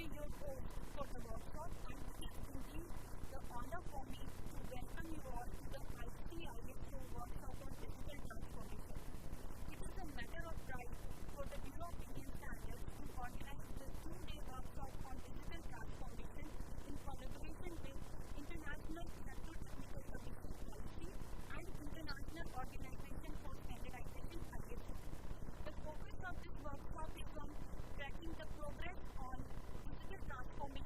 be your host for the workshop, and it is indeed the honor for me to welcome you all to the IEC workshop on digital transformation. It is a matter of pride for the Bureau of Indian Standards to organize this two-day workshop on digital transformation in collaboration with International Electrotechnical Commission IEC and International Organization for Standardization IEC. The focus of this workshop is on tracking the progress on digital transformation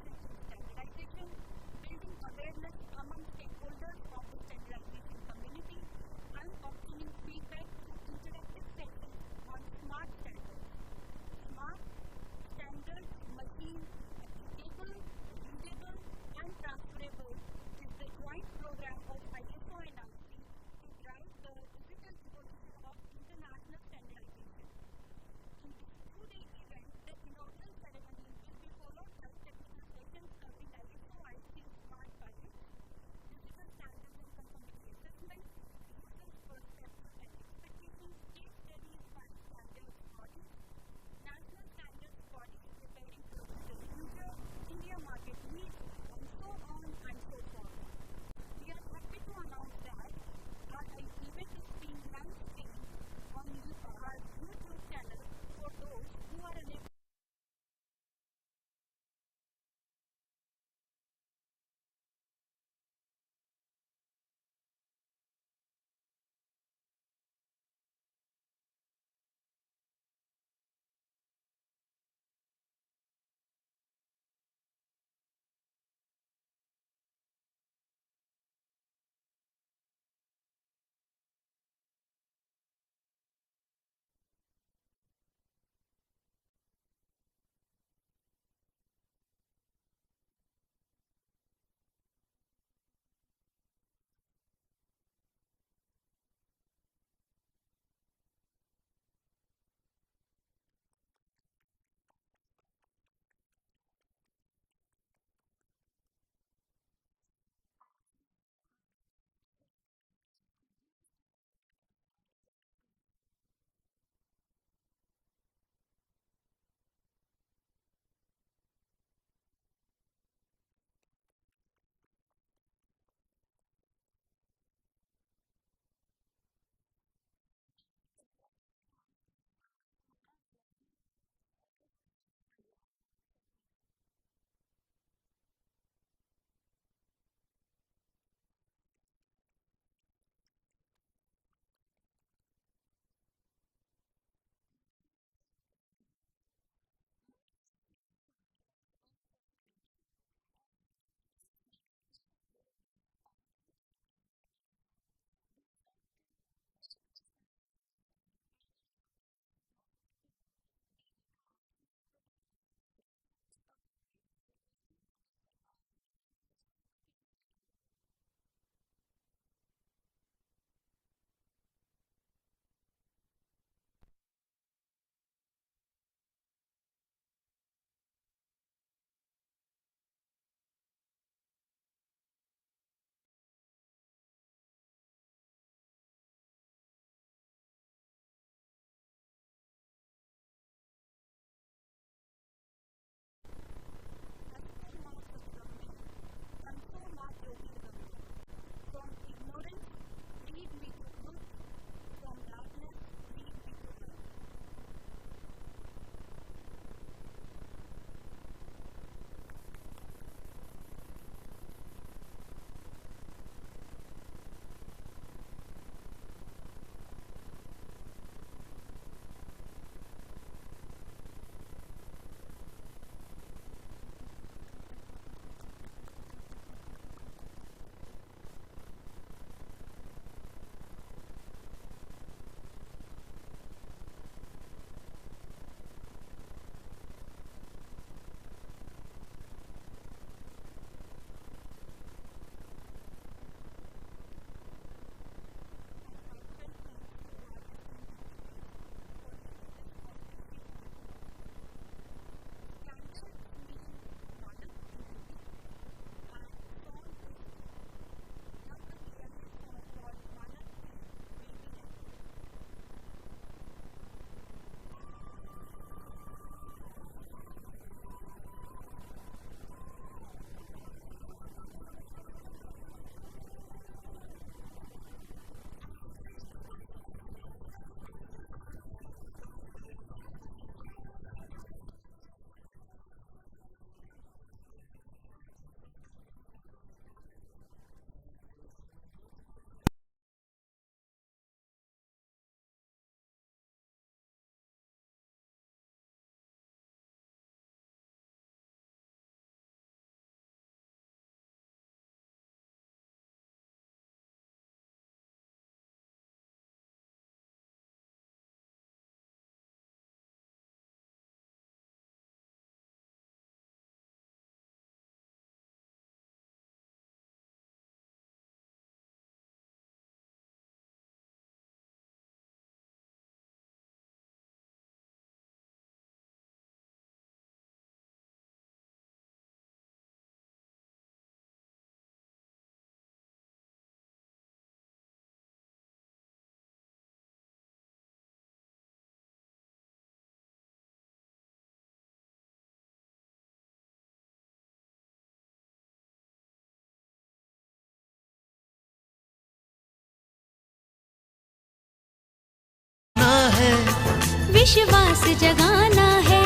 विश्वास जगाना है।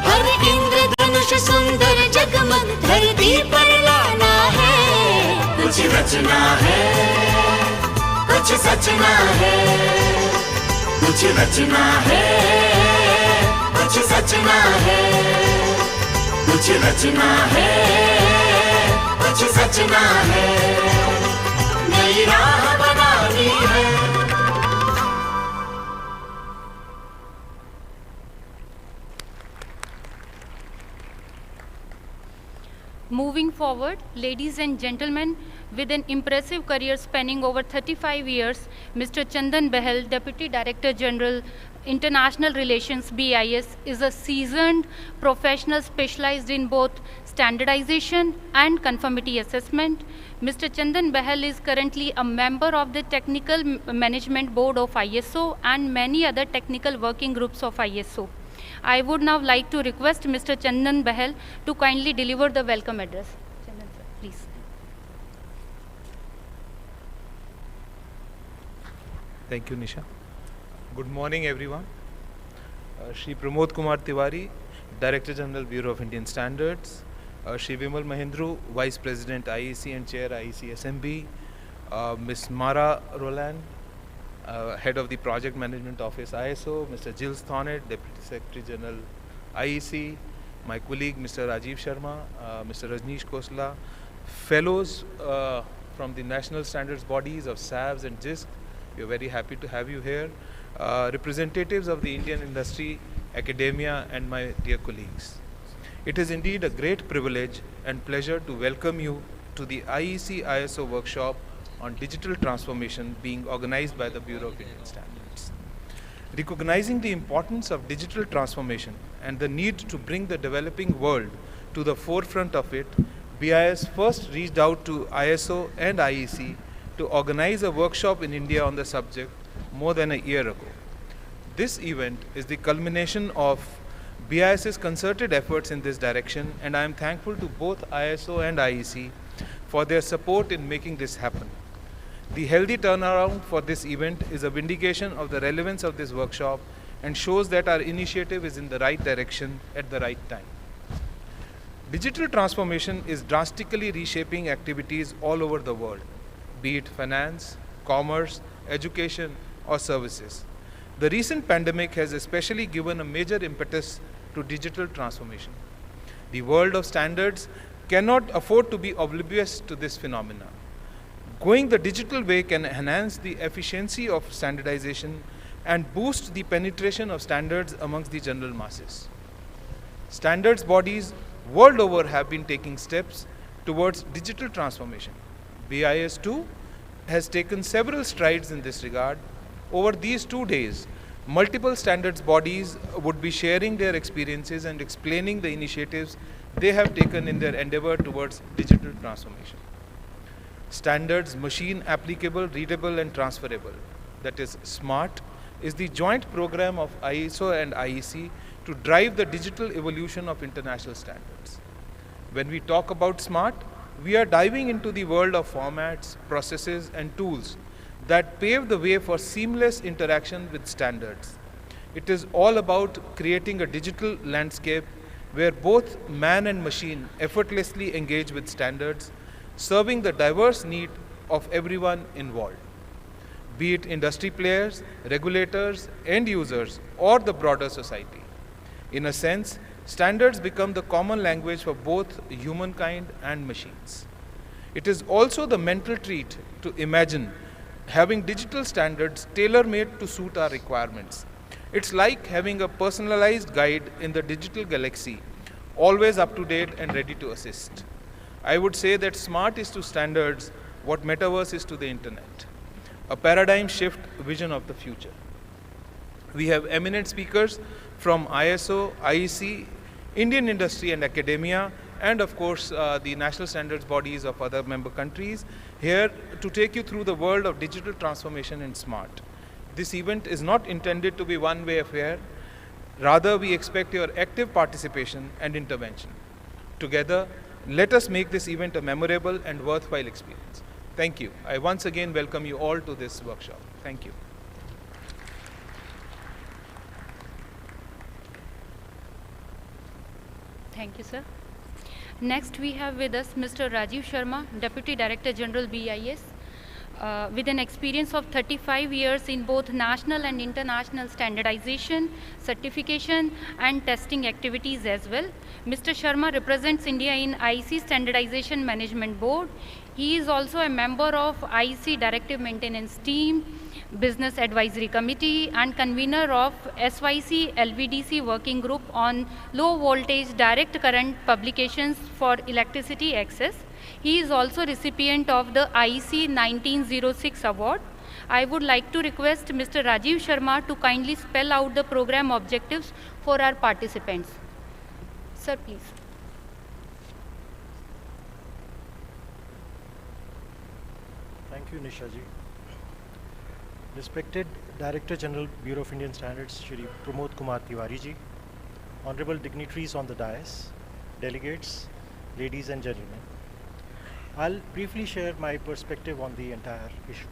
हर इंद्रधनुष सुंदर जगमग धरती पर लाना है। कुछ रचना है, कुछ सचना है, कुछ रचना है, कुछ सचना है, कुछ रचना है, कुछ सचना है, नई राह बनानी है। Moving forward, ladies and gentlemen, with an impressive career spanning over 35 years, Mr. Chandan Bahal, Deputy Director General, International Relations, BIS, is a seasoned professional specialized in both standardization and conformity assessment. Mr. Chandan Bahal is currently a member of the Technical Management Board of ISO and many other technical working groups of ISO. I would now like to request Mr. Chandan Bahal to kindly deliver the welcome address. Chandan sir, please. Thank you, Nisha. Good morning, everyone. Shri Pramod Kumar Tiwari, Director General, Bureau of Indian Standards. Shri Vimal Mahindru, Vice President, IEC and Chair, IEC SMB. Ms. Mara Roland, Head of the Project Management Office, ISO. Mr. Gilles Thornett, Deputy Secretary General, IEC. My colleague, Mr. Rajiv Sharma, Mr. Rajneesh Khosla, fellows from the national standards bodies of SAVs and JISC. We are very happy to have you here. Representatives of the Indian industry, academia, and my dear colleagues. It is indeed a great privilege and pleasure to welcome you to the IEC ISO workshop on digital transformation being organized by the Bureau of Indian Standards. Recognizing the importance of digital transformation and the need to bring the developing world to the forefront of it, BIS first reached out to ISO and IEC to organize a workshop in India on the subject more than a year ago. This event is the culmination of BIS's concerted efforts in this direction, and I am thankful to both ISO and IEC for their support in making this happen. The healthy turnaround for this event is a vindication of the relevance of this workshop and shows that our initiative is in the right direction at the right time. Digital transformation is drastically reshaping activities all over the world, be it finance, commerce, education, or services. The recent pandemic has especially given a major impetus to digital transformation. The world of standards cannot afford to be oblivious to this phenomenon. Going the digital way can enhance the efficiency of standardization and boost the penetration of standards amongst the general masses. Standards bodies world over have been taking steps towards digital transformation. BIS too has taken several strides in this regard. Over these 2 days, multiple standards bodies would be sharing their experiences and explaining the initiatives they have taken in their endeavor towards digital transformation. Standards machine applicable, readable and transferable, that is SMART, is the joint program of ISO and IEC to drive the digital evolution of international standards. When we talk about SMART, we are diving into the world of formats, processes and tools that pave the way for seamless interaction with standards. It is all about creating a digital landscape where both man and machine effortlessly engage with standards, serving the diverse need of everyone involved, be it industry players, regulators, end users, or the broader society. In a sense, standards become the common language for both humankind and machines. It is also the mental treat to imagine having digital standards tailor-made to suit our requirements. It's like having a personalized guide in the digital galaxy, always up to date and ready to assist. I would say that SMART is to standards what metaverse is to the internet, a paradigm shift vision of the future. We have eminent speakers from ISO, IEC, Indian industry and academia, and of course the national standards bodies of other member countries here to take you through the world of digital transformation in SMART. This event is not intended to be one-way affair. Rather, we expect your active participation and intervention. Together, let us make this event a memorable and worthwhile experience. Thank you. I once again welcome you all to this workshop. Thank you. Thank you, sir. Next, we have with us Mr. Rajiv Sharma, Deputy Director General BIS, with an experience of 35 years in both national and international standardization, certification, and testing activities as well. Mr. Sharma represents India in IEC Standardization Management Board. He is also a member of IEC Directive Maintenance Team, Business Advisory Committee, and convener of SYC LVDC Working Group on Low Voltage Direct Current Publications for Electricity Access. He is also recipient of the IEC 1906 award. I would like to request Mr. Rajiv Sharma to kindly spell out the program objectives for our participants. Sir, please. Thank you, Nisha ji. Respected Director General, Bureau of Indian Standards, Shri Pramod Kumar Tiwari ji, honorable dignitaries on the dais, delegates, ladies and gentlemen. I'll briefly share my perspective on the entire issue.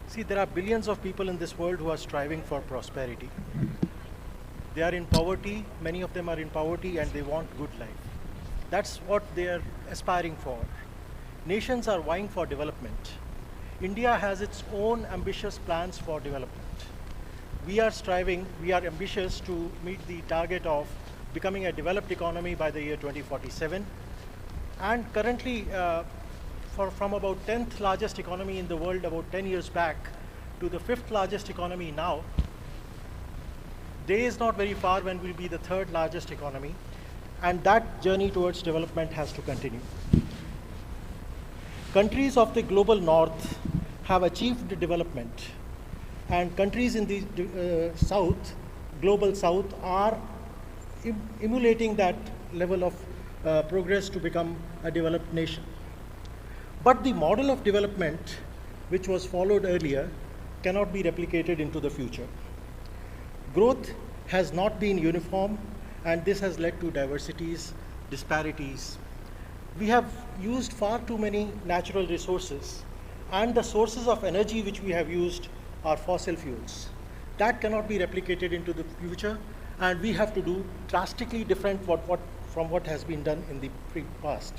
See, there are billions of people in this world who are striving for prosperity. They are in poverty, many of them are in poverty, and they want good life. That's what they are aspiring for. Nations are vying for development. India has its own ambitious plans for development. We are striving, we are ambitious to meet the target of becoming a developed economy by the year 2047. And currently, from about 10th largest economy in the world about 10 years back to the 5th largest economy now, day is not very far when we'll be the 3rd largest economy, and that journey towards development has to continue. Countries of the global north have achieved development, and countries in the south, global south, are emulating that level of progress to become a developed nation. But the model of development which was followed earlier cannot be replicated into the future. Growth has not been uniform, and this has led to diversities, disparities. We have used far too many natural resources, and the sources of energy which we have used are fossil fuels. That cannot be replicated into the future, and we have to do drastically different from what has been done in the past.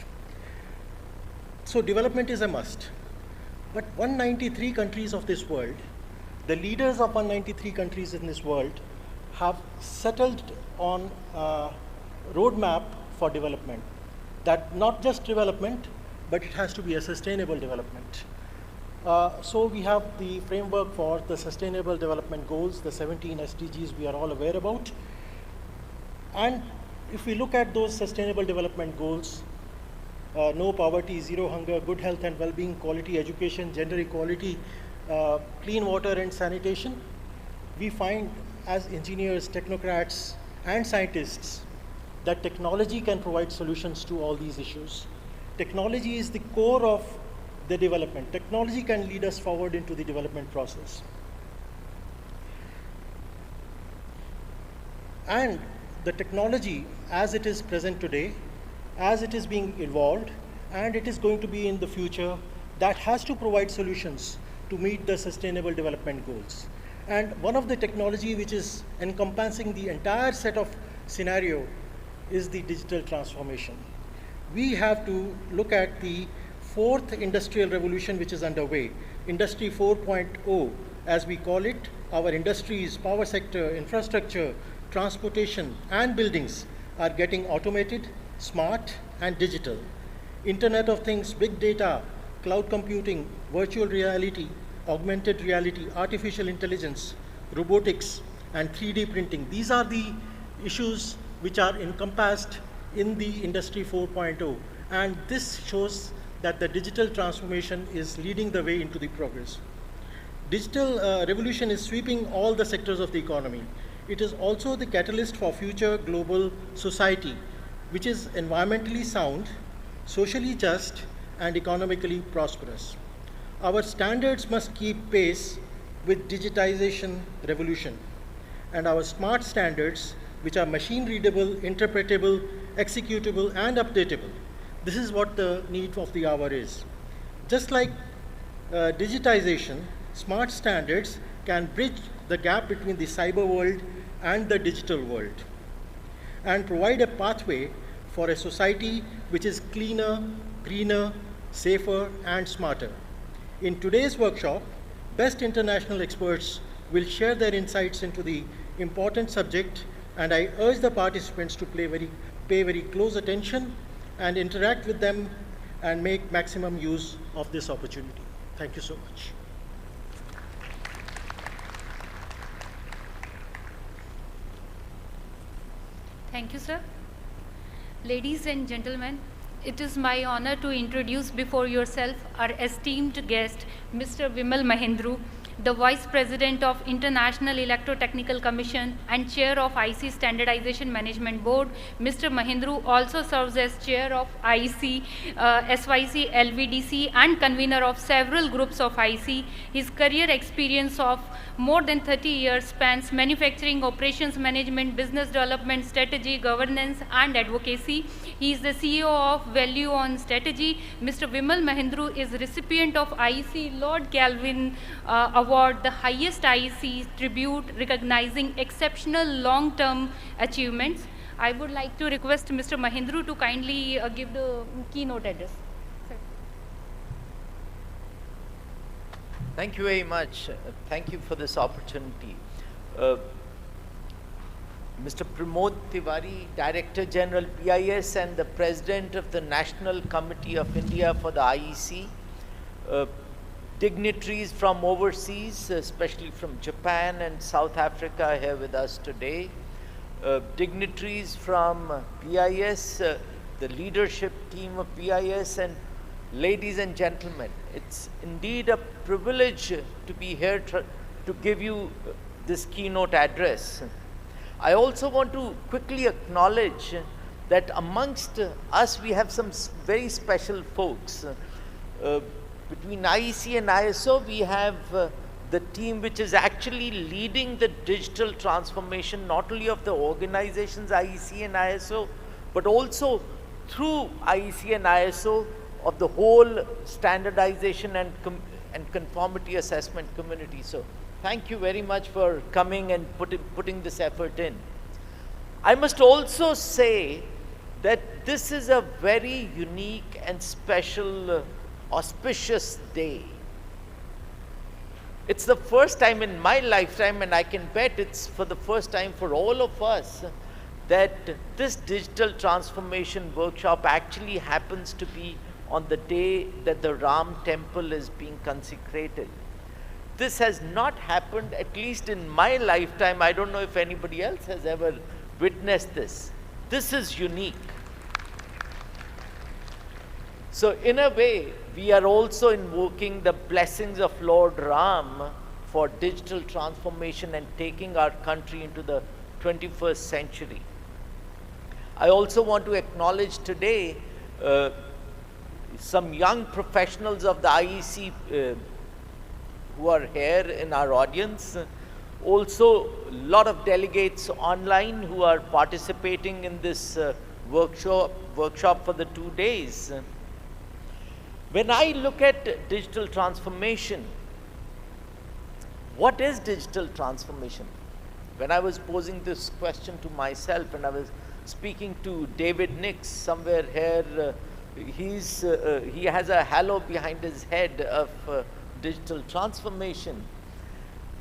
So development is a must. But 193 countries of this world, the leaders of 193 countries in this world have settled on a roadmap for development. That not just development, but it has to be a sustainable development. So we have the framework for the Sustainable Development Goals, the 17 SDGs we are all aware about. And if we look at those Sustainable Development Goals, no poverty, zero hunger, good health and well-being, quality education, gender equality, clean water and sanitation, we find as engineers, technocrats, and scientists that technology can provide solutions to all these issues. Technology is the core of the development. Technology can lead us forward into the development process. And the technology as it is present today, as it is being evolved, and it is going to be in the future, that has to provide solutions to meet the Sustainable Development Goals. And one of the technology which is encompassing the entire set of scenario is the digital transformation. We have to look at the 4th industrial revolution which is underway, Industry 4.0 as we call it. Our industries, power sector, infrastructure, transportation and buildings are getting automated, smart and digital. Internet of Things, big data, cloud computing, virtual reality, augmented reality, artificial intelligence, robotics and 3D printing. These are the issues which are encompassed in the Industry 4.0, and this shows that the digital transformation is leading the way into the progress. Digital revolution is sweeping all the sectors of the economy. It is also the catalyst for future global society, which is environmentally sound, socially just, and economically prosperous. Our standards must keep pace with digitization revolution, and our smart standards, which are machine readable, interpretable, executable, and updatable. This is what the need of the hour is. Just like digitization, smart standards can bridge the gap between the cyber world and the digital world. and provide a pathway for a society which is cleaner, greener, safer, and smarter. In today's workshop, best international experts will share their insights into the important subject, and I urge the participants to pay very close attention and interact with them and make maximum use of this opportunity. Thank you so much. Thank you, sir. Ladies and gentlemen, it is my honor to introduce before yourself our esteemed guest, Mr. Vimal Mahendru, the Vice President of International Electrotechnical Commission and Chair of IEC Standardization Management Board. Mr. Mahendru also serves as Chair of IEC, SYC, LVDC and convener of several groups of IEC. His career experience of more than 30 years spans manufacturing, operations management, business development, strategy, governance and advocacy. He is the CEO of Value on Strategy. Mr. Vimal Mahendru is recipient of IEC Lord Kelvin Award, the highest IEC tribute recognizing exceptional long-term achievements. I would like to request Mr. Mahendru to kindly give the keynote address. Sir. Thank you very much. Thank you for this opportunity. Mr. Pramod Tiwari, Director General BIS and the President of the National Committee of India for the IEC, dignitaries from overseas, especially from Japan and South Africa are here with us today, dignitaries from BIS, the leadership team of BIS, and ladies and gentlemen, it's indeed a privilege to be here to give you this keynote address. I also want to quickly acknowledge that amongst us we have some very special folks. Between IEC and ISO, we have the team which is actually leading the digital transformation, not only of the organizations IEC and ISO, but also through IEC and ISO of the whole standardization and conformity assessment community. So thank you very much for coming and putting this effort in. I must also say that this is a very unique and special auspicious day. It's the first time in my lifetime, and I can bet it's for the first time for all of us, that this digital transformation workshop actually happens to be on the day that the Ram temple is being consecrated. This has not happened, at least in my lifetime. I don't know if anybody else has ever witnessed this. This is unique. So in a way, we are also invoking the blessings of Lord Ram for digital transformation and taking our country into the 21st century. I also want to acknowledge today some young professionals of the IEC who are here in our audience. Also, a lot of delegates online who are participating in this workshop for the 2 days. When I look at digital transformation, what is digital transformation? When I was posing this question to myself and I was speaking to David Nix somewhere here, he has a halo behind his head of digital transformation.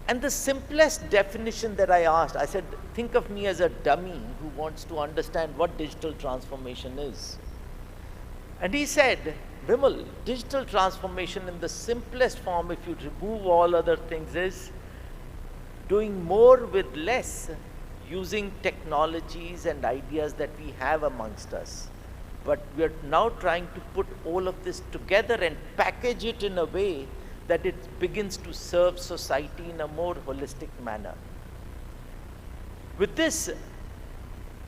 And the simplest definition that I asked, I said, think of me as a dummy who wants to understand what digital transformation is. And he said, Vimal, digital transformation in the simplest form, if you remove all other things, is doing more with less, using technologies and ideas that we have amongst us. But we are now trying to put all of this together and package it in a way that it begins to serve society in a more holistic manner. With this,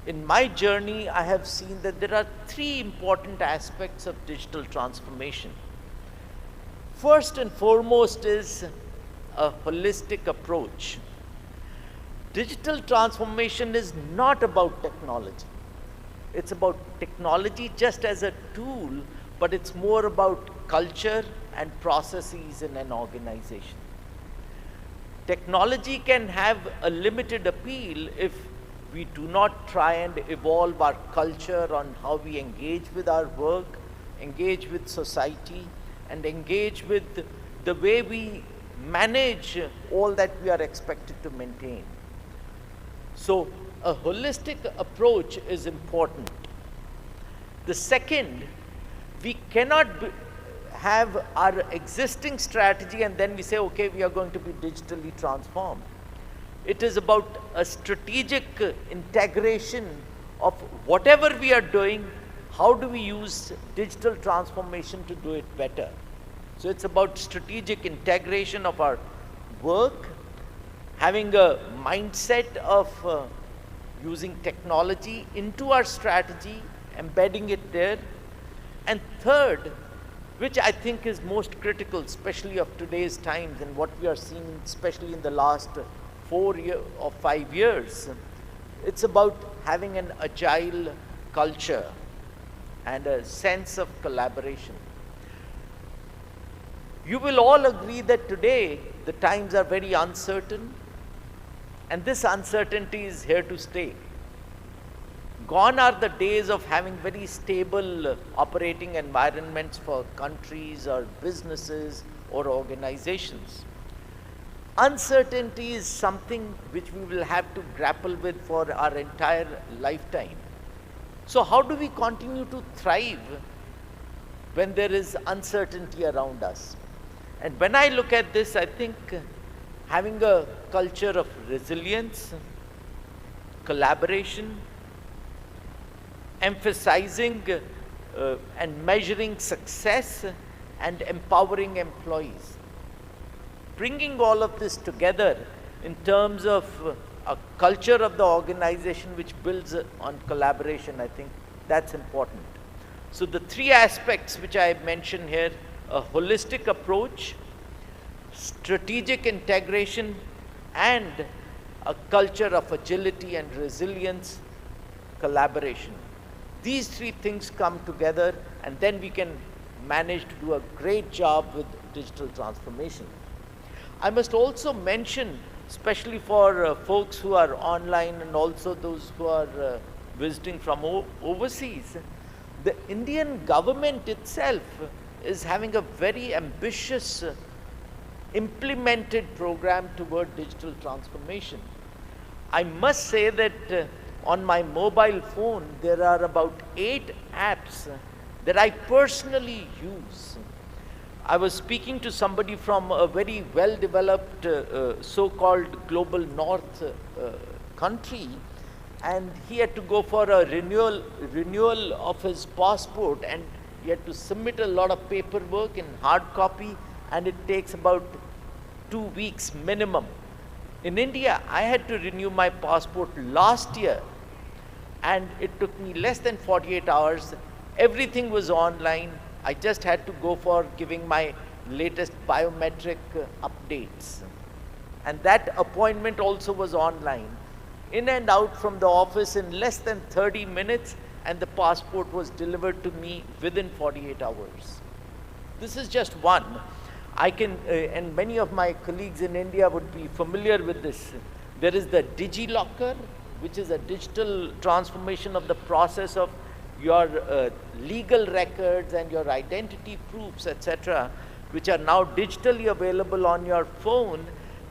in my journey, I have seen that there are 3 important aspects of digital transformation. First and foremost is a holistic approach. Digital transformation is not about technology. It's about technology just as a tool, but it's more about culture and processes in an organization. Technology can have a limited appeal if we do not try and evolve our culture on how we engage with our work, engage with society, and engage with the way we manage all that we are expected to maintain. So a holistic approach is important. The second, we cannot have our existing strategy and then we say, okay, we are going to be digitally transformed. It is about a strategic integration of whatever we are doing, how do we use digital transformation to do it better. So it's about strategic integration of our work, having a mindset of using technology into our strategy, embedding it there. And third, which I think is most critical, especially of today's times and what we are seeing, especially in the last 4 or 5 years, it's about having an agile culture and a sense of collaboration. You will all agree that today the times are very uncertain, and this uncertainty is here to stay. Gone are the days of having very stable operating environments for countries or businesses or organizations. Uncertainty is something which we will have to grapple with for our entire lifetime. So how do we continue to thrive when there is uncertainty around us? And when I look at this, I think having a culture of resilience, collaboration, emphasizing and measuring success and empowering employees. Bringing all of this together in terms of a culture of the organization which builds on collaboration, I think that's important. So the three aspects which I mentioned here, a holistic approach, strategic integration, and a culture of agility and resilience, collaboration. These three things come together and then we can manage to do a great job with digital transformation. I must also mention, especially for folks who are online and also those who are visiting from overseas, the Indian government itself is having a very ambitious implemented program toward digital transformation. I must say that on my mobile phone, there are about 8 apps that I personally use. I was speaking to somebody from a very well-developed so-called global north country, and he had to go for a renewal of his passport, and he had to submit a lot of paperwork in hard copy, and it takes about 2 weeks minimum. In India, I had to renew my passport last year, and it took me less than 48 hours. Everything was online. I just had to go for giving my latest biometric updates. And that appointment also was online. In and out from the office in less than 30 minutes, and the passport was delivered to me within 48 hours. This is just one. I can, and many of my colleagues in India would be familiar with this. There is the DigiLocker, which is a digital transformation of the process of your legal records and your identity proofs, etc., which are now digitally available on your phone.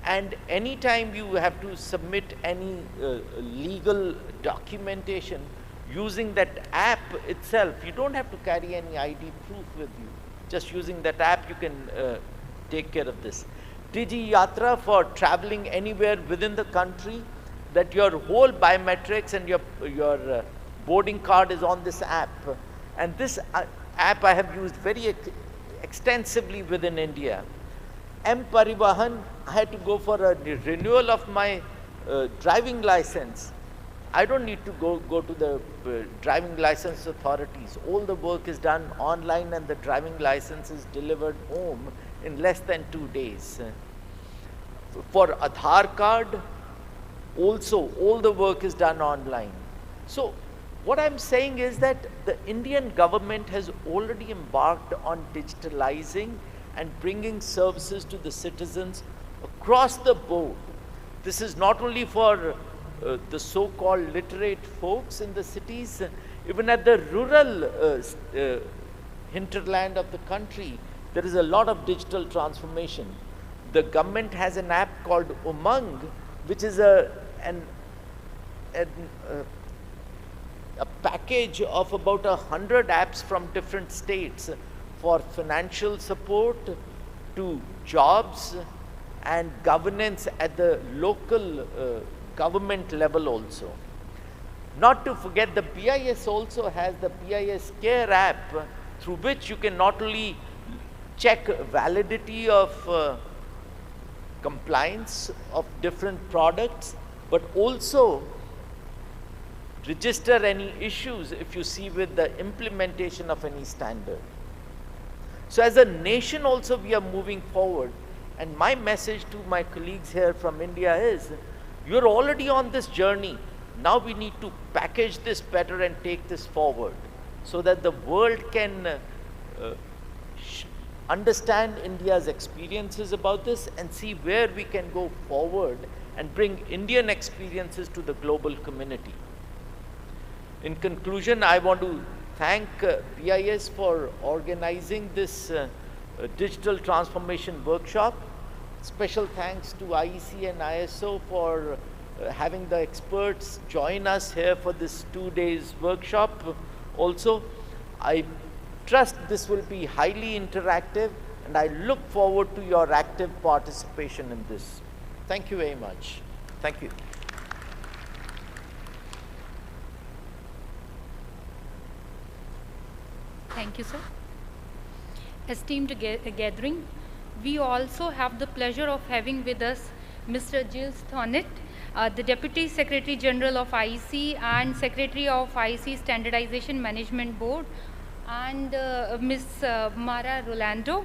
And anytime you have to submit any legal documentation using that app itself, you don't have to carry any ID proof with you. Just using that app, you can take care of this. Digi Yatra for traveling anywhere within the country, that your whole biometrics and your boarding card is on this app. And this app I have used very extensively within India. M-Parivahan, I had to go for a renewal of my driving license. I don't need to go to the driving license authorities. All the work is done online and the driving license is delivered home in less than 2 days. For Aadhaar card, also all the work is done online. So what I'm saying is that the Indian government has already embarked on digitalizing and bringing services to the citizens across the board. This is not only for the so-called literate folks in the cities, even at the rural hinterland of the country, there is a lot of digital transformation. The government has an app called Umang, which is a package of about 100 apps from different states for financial support to jobs and governance at the local government level also. Not to forget, the BIS also has the BIS Care app, through which you can not only check validity of compliance of different products, but also register any issues if you see with the implementation of any standard. So as a nation also we are moving forward, and my message to my colleagues here from India is, you're already on this journey. Now we need to package this better and take this forward so that the world can understand India's experiences about this and see where we can go forward and bring Indian experiences to the global community. In conclusion, I want to thank BIS for organizing this digital transformation workshop. Special thanks to IEC and ISO for having the experts join us here for this 2 days workshop. Also, I trust this will be highly interactive, and I look forward to your active participation in this. Thank you very much. Thank you. Thank you, sir. Esteemed gathering, we also have the pleasure of having with us Mr. Giles Thornett, the Deputy Secretary General of IEC and Secretary of IEC Standardization Management Board, and Ms. Mara Rolando,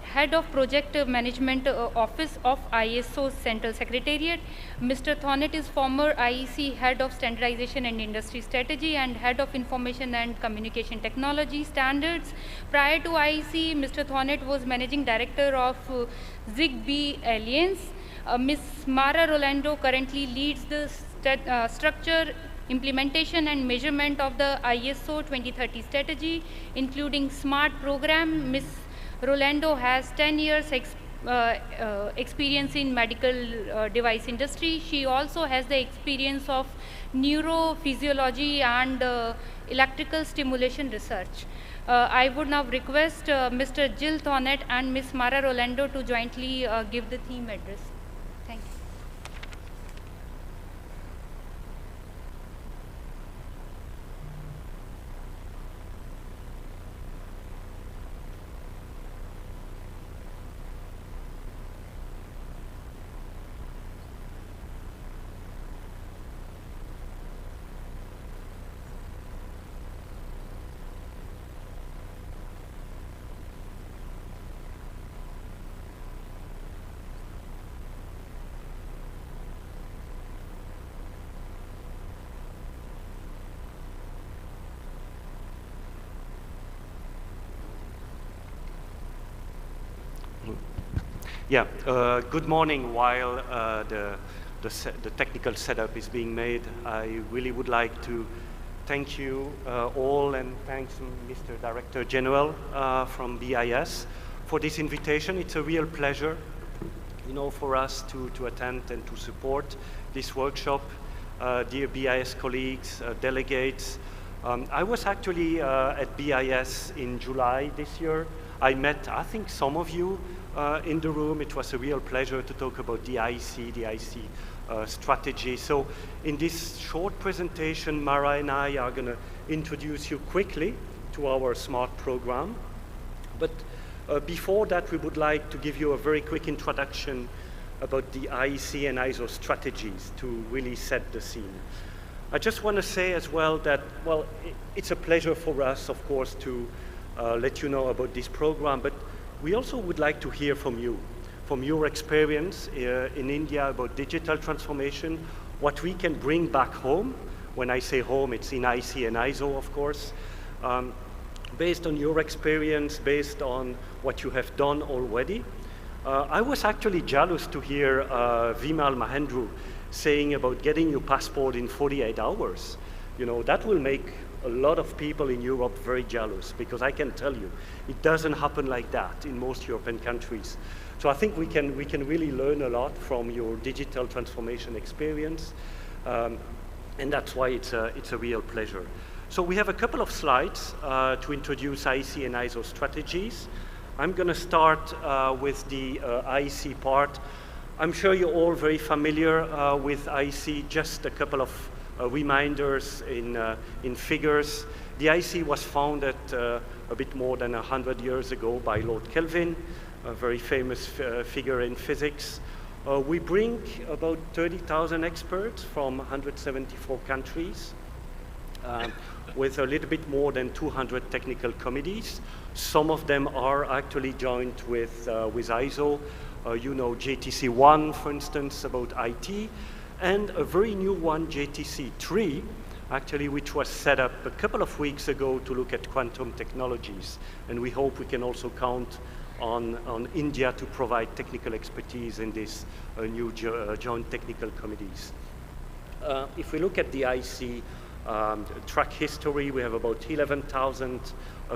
Head of Project Management Office of ISO Central Secretariat. Mr. Thornett is former IEC Head of Standardization and Industry Strategy and Head of Information and Communication Technology Standards. Prior to IEC, Mr. Thornett was Managing Director of Zigbee Alliance. Ms. Mara Rolando currently leads the structure, implementation and measurement of the ISO 2030 strategy, including SMART program. Ms. Rolando has 10 years experience in medical device industry. She also has the experience of neurophysiology and electrical stimulation research. I would now request Mr. Giles Thornett and Ms. Mara Rolando to jointly give the theme address. Thank you. Yeah, good morning. While the technical setup is being made, I really would like to thank you all, and thanks Mr. Director General from BIS for this invitation. It's a real pleasure, you know, for us to attend and to support this workshop. Dear BIS colleagues, delegates, I was actually at BIS in July this year. I met, I think, some of you in the room. It was a real pleasure to talk about the IEC strategy. So in this short presentation, Mara and I are going to introduce you quickly to our SMART program. But before that, we would like to give you a very quick introduction about the IEC and ISO strategies to really set the scene. I just want to say as well that, well, it's a pleasure for us, of course, to let you know about this program, but we also would like to hear from you, from your experience in India about digital transformation, what we can bring back home. When I say home, it's in IEC and ISO, of course. Based on your experience, based on what you have done already. I was actually jealous to hear Vimal Mahendru saying about getting your passport in 48 hours, you know, that will make a lot of people in Europe very jealous, because I can tell you, it doesn't happen like that in most European countries. So I think we can really learn a lot from your digital transformation experience, and that's why it's a real pleasure. So we have a couple of slides to introduce IEC and ISO strategies. I'm going to start with the IEC part. I'm sure you're all very familiar with IEC. Just a couple of reminders in figures. The IEC was founded a bit more than 100 years ago by Lord Kelvin, a very famous figure in physics. We bring about 30,000 experts from 174 countries, with a little bit more than 200 technical committees. Some of them are actually joined with ISO. You know, JTC1, for instance, about IT, and a very new one, JTC3, actually, which was set up a couple of weeks ago to look at quantum technologies. And we hope we can also count on India to provide technical expertise in these new joint technical committees. If we look at the IEC track history, we have about 11,000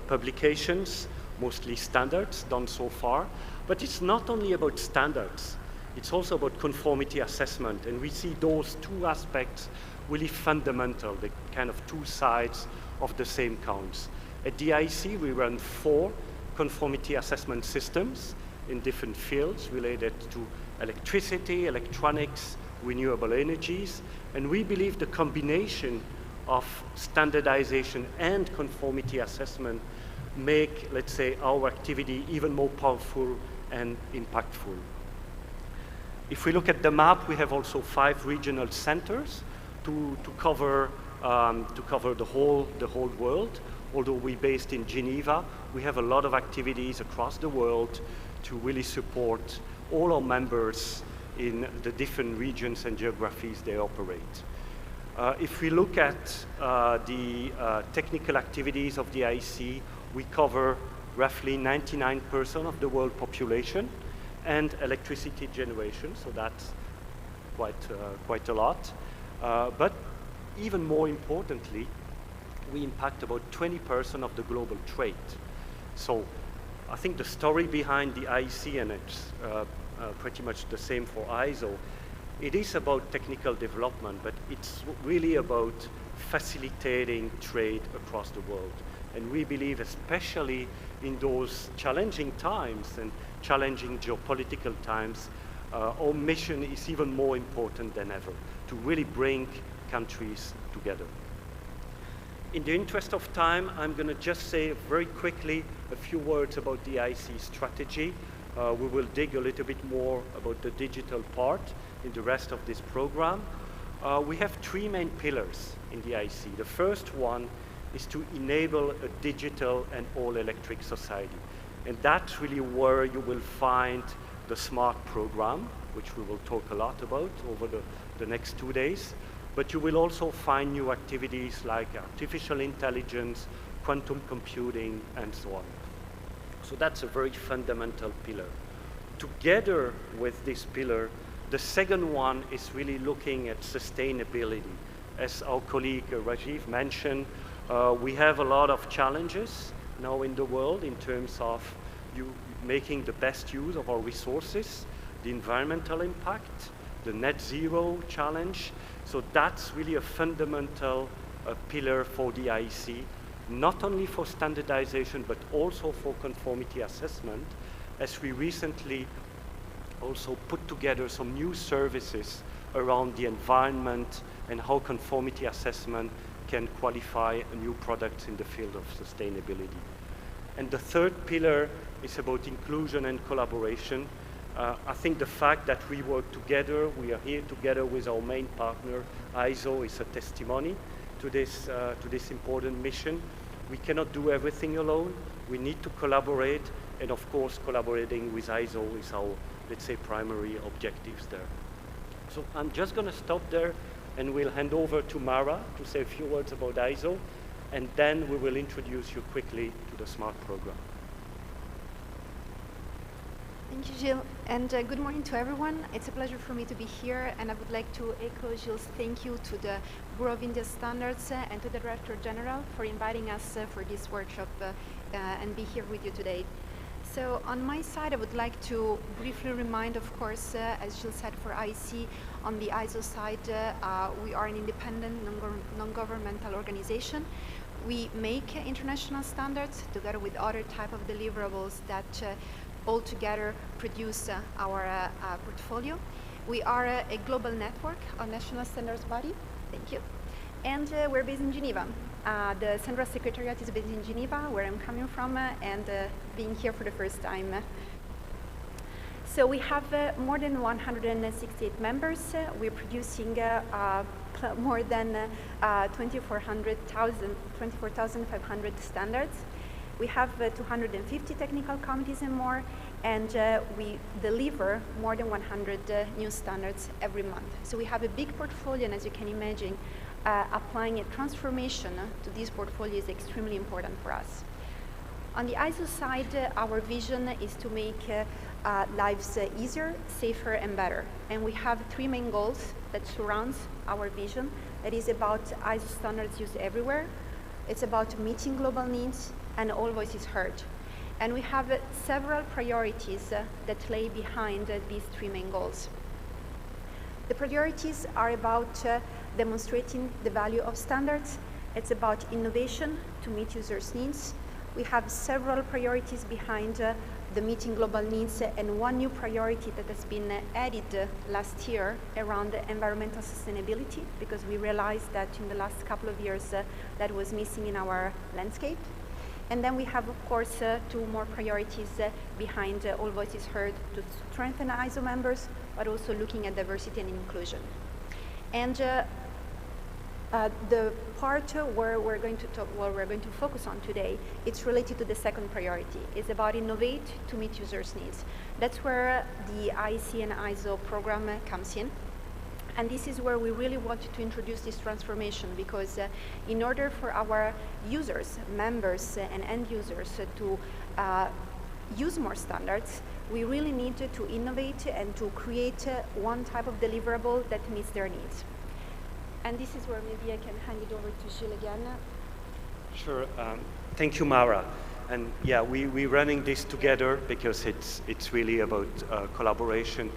publications, mostly standards done so far. But it's not only about standards, it's also about conformity assessment. And we see those two aspects really fundamental, the kind of two sides of the same coins. At the IEC, we run 4 conformity assessment systems in different fields related to electricity, electronics, renewable energies. And we believe the combination of standardization and conformity assessment make, let's say, our activity even more powerful and impactful. If we look at the map, we have also 5 regional centers to cover the whole world. Although we're based in Geneva, we have a lot of activities across the world to really support all our members in the different regions and geographies they operate. If we look at the technical activities of the IEC, we cover roughly 99% of the world population and electricity generation, so that's quite a lot. But even more importantly, we impact about 20% of the global trade. So I think the story behind the IEC, and it's pretty much the same for ISO, it is about technical development, but it's really about facilitating trade across the world. And we believe, especially in those challenging times and challenging geopolitical times, our mission is even more important than ever, to really bring countries together. In the interest of time, I'm going to just say very quickly a few words about the IEC strategy. We will dig a little bit more about the digital part in the rest of this program. We have 3 main pillars in the IEC. The first one is to enable a digital and all-electric society. And that's really where you will find the SMART program, which we will talk a lot about over the next 2 days. But you will also find new activities like artificial intelligence, quantum computing, and so on. So that's a very fundamental pillar. Together with this pillar, the second one is really looking at sustainability. As our colleague Rajiv mentioned, we have a lot of challenges now in the world in terms of making the best use of our resources, the environmental impact, the net zero challenge. So that's really a fundamental pillar for the IEC, not only for standardization, but also for conformity assessment, as we recently also put together some new services around the environment and how conformity assessment can qualify new products in the field of sustainability. And the third pillar is about inclusion and collaboration. I think the fact that we work together, we are here together with our main partner, ISO, is a testimony to this important mission. We cannot do everything alone. We need to collaborate, and of course, collaborating with ISO is our, let's say, primary objectives there. So I'm just going to stop there, and we'll hand over to Mara to say a few words about ISO, and then we will introduce you quickly to the SMART program. Thank you, Gilles, and good morning to everyone. It's a pleasure for me to be here, and I would like to echo Gilles' thank you to the Bureau of Indian Standards and to the Director General for inviting us for this workshop and be here with you today. So on my side, I would like to briefly remind, of course, as Gilles said, for IEC, on the ISO side, we are an independent, non-governmental organization. We make international standards together with other type of deliverables that all together produce our portfolio. We are a global network, a national standards body. Thank you. And we're based in Geneva. The Central Secretariat is based in Geneva, where I'm coming from, and being here for the first time. So we have more than 168 members. We're producing more than 24,500 standards. We have 250 technical committees and more, and we deliver more than 100 new standards every month. So we have a big portfolio, and as you can imagine, applying a transformation to this portfolio is extremely important for us. On the ISO side, our vision is to make lives easier, safer, and better. And we have three main goals that surrounds our vision. That is about ISO standards used everywhere. It's about meeting global needs, and all voices heard. And we have several priorities that lay behind these three main goals. The priorities are about demonstrating the value of standards. It's about innovation to meet users' needs. We have several priorities behind the meeting global needs, and one new priority that has been added last year around environmental sustainability, because we realized that in the last couple of years that was missing in our landscape. And then we have, of course, two more priorities behind all voices heard to strengthen ISO members, but also looking at diversity and inclusion. And the part where we're going to focus on today, it's related to the second priority. It's about innovate to meet users' needs. That's where the IEC and ISO program comes in. And this is where we really wanted to introduce this transformation, because in order for our users, members, and end users to use more standards, we really need to innovate and to create one type of deliverable that meets their needs. And this is where maybe I can hand it over to Gilles again. Sure. Thank you, Mara. And yeah, we're running this together because it's really about collaboration.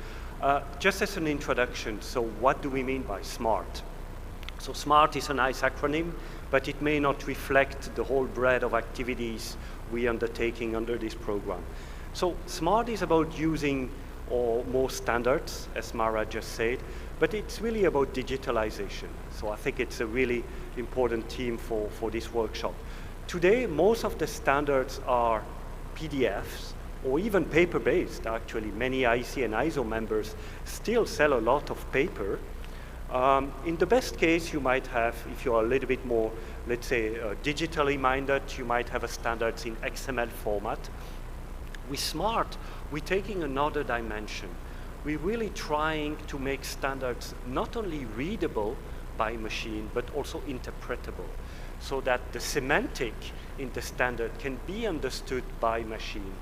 Just as an introduction, so what do we mean by SMART? So SMART is a nice acronym, but it may not reflect the whole breadth of activities we are undertaking under this program. So SMART is about using more standards, as Mara just said, but it's really about digitalization. So I think it's a really important theme for this workshop. Today, most of the standards are PDFs, or even paper-based, actually. Many IEC and ISO members still sell a lot of paper. In the best case, you might have, if you're a little bit more, let's say, digitally minded, you might have a standards in XML format. With SMART, we're taking another dimension. We're really trying to make standards not only readable by machine, but also interpretable, so that the semantic in the standard can be understood by machine.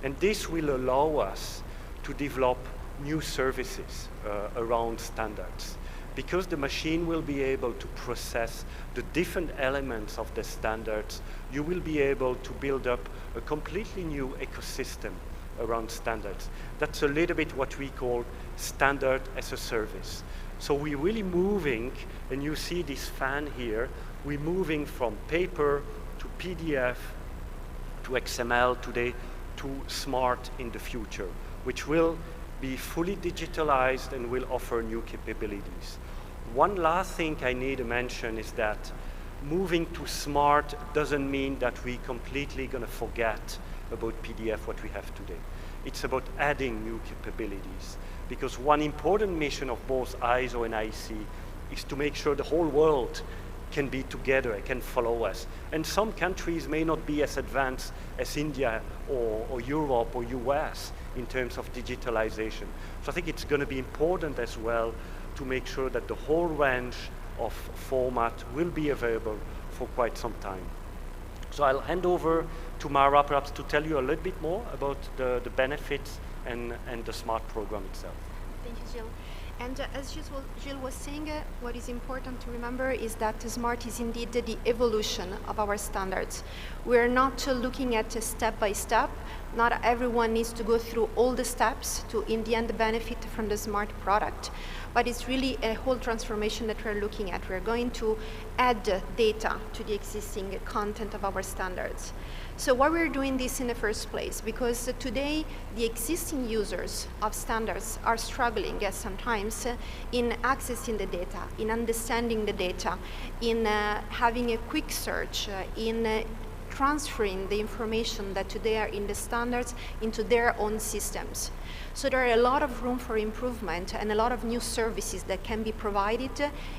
And this will allow us to develop new services around standards, because the machine will be able to process the different elements of the standards. You will be able to build up a completely new ecosystem around standards. That's a little bit what we call standard as a service. So we're really moving, and you see this fan here, we're moving from paper to PDF to XML today to SMART in the future, which will be fully digitalized and will offer new capabilities. One last thing I need to mention is that moving to SMART doesn't mean that we're completely going to forget about PDF, what we have today. It's about adding new capabilities, because one important mission of both ISO and IEC is to make sure the whole world can be together, can follow us. And some countries may not be as advanced as India or Europe or US in terms of digitalization. So I think it's going to be important as well to make sure that the whole range of format will be available for quite some time. So I'll hand over to Mara perhaps to tell you a little bit more about the benefits and the SMART program itself. Thank you, Gilles. And as Gilles was saying, what is important to remember is that SMART is indeed the evolution of our standards. We're not looking at step by step. Not everyone needs to go through all the steps to, in the end, benefit from the SMART product. But it's really a whole transformation that we're looking at. We're going to add data to the existing content of our standards. So why we're doing this in the first place? Because today the existing users of standards are struggling sometimes in accessing the data, in understanding the data, in having a quick search, in transferring the information that today are in the standards into their own systems. So there are a lot of room for improvement and a lot of new services that can be provided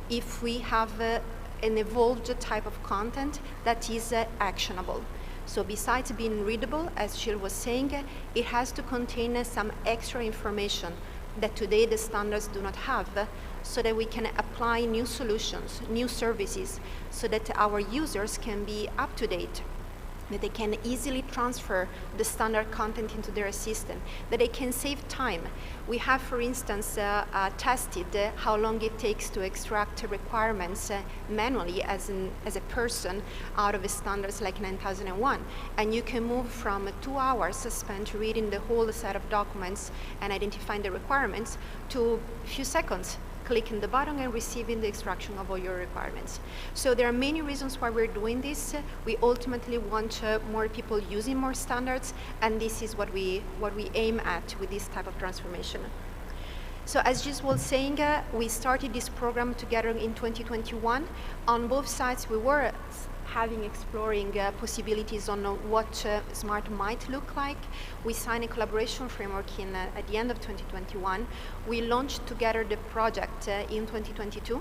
if we have an evolved type of content that is actionable. So besides being readable, as Gilles was saying, it has to contain some extra information that today the standards do not have, so that we can apply new solutions, new services, so that our users can be up to date, that they can easily transfer the standard content into their system, that they can save time. We have, for instance, tested how long it takes to extract requirements manually as a person out of standards like 9001. And you can move from 2 hours spent reading the whole set of documents and identifying the requirements to a few seconds, clicking the button and receiving the extraction of all your requirements. So there are many reasons why we're doing this. We ultimately want more people using more standards, and this is what we aim at with this type of transformation. So as Gilles was saying, we started this program together in 2021. On both sides, we were exploring possibilities on what SMART might look like. We signed a collaboration framework at the end of 2021. We launched together the project in 2022.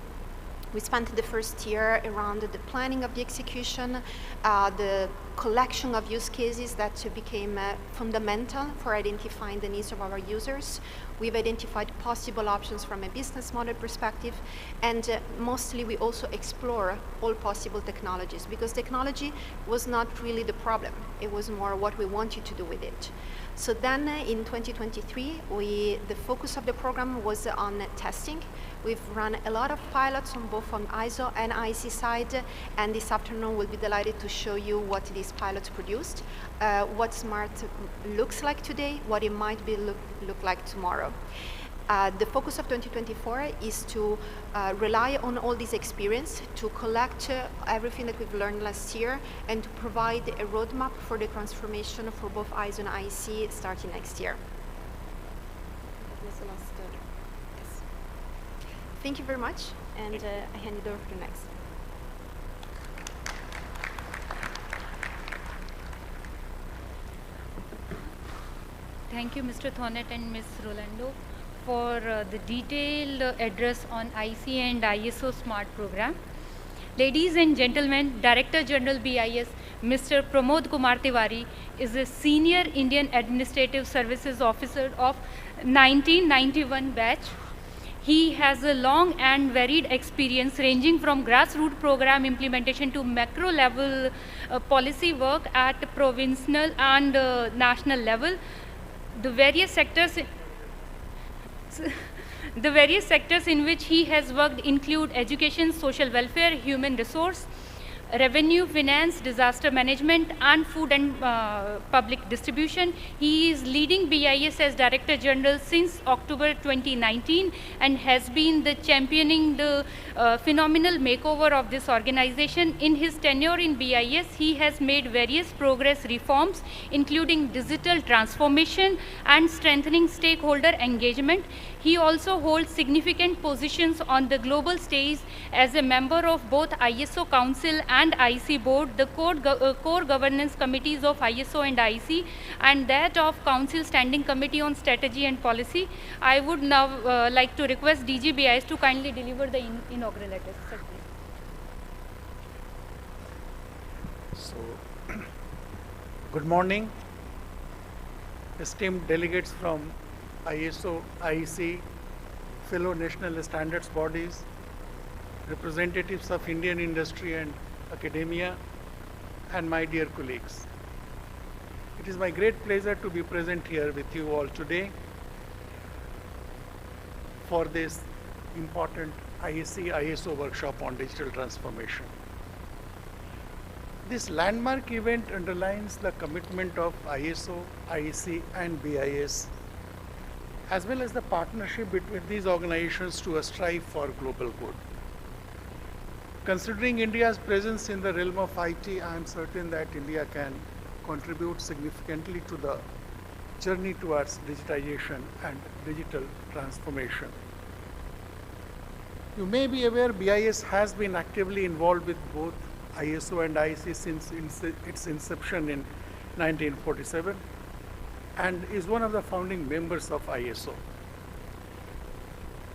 We spent the first year around the planning of the execution, the collection of use cases that became fundamental for identifying the needs of our users. We've identified possible options from a business model perspective, and mostly we also explore all possible technologies, because technology was not really the problem. It was more what we wanted to do with it. So then in 2023, the focus of the program was on testing. We've run a lot of pilots on both on ISO and IEC side, and this afternoon we'll be delighted to show you what these pilots produced, what SMART looks like today, what it might be look like tomorrow. The focus of 2024 is to rely on all this experience, to collect everything that we've learned last year, and to provide a roadmap for the transformation for both ISO and IEC starting next year. Yes. Thank you very much, and I hand it over to next. Thank you, Mr. Thornett and Ms. Rolando, for the detailed address on IEC and ISO SMART program. Ladies and gentlemen, Director General BIS, Mr. Pramod Kumar Tiwari, is a senior Indian Administrative Services Officer of 1991 batch. He has a long and varied experience ranging from grassroots program implementation to macro level policy work at provincial and national level. The various sectors in which he has worked include education, social welfare, human resource, revenue, finance, disaster management, and food and public distribution. He is leading BIS as Director General since October 2019 and has been championing the phenomenal makeover of this organization. In his tenure in BIS, he has made various progress reforms, including digital transformation and strengthening stakeholder engagement. He also holds significant positions on the global stage as a member of both ISO Council and IEC Board, the core governance committees of ISO and IEC, and that of Council Standing Committee on Strategy and Policy. I would now like to request DG BIS to kindly deliver the inaugural address. Sir, please. So, good morning, esteemed delegates from ISO, IEC, fellow national standards bodies, representatives of Indian industry and academia, and my dear colleagues. It is my great pleasure to be present here with you all today for this important IEC ISO workshop on digital transformation. This landmark event underlines the commitment of ISO, IEC and BIS, as well as the partnership between these organizations to strive for global good. Considering India's presence in the realm of IT, I am certain that India can contribute significantly to the journey towards digitization and digital transformation. You may be aware BIS has been actively involved with both ISO and IEC since its inception in 1947 and is one of the founding members of ISO.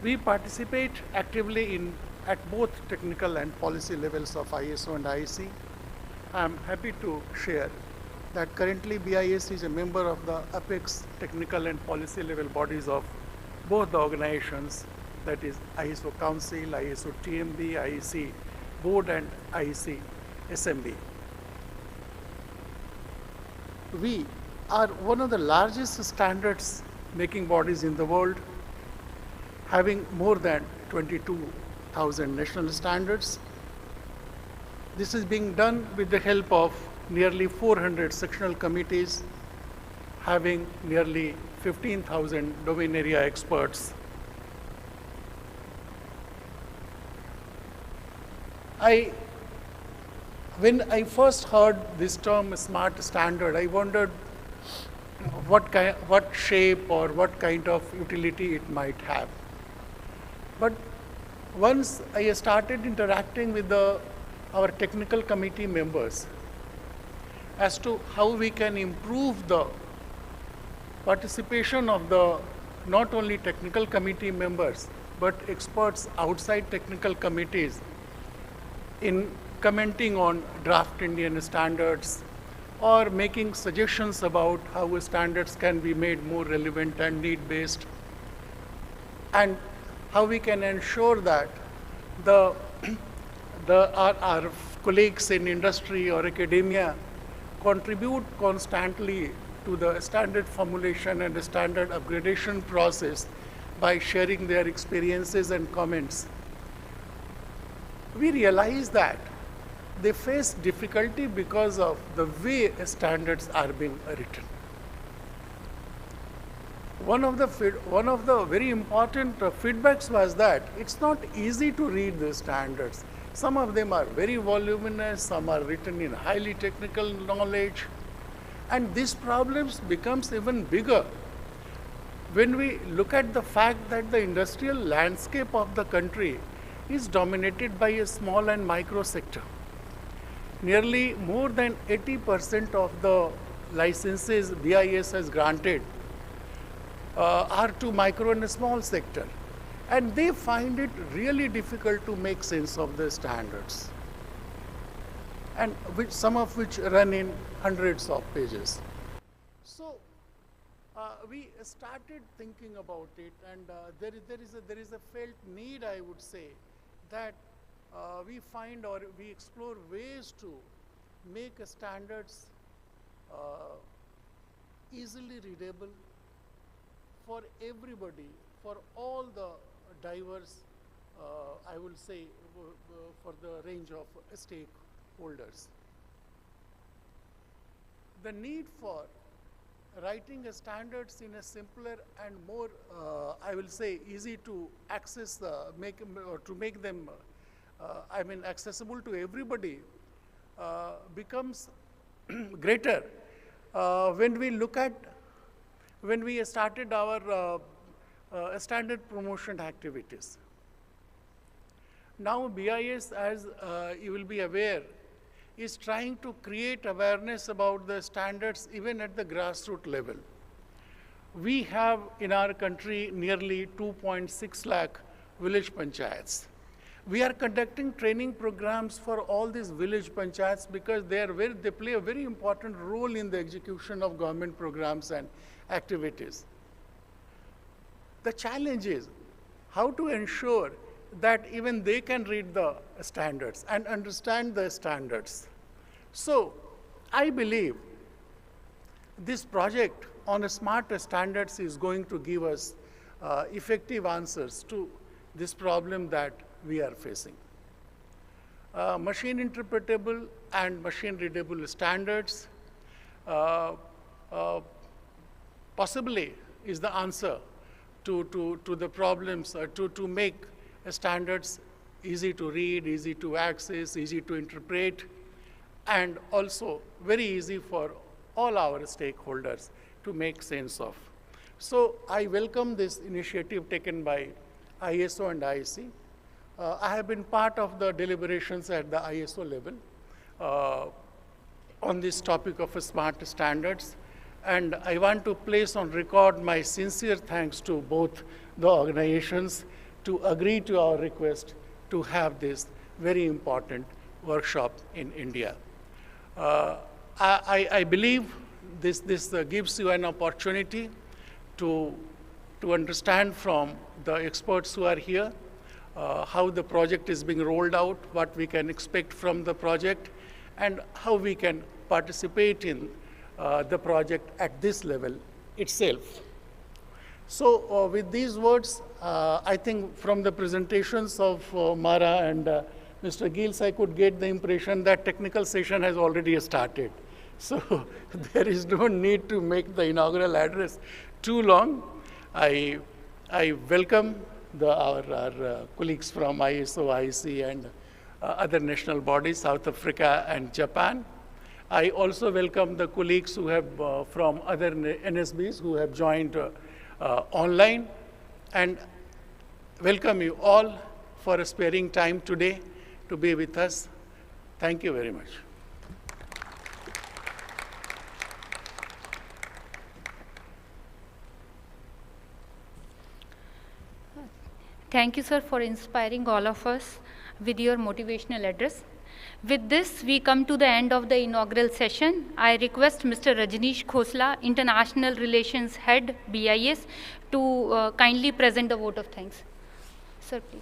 We participate actively at both technical and policy levels of ISO and IEC. I am happy to share that currently BIS is a member of the apex technical and policy level bodies of both the organizations, that is ISO Council, ISO TMB, IEC Board and IEC SMB. We are one of the largest standards making bodies in the world, having more than 22,000 national standards. This is being done with the help of nearly 400 sectional committees, having nearly 15,000 domain area experts. When I first heard this term smart standard, I wondered what shape or what kind of utility it might have. But once I started interacting with our technical committee members as to how we can improve the participation of the not only technical committee members but experts outside technical committees in commenting on draft Indian standards or making suggestions about how standards can be made more relevant and need-based, and how we can ensure that our colleagues in industry or academia contribute constantly to the standard formulation and the standard upgradation process by sharing their experiences and comments. We realize that they face difficulty because of the way standards are being written. One of the very important feedbacks was that it's not easy to read the standards. Some of them are very voluminous, some are written in highly technical knowledge, and these problems becomes even bigger when we look at the fact that the industrial landscape of the country is dominated by a small and micro sector. Nearly more than 80% of the licenses BIS has granted are to micro and small sector, and they find it really difficult to make sense of the standards, and some of which run in hundreds of pages. So we started thinking about it, and there is a felt need, I would say, that we find or we explore ways to make standards easily readable for everybody, for all the diverse, I will say, for the range of stakeholders. The need for writing standards in a simpler and more, I will say, easy to access, to make them accessible to everybody becomes greater when we started our standard promotion activities. Now BIS, as you will be aware, is trying to create awareness about the standards even at the grassroots level. We have in our country nearly 2.6 lakh village panchayats. We are conducting training programs for all these village panchayats because they play a very important role in the execution of government programs and activities. The challenge is how to ensure that even they can read the standards and understand the standards. So I believe this project on a smart standards is going to give us effective answers to this problem that we are facing. Machine interpretable and machine readable standards possibly is the answer to the problems, to make standards easy to read, easy to access, easy to interpret, and also very easy for all our stakeholders to make sense of. So I welcome this initiative taken by ISO and IEC. I have been part of the deliberations at the ISO level on this topic of smart standards. And I want to place on record my sincere thanks to both the organizations to agree to our request to have this very important workshop in India. I believe this gives you an opportunity to understand from the experts who are here how the project is being rolled out, what we can expect from the project, and how we can participate in the project at this level itself. So with these words, I think from the presentations of Mara and Mr. Giles, I could get the impression that technical session has already started. So there is no need to make the inaugural address too long. I welcome our colleagues from ISO, IEC, and other national bodies, South Africa and Japan. I also welcome the colleagues who have from other NSBs who have joined online, and welcome you all for sparing time today to be with us. Thank you very much. Thank you, sir, for inspiring all of us with your motivational address. With this, we come to the end of the inaugural session. I request Mr. Rajneesh Khosla, International Relations Head, BIS, to kindly present the vote of thanks. Sir, please.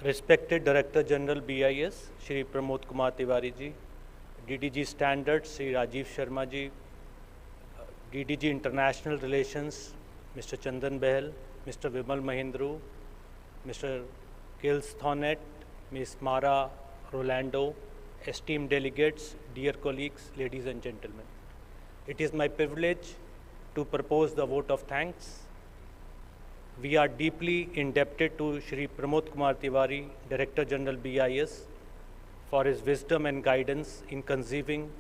Respected Director General BIS, Shri Pramod Kumar Tiwari ji, DDG Standards, Shri Rajiv Sharma ji, DDG International Relations, Mr. Chandan Behel, Mr. Vimal Mahindru, Mr. Gils Thonet, Ms. Mara Rolando, esteemed delegates, dear colleagues, ladies and gentlemen. It is my privilege to propose the vote of thanks. We are deeply indebted to Shri Pramod Kumar Tiwari, Director General BIS, for his wisdom and guidance in conceiving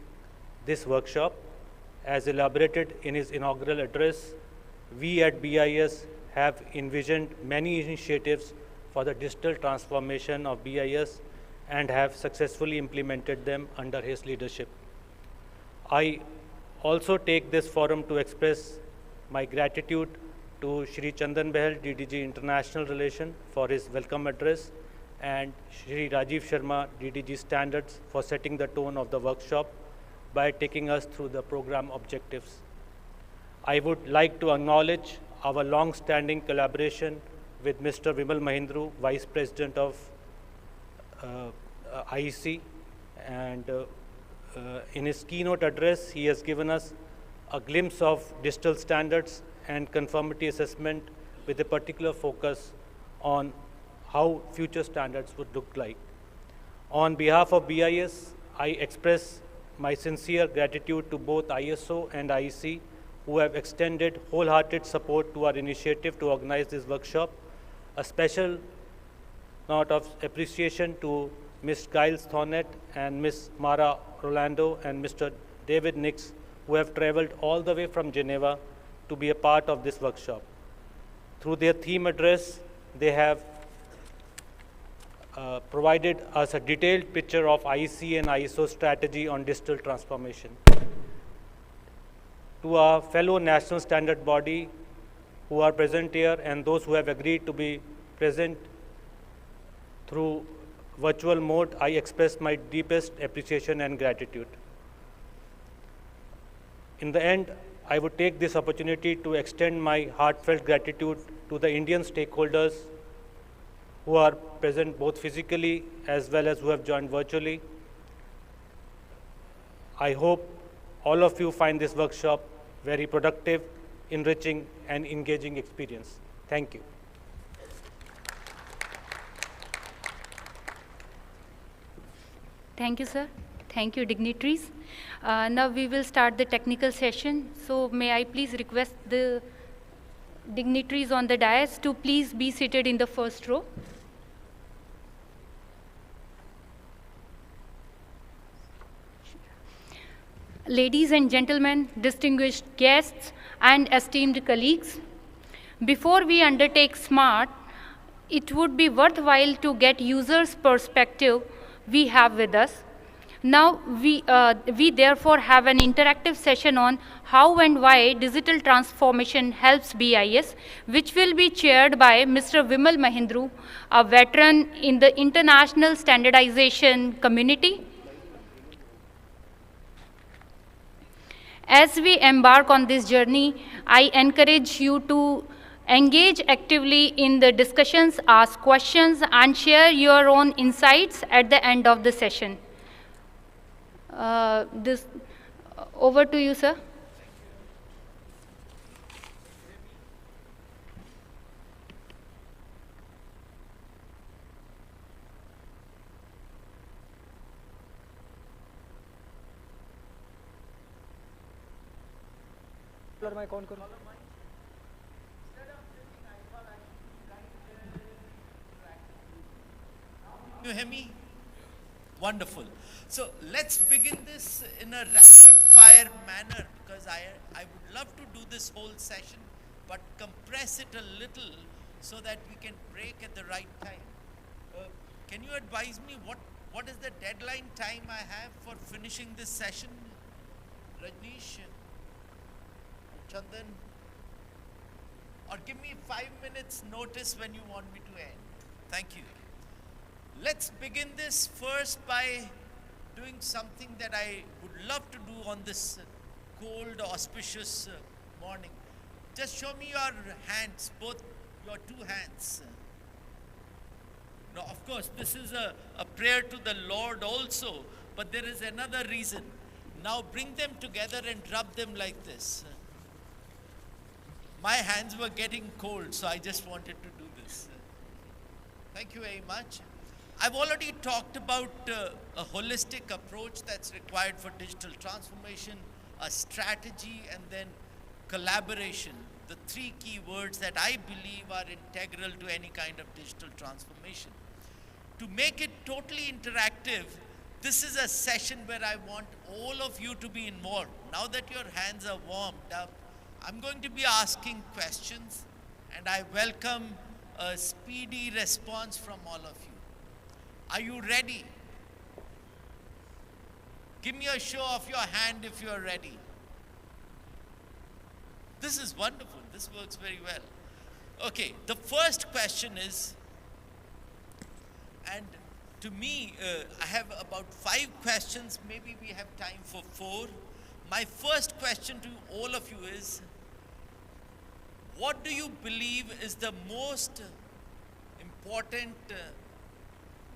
this workshop. As elaborated in his inaugural address, we at BIS have envisioned many initiatives for the digital transformation of BIS and have successfully implemented them under his leadership. I also take this forum to express my gratitude to Shri Chandan Behel, DDG International Relations, for his welcome address, and Shri Rajiv Sharma, DDG Standards, for setting the tone of the workshop by taking us through the program objectives. I would like to acknowledge our long-standing collaboration with Mr. Vimal Mahindru, Vice President of IEC, and in his keynote address, he has given us a glimpse of digital standards and conformity assessment with a particular focus on how future standards would look like. On behalf of BIS, I express my sincere gratitude to both ISO and IEC, who have extended wholehearted support to our initiative to organize this workshop. A special note of appreciation to Ms. Giles Thonet and Ms. Mara Rolando and Mr. David Nix, who have traveled all the way from Geneva to be a part of this workshop. Through their theme address, they have provided us a detailed picture of IEC and ISO strategy on digital transformation. To our fellow national standard body who are present here and those who have agreed to be present through virtual mode, I express my deepest appreciation and gratitude. In the end, I would take this opportunity to extend my heartfelt gratitude to the Indian stakeholders who are present both physically as well as who have joined virtually. I hope all of you find this workshop very productive, enriching, and engaging experience. Thank you. Thank you, sir. Thank you, dignitaries. Now we will start the technical session. So may I please request the dignitaries on the dais to please be seated in the first row. Ladies and gentlemen, distinguished guests and esteemed colleagues, before we undertake SMART, it would be worthwhile to get users' perspective we have with us. Now, we therefore have an interactive session on how and why digital transformation helps BIS, which will be chaired by Mr. Vimal Mahindru, a veteran in the international standardization community. As we embark on this journey, I encourage you to engage actively in the discussions, ask questions, and share your own insights at the end of the session. Over to you, sir. मैं कौन करूं? You hear me? Wonderful. So let's begin this in a rapid fire manner, because I would love to do this whole session, but compress it a little so that we can break at the right time. Can you advise me what is the deadline time I have for finishing this session? Rajneesh? Chandan? Or give me 5 minutes notice when you want me to end. Thank you. Let's begin this first by doing something that I would love to do on this cold, auspicious morning. Just show me your hands, both your two hands. Now, of course, this is a prayer to the Lord also, but there is another reason. Now bring them together and rub them like this. My hands were getting cold, so I just wanted to do this. Thank you very much. I've already talked about a holistic approach that's required for digital transformation, a strategy, and then collaboration. The three key words that I believe are integral to any kind of digital transformation. To make it totally interactive, this is a session where I want all of you to be involved. Now that your hands are warmed up, I'm going to be asking questions, and I welcome a speedy response from all of you. Are you ready? Give me a show of your hand if you are ready. This is wonderful. This works very well. Okay, the first question is, and to me, I have about 5 questions. Maybe we have time for 4. My first question to all of you is, what do you believe is the most important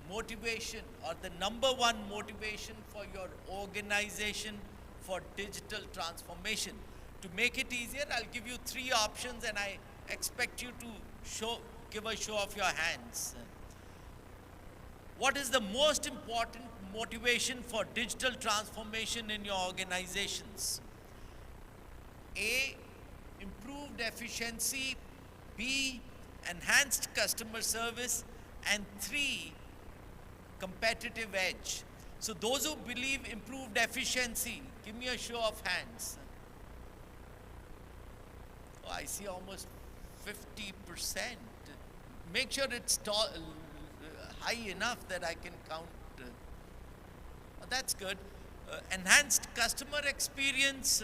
motivation, or the number one motivation for your organization for digital transformation? To make it easier, I'll give you 3 options, and I expect you to give a show of your hands. What is the most important motivation for digital transformation in your organizations? A, improved efficiency, B, enhanced customer service, and 3, competitive edge. So those who believe improved efficiency, give me a show of hands. Oh, I see almost 50%. Make sure it's high enough that I can count. Oh, that's good. Enhanced customer experience.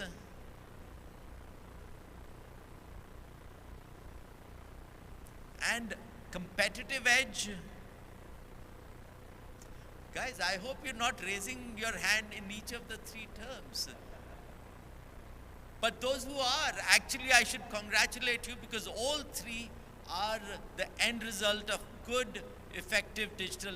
And competitive edge. Guys, I hope you're not raising your hand in each of the 3 terms. But those who are, actually I should congratulate you, because all 3 are the end result of good, effective digital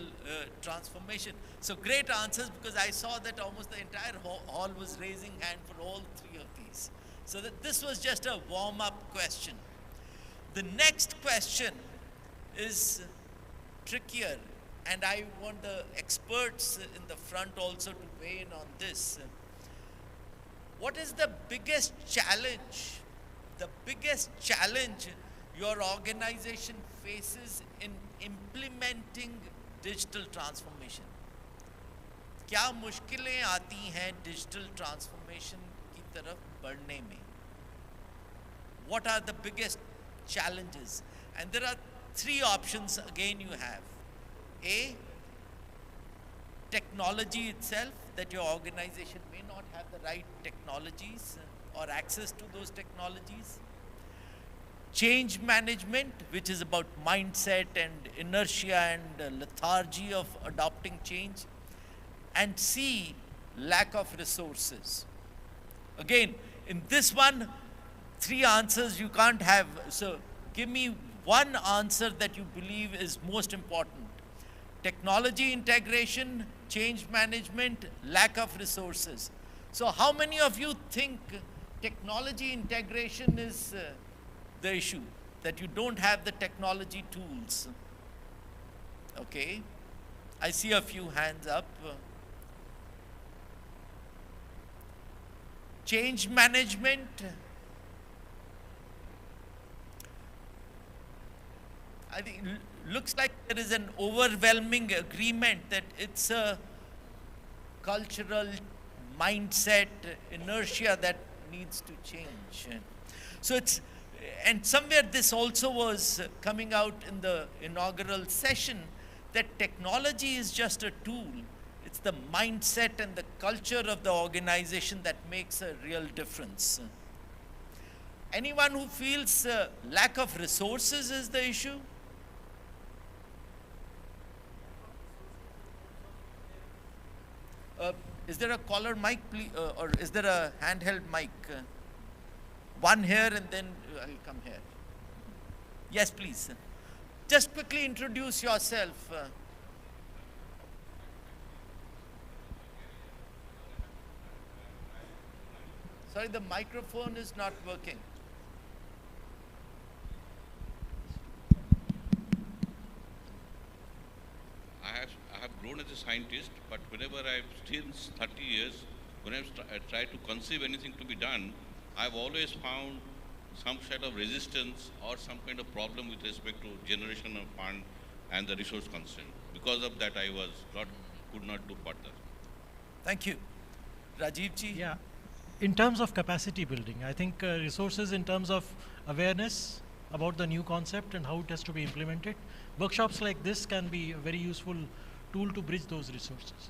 transformation? So great answers, because I saw that almost the entire hall was raising hand for all three of these. So that this was just a warm-up question. The next question is trickier, and I want the experts in the front also to weigh in on this. What is the biggest challenge? The biggest challenge your organization faces in implementing digital transformation? क्या मुश्किलें आती हैं digital transformation की तरफ बढ़ने में? What are the biggest challenges? And there are three options again you have. A, technology itself, that your organization may not have the right technologies or access to those technologies. Change management, which is about mindset and inertia and lethargy of adopting change. And C, lack of resources. Again, in this one, three answers you can't have. So give me one answer that you believe is most important. Technology integration, change management, lack of resources. So how many of you think technology integration is the issue, that you don't have the technology tools? Okay, I see a few hands up. Change management, I think looks like there is an overwhelming agreement that it's a cultural mindset, inertia that needs to change. So it's, and somewhere this also was coming out in the inaugural session, that technology is just a tool. It's the mindset and the culture of the organization that makes a real difference. Anyone who feels lack of resources is the issue? Is there a caller mic, please, or is there a handheld mic? One here and then I'll come here. Yes, please. Just quickly introduce yourself. Sorry, the microphone is not working. I have grown as a scientist, but whenever I've since 30 years, when I've tried to conceive anything to be done, I've always found some sort of resistance or some kind of problem with respect to generation of fund and the resource constraint. Because of that, I could not do further. Thank you. Rajiv ji? Yeah. In terms of capacity building, I think resources in terms of awareness about the new concept and how it has to be implemented, workshops like this can be a very useful tool to bridge those resources.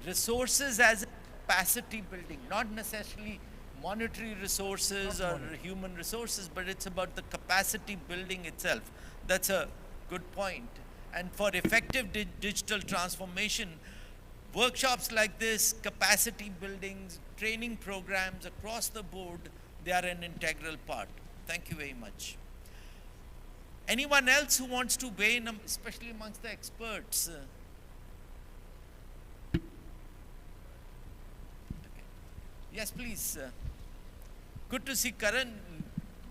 Resources as capacity building, not necessarily monetary resources or human resources, but it's about the capacity building itself. That's a good point. And for effective digital transformation, workshops like this, capacity buildings, training programs across the board, they are an integral part. Thank you very much. Anyone else who wants to weigh in, especially amongst the experts? Okay. Yes, please. Good to see Karan,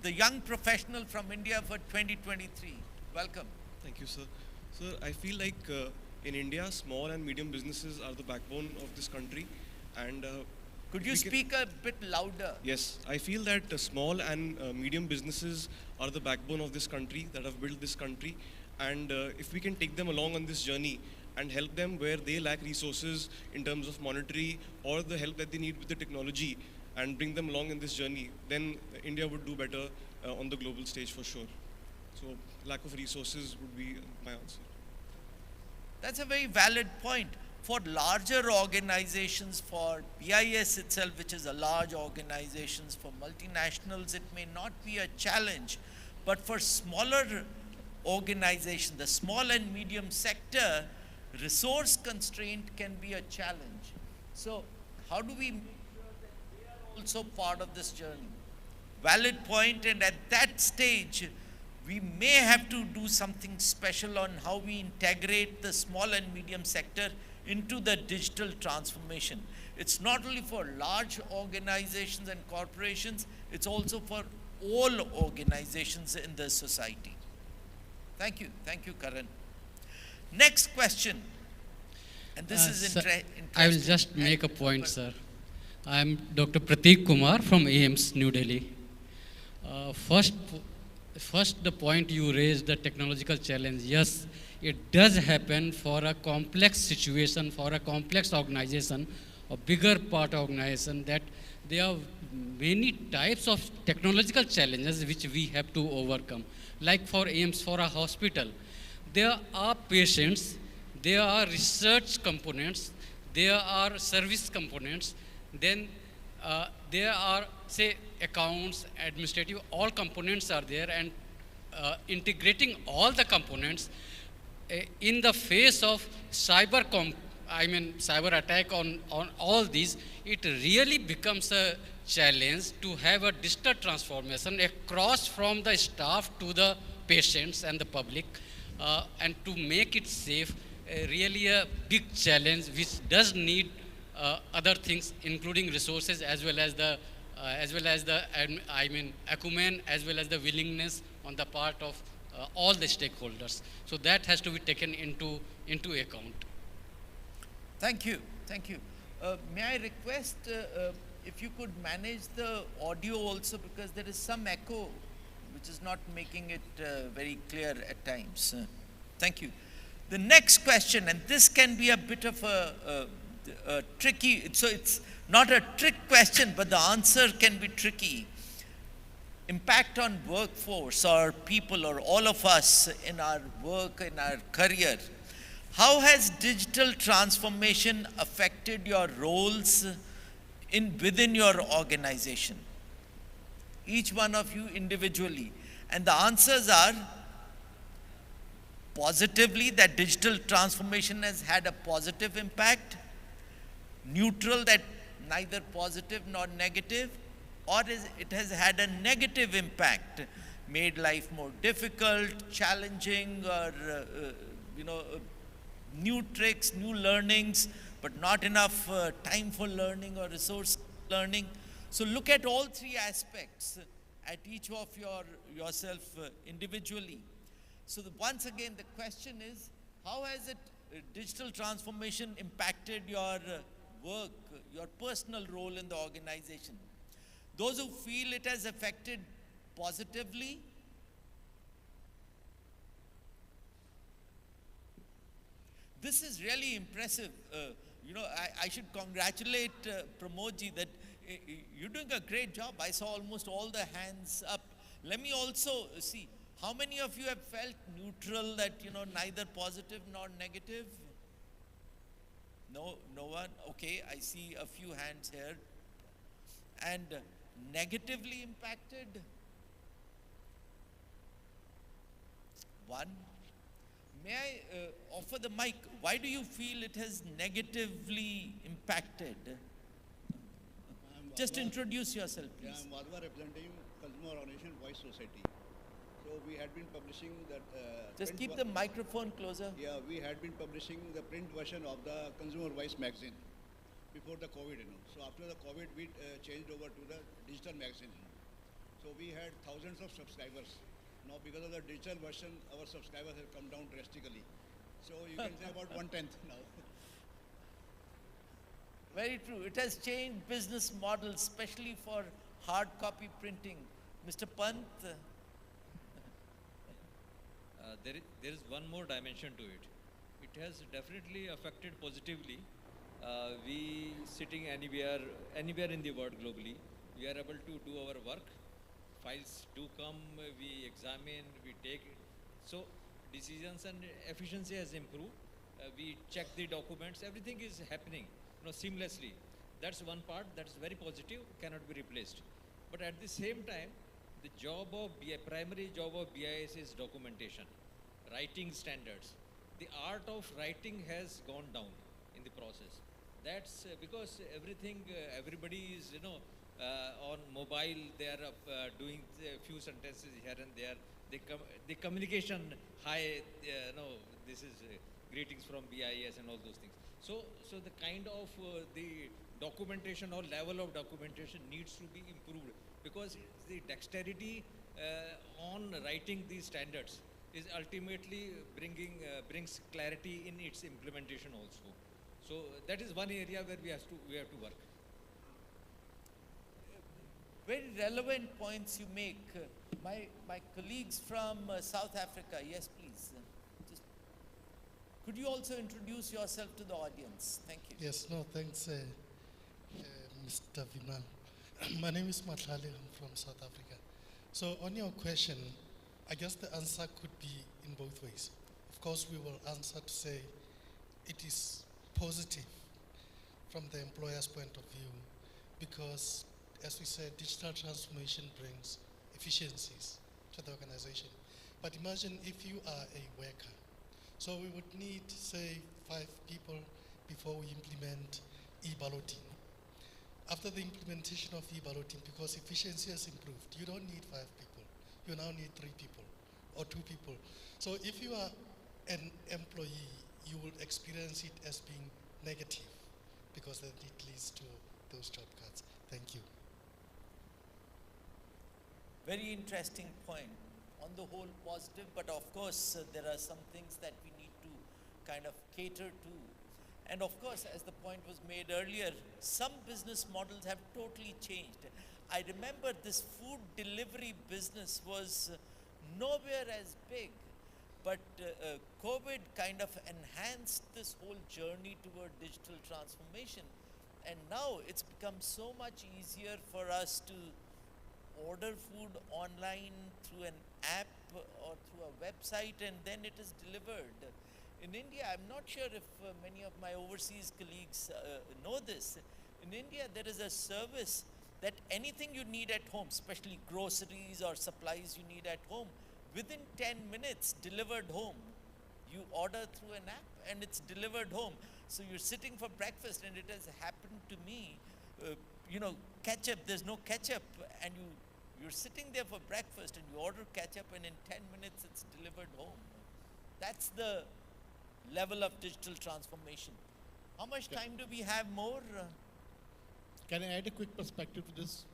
the young professional from India for 2023. Welcome. Thank you, sir. Sir, I feel like in India, small and medium businesses are the backbone of this country. And could you speak a bit louder? Yes, I feel that small and medium businesses are the backbone of this country, that have built this country. And if we can take them along on this journey and help them where they lack resources in terms of monetary or the help that they need with the technology, and bring them along in this journey, then India would do better on the global stage for sure. So lack of resources would be my answer. That's a very valid point. For larger organizations, for BIS itself, which is a large organization, for multinationals, it may not be a challenge. But for smaller organizations, the small and medium sector, resource constraint can be a challenge. So how do we also part of this journey? Valid point, and at that stage, we may have to do something special on how we integrate the small and medium sector into the digital transformation. It's not only for large organizations and corporations, it's also for all organizations in the society. Thank you, Karan. Next question, and this is interesting. I will just make a point, sir. I am Dr. Prateek Kumar from AIMS, New Delhi. First, the point you raised, the technological challenge. Yes, it does happen for a complex situation, for a complex organization, a bigger part organization, that there are many types of technological challenges which we have to overcome. Like for AIMS, for a hospital, there are patients, there are research components, there are service components, then there are, say, accounts, administrative, all components are there, and integrating all the components in the face of cyber attack on all these, it really becomes a challenge to have a digital transformation across from the staff to the patients and the public, and to make it safe, really a big challenge which does need other things, including resources as well as the acumen, as well as the willingness on the part of all the stakeholders. So that has to be taken into account. Thank you. May I request if you could manage the audio also, because there is some echo which is not making it very clear at times. Thank you. The next question, and this can be a bit of a tricky, so it's not a trick question, but the answer can be tricky. Impact on workforce or people or all of us in our work, in our career. How has digital transformation affected your roles within your organization? Each one of you individually. And the answers are positively, that digital transformation has had a positive impact, neutral, that neither positive nor negative, or it has had a negative impact, made life more difficult, challenging, or new tricks, new learnings, but not enough time for learning or resource learning. So look at all three aspects at each of yourself individually. So once again, the question is, how has digital transformation impacted your work, your personal role in the organization? Those who feel it has affected positively, this is really impressive. I should congratulate Pramodji that you're doing a great job. I saw almost all the hands up. Let me also see, how many of you have felt neutral, that, neither positive nor negative? No one? Okay, I see a few hands here. And negatively impacted? One. May I offer the mic? Why do you feel it has negatively impacted? Just introduce yourself, please. I'm Wadwa, representing Consumer Organization Voice Society. So we had been publishing that... Just keep the microphone closer. Yeah, we had been publishing the print version of the Consumer Voice magazine before the COVID, So after the COVID, we changed over to the digital magazine. So we had thousands of subscribers. Now because of the digital version, our subscribers have come down drastically. So you can say about 1/10 now. Very true. It has changed business models, especially for hard copy printing. Mr. Pant? There is one more dimension to it. It has definitely affected positively. We sitting anywhere in the world globally, we are able to do our work. Files do come, we examine, we take it. So decisions and efficiency has improved. We check the documents, everything is happening seamlessly. That's one part, that's very positive, cannot be replaced. But at the same time, the job of primary job of BIS is documentation, writing standards. The art of writing has gone down in the process. That's because everybody is, On mobile, they are doing a few sentences here and there. The communication, hi, no, this is greetings from BIS and all those things. So the kind of the documentation or level of documentation needs to be improved, because the dexterity on writing these standards is ultimately brings clarity in its implementation also. So that is one area where we have to work. Very relevant points you make. My colleagues from South Africa, yes please. Could you also introduce yourself to the audience? Thank you. Yes, no, thanks, Mr. Vimal. My name is Matlali, I'm from South Africa. So on your question, I guess the answer could be in both ways. Of course, we will answer to say it is positive from the employer's point of view, because as we said, digital transformation brings efficiencies to the organization. But imagine if you are a worker. So we would need, say, 5 people before we implement e-balloting. After the implementation of e-balloting, because efficiency has improved, you don't need 5 people. You now need 3 people or 2 people. So if you are an employee, you will experience it as being negative, because then it leads to those job cuts. Thank you. Very interesting point. On the whole, positive, but of course, there are some things that we need to kind of cater to. And of course, as the point was made earlier, some business models have totally changed. I remember this food delivery business was nowhere as big, but COVID kind of enhanced this whole journey toward digital transformation. And now it's become so much easier for us to order food online through an app or through a website, and then it is delivered. In India, I'm not sure if many of my overseas colleagues know this. In India, there is a service that anything you need at home, especially groceries or supplies you need at home, within 10 minutes delivered home. You order through an app and it's delivered home. So you're sitting for breakfast, and it has happened to me, ketchup, there's no ketchup, and you're sitting there for breakfast and you order ketchup, and in 10 minutes it's delivered home. That's the level of digital transformation. How much time do we have more? Can I add a quick perspective to this?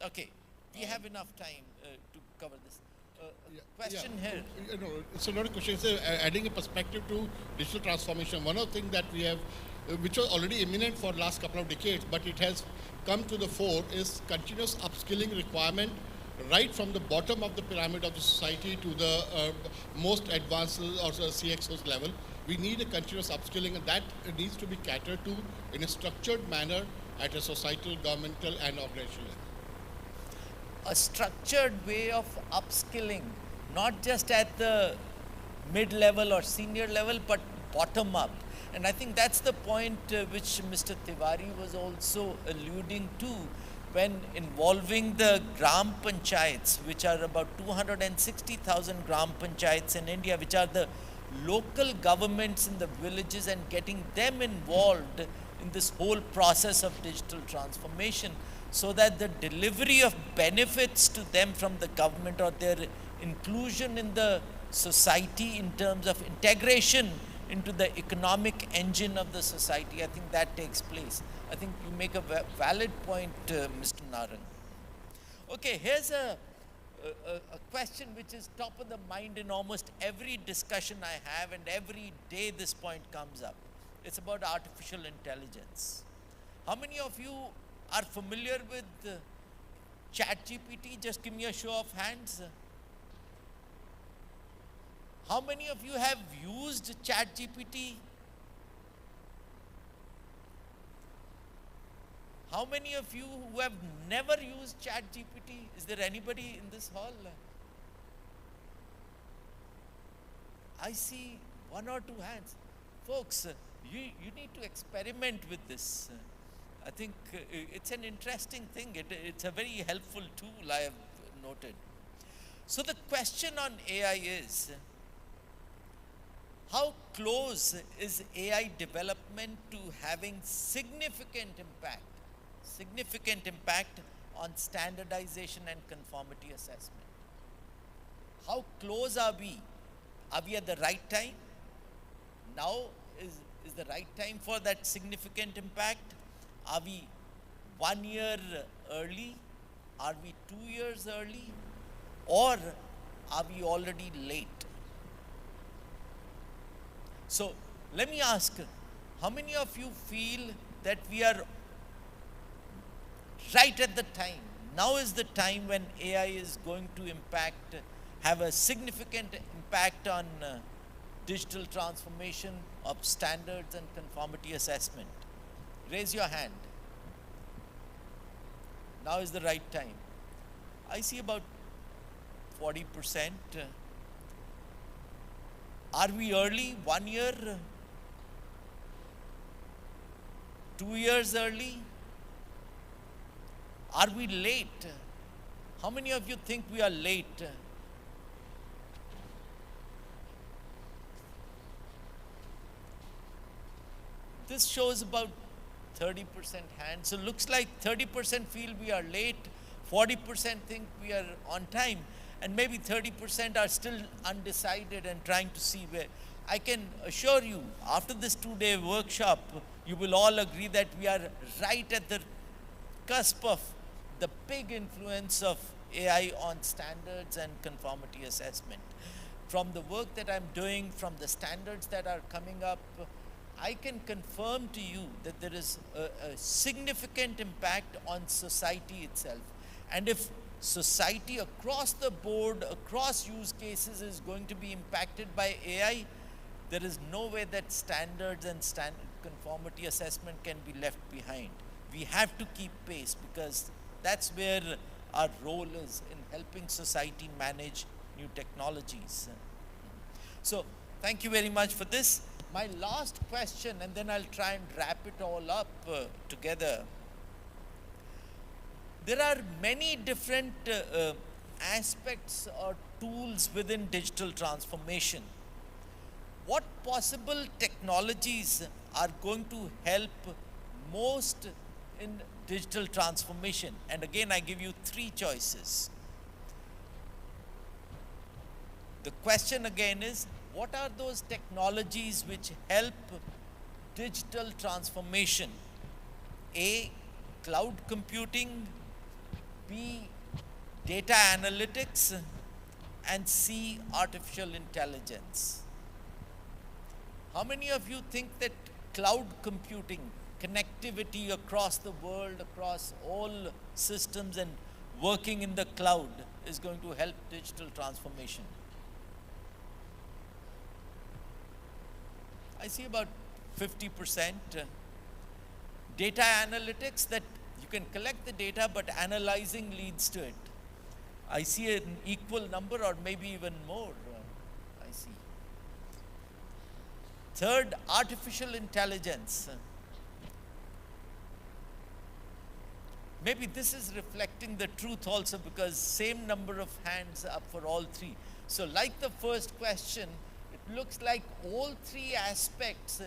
Okay, we have enough time to cover this. Question here. It's a lot of questions. Adding a perspective to digital transformation, one of the things that we have, which was already imminent for the last couple of decades, but it has come to the fore, is continuous upskilling requirement right from the bottom of the pyramid of the society to the most advanced or CXO's level. We need a continuous upskilling, and that needs to be catered to in a structured manner at a societal, governmental and organizational level. A structured way of upskilling, not just at the mid-level or senior level, but bottom up. And I think that's the point which Mr. Tiwari was also alluding to when involving the Gram Panchayats, which are about 260,000 Gram Panchayats in India, which are the local governments in the villages, and getting them involved in this whole process of digital transformation, so that the delivery of benefits to them from the government or their inclusion in the society in terms of integration into the economic engine of the society, I think that takes place. I think you make a valid point, Mr. Narang. Okay, here's a question which is top of the mind in almost every discussion I have, and every day this point comes up. It's about artificial intelligence. How many of you are familiar with ChatGPT? Just give me a show of hands. How many of you have used ChatGPT? How many of you who have never used ChatGPT? Is there anybody in this hall? I see 1 or 2 hands. Folks, you need to experiment with this. I think it's an interesting thing. It's a very helpful tool, I have noted. So the question on AI is, how close is AI development government to having significant impact on standardization and conformity assessment. How close are we? Are we at the right time? Now is the right time for that significant impact? Are we 1 year early? Are we 2 years early? Or are we already late? So let me ask, how many of you feel that we are right at the time? Now is the time when AI is going to have a significant impact on digital transformation of standards and conformity assessment. Raise your hand. Now is the right time. I see about 40%. Are we early? 1 year? 2 years early? Are we late? How many of you think we are late? This shows about 30% hands. So looks like 30% feel we are late, 40% think we are on time, and maybe 30% are still undecided and trying to see where. I can assure you, after this 2-day workshop, you will all agree that we are right at the cusp of the big influence of AI on standards and conformity assessment. From the work that I'm doing, from the standards that are coming up, I can confirm to you that there is a significant impact on society itself. And if society across the board, across use cases is going to be impacted by AI, there is no way that standards and conformity assessment can be left behind. We have to keep pace because that's where our role is in helping society manage new technologies. So thank you very much for this. My last question, and then I'll try and wrap it all up together. There are many different aspects or tools within digital transformation. What possible technologies are going to help most in digital transformation? And again, I give you 3 choices. The question again is, what are those technologies which help digital transformation? A, cloud computing, B, data analytics, and C, artificial intelligence. How many of you think that cloud computing, connectivity across the world, across all systems and working in the cloud is going to help digital transformation? I see about 50%. Data analytics, that you can collect the data, but analyzing leads to it. I see an equal number or maybe even more. I see. Third, artificial intelligence. Maybe this is reflecting the truth also because same number of hands up for all 3. So like the first question, it looks like all 3 aspects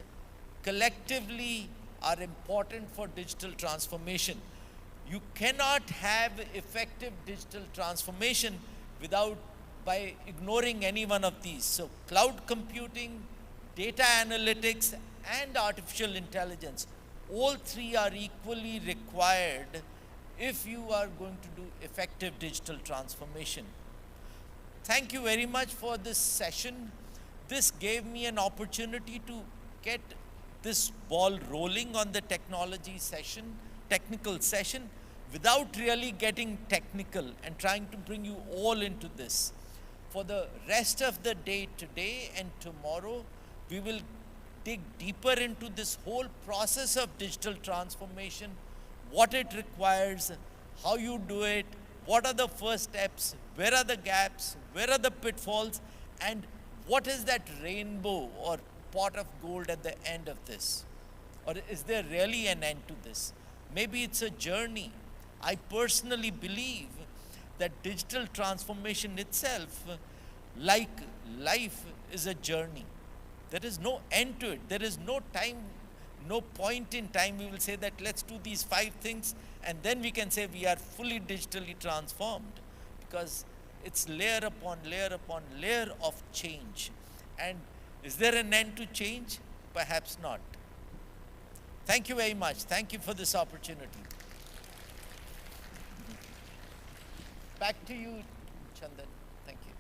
collectively are important for digital transformation. You cannot have effective digital transformation by ignoring any one of these. So cloud computing, data analytics, and artificial intelligence, all 3 are equally required if you are going to do effective digital transformation. Thank you very much for this session. This gave me an opportunity to get this ball rolling on the technical session, without really getting technical and trying to bring you all into this. For the rest of the day today and tomorrow, we will dig deeper into this whole process of digital transformation, what it requires, how you do it, what are the first steps, where are the gaps, where are the pitfalls, and what is that rainbow or pot of gold at the end of this? Or is there really an end to this? Maybe it's a journey. I personally believe that digital transformation itself, like life, is a journey. There is no end to it. There is no time no point in time we will say that let's do these 5 things and then we can say we are fully digitally transformed, because it's layer upon layer of change. And is there an end to change? Perhaps not. Thank you very much. Thank you for this opportunity. Back to you, Chandan. Thank you.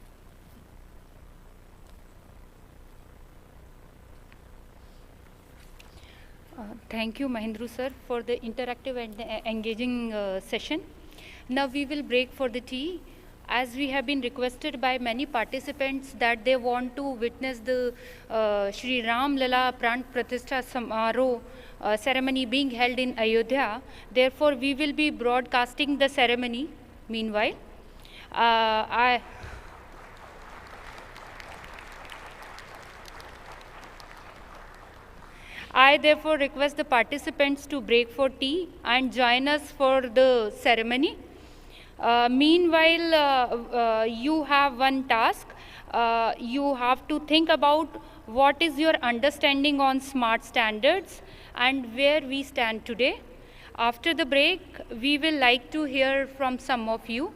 Thank you, Mahindra sir, for the interactive and engaging session. Now we will break for the tea. As we have been requested by many participants that they want to witness the Shri Ram Lala Pran Pratishtha Samaro ceremony being held in Ayodhya, therefore we will be broadcasting the ceremony meanwhile. I therefore request the participants to break for tea and join us for the ceremony. Meanwhile, you have one task. You have to think about what is your understanding on smart standards and where we stand today. After the break, we will like to hear from some of you.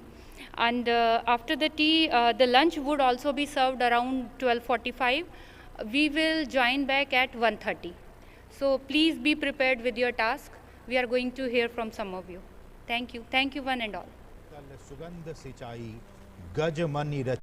And after the tea, the lunch would also be served around 12:45. We will join back at 1:30. So please be prepared with your task. We are going to hear from some of you. Thank you. Thank you one and all. सुगंध सिंचाई गज मनि रच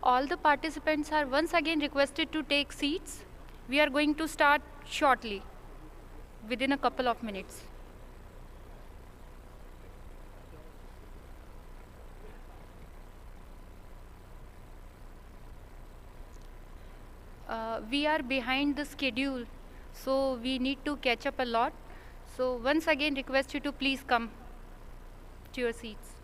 all the participants are once again requested to take seats. We are going to start shortly, within a couple of minutes. We are behind the schedule, so we need to catch up a lot. So once again request you to please come to your seats.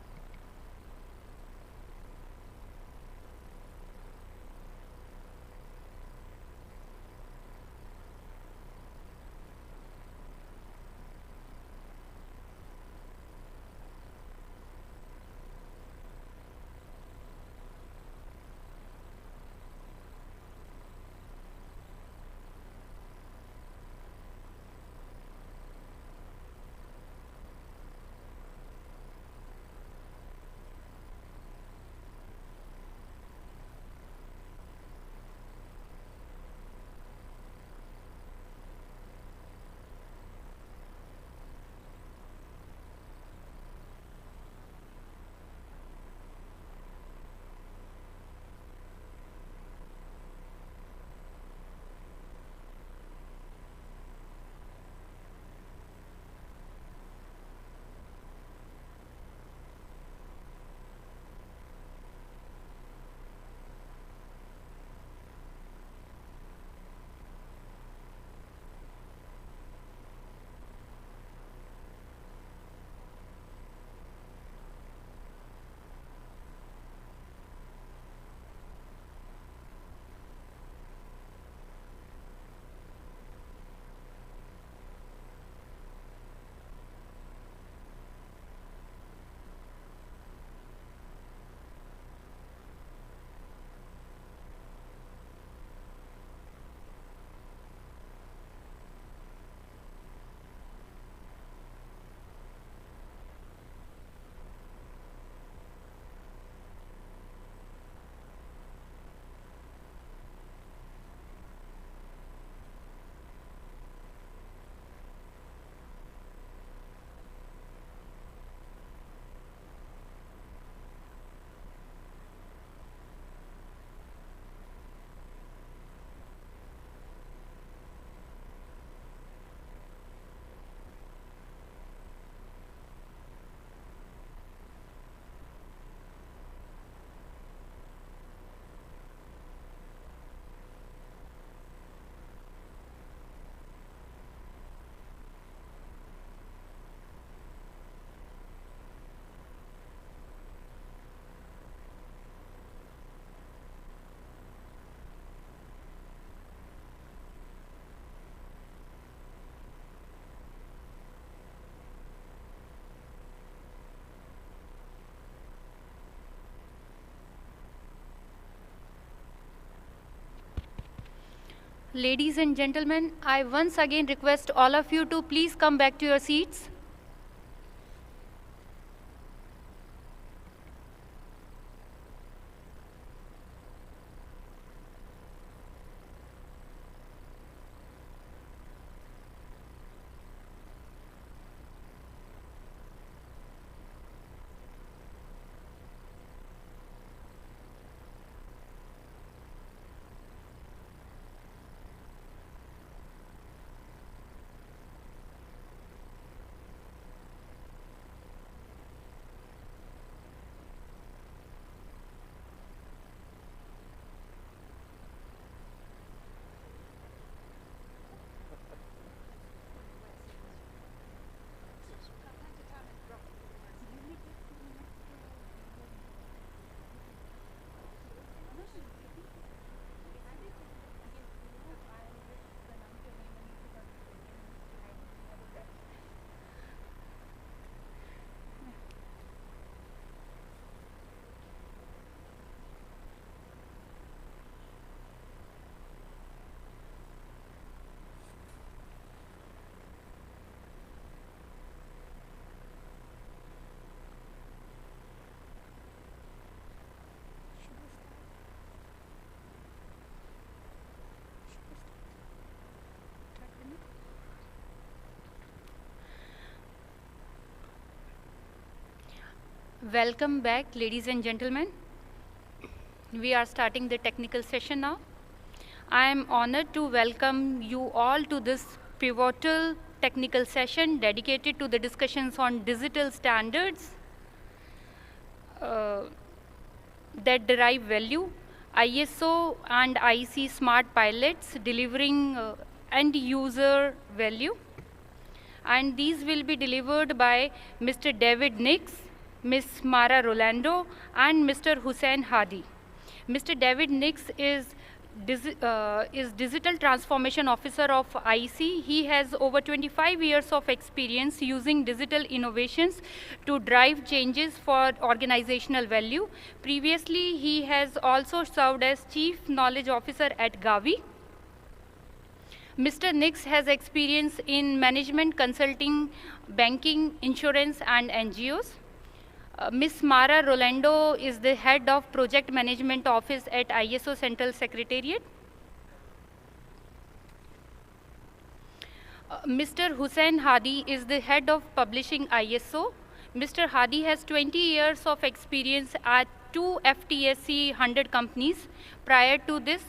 Ladies and gentlemen, I once again request all of you to please come back to your seats. Welcome back, ladies and gentlemen. We are starting the technical session now. I am honored to welcome you all to this pivotal technical session dedicated to the discussions on digital standards that derive value, ISO and IEC smart pilots delivering end user value. And these will be delivered by Mr. David Nix, Ms. Mara Rolando, and Mr. Hussein Hadi. Mr. David Nix is Digital Transformation Officer of IEC. He has over 25 years of experience using digital innovations to drive changes for organizational value. Previously, he has also served as Chief Knowledge Officer at Gavi. Mr. Nix has experience in management consulting, banking, insurance, and NGOs. Ms. Mara Rolando is the head of Project Management Office at ISO Central Secretariat. Mr. Hussein Hadi is the head of Publishing ISO. Mr. Hadi has 20 years of experience at 2 FTSE 100 companies. Prior to this,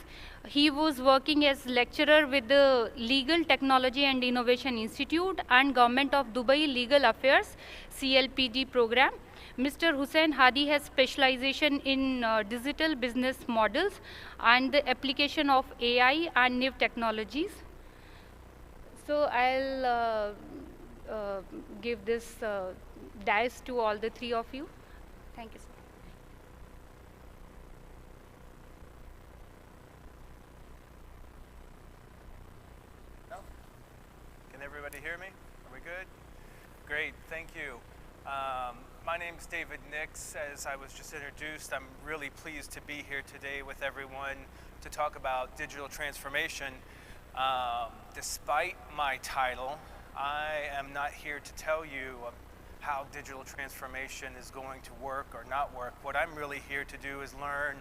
he was working as lecturer with the Legal Technology and Innovation Institute and Government of Dubai Legal Affairs CLPD program. Mr. Hussein Hadi has specialization in digital business models and the application of AI and new technologies. So I'll give this dice to all the three of you. Thank you, sir. Can everybody hear me? Are we good? Great, thank you. My name's David Nix. As I was just introduced, I'm really pleased to be here today with everyone to talk about digital transformation. Despite my title, I am not here to tell you how digital transformation is going to work or not work. What I'm really here to do is learn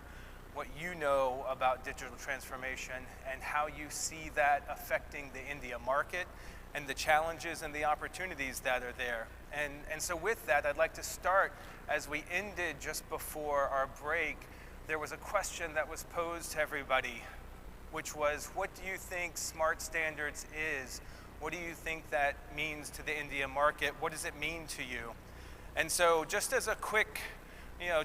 what you know about digital transformation and how you see that affecting the India market and the challenges and the opportunities that are there. And so with that, I'd like to start, as we ended just before our break, there was a question that was posed to everybody, which was, what do you think smart standards is? What do you think that means to the India market? What does it mean to you? And so just as a quick,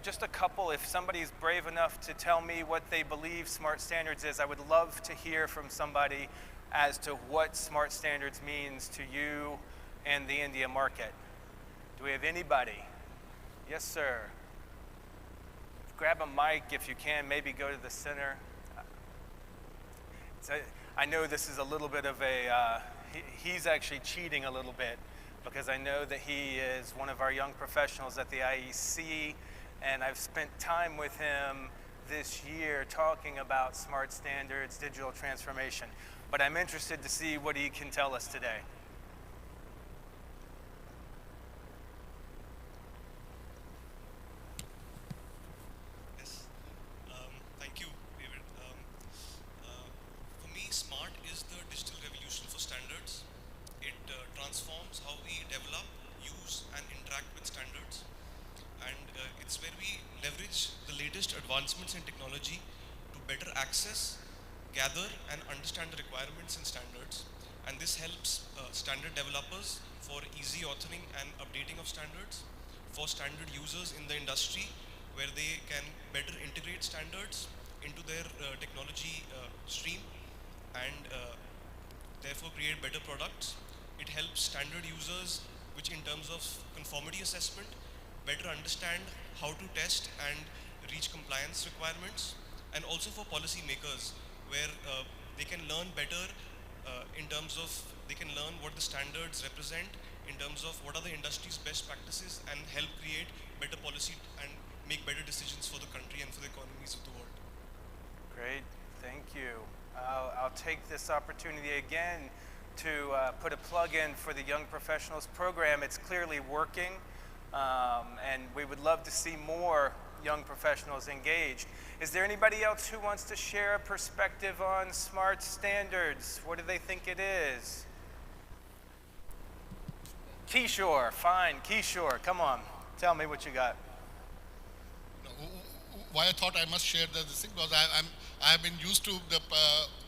just a couple, if somebody's brave enough to tell me what they believe smart standards is, I would love to hear from somebody as to what smart standards means to you and the India market. Do we have anybody? Yes, sir. Grab a mic if you can, maybe go to the center. I know this is a little bit of a, he's actually cheating a little bit because I know that he is one of our young professionals at the IEC, and I've spent time with him this year talking about smart standards, digital transformation. But I'm interested to see what he can tell us today. Yes, thank you, David. For me, smart is the digital revolution for standards. It transforms how we develop, use, and interact with standards. And it's where we leverage the latest advancements in technology to better access, gather, and understand the requirements and standards. And this helps standard developers for easy authoring and updating of standards, for standard users in the industry where they can better integrate standards into their technology stream and therefore create better products. It helps standard users, which in terms of conformity assessment, better understand how to test and reach compliance requirements, and also for policy makers where they can learn better in terms of, they can learn what the standards represent in terms of what are the industry's best practices and help create better policy and make better decisions for the country and for the economies of the world. Great, thank you. I'll take this opportunity again to put a plug in for the Young Professionals program. It's clearly working, and we would love to see more young professionals engaged. Is there anybody else who wants to share a perspective on smart standards? What do they think it is? Kishore, fine, Kishore, come on, tell me what you got. why I thought I must share this thing was I have been used to the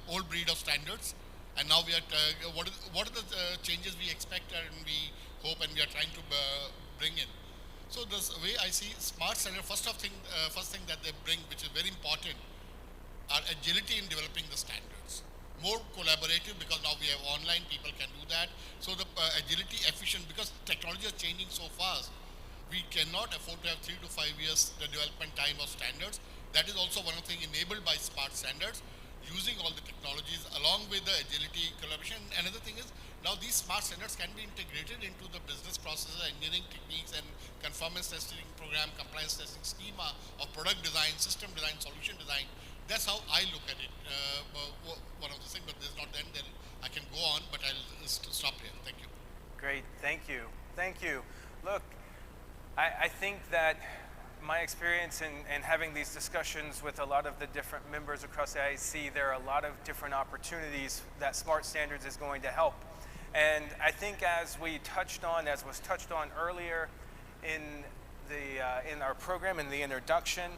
old breed of standards, and now we are what are the changes we expect and we hope and we are trying to bring in. So this way I see smart standard. First thing that they bring, which is very important, are agility in developing the standards. More collaborative, because now we have online, people can do that. So the agility, efficient, because technology is changing so fast. We cannot afford to have 3 to 5 years the development time of standards. That is also one of the things enabled by smart standards, using all the technologies along with the agility, collaboration. Another thing is, now these smart standards can be integrated into the business processes, engineering techniques, and conformance testing program, compliance testing schema of product design, system design, solution design. That's how I look at it. One of the things, but there's not then I can go on, but I'll stop here. Thank you. Great, thank you. Thank you. Look, I think that my experience in having these discussions with a lot of the different members across the IEC, there are a lot of different opportunities that Smart Standards is going to help. And I think as was touched on earlier in our program, in the introduction,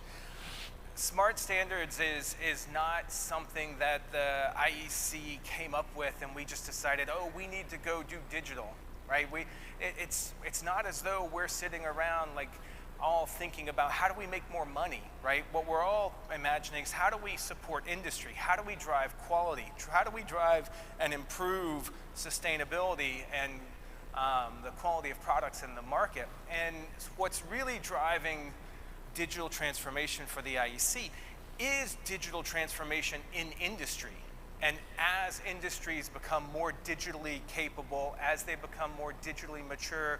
Smart Standards is not something that the IEC came up with and we just decided, oh, we need to go do digital, right? It's not as though we're sitting around like all thinking about how do we make more money, right? What we're all imagining is how do we support industry? How do we drive quality? How do we drive and improve sustainability and the quality of products in the market? And what's really driving digital transformation for the IEC is digital transformation in industry. And as industries become more digitally capable, as they become more digitally mature,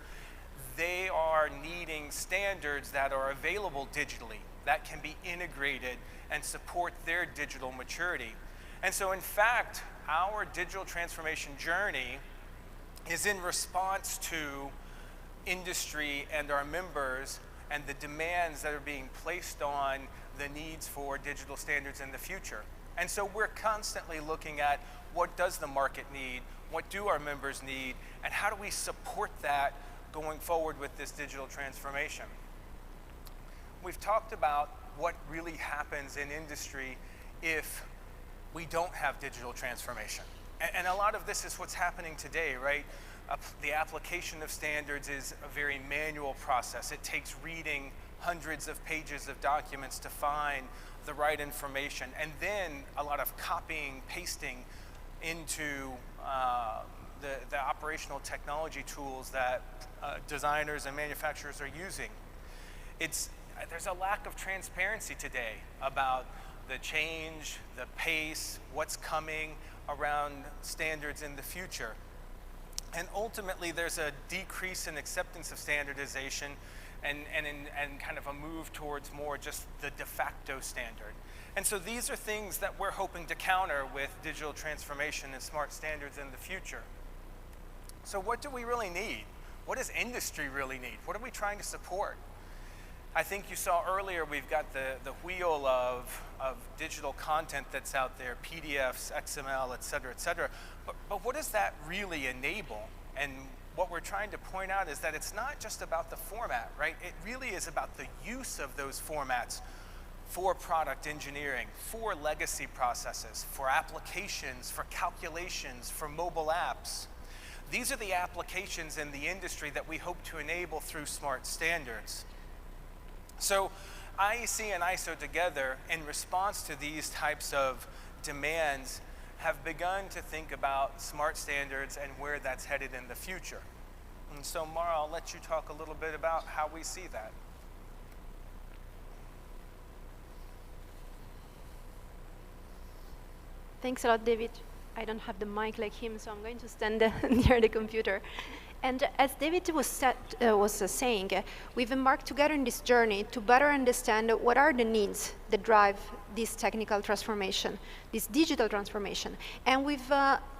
they are needing standards that are available digitally, that can be integrated and support their digital maturity. And so in fact, our digital transformation journey is in response to industry and our members and the demands that are being placed on the needs for digital standards in the future. And so we're constantly looking at what does the market need, what do our members need, and how do we support that going forward with this digital transformation. We've talked about what really happens in industry if we don't have digital transformation. And a lot of this is what's happening today, right? The application of standards is a very manual process. It takes reading hundreds of pages of documents to find the right information, and then a lot of copying, pasting into the operational technology tools that designers and manufacturers are using. There's a lack of transparency today about the change, the pace, what's coming around standards in the future. And ultimately, there's a decrease in acceptance of standardization and kind of a move towards more just the de facto standard. And so these are things that we're hoping to counter with digital transformation and smart standards in the future. So what do we really need? What does industry really need? What are we trying to support? I think you saw earlier we've got the wheel of digital content that's out there, PDFs, XML, et cetera, but what does that really enable? And what we're trying to point out is that it's not just about the format, right? It really is about the use of those formats for product engineering, for legacy processes, for applications, for calculations, for mobile apps. These are the applications in the industry that we hope to enable through smart standards. So IEC and ISO together, in response to these types of demands, have begun to think about smart standards and where that's headed in the future. And so Mara, I'll let you talk a little bit about how we see that. Thanks a lot, David. I don't have the mic like him, so I'm going to stand near the computer. And as David was saying, we've embarked together in this journey to better understand what are the needs that drive this technical transformation, this digital transformation. And we've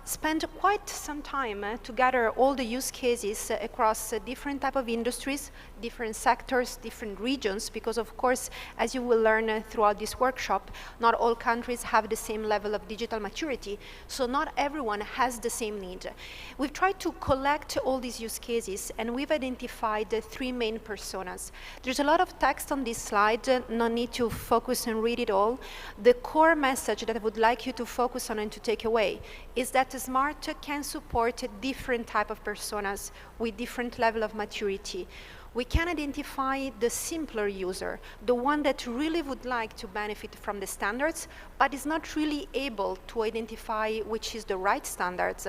spent quite some time to gather all the use cases across different type of industries, different sectors, different regions, because of course, as you will learn throughout this workshop, not all countries have the same level of digital maturity, so not everyone has the same need. We've tried to collect all these use cases, and we've identified three main personas. There's a lot of text on this slide, no need to focus and read it all. The core message that I would like you to focus on and to take away is that Smart can support different type of personas with different level of maturity. We can identify the simpler user, the one that really would like to benefit from the standards, but is not really able to identify which is the right standards,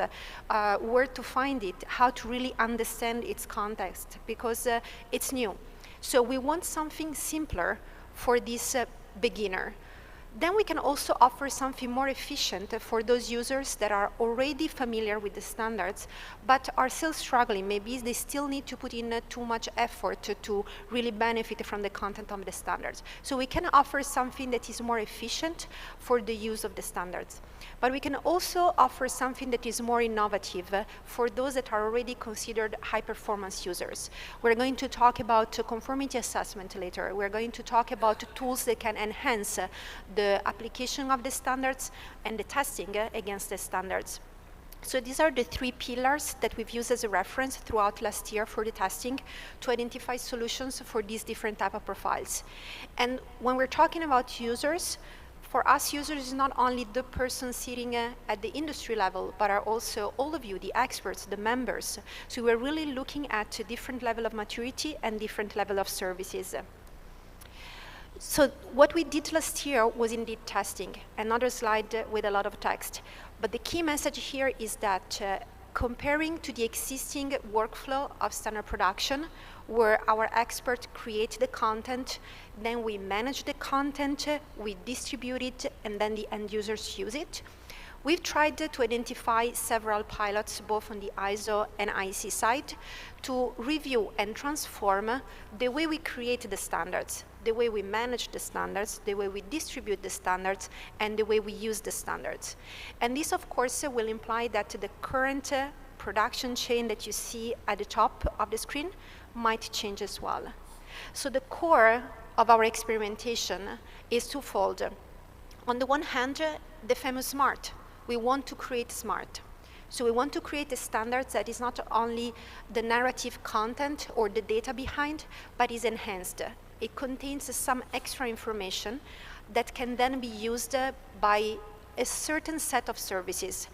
where to find it, how to really understand its context, because it's new. So we want something simpler for this beginner. Then we can also offer something more efficient for those users that are already familiar with the standards, but are still struggling. Maybe they still need to put in too much effort to really benefit from the content of the standards. So we can offer something that is more efficient for the use of the standards. But we can also offer something that is more innovative for those that are already considered high-performance users. We're going to talk about conformity assessment later. We're going to talk about tools that can enhance the application of the standards and the testing against the standards. So these are the three pillars that we've used as a reference throughout last year for the testing to identify solutions for these different type of profiles. And when we're talking about users, for us, users is not only the person sitting at the industry level, but are also all of you, the experts, the members. So we're really looking at a different level of maturity and different level of services. So what we did last year was indeed testing. Another slide with a lot of text. But the key message here is that comparing to the existing workflow of standard production, where our experts create the content, then we manage the content, we distribute it, and then the end users use it. We've tried to identify several pilots, both on the ISO and IEC side, to review and transform the way we create the standards, the way we manage the standards, the way we distribute the standards, and the way we use the standards. And this, of course, will imply that the current production chain that you see at the top of the screen might change as well. So the core of our experimentation is twofold. On the one hand, the famous SMART. We want to create SMART. So we want to create a standard that is not only the narrative content or the data behind, but is enhanced. It contains some extra information that can then be used by a certain set of services.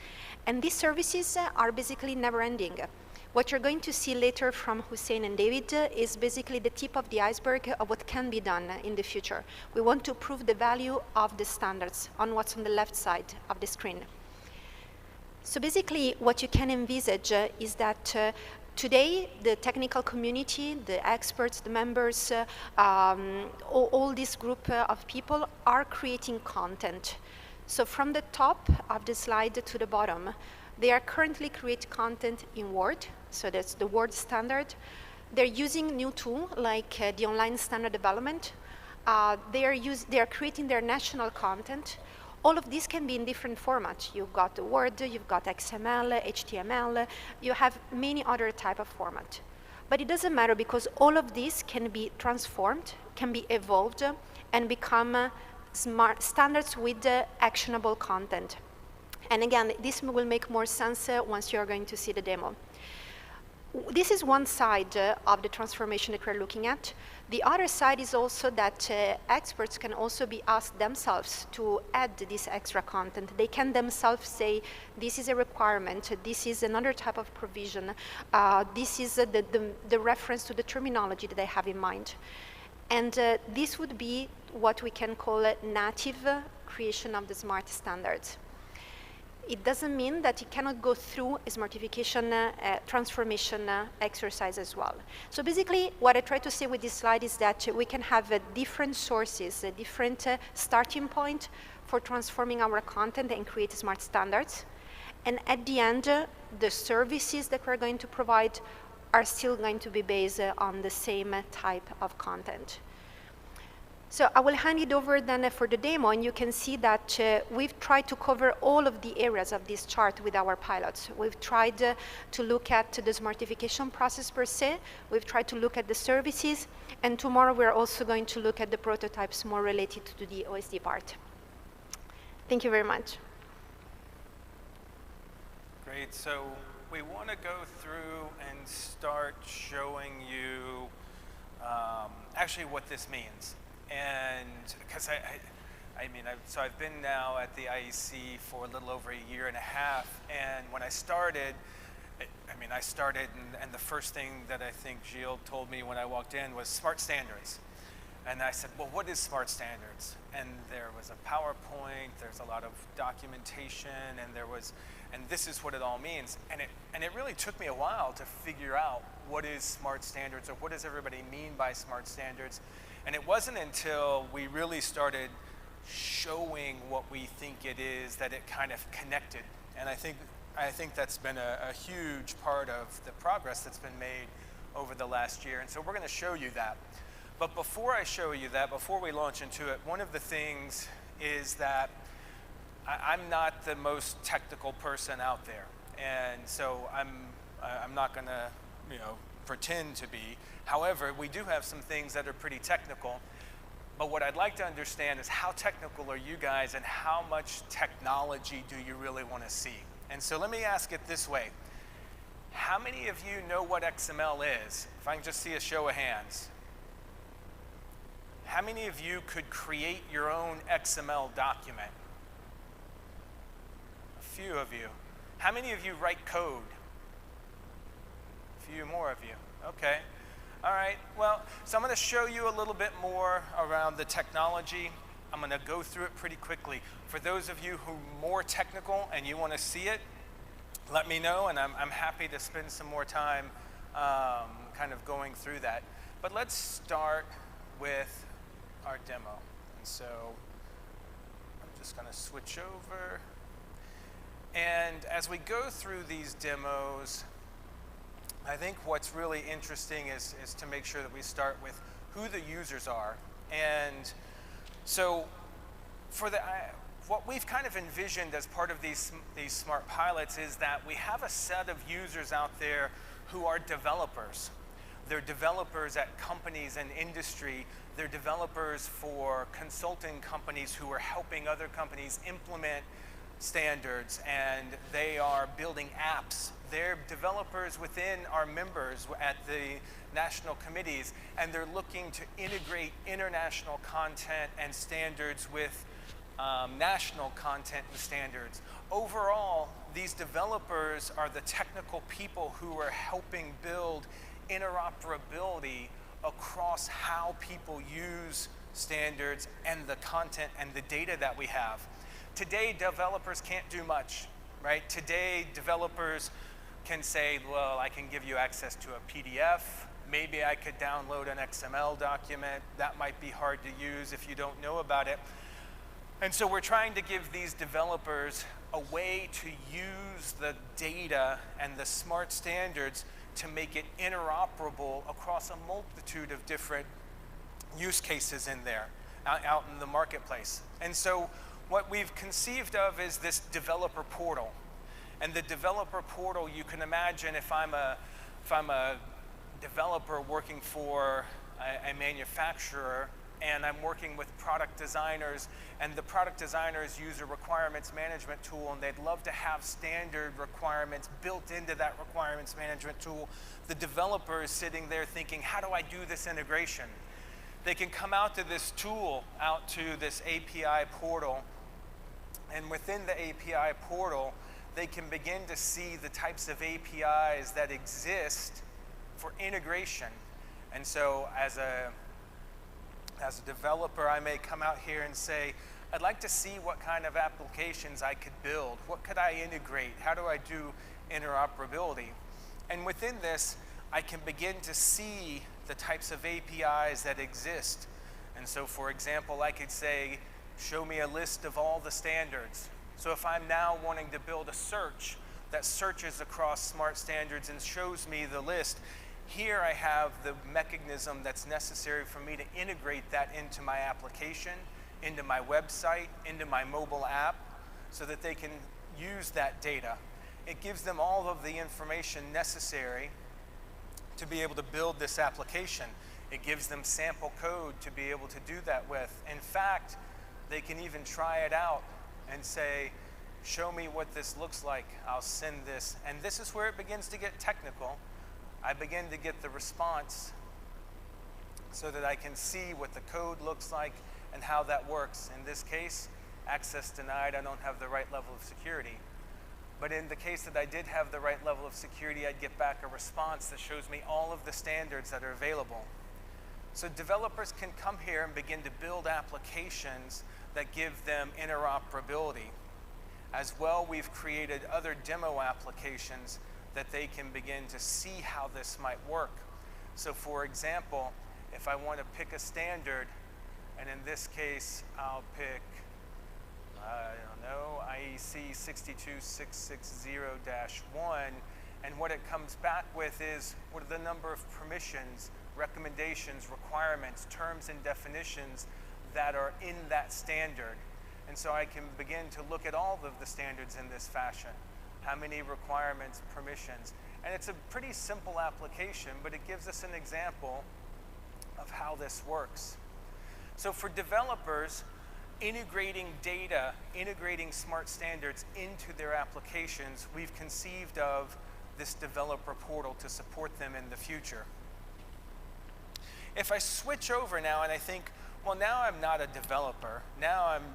And these services are basically never-ending. What you're going to see later from Hussein and David is basically the tip of the iceberg of what can be done in the future. We want to prove the value of the standards on what's on the left side of the screen. So basically, what you can envisage is that today, the technical community, the experts, the members, all this group of people are creating content. So from the top of the slide to the bottom, they are currently creating content in Word, so that's the Word standard. They're using new tools like the online standard development. They are creating their national content. All of these can be in different formats. You've got the Word, you've got XML, HTML, you have many other type of format. But it doesn't matter because all of these can be transformed, can be evolved, and become smart standards with actionable content. And again, this will make more sense once you're going to see the demo. This is one side of the transformation that we're looking at. The other side is also that experts can also be asked themselves to add this extra content. They can themselves say, this is a requirement, this is another type of provision, this is the reference to the terminology that they have in mind. And this would be what we can call a native creation of the SMART standards. It doesn't mean that it cannot go through a smartification transformation exercise as well. So basically, what I try to say with this slide is that we can have different sources, a different starting point for transforming our content and create smart standards. And at the end, the services that we're going to provide are still going to be based on the same type of content. So I will hand it over then for the demo, and you can see that we've tried to cover all of the areas of this chart with our pilots. We've tried to look at the smartification process per se. We've tried to look at the services, and tomorrow we're also going to look at the prototypes more related to the OSD part. Thank you very much. Great, so we want to go through and start showing you actually what this means. And because so I've been now at the IEC for a little over a year and a half, and when I started, and the first thing that I think Gilles told me when I walked in was smart standards. And I said, well, what is smart standards? And there was a PowerPoint, there's a lot of documentation, and this is what it all means. And it really took me a while to figure out what is smart standards, or what does everybody mean by smart standards. And it wasn't until we really started showing what we think it is that it kind of connected. And I think that's been a huge part of the progress that's been made over the last year. And so we're going to show you that. But before I show you that, before we launch into it, one of the things is that I'm not the most technical person out there. And so I'm not going to, pretend to be. However, we do have some things that are pretty technical. But what I'd like to understand is how technical are you guys, and how much technology do you really want to see? And so let me ask it this way. How many of you know what XML is? If I can just see a show of hands. How many of you could create your own XML document? A few of you. How many of you write code? A few more of you. Okay. All right. Well, so I'm going to show you a little bit more around the technology. I'm going to go through it pretty quickly. For those of you who are more technical and you want to see it, let me know, and I'm happy to spend some more time kind of going through that. But let's start with our demo. And so I'm just going to switch over. And as we go through these demos, I think what's really interesting is to make sure that we start with who the users are. And so for what we've kind of envisioned as part of these smart pilots is that we have a set of users out there who are developers. They're developers at companies and industry. They're developers for consulting companies who are helping other companies implement standards, and they are building apps. They're developers within our members at the national committees, and they're looking to integrate international content and standards with national content and standards. Overall, these developers are the technical people who are helping build interoperability across how people use standards and the content and the data that we have. Today, developers can't do much, right? Today, developers can say, well, I can give you access to a PDF. Maybe I could download an XML document. That might be hard to use if you don't know about it. And so we're trying to give these developers a way to use the data and the smart standards to make it interoperable across a multitude of different use cases in there, out in the marketplace. And so what we've conceived of is this developer portal. And the developer portal, you can imagine if I'm a developer working for a manufacturer, and I'm working with product designers, and the product designers use a requirements management tool, and they'd love to have standard requirements built into that requirements management tool. The developer is sitting there thinking, how do I do this integration? They can come out to this tool, out to this API portal, and within the API portal, they can begin to see the types of APIs that exist for integration. And so as a developer, I may come out here and say, I'd like to see what kind of applications I could build. What could I integrate? How do I do interoperability? And within this, I can begin to see the types of APIs that exist. And so, for example, I could say, show me a list of all the standards. So if I'm now wanting to build a search that searches across smart standards and shows me the list, here I have the mechanism that's necessary for me to integrate that into my application, into my website, into my mobile app, so that they can use that data. It gives them all of the information necessary to be able to build this application. It gives them sample code to be able to do that with. In fact, they can even try it out and say, show me what this looks like, I'll send this. And this is where it begins to get technical. I begin to get the response so that I can see what the code looks like and how that works. In this case, access denied, I don't have the right level of security. But in the case that I did have the right level of security, I'd get back a response that shows me all of the standards that are available. So developers can come here and begin to build applications that give them interoperability. As well, we've created other demo applications that they can begin to see how this might work. So for example, if I want to pick a standard, and in this case, I'll pick, I don't know, IEC 62660-1, and what it comes back with is what are the number of permissions, recommendations, requirements, terms and definitions that are in that standard. And so I can begin to look at all of the standards in this fashion. How many requirements, permissions. And it's a pretty simple application, but it gives us an example of how this works. So for developers, integrating data, integrating smart standards into their applications, we've conceived of this developer portal to support them in the future. If I switch over now and I think, well, now I'm not a developer. Now I'm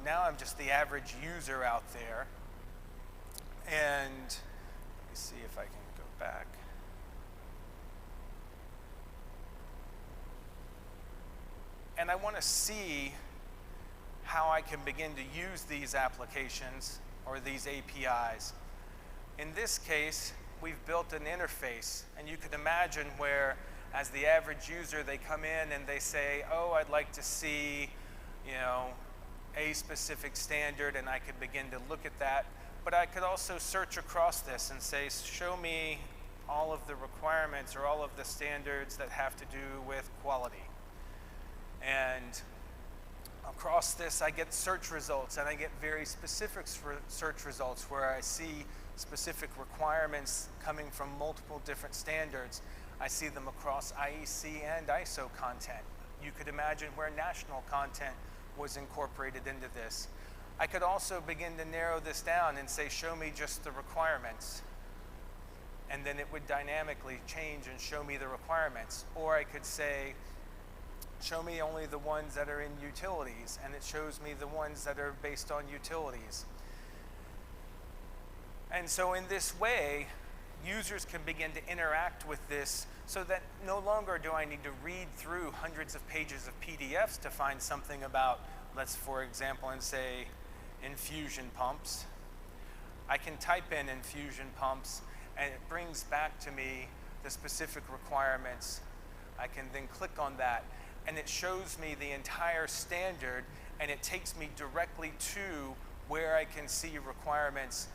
now I'm just the average user out there. And let me see if I can go back. And I want to see how I can begin to use these applications or these APIs. In this case, we've built an interface, and you could imagine where, as the average user, they come in and they say, oh, I'd like to see, a specific standard, and I could begin to look at that. But I could also search across this and say, show me all of the requirements or all of the standards that have to do with quality. And across this, I get search results, and I get very specific search results where I see specific requirements coming from multiple different standards. I see them across IEC and ISO content. You could imagine where national content was incorporated into this. I could also begin to narrow this down and say, show me just the requirements. And then it would dynamically change and show me the requirements. Or I could say, show me only the ones that are in utilities, and it shows me the ones that are based on utilities. And so in this way, users can begin to interact with this so that no longer do I need to read through hundreds of pages of PDFs to find something about, let's for example, and say infusion pumps. I can type in infusion pumps and it brings back to me the specific requirements. I can then click on that and it shows me the entire standard, and it takes me directly to where I can see requirements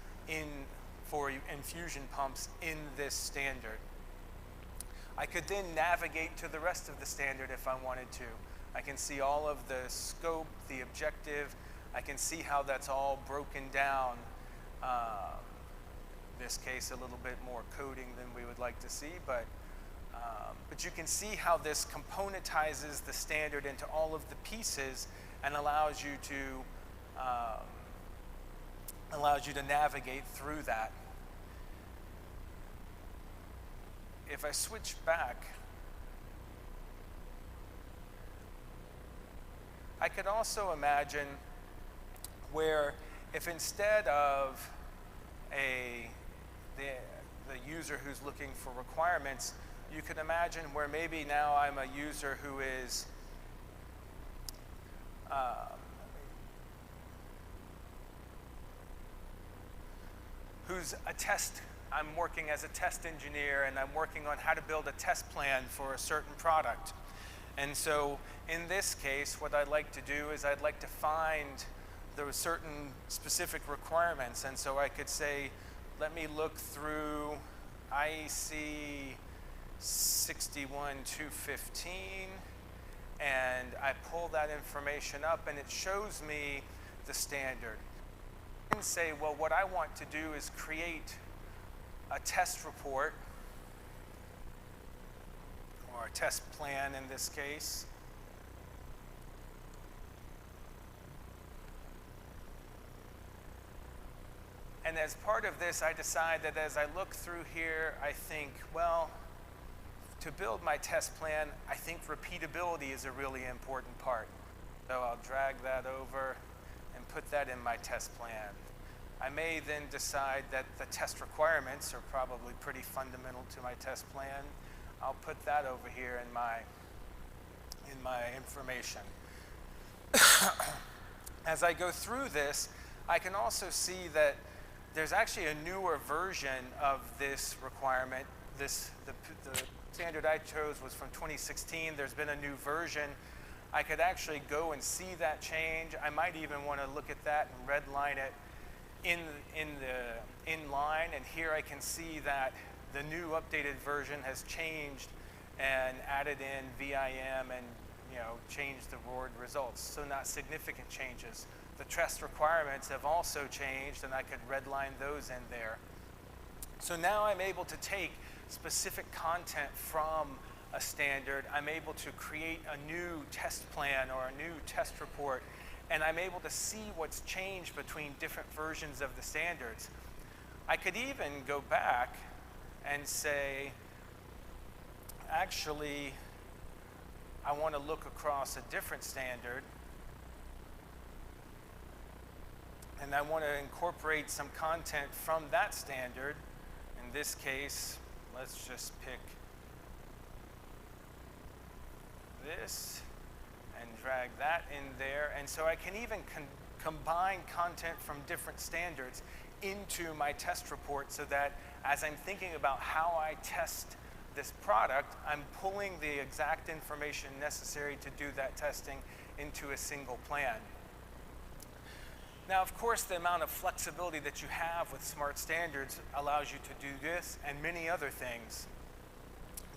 for infusion pumps in this standard. I could then navigate to the rest of the standard if I wanted to. I can see all of the scope, the objective. I can see how that's all broken down. In this case, a little bit more coding than we would like to see, but you can see how this componentizes the standard into all of the pieces and allows you to navigate through that. If I switch back, I could also imagine where if instead of the user who's looking for requirements, you could imagine where maybe now I'm a user who is I'm working as a test engineer, and I'm working on how to build a test plan for a certain product. And so in this case, what I'd like to do is I'd like to find those certain specific requirements. And so I could say, let me look through IEC 61215, and I pull that information up and it shows me the standard. I can say, well, what I want to do is create a test report, or a test plan in this case. And as part of this, I decide that as I look through here, I think, well, to build my test plan, I think repeatability is a really important part. So I'll drag that over and put that in my test plan. I may then decide that the test requirements are probably pretty fundamental to my test plan. I'll put that over here in my information. As I go through this, I can also see that there's actually a newer version of this requirement. The standard I chose was from 2016. There's been a new version. I could actually go and see that change. I might even want to look at that and redline it in line. And here I can see that the new updated version has changed and added in VIM and changed the board results. So not significant changes. The test requirements have also changed, and I could redline those in there. So now I'm able to take specific content from a standard. I'm able to create a new test plan or a new test report, and I'm able to see what's changed between different versions of the standards. I could even go back and say, actually, I want to look across a different standard, and I want to incorporate some content from that standard. In this case, let's just pick this and drag that in there. And so I can even combine content from different standards into my test report, so that as I'm thinking about how I test this product, I'm pulling the exact information necessary to do that testing into a single plan. Now, of course, the amount of flexibility that you have with smart standards allows you to do this and many other things.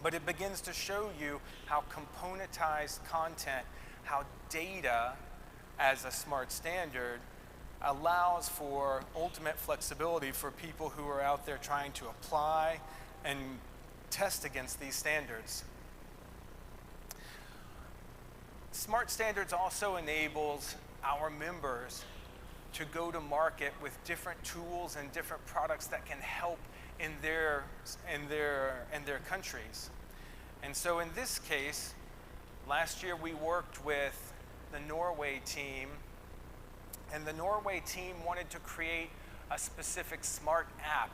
But it begins to show you how componentized content, how data as a smart standard allows for ultimate flexibility for people who are out there trying to apply and test against these standards. Smart standards also enables our members to go to market with different tools and different products that can help in their countries. And so in this case, last year we worked with the Norway team, and the Norway team wanted to create a specific smart app.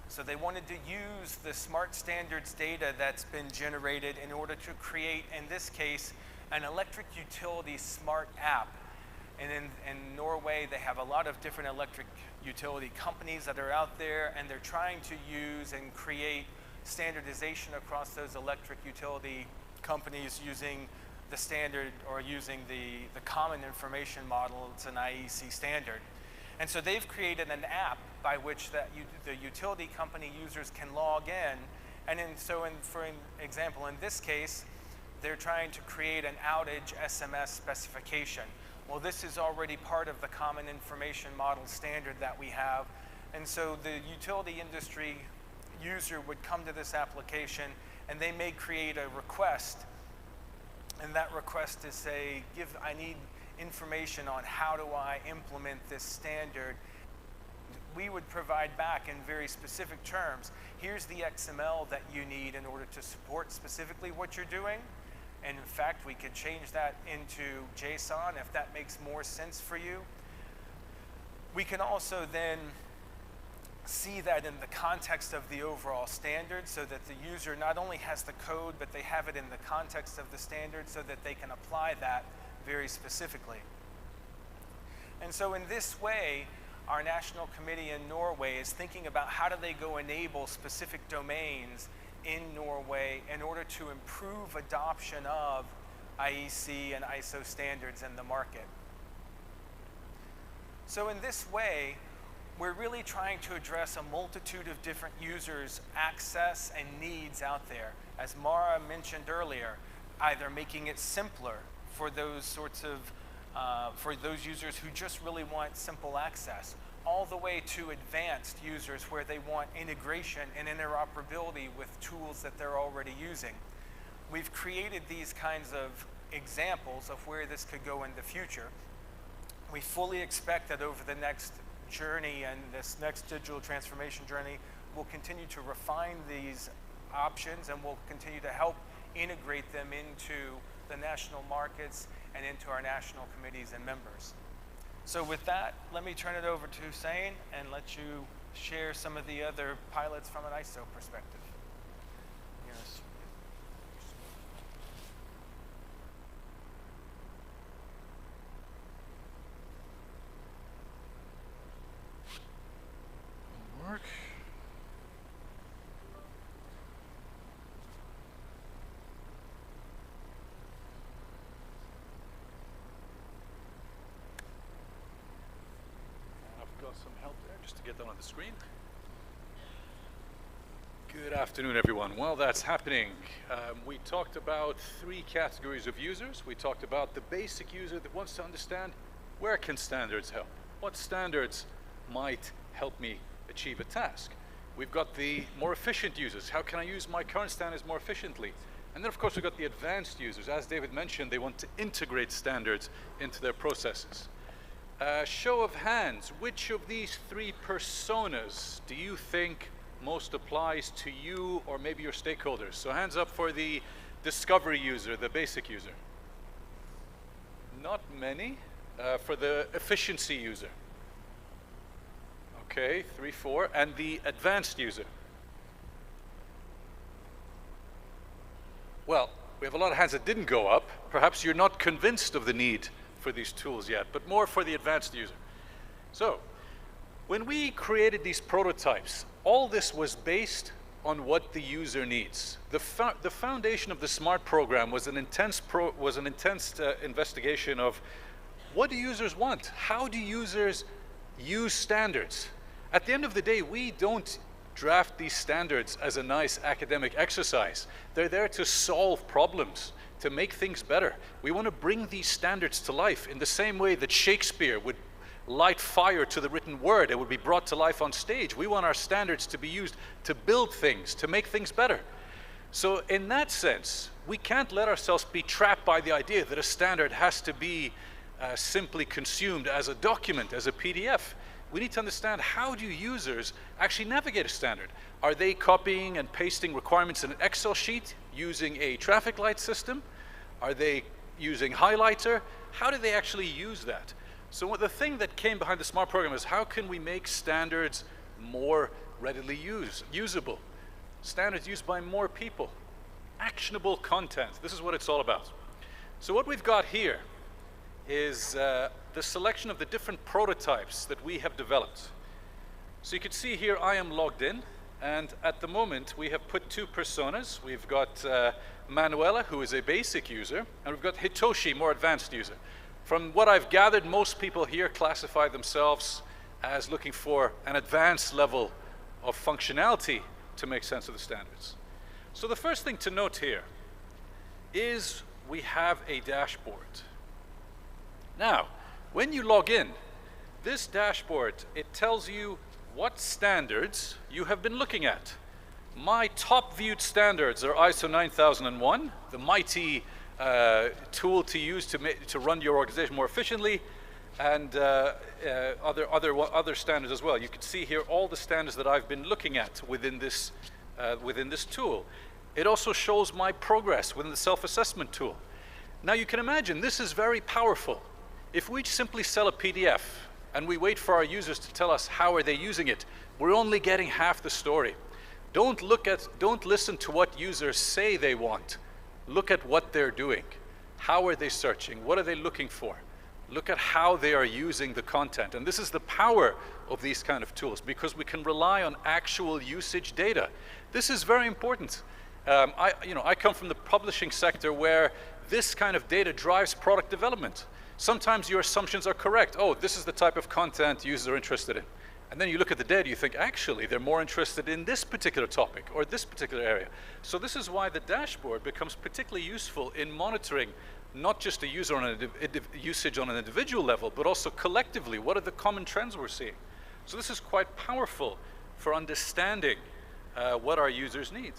So they wanted to use the smart standards data that's been generated in order to create, in this case, an electric utility smart app. And in Norway, they have a lot of different electric utility companies that are out there, and they're trying to use and create standardization across those electric utility companies using the standard, or using the common information model. It's an IEC standard. And so they've created an app by which the utility company users can log in. And for example, in this case, they're trying to create an outage SMS specification. Well, this is already part of the common information model standard that we have. And so the utility industry user would come to this application, and they may create a request. And that request is say, I need information on how do I implement this standard. We would provide back in very specific terms, here's the XML that you need in order to support specifically what you're doing. And in fact, we could change that into JSON if that makes more sense for you. We can also then see that in the context of the overall standard, so that the user not only has the code, but they have it in the context of the standard so that they can apply that very specifically. And so in this way, our national committee in Norway is thinking about how do they go enable specific domains in Norway in order to improve adoption of IEC and ISO standards in the market. So in this way, we're really trying to address a multitude of different users' access and needs out there. As Mara mentioned earlier, either making it simpler for those sorts of, for those users who just really want simple access, all the way to advanced users where they want integration and interoperability with tools that they're already using. We've created these kinds of examples of where this could go in the future. We fully expect that over the next journey and this next digital transformation journey, we'll continue to refine these options and we'll continue to help integrate them into the national markets and into our national committees and members. So with that, let me turn it over to Hussein and let you share some of the other pilots from an ISO perspective. Yes. Work. Some help there just to get that on the screen. Good afternoon, everyone. Well, that's happening. We talked about 3 categories of users. We talked about the basic user that wants to understand where can standards help? What standards might help me achieve a task? We've got the more efficient users. How can I use my current standards more efficiently? And then, of course, we've got the advanced users. As David mentioned, they want to integrate standards into their processes. Show of hands, which of these 3 personas do you think most applies to you or maybe your stakeholders? So hands up for the discovery user, the basic user. Not many. For the efficiency user. Okay, 3, 4. And the advanced user. Well, we have a lot of hands that didn't go up. Perhaps you're not convinced of the need for these tools yet, but more for the advanced user. So, when we created these prototypes, all this was based on what the user needs. The foundation of the SMART program was an intense investigation of what do users want? How do users use standards? At the end of the day, we don't draft these standards as a nice academic exercise. They're there to solve problems, to make things better. We want to bring these standards to life in the same way that Shakespeare would light fire to the written word. It would be brought to life on stage. We want our standards to be used to build things, to make things better. So in that sense, we can't let ourselves be trapped by the idea that a standard has to be simply consumed as a document, as a PDF. We need to understand, how do users actually navigate a standard? Are they copying and pasting requirements in an Excel sheet using a traffic light system? Are they using highlighter? How do they actually use that? So the thing that came behind the SMART program is, how can we make standards more readily usable? Standards used by more people. Actionable content. This is what it's all about. So what we've got here is the selection of the different prototypes that we have developed. So you can see here I am logged in, and at the moment we have put 2 personas. We've got Manuela, who is a basic user, and we've got Hitoshi, more advanced user. From what I've gathered, most people here classify themselves as looking for an advanced level of functionality to make sense of the standards. So the first thing to note here is we have a dashboard. Now, when you log in, this dashboard, it tells you what standards you have been looking at. My top viewed standards are ISO 9001, the mighty tool to use to run your organization more efficiently, and other standards as well. You can see here all the standards that I've been looking at within this tool. It also shows my progress within the self-assessment tool. Now you can imagine this is very powerful. If we simply sell a PDF and we wait for our users to tell us how are they using it, we're only getting half the story. Don't listen to what users say they want. Look at what they're doing. How are they searching? What are they looking for? Look at how they are using the content. And this is the power of these kind of tools, because we can rely on actual usage data. This is very important. I come from the publishing sector where this kind of data drives product development. Sometimes your assumptions are correct. Oh, this is the type of content users are interested in. And then you look at the data, you think, actually, they're more interested in this particular topic or this particular area. So this is why the dashboard becomes particularly useful in monitoring not just the user on usage on an individual level, but also collectively, what are the common trends we're seeing? So this is quite powerful for understanding what our users need.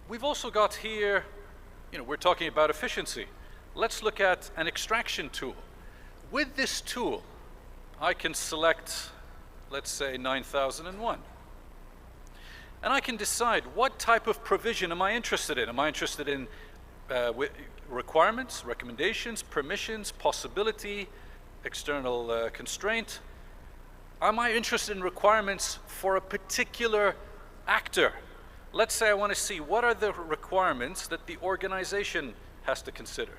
We've also got here, we're talking about efficiency. Let's look at an extraction tool. With this tool, I can select, let's say, 9001. And I can decide what type of provision am I interested in. Am I interested in requirements, recommendations, permissions, possibility, external constraint? Am I interested in requirements for a particular actor? Let's say I want to see what are the requirements that the organization has to consider.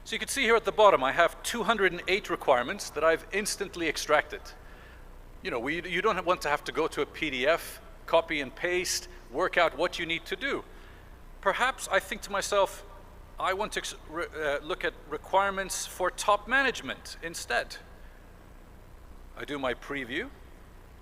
So you can see here at the bottom, I have 208 requirements that I've instantly extracted. You don't want to have to go to a PDF, copy and paste, work out what you need to do. Perhaps I think to myself, I want to look at requirements for top management instead. I do my preview.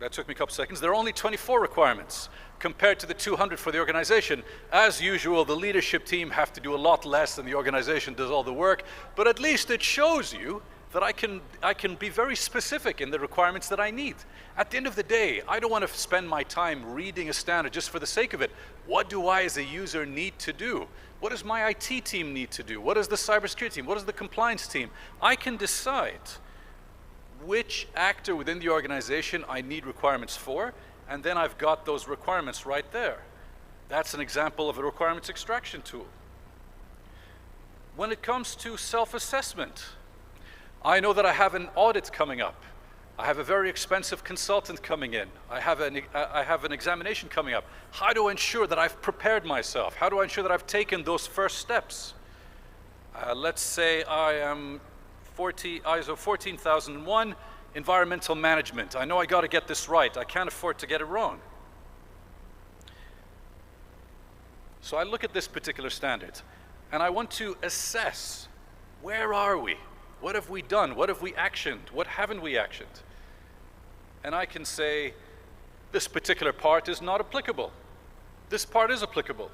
That took me a couple seconds. There are only 24 requirements compared to the 200 for the organization. As usual, the leadership team have to do a lot less than the organization does all the work, but at least it shows you that I can be very specific in the requirements that I need. At the end of the day, I don't want to spend my time reading a standard just for the sake of it. What do I as a user need to do? What does my IT team need to do? What does the cybersecurity team? What does the compliance team? I can decide which actor within the organization I need requirements for, and then I've got those requirements right there. That's an example of a requirements extraction tool. When it comes to self-assessment, I know that I have an audit coming up. I have a very expensive consultant coming in. I have an examination coming up. How do I ensure that I've prepared myself? How do I ensure that I've taken those first steps? Let's say I am ISO 14001, environmental management. I know I got to get this right. I can't afford to get it wrong. So I look at this particular standard, and I want to assess, where are we? What have we done? What have we actioned? What haven't we actioned? And I can say, this particular part is not applicable. This part is applicable.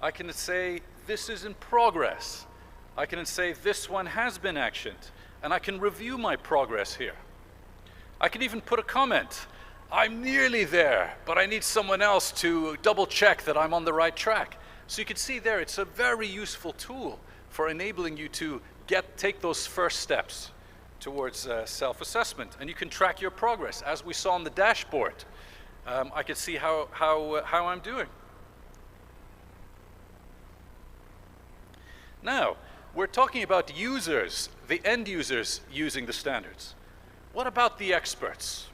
I can say, this is in progress. I can say, this one has been actioned. And I can review my progress here. I can even put a comment. I'm nearly there, but I need someone else to double check that I'm on the right track. So you can see there, it's a very useful tool for enabling you to take those first steps towards self-assessment. And you can track your progress. As we saw on the dashboard, I can see how I'm doing. Now, we're talking about users, the end users using the standards. What about the experts?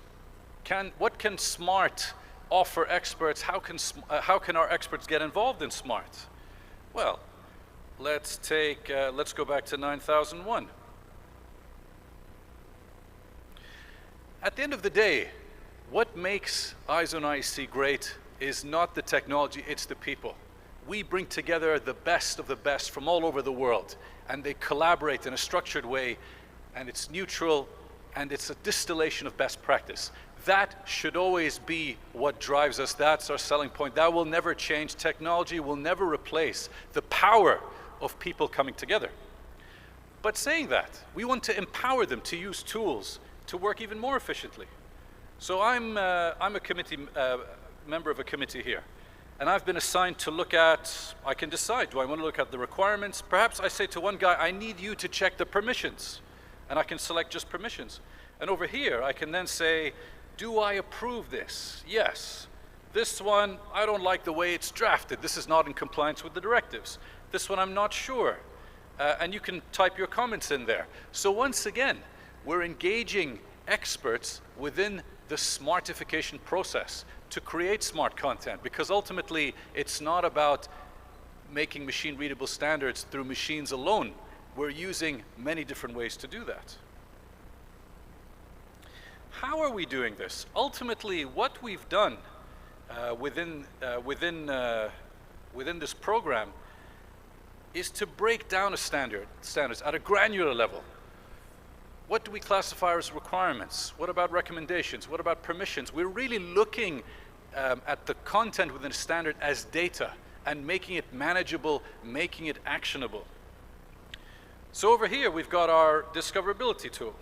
What can SMART offer experts? How can our experts get involved in SMART? Well, let's go back to 9001. At the end of the day, what makes ISO and IEC great is not the technology, it's the people. We bring together the best of the best from all over the world, and they collaborate in a structured way, and it's neutral, and it's a distillation of best practice. That should always be what drives us. That's our selling point. That will never change. Technology will never replace the power of people coming together. But saying that, we want to empower them to use tools to work even more efficiently. So I'm a committee member of a committee here. And I've been assigned to look at, I can decide, do I want to look at the requirements? Perhaps I say to one guy, I need you to check the permissions. And I can select just permissions. And over here, I can then say, do I approve this? Yes. This one, I don't like the way it's drafted. This is not in compliance with the directives. This one, I'm not sure. And you can type your comments in there. So once again, we're engaging experts within the smartification process to create smart content, because ultimately it's not about making machine readable standards through machines alone. We're using many different ways to do that. How are we doing this? Ultimately, what we've done within this program is to break down standards at a granular level. What do we classify as requirements? What about recommendations? What about permissions? We're really looking at the content within a standard as data and making it manageable, making it actionable. So over here, we've got our discoverability tool.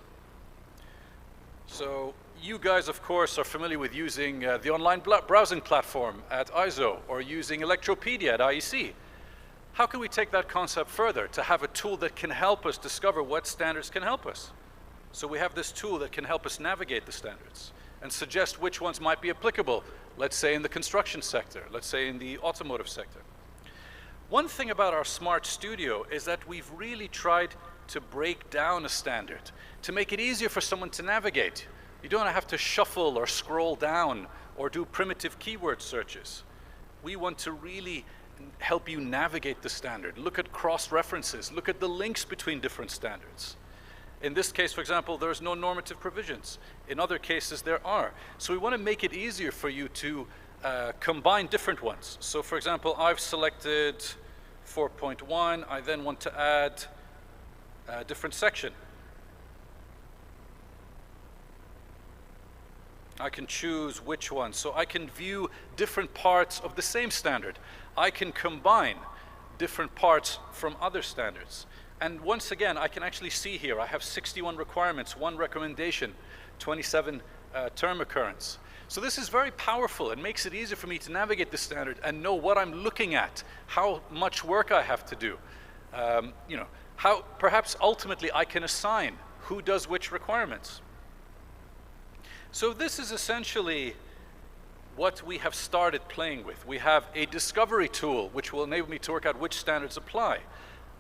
So you guys, of course, are familiar with using the online browsing platform at ISO or using Electropedia at IEC. How can we take that concept further to have a tool that can help us discover what standards can help us? So we have this tool that can help us navigate the standards and suggest which ones might be applicable, let's say in the construction sector, let's say in the automotive sector. One thing about our Smart Studio is that we've really tried to break down a standard, to make it easier for someone to navigate. You don't have to shuffle or scroll down or do primitive keyword searches. We want to really help you navigate the standard, look at cross-references, look at the links between different standards. In this case, for example, there's no normative provisions. In other cases, there are. So we want to make it easier for you to combine different ones. So for example, I've selected 4.1. I then want to add a different section. I can choose which one. So I can view different parts of the same standard. I can combine different parts from other standards. And once again, I can actually see here, I have 61 requirements, 1 recommendation, 27 term occurrence. So this is very powerful. It makes it easier for me to navigate the standard and know what I'm looking at, how much work I have to do. You know, how perhaps ultimately I can assign who does which requirements. So this is essentially what we have started playing with. We have a discovery tool which will enable me to work out which standards apply.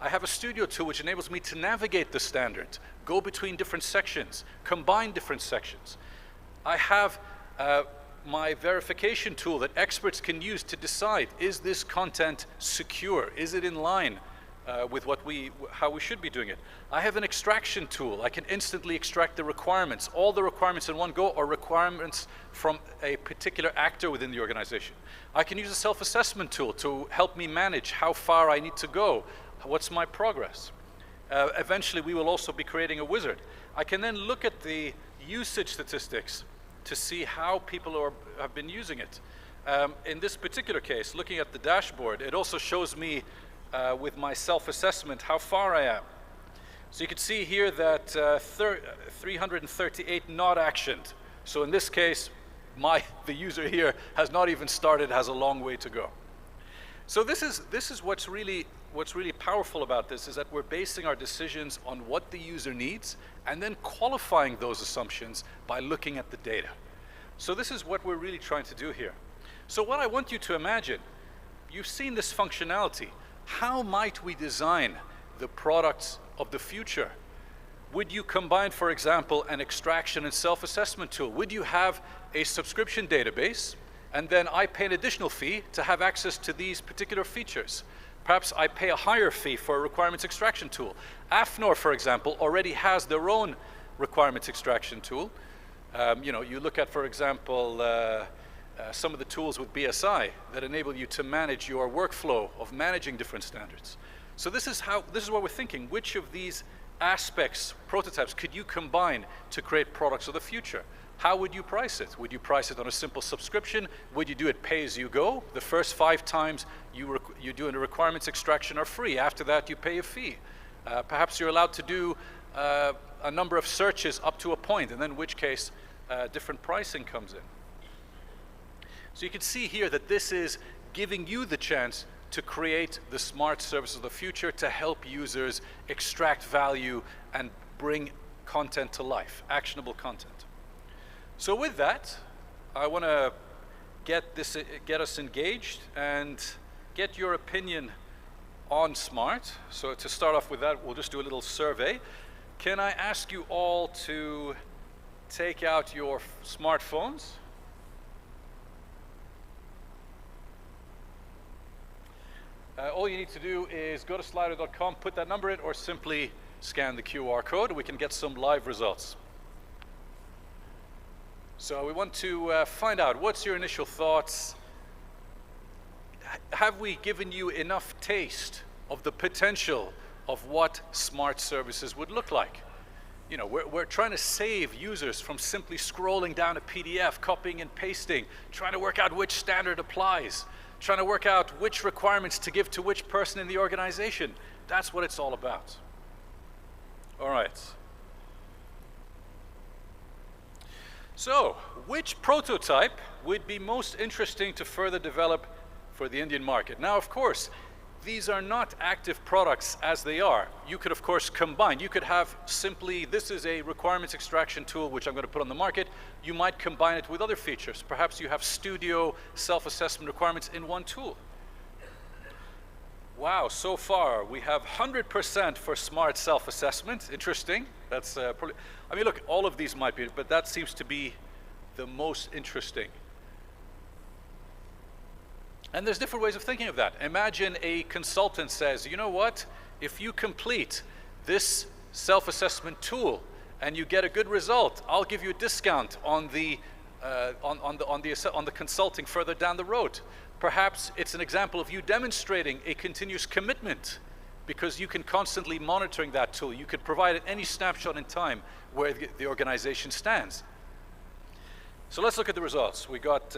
I have a studio tool which enables me to navigate the standard, go between different sections, combine different sections. I have my verification tool that experts can use to decide, is this content secure? Is it in line with how we should be doing it? I have an extraction tool. I can instantly extract the requirements, all the requirements in one go, or requirements from a particular actor within the organization. I can use a self-assessment tool to help me manage how far I need to go, what's my progress. Eventually, we will also be creating a wizard. I can then look at the usage statistics to see how people have been using it. In this particular case, looking at the dashboard, it also shows me with my self-assessment how far I am. So you can see here that 338 not actioned. So in this case, the user here has not even started, has a long way to go. So this is what's really powerful about this, is that we're basing our decisions on what the user needs and then qualifying those assumptions by looking at the data. So this is what we're really trying to do here. So what I want you to imagine, you've seen this functionality. How might we design the products of the future? Would you combine, for example, an extraction and self-assessment tool? Would you have a subscription database, and then I pay an additional fee to have access to these particular features? Perhaps I pay a higher fee for a requirements extraction tool. AFNOR, for example, already has their own requirements extraction tool. You know, you look at, for example, some of the tools with BSI that enable you to manage your workflow of managing different standards. So this is what we're thinking. Which of these aspects, prototypes, could you combine to create products of the future? How would you price it? Would you price it on a simple subscription? Would you do it pay as you go? The first 5 times you do a requirements extraction are free. After that, you pay a fee. Perhaps you're allowed to do a number of searches up to a point, and then in which case different pricing comes in. So you can see here that this is giving you the chance to create the smart services of the future to help users extract value and bring content to life, actionable content. So with that, I want to get us engaged and get your opinion on smart. So to start off with that, we'll just do a little survey. Can I ask you all to take out your smartphones? All you need to do is go to slido.com, put that number in, or simply scan the QR code. We can get some live results. So we want to find out, what's your initial thoughts? Have we given you enough taste of the potential of what smart services would look like? You know, we're trying to save users from simply scrolling down a PDF, copying and pasting, trying to work out which standard applies, trying to work out which requirements to give to which person in the organization. That's what it's all about. All right. So, which prototype would be most interesting to further develop for the Indian market? Now, of course, these are not active products as they are. You could, of course, combine. You could have simply, this is a requirements extraction tool which I'm going to put on the market. You might combine it with other features. Perhaps you have studio self-assessment requirements in one tool. Wow, so far we have 100% for smart self-assessment. Interesting. That's probably, I mean, look, all of these might be, but that seems to be the most interesting. And there's different ways of thinking of that. Imagine a consultant says, you know what, if you complete this self-assessment tool and you get a good result, I'll give you a discount on the consulting further down the road. Perhaps it's an example of you demonstrating a continuous commitment because you can constantly monitoring that tool. You could provide at any snapshot in time where the organization stands. So let's look at the results. We got,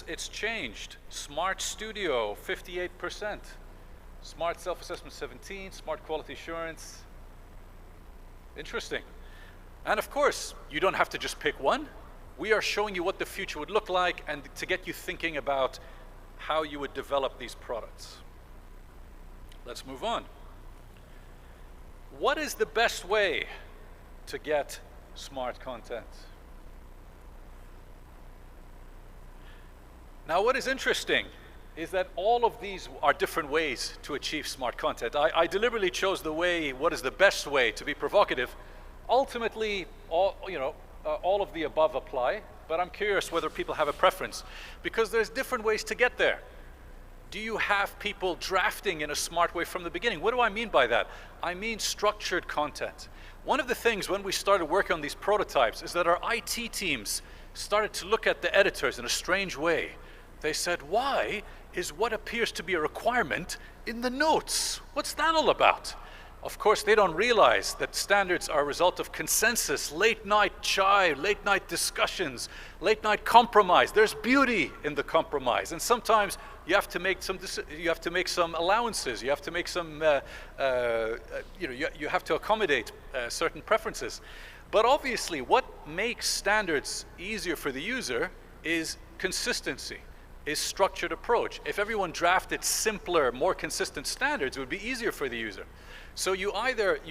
it's changed. Smart Studio, 58%. Smart Self-Assessment, 17%. Smart Quality Assurance. Interesting. And of course, you don't have to just pick one. We are showing you what the future would look like and to get you thinking about how you would develop these products. Let's move on. What is the best way to get smart content? Now, what is interesting is that all of these are different ways to achieve smart content. I deliberately chose the way, what is the best way, to be provocative. Ultimately, all of the above apply, but I'm curious whether people have a preference, because there's different ways to get there. Do you have people drafting in a smart way from the beginning? What do I mean by that? I mean structured content. One of the things when we started working on these prototypes is that our IT teams started to look at the editors in a strange way. They said, why is what appears to be a requirement in the notes? What's that all about? Of course, they don't realize that standards are a result of consensus, late night chai, late night discussions, late night compromise. There's beauty in the compromise, and sometimes you have to make some allowances. You have to make some, you have to accommodate certain preferences. But obviously, what makes standards easier for the user is consistency, is structured approach. If everyone drafted simpler, more consistent standards, it would be easier for the user. So you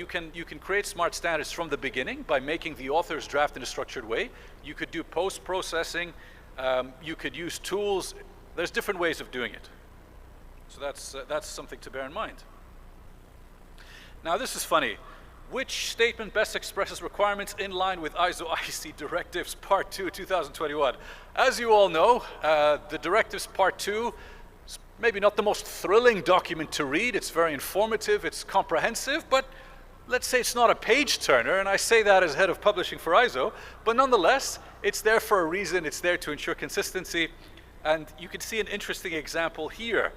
can create smart standards from the beginning by making the authors draft in a structured way. You could do post-processing. You could use tools. There's different ways of doing it. So that's something to bear in mind. Now this is funny. Which statement best expresses requirements in line with ISO IEC Directives Part 2, 2021? As you all know, the Directives Part 2 is maybe not the most thrilling document to read. It's very informative, it's comprehensive, but let's say it's not a page turner, and I say that as head of publishing for ISO, but nonetheless, it's there for a reason. It's there to ensure consistency, and you can see an interesting example here.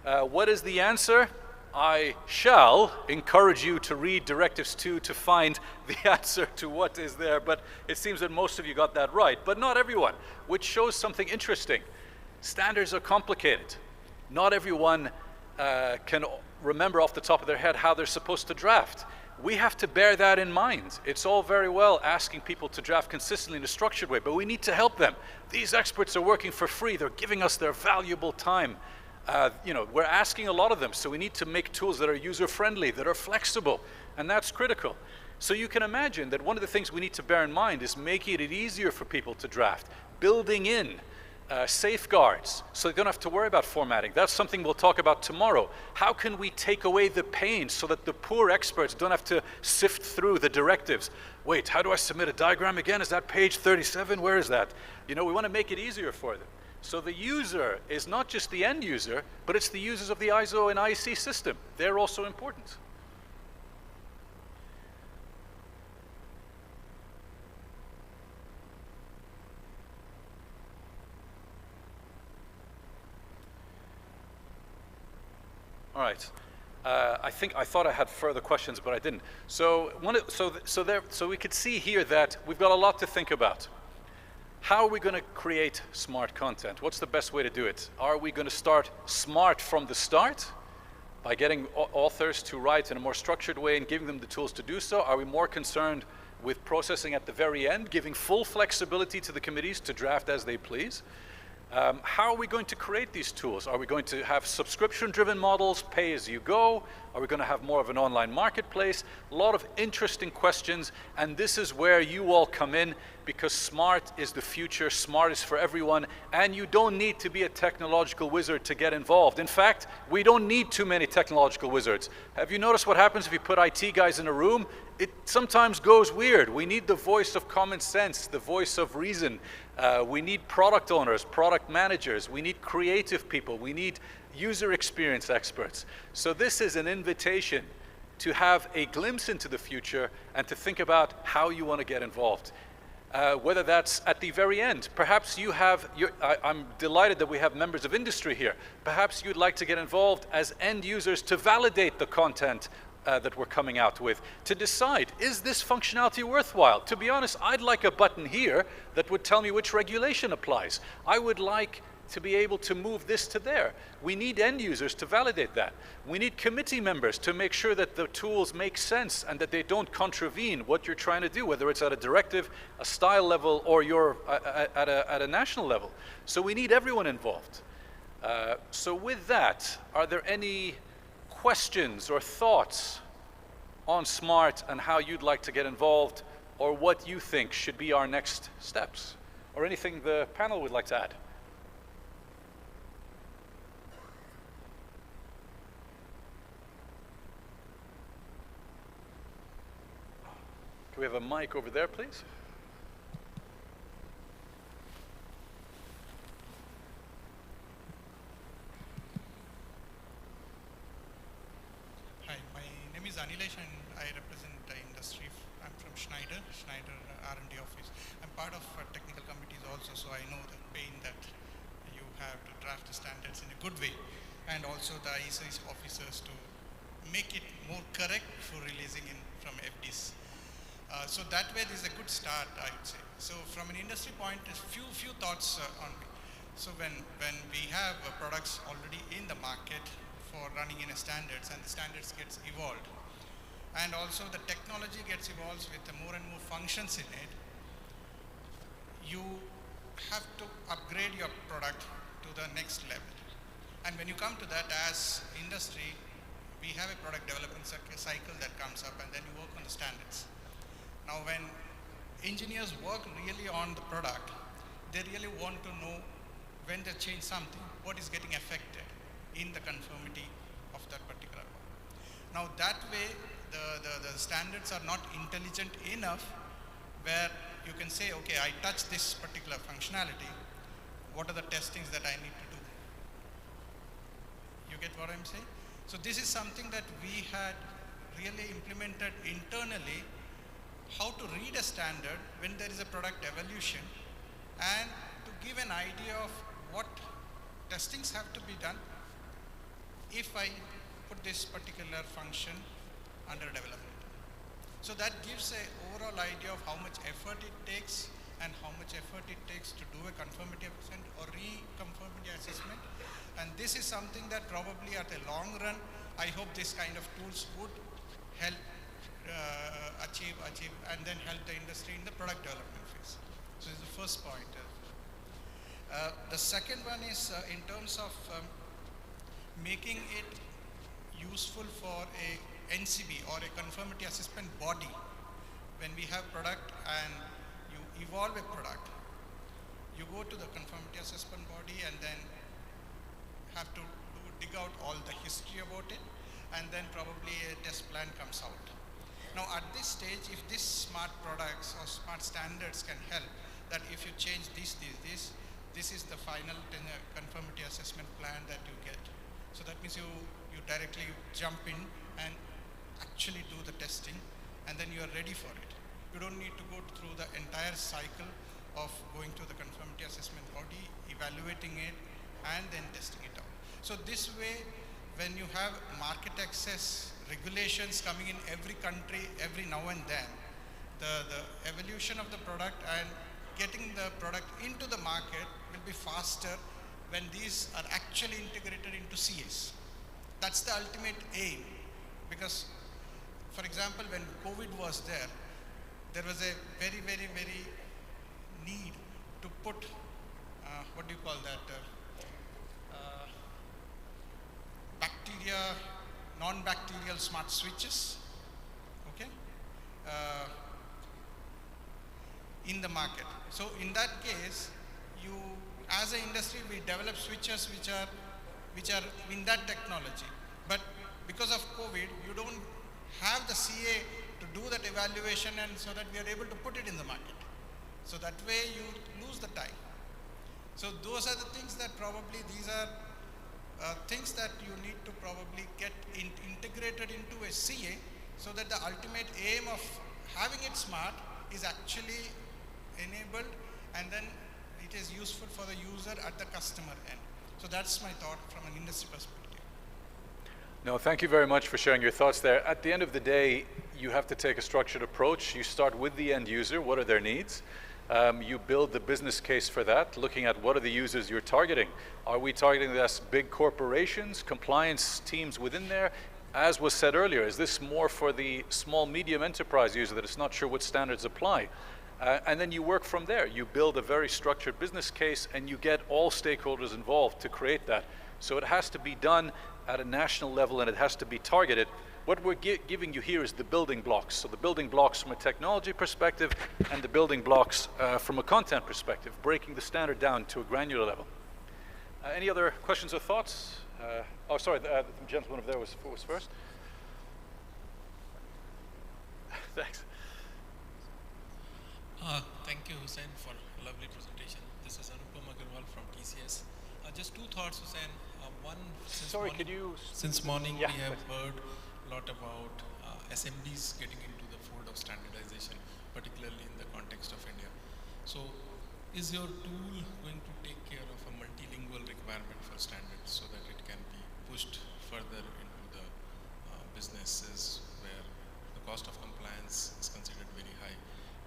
What is the answer? I shall encourage you to read Directives 2 to find the answer to what is there, but it seems that most of you got that right, but not everyone, which shows something interesting. Standards are complicated. Not everyone can remember off the top of their head how they're supposed to draft. We have to bear that in mind. It's all very well asking people to draft consistently in a structured way, but we need to help them. These experts are working for free. They're giving us their valuable time. We're asking a lot of them, so we need to make tools that are user-friendly, that are flexible, and that's critical. So you can imagine that one of the things we need to bear in mind is making it easier for people to draft, building in safeguards so they don't have to worry about formatting. That's something we'll talk about tomorrow. How can we take away the pain so that the poor experts don't have to sift through the directives? Wait, how do I submit a diagram again? Is that page 37? Where is that? We want to make it easier for them. So the user is not just the end user, but it's the users of the ISO and IEC system. They're also important. All right. I thought I had further questions, but I didn't. So we could see here that we've got a lot to think about. How are we going to create smart content? What's the best way to do it? Are we going to start smart from the start by getting authors to write in a more structured way and giving them the tools to do so? Are we more concerned with processing at the very end, giving full flexibility to the committees to draft as they please? How are we going to create these tools? Are we going to have subscription-driven models, pay as you go? Are we going to have more of an online marketplace? A lot of interesting questions, and this is where you all come in, because smart is the future, smart is for everyone, and you don't need to be a technological wizard to get involved. In fact, we don't need too many technological wizards. Have you noticed what happens if you put IT guys in a room? It sometimes goes weird. We need the voice of common sense, the voice of reason. We need product owners, product managers. We need creative people. We need user experience experts. So this is an invitation to have a glimpse into the future and to think about how you want to get involved. Whether that's at the very end. Perhaps you have, I'm delighted that we have members of industry here. Perhaps you'd like to get involved as end users to validate the content that we're coming out with, to decide, is this functionality worthwhile? To be honest, I'd like a button here that would tell me which regulation applies. I would like to be able to move this to there. We need end users to validate that. We need committee members to make sure that the tools make sense and that they don't contravene what you're trying to do, whether it's at a directive, a style level, or you're at a national level. So we need everyone involved. So with that, are there any questions or thoughts on smart and how you'd like to get involved, or what you think should be our next steps, or anything the panel would like to add? Can we have a mic over there, please? Hi, my name is Anilesh and I represent the industry. I'm from Schneider R&D office. I'm part of technical committees also, so I know the pain that you have to draft the standards in a good way, and also the IEC officers to make it more correct before releasing in from FDs. So that way this is a good start, I would say. So from an industry point, few thoughts on me. So when we have products already in the market for running in a standards, and the standards gets evolved, and also the technology gets evolved with more and more functions in it, you have to upgrade your product to the next level. And when you come to that, as industry, we have a product development cycle that comes up, and then you work on the standards. Now when engineers work really on the product, they really want to know when they change something, what is getting affected in the conformity of that particular one. Now that way, the standards are not intelligent enough where you can say, okay, I touch this particular functionality, what are the testings that I need to do? You get what I'm saying? So this is something that we had really implemented internally, how to read a standard when there is a product evolution, and to give an idea of what testings have to be done if I put this particular function under development. So that gives an overall idea of how much effort it takes and how much effort it takes to do a conformity assessment or re-conformity assessment. And this is something that probably at the long run, I hope this kind of tools would help achieve and then help the industry in the product development phase. So this is the first point. The second one is in terms of making it useful for a NCB or a conformity assessment body. When we have product and you evolve a product, you go to the conformity assessment body and then have to dig out all the history about it, and then probably a test plan comes out. Now at this stage, if these smart products or smart standards can help, that if you change this is the final conformity assessment plan that you get. So that means you directly jump in and actually do the testing, and then you are ready for it. You don't need to go through the entire cycle of going to the conformity assessment body, evaluating it, and then testing it out. So this way, when you have market access regulations coming in every country every now and then, the evolution of the product and getting the product into the market will be faster when these are actually integrated into CAs. That's the ultimate aim, because for example, when COVID was there was a very need to put, what do you call that, non-bacterial smart switches, okay, in the market. So in that case, you, as an industry, we develop switches which are in that technology. But because of COVID, you don't have the CA to do that evaluation, and so that we are able to put it in the market. So that way you lose the time. So those are the things that probably, these are things that you need to probably get integrated into a CA, so that the ultimate aim of having it smart is actually enabled, and then it is useful for the user at the customer end. So that's my thought from an industry perspective. No, thank you very much for sharing your thoughts there. At the end of the day, you have to take a structured approach. You start with the end user, what are their needs? You build the business case for that, looking at what are the users you're targeting. Are we targeting this big corporations, compliance teams within there? As was said earlier, is this more for the small, medium enterprise user that is not sure what standards apply? And then you work from there. You build a very structured business case, and you get all stakeholders involved to create that. So it has to be done at a national level, and it has to be targeted. What we're giving you here is the building blocks. So the building blocks from a technology perspective, and the building blocks from a content perspective, breaking the standard down to a granular level. Any other questions or thoughts? Oh, sorry, the gentleman over there was first. Thanks. Thank you, Hussain, for a lovely presentation. This is Anupam Agarwal from TCS. Just two thoughts, Hussain. One, since morning we have heard a lot about SMBs getting into the fold of standardization, particularly in the context of India. So is your tool going to take care of a multilingual requirement for standards, so that it can be pushed further into the businesses where the cost of compliance is considered very high?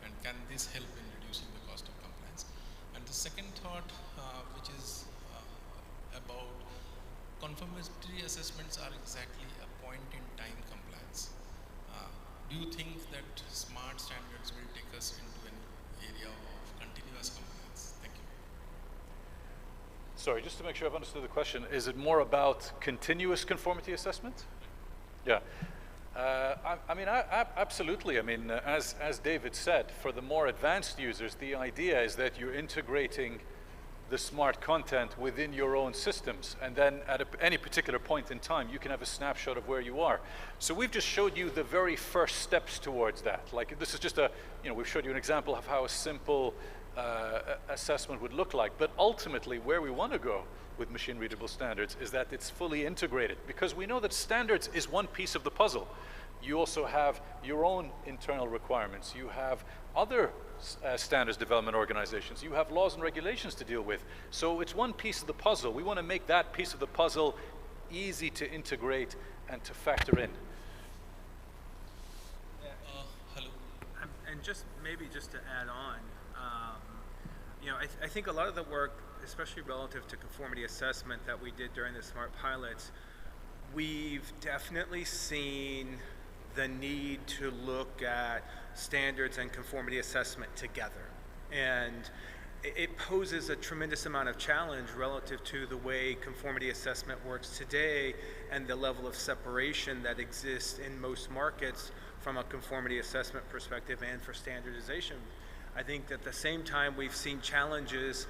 And can this help in reducing the cost of compliance? And the second thought, which is about confirmatory assessments, are exactly a point-in-time compliance. Do you think that smart standards will take us into an area of continuous compliance? Thank you. Sorry, just to make sure I've understood the question, is it more about continuous conformity assessment? Yeah. I mean, absolutely. I mean, as David said, for the more advanced users, the idea is that you're integrating the smart content within your own systems, and then at any particular point in time, you can have a snapshot of where you are. So we've just showed you the very first steps towards that. Like, this is just a, we've showed you an example of how a simple assessment would look like. But ultimately, where we want to go with machine-readable standards is that it's fully integrated, because we know that standards is one piece of the puzzle. You also have your own internal requirements. You have other standards development organizations. You have laws and regulations to deal with. So it's one piece of the puzzle. We want to make that piece of the puzzle easy to integrate and to factor in. Hello. And just maybe just to add on, I think a lot of the work, especially relative to conformity assessment that we did during the smart pilots, we've definitely seen the need to look at standards and conformity assessment together. And it poses a tremendous amount of challenge relative to the way conformity assessment works today and the level of separation that exists in most markets from a conformity assessment perspective and for standardization. I think that at the same time we've seen challenges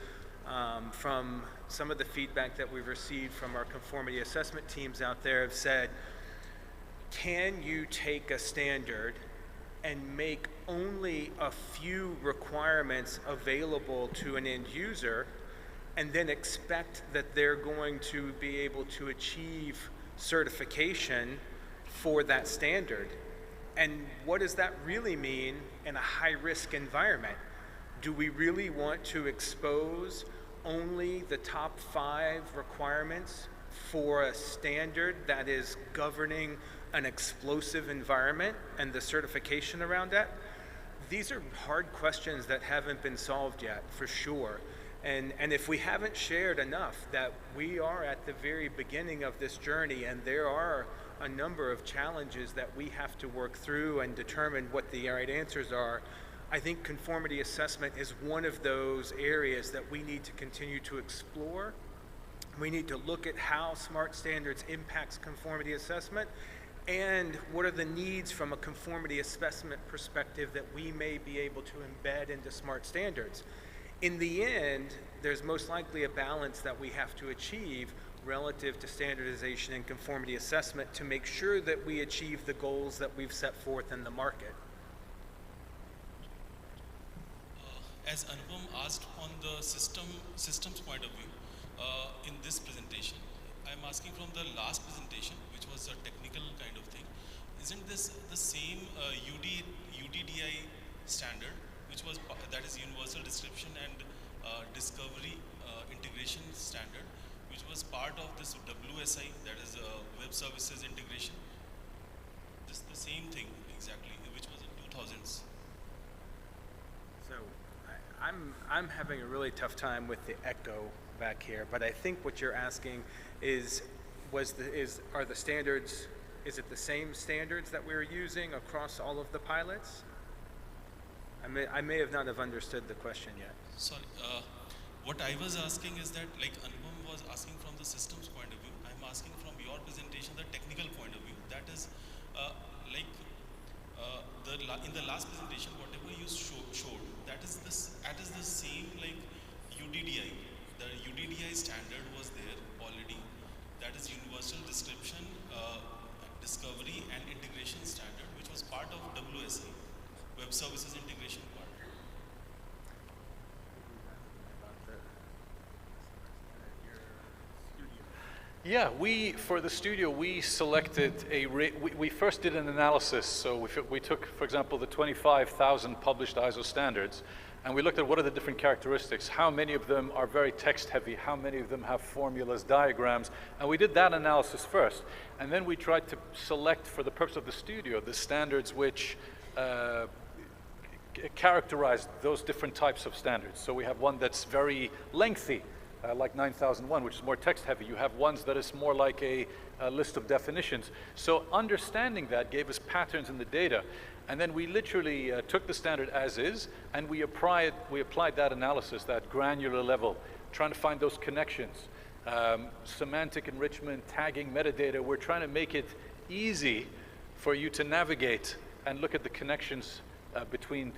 from some of the feedback that we've received from our conformity assessment teams out there have said, can you take a standard and make only a few requirements available to an end user and then expect that they're going to be able to achieve certification for that standard? And what does that really mean in a high-risk environment? Do we really want to expose only the top 5 requirements for a standard that is governing an explosive environment and the certification around that? These are hard questions that haven't been solved yet, for sure. And if we haven't shared enough that we are at the very beginning of this journey and there are a number of challenges that we have to work through and determine what the right answers are, I think conformity assessment is one of those areas that we need to continue to explore. We need to look at how smart standards impacts conformity assessment and what are the needs from a conformity assessment perspective that we may be able to embed into smart standards. In the end, there's most likely a balance that we have to achieve relative to standardization and conformity assessment to make sure that we achieve the goals that we've set forth in the market. As Anupam asked on the systems point of view, in this presentation, I'm asking from the last presentation, which was a technical kind of thing. Isn't this the same UDDI standard, which was that is Universal Description and Discovery Integration Standard, which was part of this WSI, that is Web Services Integration? This the same thing exactly, which was in 2000s. So I'm having a really tough time with the echo back here, but I think what you're asking is, are the standards, is it the same standards that we're using across all of the pilots? I may have not have understood the question yet. Sorry, what I was asking is that, like Anupam was asking from the systems point of view, I'm asking from your presentation the technical point of view. That is, in the last presentation, whatever you showed, that is the same like UDDI. The UDDI standard was there already. That is Universal Description, Discovery and Integration Standard, which was part of WSI, Web Services Integration part. Yeah, for the studio, we selected we first did an analysis. So we took, for example, the 25,000 published ISO standards, and we looked at what are the different characteristics, how many of them are very text heavy, how many of them have formulas, diagrams, and we did that analysis first. And then we tried to select, for the purpose of the studio, the standards which characterize those different types of standards. So we have one that's very lengthy, like 9001, which is more text heavy. You have ones that is more like a list of definitions. So understanding that gave us patterns in the data. And then we literally took the standard as is, and we applied that analysis, that granular level, trying to find those connections. Semantic enrichment, tagging, metadata. We're trying to make it easy for you to navigate and look at the connections between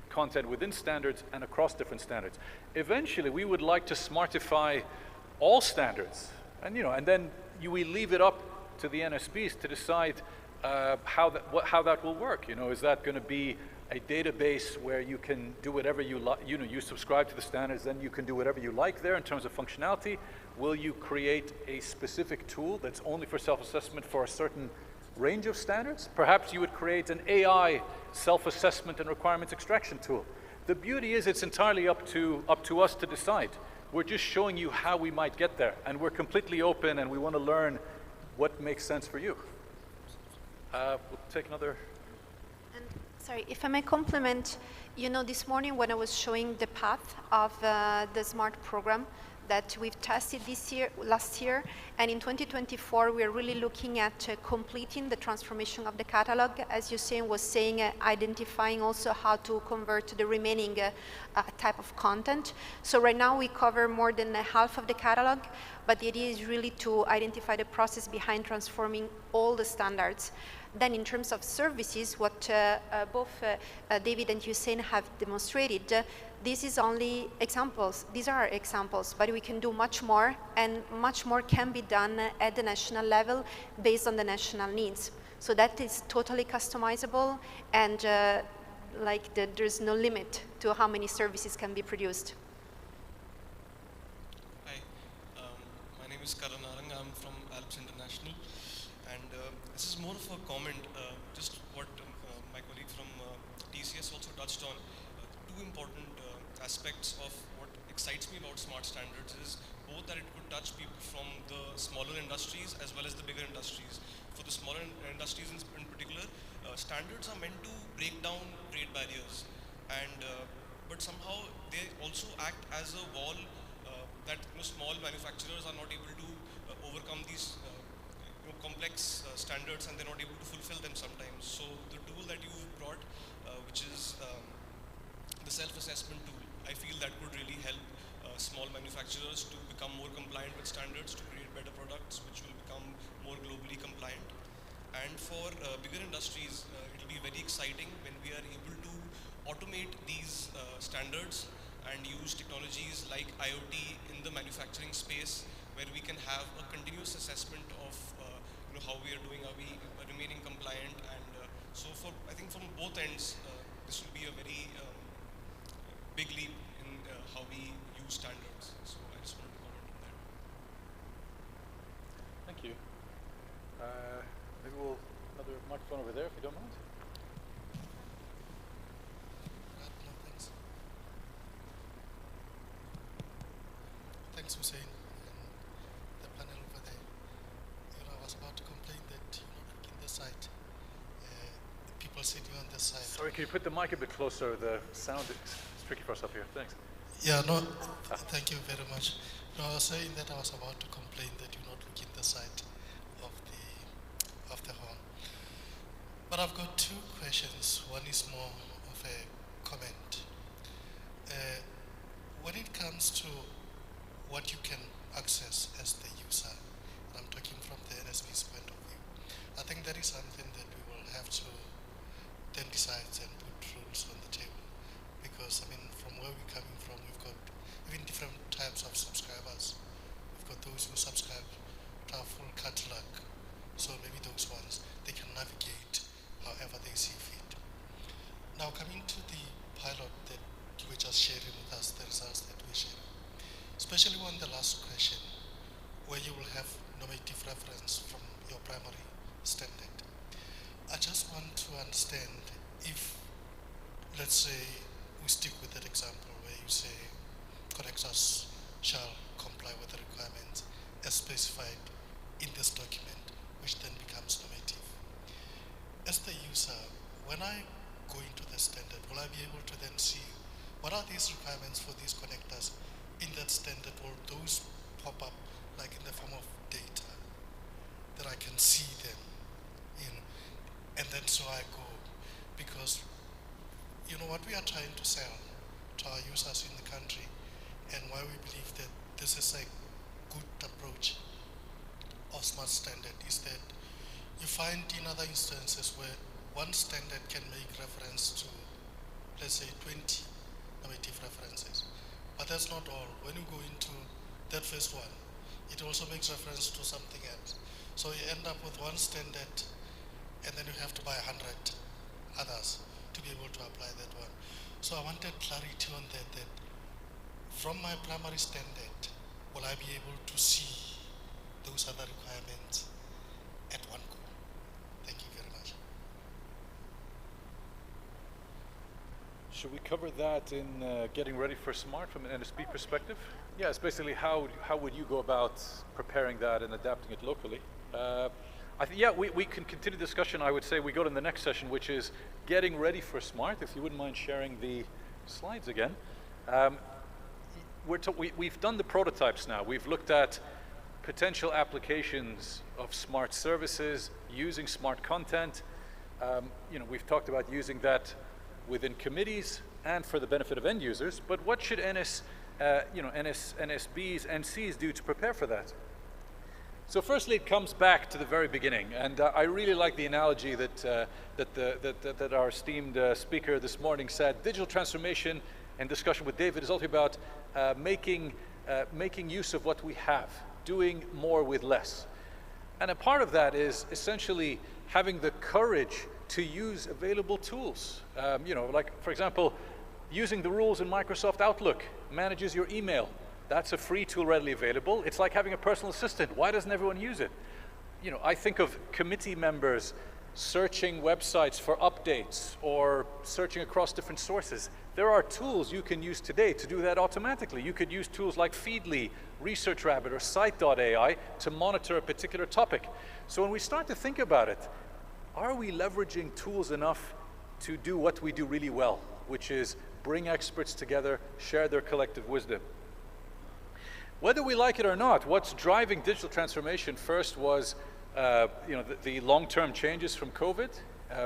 content within standards and across different standards. Eventually, we would like to smartify all standards, and then we leave it up to the NSPs to decide how that will work. Is that going to be a database where you can do whatever you like? You subscribe to the standards, then you can do whatever you like there in terms of functionality. Will you create a specific tool that's only for self-assessment for a certain range of standards? Perhaps you would create an AI self-assessment and requirements extraction tool. The beauty is it's entirely up to us to decide. We're just showing you how we might get there, and we're completely open, and we want to learn what makes sense for you. We'll take another. And sorry, if I may compliment, this morning when I was showing the path of the SMART program that we've tested last year, and in 2024 we are really looking at completing the transformation of the catalog, as Hussein was saying, identifying also how to convert the remaining type of content. So right now we cover more than half of the catalog, but the idea is really to identify the process behind transforming all the standards. Then in terms of services, what both David and Hussein have demonstrated, this is only examples. These are examples, but we can do much more, and much more can be done at the national level based on the national needs. So that is totally customizable, and there's no limit to how many services can be produced. Hi, my name is Karan Arang. I'm from Alps International, and this is more of a comment, just what my colleague from TCS also touched on. Two important aspects of what excites me about smart standards is both that it could touch people from the smaller industries as well as the bigger industries. For the smaller industries in particular, standards are meant to break down trade barriers, and but somehow they also act as a wall that small manufacturers are not able to overcome these complex standards, and they're not able to fulfill them sometimes. So the tool that you've brought, which is the self-assessment tool, I feel that could really help small manufacturers to become more compliant with standards, to create better products which will become more globally compliant. And for bigger industries, it will be very exciting when we are able to automate these standards and use technologies like IoT in the manufacturing space, where we can have a continuous assessment of how we are doing, are we remaining compliant, and so I think from both ends, this will be a very big leap in how we use standards. So I just wanted to comment on that. Thank you. Maybe we'll another microphone over there, if you don't mind. Thanks, Hussein, and the panel over there. I was about to complain that you're not looking the site. People sitting on the side. Sorry, can you put the mic a bit closer? The sound is tricky for us up here. Thanks. Yeah, no, thank you very much. No, I was saying that I was about to complain that you're not looking the side of the hall. But I've got two questions. One is more of a comment. When it comes to what you can access as the user, and I'm talking from the NSB's point of view, I think that is something that we will have to then decide and put rules on the table. Because, I mean, from where we're coming from, we've got even different types of subscribers. We've got those who subscribe to our full catalog. So maybe those ones, they can navigate however they see fit. Now, coming to the pilot that you were just sharing with us, the results that we're sharing, especially on the last question, where you will have normative reference from your primary standard. I just want to understand if, let's say, we stick with that example where you say connectors shall comply with the requirements as specified in this document, which then becomes normative. As the user, when I go into the standard, will I be able to then see what are these requirements for these connectors in that standard? Will those pop up like in the form of data that I can see them, and then so I go, because what we are trying to sell to our users in the country, and why we believe that this is a good approach of smart standard, is that you find in other instances where one standard can make reference to, let's say, 20 normative references. But that's not all. When you go into that first one, it also makes reference to something else. So you end up with one standard, and then you have to buy 100 others to be able to apply that one. So I wanted clarity on that from my primary standard, will I be able to see those other requirements at one go? Thank you very much. Should we cover that in getting ready for SMART from an NSB perspective? Yeah, it's basically how would you go about preparing that and adapting it locally? We can continue the discussion. I would say we go to the next session, which is getting ready for SMART. If you wouldn't mind sharing the slides again. We've done the prototypes now. We've looked at potential applications of smart services, using smart content. We've talked about using that within committees and for the benefit of end users. But what should NSBs, NCs do to prepare for that? So firstly, it comes back to the very beginning, and I really like the analogy that our esteemed speaker this morning said. Digital transformation, in discussion with David, is also about making use of what we have, doing more with less. And a part of that is essentially having the courage to use available tools. Like, for example, using the rules in Microsoft Outlook manages your email. That's a free tool readily available. It's like having a personal assistant. Why doesn't everyone use it? I think of committee members searching websites for updates or searching across different sources. There are tools you can use today to do that automatically. You could use tools like Feedly, ResearchRabbit, or Site.ai to monitor a particular topic. So when we start to think about it, are we leveraging tools enough to do what we do really well, which is bring experts together, share their collective wisdom? Whether we like it or not, what's driving digital transformation first was the long-term changes from COVID,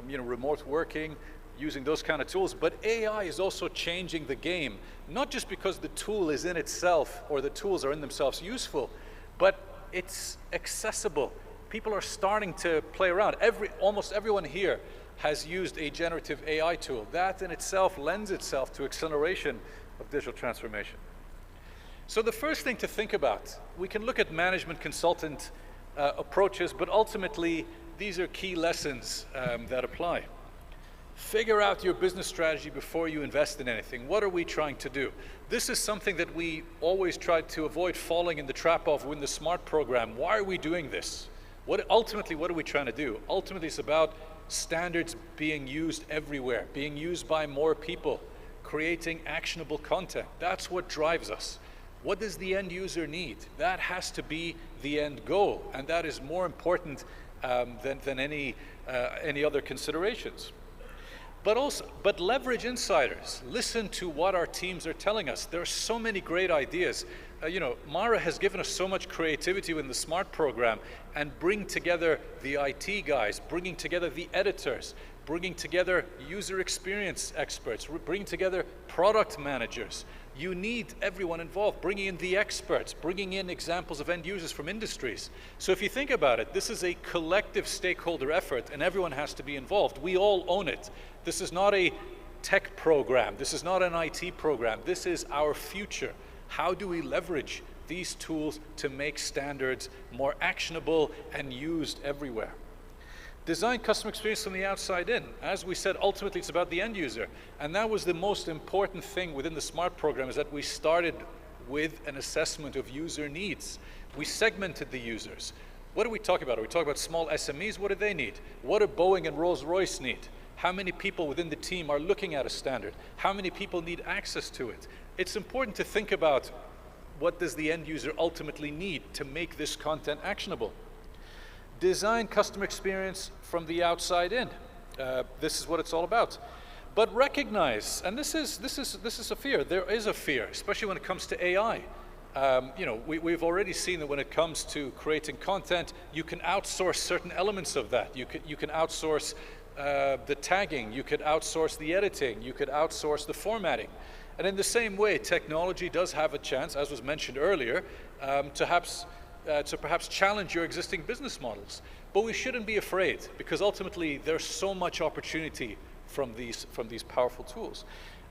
remote working, using those kind of tools, but AI is also changing the game, not just because the tool is in itself or the tools are in themselves useful, but it's accessible. People are starting to play around. Almost everyone here has used a generative AI tool. That in itself lends itself to acceleration of digital transformation. So the first thing to think about, we can look at management consultant approaches, but ultimately these are key lessons that apply. Figure out your business strategy before you invest in anything. What are we trying to do? This is something that we always try to avoid falling in the trap of within the SMART program. Why are we doing this? Ultimately, what are we trying to do? Ultimately, it's about standards being used everywhere, being used by more people, creating actionable content. That's what drives us. What does the end user need? That has to be the end goal, and that is more important than any other considerations. But leverage insiders. Listen to what our teams are telling us. There are so many great ideas. Mara has given us so much creativity in the SMART program, and bring together the IT guys, bringing together the editors, bringing together user experience experts, bringing together product managers. You need everyone involved, bringing in the experts, bringing in examples of end users from industries. So if you think about it, this is a collective stakeholder effort, and everyone has to be involved. We all own it. This is not a tech program. This is not an IT program. This is our future. How do we leverage these tools to make standards more actionable and used everywhere? Design customer experience from the outside in. As we said, ultimately it's about the end user. And that was the most important thing within the SMART program, is that we started with an assessment of user needs. We segmented the users. What are we talking about? Are we talking about small SMEs? What do they need? What do Boeing and Rolls-Royce need? How many people within the team are looking at a standard? How many people need access to it? It's important to think about what does the end user ultimately need to make this content actionable. Design customer experience from the outside in. This is what it's all about. But recognize, and this is a fear. There is a fear, especially when it comes to AI. We've already seen that when it comes to creating content, you can outsource certain elements of that. You can outsource the tagging, you could outsource the editing, you could outsource the formatting. And in the same way, technology does have a chance, as was mentioned earlier, to perhaps challenge your existing business models. But we shouldn't be afraid, because ultimately there's so much opportunity from these powerful tools.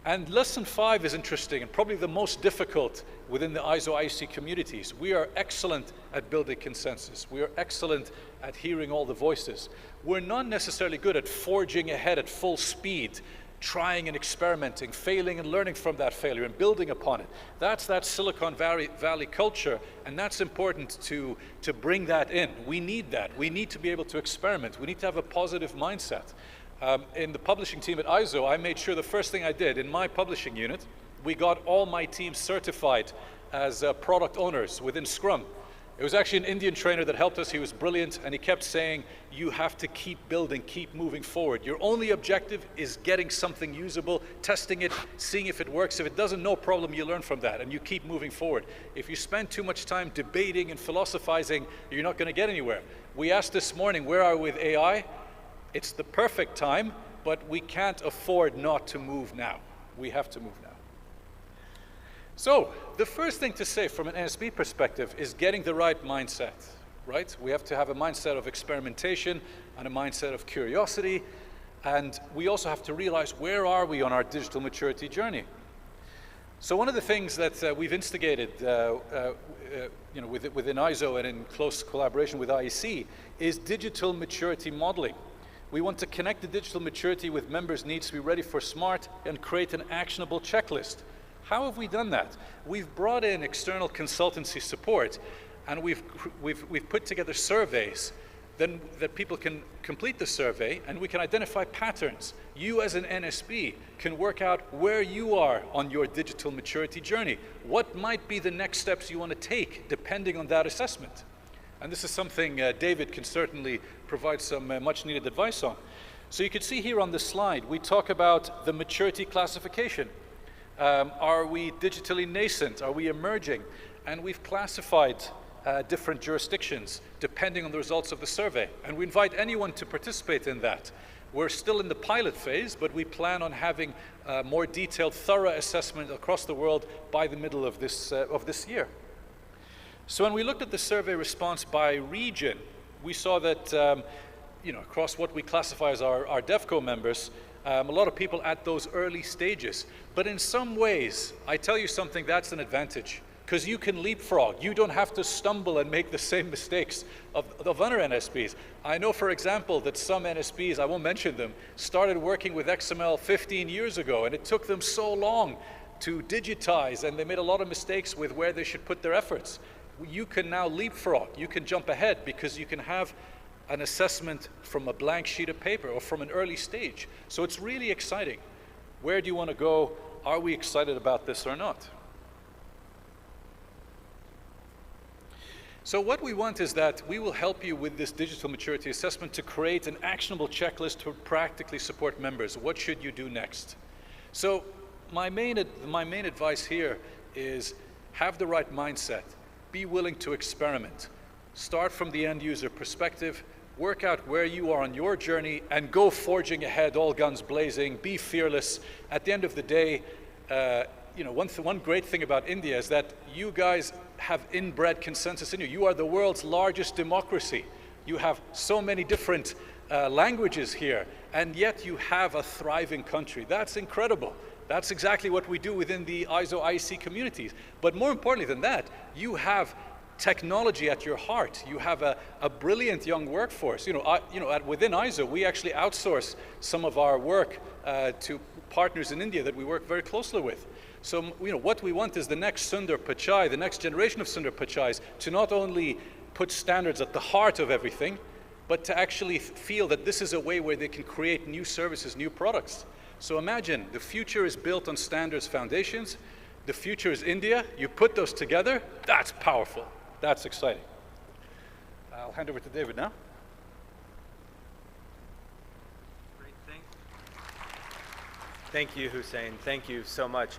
And lesson 5 is interesting, and probably the most difficult within the ISO IEC communities. We are excellent at building consensus. We are excellent at hearing all the voices. We're not necessarily good at forging ahead at full speed, trying and experimenting, failing and learning from that failure and building upon it. That's that Silicon Valley culture, and that's important to bring that in. We need that. We need to be able to experiment. We need to have a positive mindset. In the publishing team at ISO, I made sure the first thing I did in my publishing unit, we got all my team certified as product owners within Scrum. It was actually an Indian trainer that helped us. He was brilliant, and he kept saying, you have to keep building, keep moving forward. Your only objective is getting something usable, testing it, seeing if it works. If it doesn't, no problem, you learn from that, and you keep moving forward. If you spend too much time debating and philosophizing, you're not going to get anywhere. We asked this morning, where are we with AI? It's the perfect time, but we can't afford not to move now. We have to move now. So, the first thing to say from an NSB perspective is getting the right mindset, right? We have to have a mindset of experimentation and a mindset of curiosity, and we also have to realize, where are we on our digital maturity journey? So one of the things that we've instigated within ISO and in close collaboration with IEC is digital maturity modeling. We want to connect the digital maturity with members' needs to be ready for SMART and create an actionable checklist. How have we done that? We've brought in external consultancy support, and we've put together surveys then that people can complete the survey and we can identify patterns. You as an NSB can work out where you are on your digital maturity journey. What might be the next steps you want to take depending on that assessment? And this is something David can certainly provide some much needed advice on. So you can see here on this slide, we talk about the maturity classification. Are we digitally nascent? Are we emerging? And we've classified different jurisdictions depending on the results of the survey. And we invite anyone to participate in that. We're still in the pilot phase, but we plan on having more detailed, thorough assessment across the world by the middle of this year. So when we looked at the survey response by region, we saw that across what we classify as our DEFCO members, a lot of people at those early stages. But in some ways, I tell you something, that's an advantage. Because you can leapfrog. You don't have to stumble and make the same mistakes of other NSPs. I know, for example, that some NSPs, I won't mention them, started working with XML 15 years ago, and it took them so long to digitize, and they made a lot of mistakes with where they should put their efforts. You can now leapfrog. You can jump ahead because you can have an assessment from a blank sheet of paper or from an early stage. So it's really exciting. Where do you want to go? Are we excited about this or not? So what we want is that we will help you with this digital maturity assessment to create an actionable checklist to practically support members. What should you do next? So my main advice here is have the right mindset. Be willing to experiment. Start from the end user perspective. Work out where you are on your journey and go forging ahead, all guns blazing. Be fearless. At the end of the day, one great thing about India is that you guys have inbred consensus in you. You are the world's largest democracy. You have so many different languages here, and yet you have a thriving country. That's incredible. That's exactly what we do within the ISO IEC communities. But more importantly than that, you have technology at your heart. You have a brilliant young workforce. Within ISO, we actually outsource some of our work to partners in India that we work very closely with. So, what we want is the next Sundar Pichai, the next generation of Sundar Pichais, to not only put standards at the heart of everything, but to actually feel that this is a way where they can create new services, new products. So imagine, the future is built on standards foundations. The future is India. You put those together, that's powerful. That's exciting. I'll hand over to David now. Great, thank you, Hussein. Thank you so much.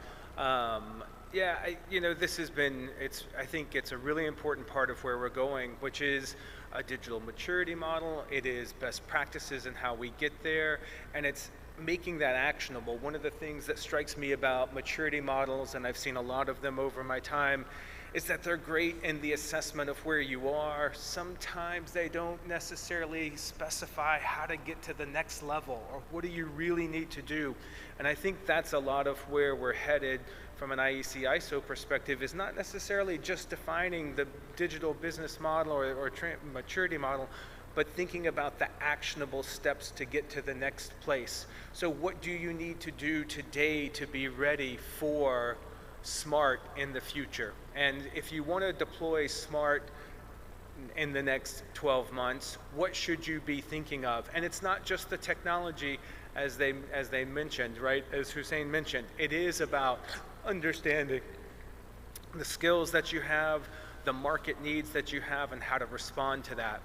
This has been, I think it's a really important part of where we're going, which is a digital maturity model. It is best practices and how we get there, and it's making that actionable. One of the things that strikes me about maturity models, and I've seen a lot of them over my time, is that they're great in the assessment of where you are. Sometimes they don't necessarily specify how to get to the next level or what do you really need to do. And I think that's a lot of where we're headed from an IEC ISO perspective, is not necessarily just defining the digital business model or maturity model, but thinking about the actionable steps to get to the next place. So what do you need to do today to be ready for SMART in the future? And if you want to deploy SMART in the next 12 months, what should you be thinking of? And it's not just the technology, as they mentioned, right? As Hussein mentioned, it is about understanding the skills that you have, the market needs that you have, and how to respond to that.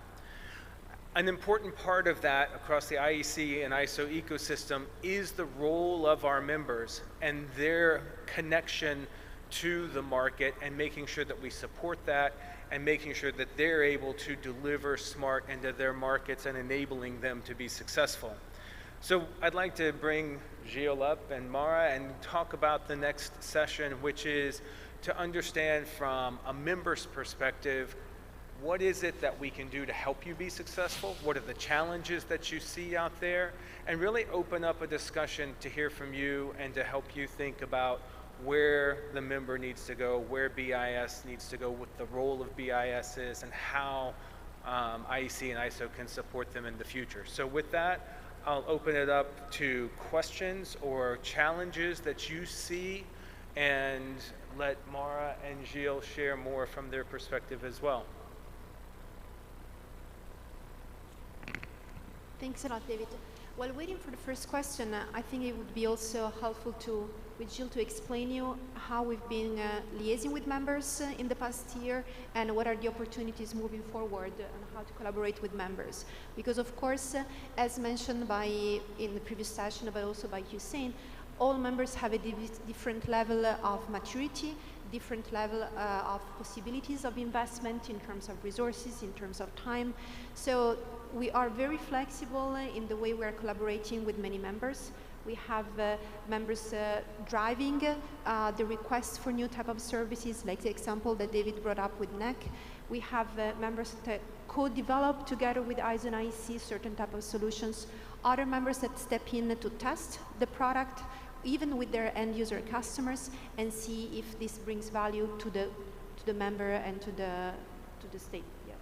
An important part of that across the IEC and ISO ecosystem is the role of our members and their connection to the market, and making sure that we support that and making sure that they're able to deliver SMART into their markets and enabling them to be successful. So I'd like to bring Gilles up and Mara and talk about the next session, which is to understand from a member's perspective, what is it that we can do to help you be successful? What are the challenges that you see out there? And really open up a discussion to hear from you and to help you think about where the member needs to go, where BIS needs to go, what the role of BIS is, and how IEC and ISO can support them in the future. So with that, I'll open it up to questions or challenges that you see, and let Mara and Gilles share more from their perspective as well. Thanks a lot, David. While waiting for the first question, I think it would be also helpful with Jill to explain you how we've been liaising with members in the past year and what are the opportunities moving forward and how to collaborate with members. Because of course, as mentioned in the previous session, but also by Hussein, all members have a different level of maturity, different level of possibilities of investment in terms of resources, in terms of time. So we are very flexible in the way we are collaborating with many members. We have members driving the requests for new type of services, like the example that David brought up with NEC. We have members that co-develop together with ISO and IEC certain type of solutions. Other members that step in to test the product, even with their end user customers, and see if this brings value to the member and to the state. Yeah.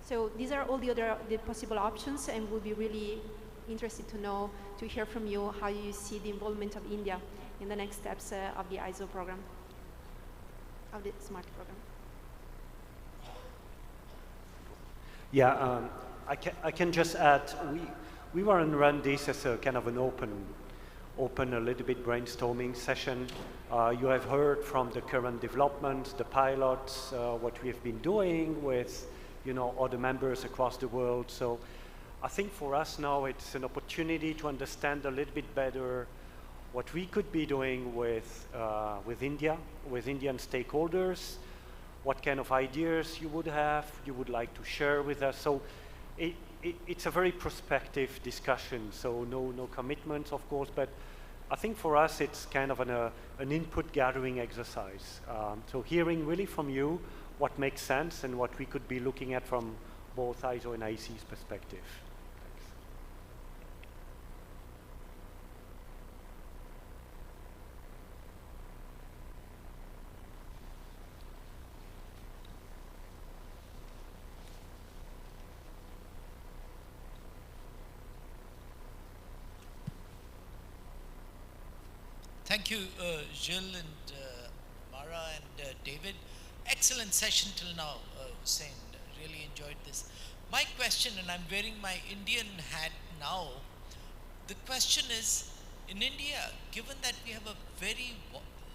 So these are all the possible options, and we'll be really interested to hear from you how you see the involvement of India in the next steps of the ISO program, of the SMART program. Yeah, I can just add, we were to run this as a kind of an open a little bit brainstorming session. You have heard from the current developments, the pilots, what we have been doing with, other members across the world. So I think for us now it's an opportunity to understand a little bit better what we could be doing with India, with Indian stakeholders, what kind of ideas you would like to share with us. So it's a very prospective discussion, so no commitments, of course, but I think for us it's kind of an input gathering exercise. So hearing really from you what makes sense and what we could be looking at from both ISO and IEC's perspective. Thanks. Thank you, Jill and Mara and David. Excellent session till now, Hussein. Really enjoyed this. My question, and I'm wearing my Indian hat now, the question is, in India, given that we have a very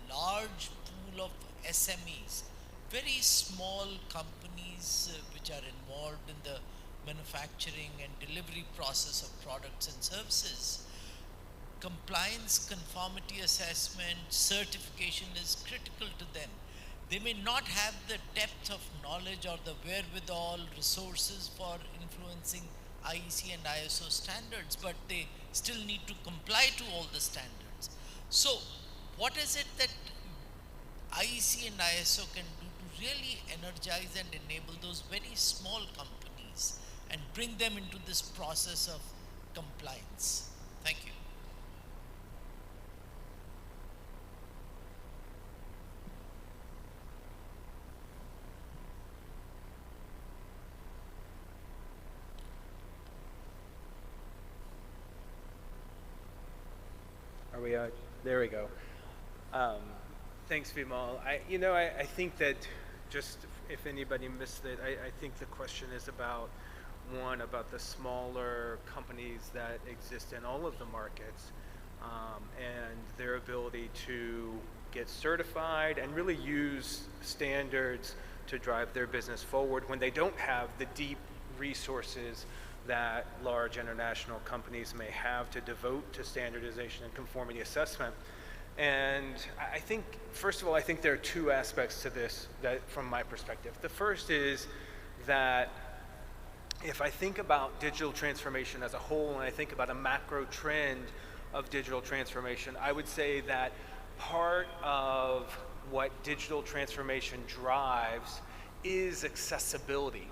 large pool of SMEs, very small companies which are involved in the manufacturing and delivery process of products and services, compliance, conformity assessment, certification is critical to them. They may not have the depth of knowledge or the wherewithal, resources for influencing IEC and ISO standards, but they still need to comply to all the standards. So what is it that IEC and ISO can do to really energize and enable those very small companies and bring them into this process of compliance? Thank you. There we go. Thanks, Vimal. I think that just if anybody missed it, I think the question is about the smaller companies that exist in all of the markets and their ability to get certified and really use standards to drive their business forward when they don't have the deep resources that large international companies may have to devote to standardization and conformity assessment. And I think, first of all, I think there are two aspects to this that, from my perspective. The first is that if I think about digital transformation as a whole, and I think about a macro trend of digital transformation, I would say that part of what digital transformation drives is accessibility.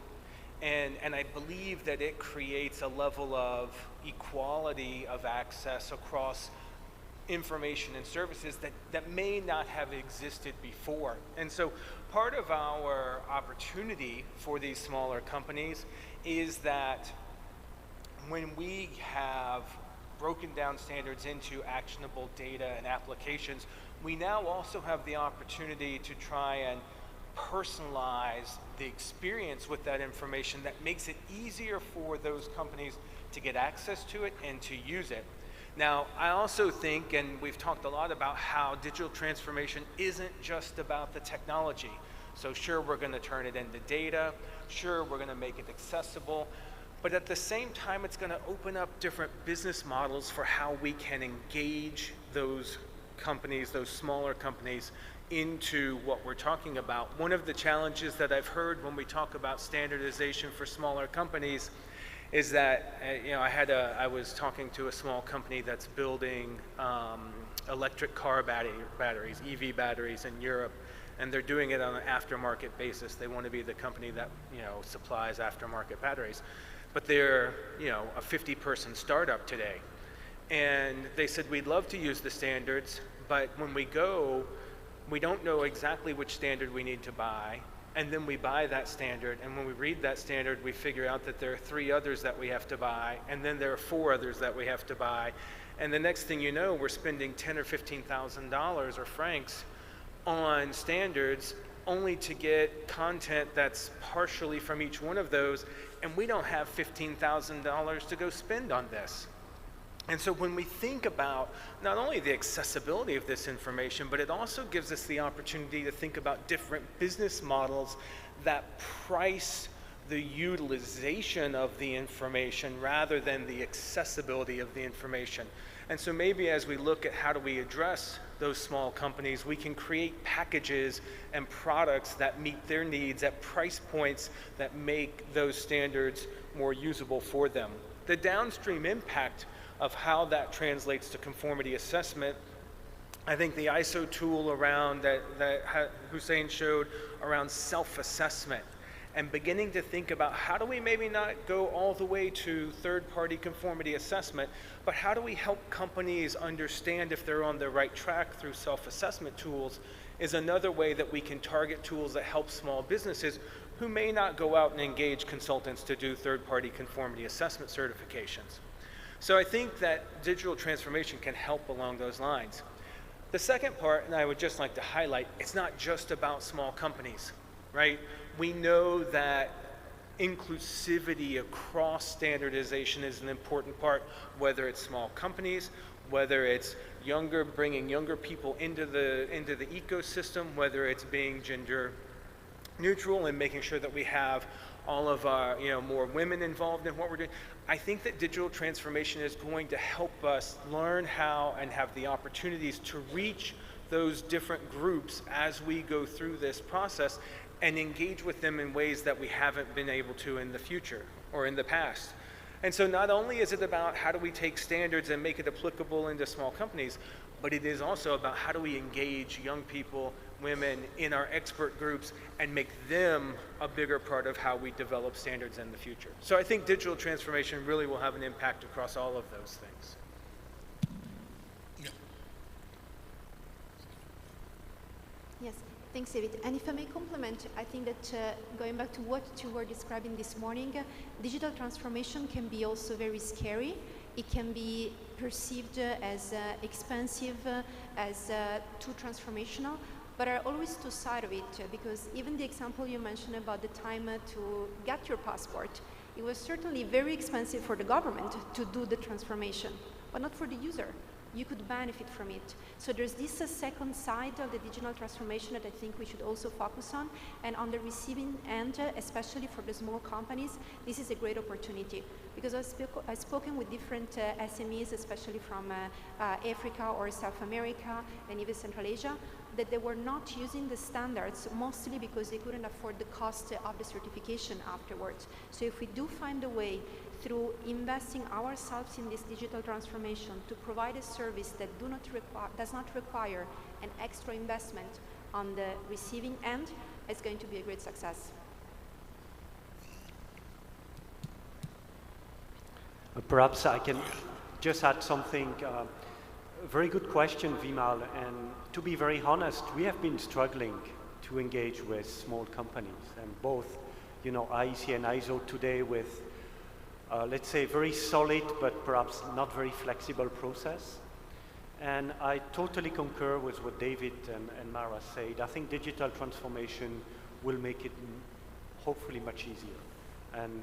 And I believe that it creates a level of equality of access across information and services that may not have existed before. And so part of our opportunity for these smaller companies is that when we have broken down standards into actionable data and applications, we now also have the opportunity to try and personalize the experience with that information that makes it easier for those companies to get access to it and to use it. Now, I also think, and we've talked a lot about how digital transformation isn't just about the technology. So sure, we're going to turn it into data. Sure, we're going to make it accessible. But at the same time, it's going to open up different business models for how we can engage those companies, those smaller companies, into what we're talking about. One of the challenges that I've heard when we talk about standardization for smaller companies is that, I was talking to a small company that's building electric car batteries, EV batteries in Europe, and they're doing it on an aftermarket basis. They want to be the company that, supplies aftermarket batteries. But they're, a 50-person startup today. And they said, we'd love to use the standards, but when we go, we don't know exactly which standard we need to buy. And then we buy that standard, and when we read that standard, we figure out that there are 3 others that we have to buy, and then there are 4 others that we have to buy. And the next thing you know, we're spending $10,000 or $15,000 or francs on standards only to get content that's partially from each one of those, and we don't have $15,000 to go spend on this. And so when we think about not only the accessibility of this information, but it also gives us the opportunity to think about different business models that price the utilization of the information rather than the accessibility of the information. And so maybe as we look at how do we address those small companies, we can create packages and products that meet their needs at price points that make those standards more usable for them. The downstream impact of how that translates to conformity assessment, I think the ISO tool around that Hussein showed around self-assessment and beginning to think about how do we maybe not go all the way to third-party conformity assessment, but how do we help companies understand if they're on the right track through self-assessment tools is another way that we can target tools that help small businesses who may not go out and engage consultants to do third-party conformity assessment certifications. So I think that digital transformation can help along those lines. The second part, and I would just like to highlight, it's not just about small companies, right? We know that inclusivity across standardization is an important part, whether it's small companies, whether it's bringing younger people into the ecosystem, whether it's being gender neutral and making sure that we have all of our, more women involved in what we're doing. I think that digital transformation is going to help us learn how and have the opportunities to reach those different groups as we go through this process and engage with them in ways that we haven't been able to in the future or in the past. And so not only is it about how do we take standards and make it applicable into small companies, but it is also about how do we engage young people, women in our expert groups and make them a bigger part of how we develop standards in the future. So I think digital transformation really will have an impact across all of those things. Yes, thanks, David. And if I may complement, I think that going back to what you were describing this morning, digital transformation can be also very scary. It can be perceived as expensive, as too transformational, but there are always 2 sides of it, because even the example you mentioned about the time to get your passport, it was certainly very expensive for the government to do the transformation, but not for the user. You could benefit from it. So there's this second side of the digital transformation that I think we should also focus on. And on the receiving end, especially for the small companies, this is a great opportunity. Because I've spoken with different SMEs, especially from Africa or South America and even Central Asia, that they were not using the standards, mostly because they couldn't afford the cost of the certification afterwards. So if we do find a way through investing ourselves in this digital transformation to provide a service that does not require an extra investment on the receiving end, it's going to be a great success. Perhaps I can just add something. Very good question, Vimal. And to be very honest, we have been struggling to engage with small companies, and both, IEC and ISO today with let's say, very solid, but perhaps not very flexible process. And I totally concur with what David and Mara said. I think digital transformation will make it hopefully much easier and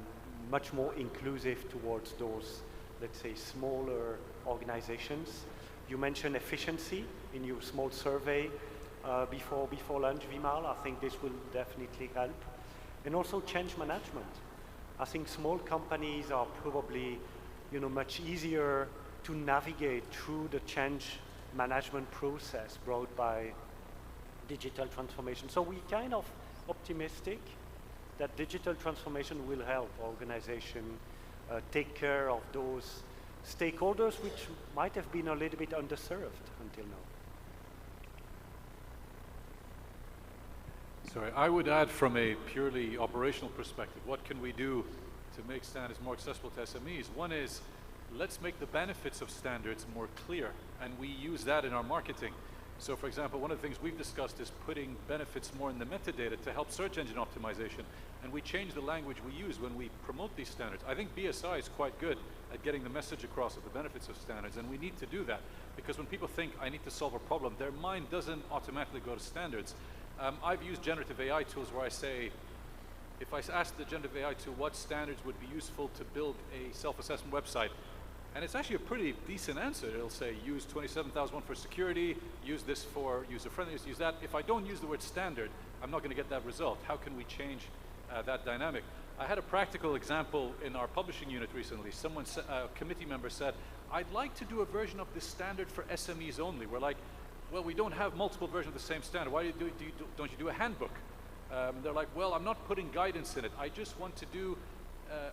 much more inclusive towards those, let's say, smaller organizations. You mentioned efficiency in your small survey before lunch, Vimal. I think this will definitely help. And also change management. I think small companies are probably, much easier to navigate through the change management process brought by digital transformation. So we're kind of optimistic that digital transformation will help organizations take care of those stakeholders which might have been a little bit underserved until now. Sorry, I would add from a purely operational perspective, what can we do to make standards more accessible to SMEs? One is, let's make the benefits of standards more clear, and we use that in our marketing. So for example, one of the things we've discussed is putting benefits more in the metadata to help search engine optimization, and we change the language we use when we promote these standards. I think BSI is quite good at getting the message across of the benefits of standards, and we need to do that, because when people think, I need to solve a problem, their mind doesn't automatically go to standards. I've used generative AI tools where I say, if I ask the generative AI tool what standards would be useful to build a self-assessment website, and it's actually a pretty decent answer. It'll say, use 27001 for security, use this for user-friendliness, use that. If I don't use the word standard, I'm not going to get that result. How can we change that dynamic? I had a practical example in our publishing unit recently. Someone, a committee member said, I'd like to do a version of this standard for SMEs only. We're like, well, we don't have multiple versions of the same standard. Why don't you do a handbook? They're like, well, I'm not putting guidance in it. I just want to do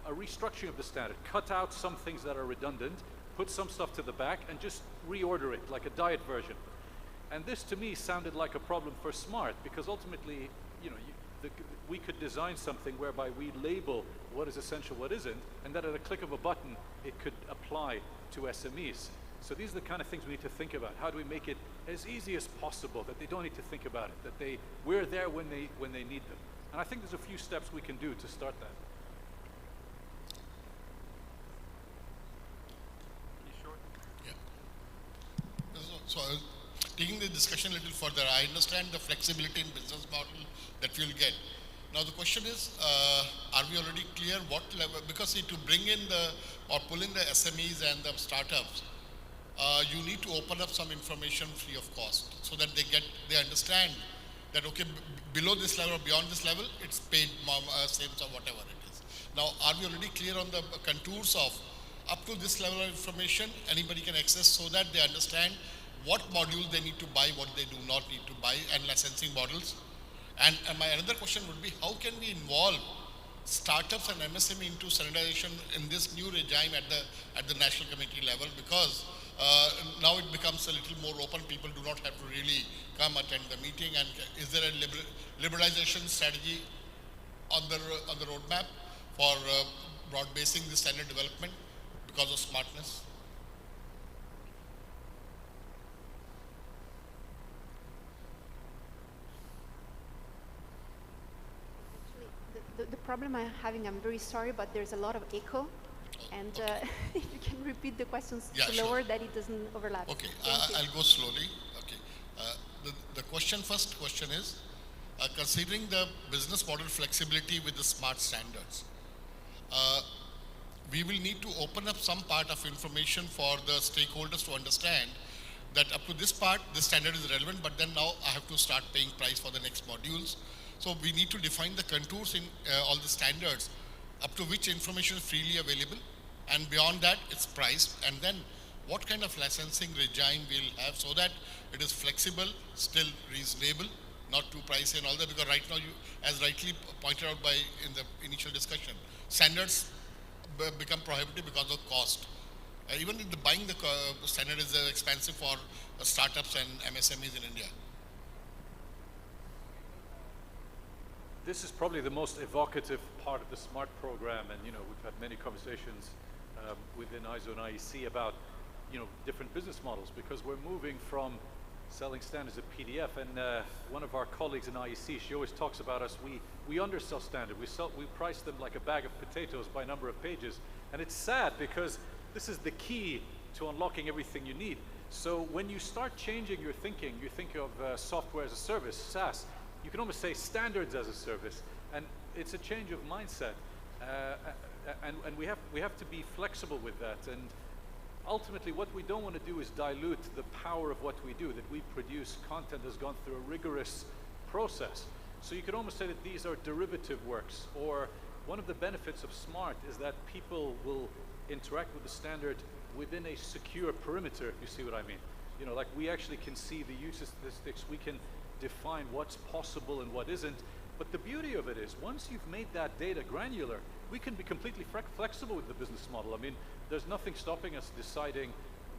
a restructuring of the standard. Cut out some things that are redundant, put some stuff to the back, and just reorder it, like a diet version. And this, to me, sounded like a problem for SMART, because ultimately, we could design something whereby we label what is essential, what isn't, and that at a click of a button, it could apply to SMEs. So these are the kind of things we need to think about. How do we make it as easy as possible, that they don't need to think about it, that we're there when they need them. And I think there's a few steps we can do to start that. So taking the discussion a little further, I understand the flexibility in business model that we'll get. Now the question is, are we already clear what level, because see, to bring in or pull in the SMEs and the startups, you need to open up some information free of cost so that they understand that, okay, below this level or beyond this level, it's paid sales or whatever it is. Now, are we already clear on the contours of up to this level of information anybody can access so that they understand what modules they need to buy, what they do not need to buy, and licensing models? And my another question would be, how can we involve startups and MSME into standardization in this new regime at the national committee level? Because now it becomes a little more open. People do not have to really come attend the meeting. And is there a liberalization strategy on the roadmap for broad basing the standard development because of smartness? The problem I'm having, I'm very sorry, but there's a lot of echo. And you can repeat the questions slower, that it doesn't overlap. Okay, I'll go slowly. Okay, the first question is, considering the business model flexibility with the smart standards, we will need to open up some part of information for the stakeholders to understand that up to this part, this standard is relevant, but then now I have to start paying price for the next modules. So we need to define the contours in all the standards up to which information is freely available, and beyond that it's priced, and then what kind of licensing regime we'll have so that it is flexible, still reasonable, not too pricey and all that, because right now, as rightly pointed out in the initial discussion, standards become prohibitive because of cost. Even buying the standard is expensive for startups and MSMEs in India. This is probably the most evocative part of the SMART program, and we've had many conversations within ISO and IEC about different business models, because we're moving from selling standards at PDF, and one of our colleagues in IEC, she always talks about us, we undersell standard. We price them like a bag of potatoes by number of pages, and it's sad because this is the key to unlocking everything you need. So when you start changing your thinking, you think of software as a service, SaaS, you can almost say standards as a service, and it's a change of mindset. And we have to be flexible with that. And ultimately, what we don't want to do is dilute the power of what we do, that we produce content that's gone through a rigorous process. So you could almost say that these are derivative works, or one of the benefits of SMART is that people will interact with the standard within a secure perimeter, if you see what I mean. You know, like we actually can see the usage statistics, we can define what's possible and what isn't. But the beauty of it is, once you've made that data granular, we can be completely flexible with the business model. I mean, there's nothing stopping us deciding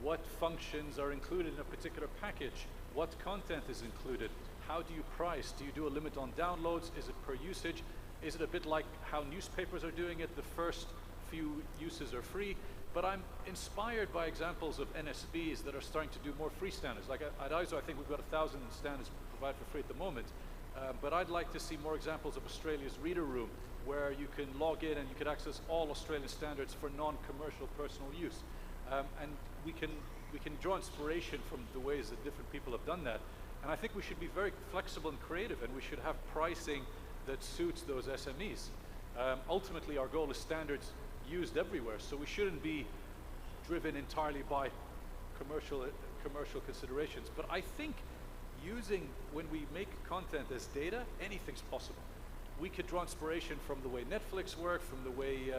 what functions are included in a particular package, what content is included, how do you price, do you do a limit on downloads, is it per usage, is it a bit like how newspapers are doing it, the first few uses are free, but I'm inspired by examples of NSBs that are starting to do more free standards. Like at ISO, I think we've got 1,000 standards provided for free at the moment, but I'd like to see more examples of Australia's reader room, where you can log in and you can access all Australian standards for non-commercial personal use. And we can draw inspiration from the ways that different people have done that. And I think we should be very flexible and creative, and we should have pricing that suits those SMEs. Ultimately, our goal is standards used everywhere, so we shouldn't be driven entirely by commercial considerations. But I think when we make content as data, anything's possible. We could draw inspiration from the way Netflix works, from the way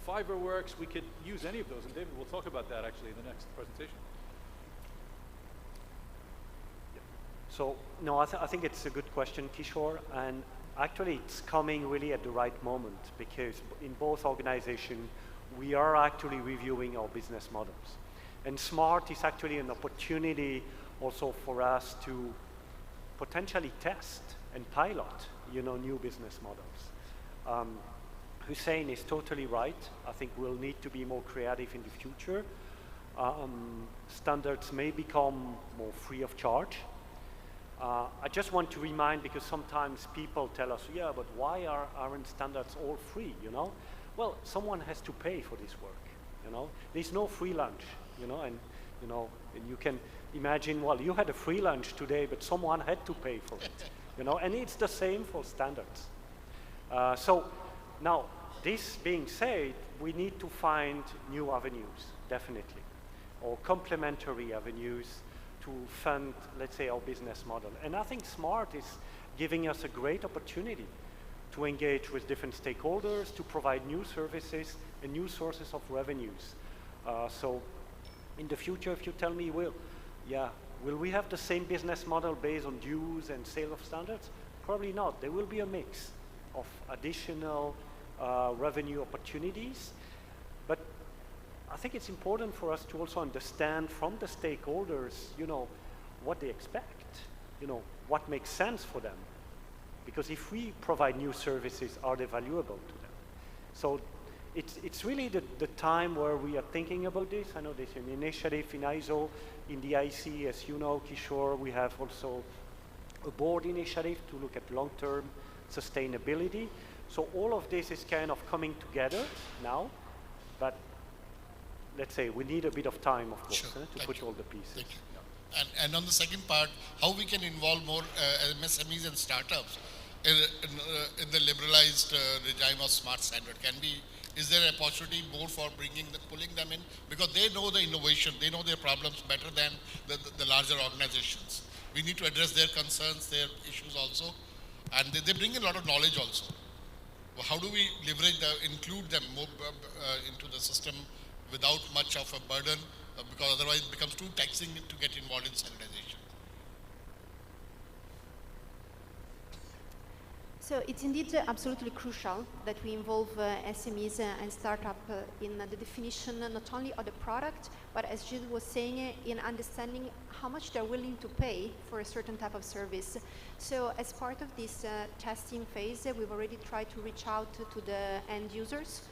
Fiverr works. We could use any of those, and David will talk about that actually in the next presentation. So, no, I think it's a good question, Kishore, and actually it's coming really at the right moment, because in both organizations, we are actually reviewing our business models. And SMART is actually an opportunity also for us to potentially test and pilot, new business models. Hussein is totally right. I think we'll need to be more creative in the future. Standards may become more free of charge. I just want to remind, because sometimes people tell us, yeah, but why aren't standards all free, Well, someone has to pay for this work, There's no free lunch, and you can imagine, well, you had a free lunch today, but someone had to pay for it, and it's the same for standards. So now, this being said, we need to find new avenues, definitely, or complementary avenues to fund, let's say, our business model. And I think SMART is giving us a great opportunity to engage with different stakeholders, to provide new services and new sources of revenues. So in the future, if you tell me, will we have the same business model based on dues and sale of standards? Probably not. There will be a mix of additional revenue opportunities. But I think it's important for us to also understand from the stakeholders, what they expect, what makes sense for them. Because if we provide new services, are they valuable to them? So it's really the time where we are thinking about this. I know there's an initiative in ISO, in the IEC, as you know, Kishore. We have also a board initiative to look at long-term sustainability. So all of this is kind of coming together now, but let's say we need a bit of time, of course, to put all the pieces. And on the second part, how we can involve more MSMEs and startups in the liberalized regime of smart standard? Is there an opportunity more for pulling them in? Because they know the innovation, they know their problems better than the larger organizations. We need to address their concerns, their issues also, and they bring in a lot of knowledge also. Well, how do we include them more into the system without much of a burden, because otherwise it becomes too taxing to get involved in standardization? So it's indeed absolutely crucial that we involve SMEs and startups in the definition not only of the product, but as Jude was saying, in understanding how much they're willing to pay for a certain type of service. So as part of this testing phase, we've already tried to reach out to the end users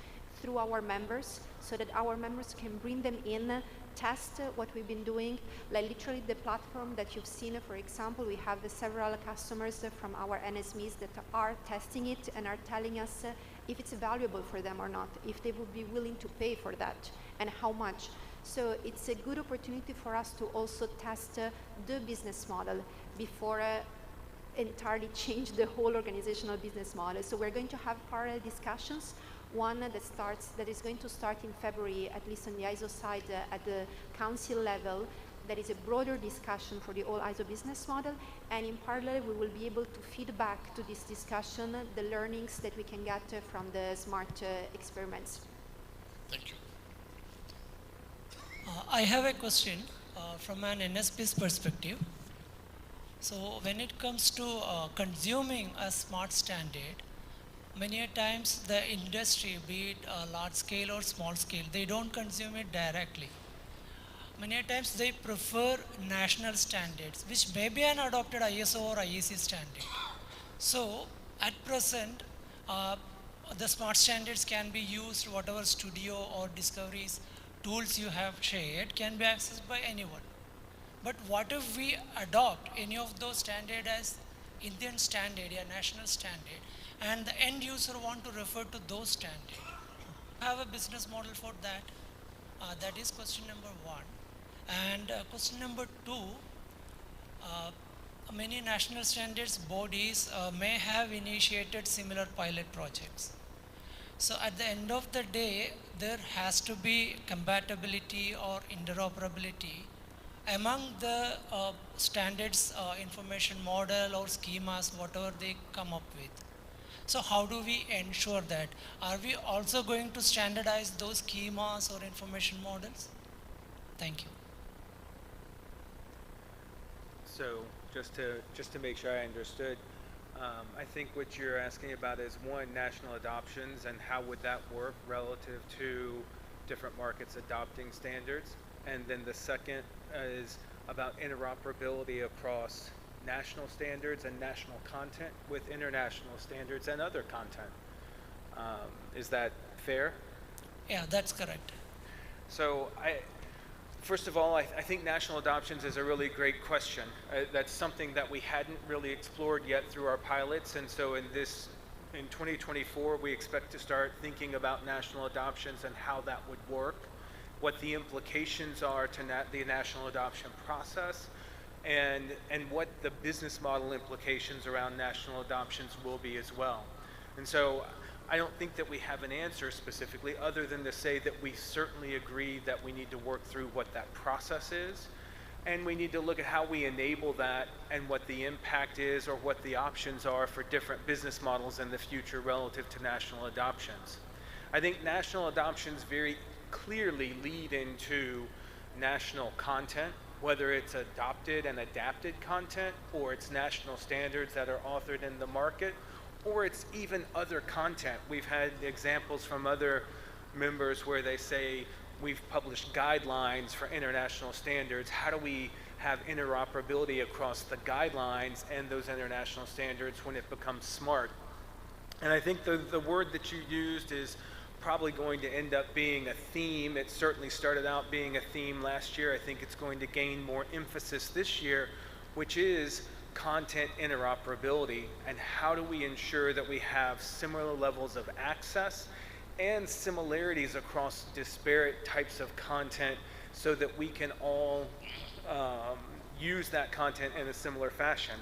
through our members, so that our members can bring them in, test what we've been doing. Like literally the platform that you've seen, for example, we have several customers from our NSMEs that are testing it and are telling us if it's valuable for them or not, if they would be willing to pay for that and how much. So it's a good opportunity for us to also test the business model before entirely change the whole organizational business model. So we're going to have parallel discussions. One that is going to start in February, at least on the ISO side, at the council level. That is a broader discussion for the whole ISO business model. And in parallel, we will be able to feed back to this discussion the learnings that we can get from the smart experiments. Thank you. I have a question from an NSP's perspective. So when it comes to consuming a smart standard, many a times the industry, be it large scale or small scale, they don't consume it directly. Many a times they prefer national standards, which may be an adopted ISO or IEC standard. So at present, the smart standards can be used, whatever studio or discoveries tools you have shared can be accessed by anyone. But what if we adopt any of those standards as Indian standard, a national standard, and the end user want to refer to those standards? Have a business model for that? That is question number one. And question number two, many national standards bodies may have initiated similar pilot projects. So at the end of the day, there has to be compatibility or interoperability among the standards information model or schemas, whatever they come up with. So how do we ensure that? Are we also going to standardize those schemas or information models? Thank you. So just to make sure I understood, I think what you're asking about is one, national adoptions and how would that work relative to different markets adopting standards, and then the second is about interoperability across national standards and national content with international standards and other content. Is that fair? Yeah, that's correct. So first of all, I think national adoptions is a really great question. That's something that we hadn't really explored yet through our pilots, and so in 2024, we expect to start thinking about national adoptions and how that would work, what the implications are to the national adoption process, and what the business model implications around national adoptions will be as well. And so I don't think that we have an answer specifically other than to say that we certainly agree that we need to work through what that process is, and we need to look at how we enable that and what the impact is or what the options are for different business models in the future relative to national adoptions. I think national adoptions very clearly lead into national content, whether it's adopted and adapted content, or it's national standards that are authored in the market, or it's even other content. We've had examples from other members where they say, we've published guidelines for international standards. How do we have interoperability across the guidelines and those international standards when it becomes smart? And I think the word that you used is probably going to end up being a theme. It certainly started out being a theme last year. I think it's going to gain more emphasis this year, which is content interoperability, and how do we ensure that we have similar levels of access and similarities across disparate types of content so that we can all use that content in a similar fashion.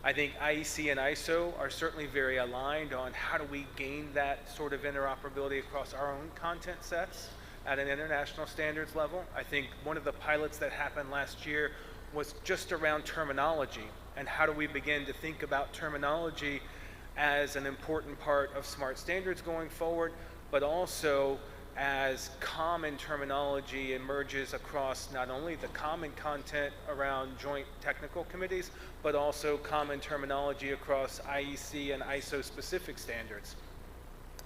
I think IEC and ISO are certainly very aligned on how do we gain that sort of interoperability across our own content sets at an international standards level. I think one of the pilots that happened last year was just around terminology, and how do we begin to think about terminology as an important part of smart standards going forward, but also as common terminology emerges across not only the common content around joint technical committees, but also common terminology across IEC and ISO specific standards.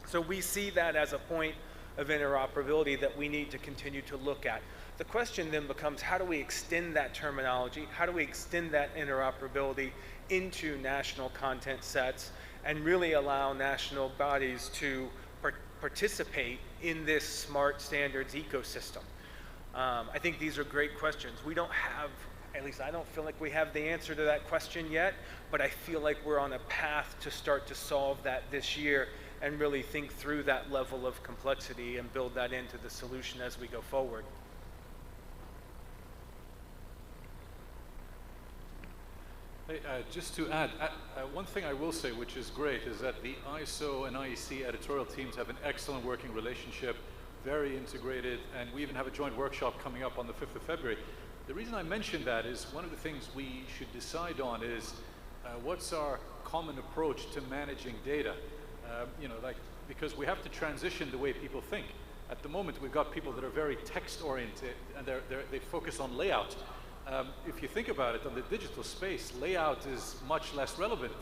So we see that as a point of interoperability that we need to continue to look at. The question then becomes, how do we extend that terminology? How do we extend that interoperability into national content sets and really allow national bodies to participate in this smart standards ecosystem? I think these are great questions. We don't have, at least I don't feel like we have the answer to that question yet, but I feel like we're on a path to start to solve that this year and really think through that level of complexity and build that into the solution as we go forward. Hey, just to add, one thing I will say, which is great, is that the ISO and IEC editorial teams have an excellent working relationship, very integrated, and we even have a joint workshop coming up on the 5th of February. The reason I mention that is one of the things we should decide on is what's our common approach to managing data? Because we have to transition the way people think. At the moment, we've got people that are very text-oriented, and they focus on layout. If you think about it, on the digital space, layout is much less relevant.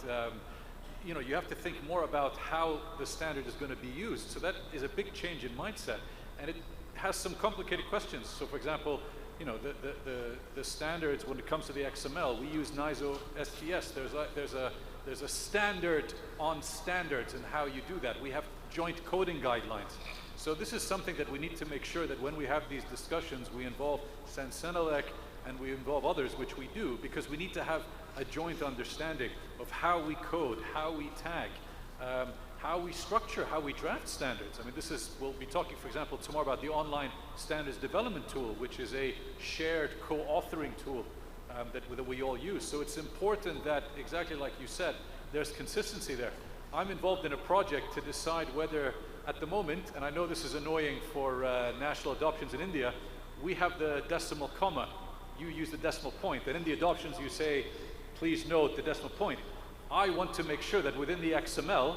You have to think more about how the standard is going to be used. So that is a big change in mindset, and it has some complicated questions. So, for example, the standards when it comes to the XML, we use NISO STS. There's a standard on standards and how you do that. We have joint coding guidelines. So this is something that we need to make sure that when we have these discussions, we involve Sensenelec and we involve others, which we do, because we need to have a joint understanding of how we code, how we tag, how we structure, how we draft standards. I mean, we'll be talking, for example, tomorrow about the online standards development tool, which is a shared co-authoring tool that we all use. So it's important that, exactly like you said, there's consistency there. I'm involved in a project to decide whether, at the moment, and I know this is annoying for national adoptions in India, we have the decimal comma. You use the decimal point, and in the adoptions you say, please note the decimal point. I want to make sure that within the XML,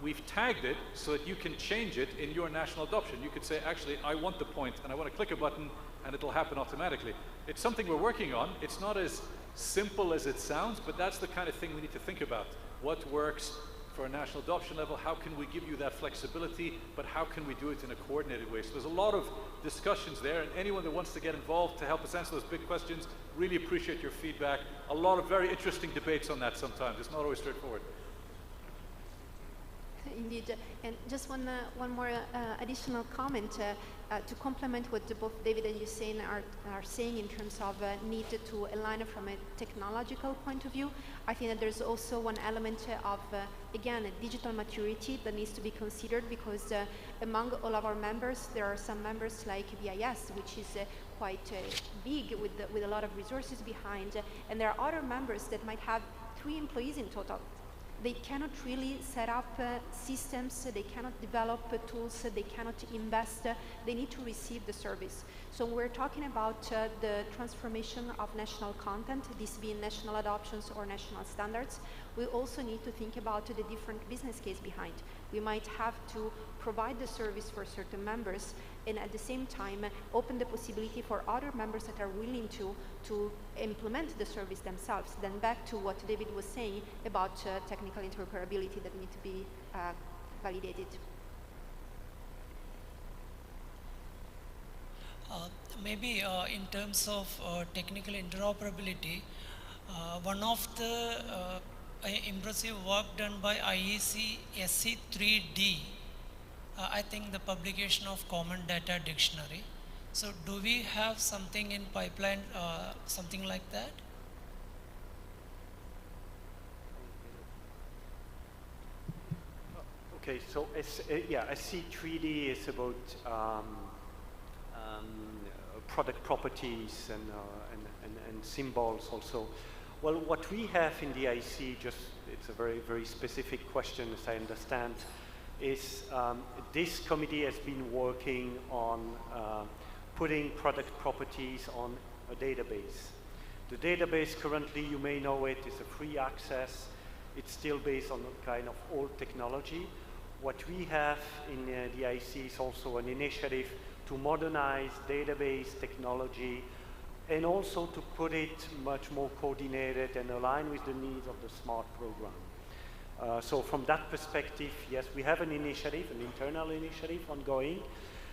we've tagged it so that you can change it in your national adoption. You could say, actually, I want the point, and I want to click a button, and it'll happen automatically. It's something we're working on. It's not as simple as it sounds, but that's the kind of thing we need to think about. What works for a national adoption level? How can we give you that flexibility, but how can we do it in a coordinated way? So there's a lot of discussions there, and anyone that wants to get involved to help us answer those big questions, really appreciate your feedback. A lot of very interesting debates on that sometimes. It's not always straightforward. Indeed, and just one more additional comment to complement what both David and Hussein are saying in terms of need to align from a technological point of view. I think that there's also one element of, again, digital maturity that needs to be considered, because among all of our members, there are some members like VIS, which is quite big with a lot of resources behind, and there are other members that might have 3 employees in total. They cannot really set up systems, they cannot develop tools, they cannot invest, they need to receive the service. So we're talking about the transformation of national content, this being national adoptions or national standards. We also need to think about the different business case behind. We might have to provide the service for certain members, and at the same time open the possibility for other members that are willing to implement the service themselves. Then back to what David was saying about technical interoperability that need to be validated. Maybe in terms of technical interoperability, one of the impressive work done by IEC SC3D, I think the publication of Common Data Dictionary. So do we have something in pipeline, something like that? Okay, so SC3D is about product properties and symbols also. Well, what we have in the IEC, it's a very, very specific question as I understand, is this committee has been working on putting product properties on a database. The database currently, you may know it, is a free access. It's still based on a kind of old technology. What we have in the IEC is also an initiative to modernize database technology and also to put it much more coordinated and aligned with the needs of the SMART program. So from that perspective, yes, we have an initiative, an internal initiative ongoing,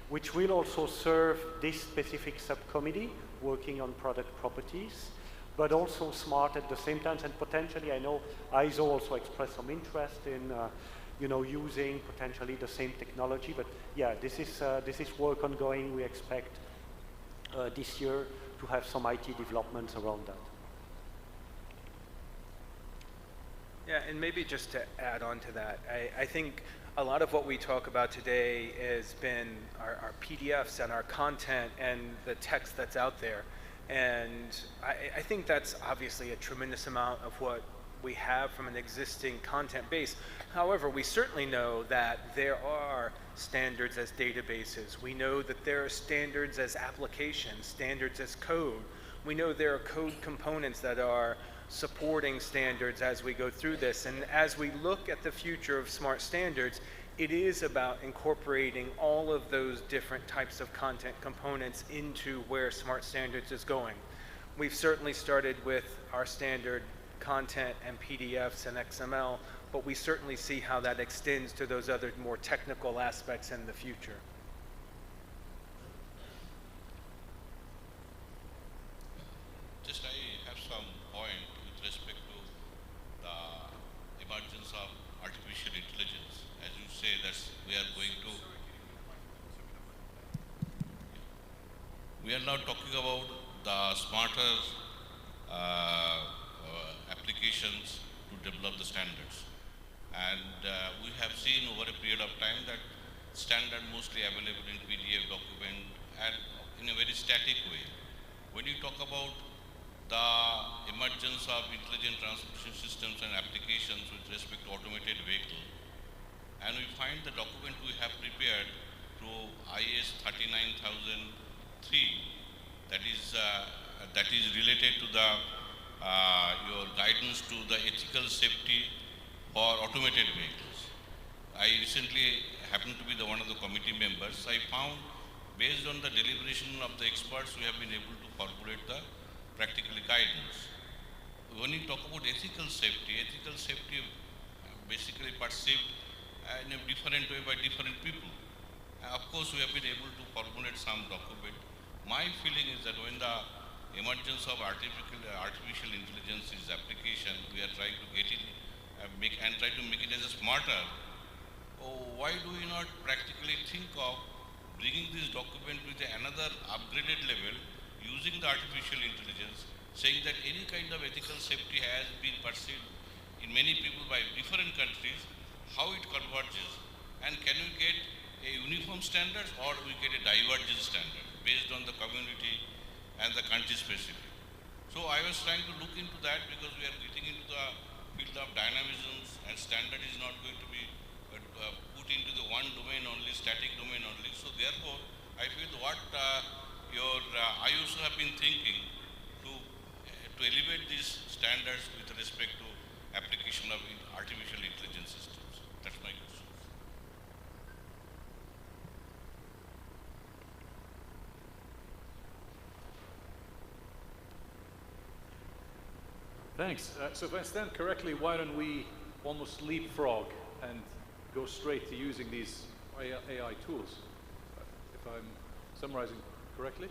which will also serve this specific subcommittee working on product properties, but also SMART at the same time. And potentially, I know ISO also expressed some interest in using potentially the same technology. But yeah, this is work ongoing. We expect this year to have some IT developments around that. Yeah, and maybe just to add on to that, I think a lot of what we talk about today has been our PDFs and our content and the text that's out there. And I think that's obviously a tremendous amount of what we have from an existing content base. However, we certainly know that there are standards as databases. We know that there are standards as applications, standards as code. We know there are code components that are supporting standards as we go through this. And as we look at the future of smart standards, it is about incorporating all of those different types of content components into where smart standards is going. We've certainly started with our standard content and PDFs and XML, but we certainly see how that extends to those other more technical aspects in the future. Just I have some point with respect to the emergence of artificial intelligence. As you say, we are now talking about the smarter applications to develop the standards. And we have seen over a period of time that standard mostly available in PDF document and in a very static way. When you talk about the emergence of intelligent transmission systems and applications with respect to automated vehicle, and we find the document we have prepared through IS 39003 that is related to the your guidance to the ethical safety for automated vehicles. I recently happened to be one of the committee members. I found, based on the deliberation of the experts, we have been able to formulate the practical guidance. When you talk about ethical safety basically perceived in a different way by different people. Of course, we have been able to formulate some document. My feeling is that when the emergence of artificial intelligence is application, we are trying to get it and try to make it as a smarter. Why do we not practically think of bringing this document with another upgraded level using the artificial intelligence, saying that any kind of ethical safety has been perceived in many people by different countries, how it converges, and can we get a uniform standard or we get a divergent standard based on the community and the country specific. So I was trying to look into that because we are getting into the field of dynamisms and standard is not going to be put into the one domain only, static domain only. So therefore, I feel what your IUC have been thinking to elevate these standards with respect to application of artificial intelligence systems. That's my question. Thanks. So if I understand correctly, why don't we almost leapfrog and go straight to using these AI tools, if I'm summarizing correctly?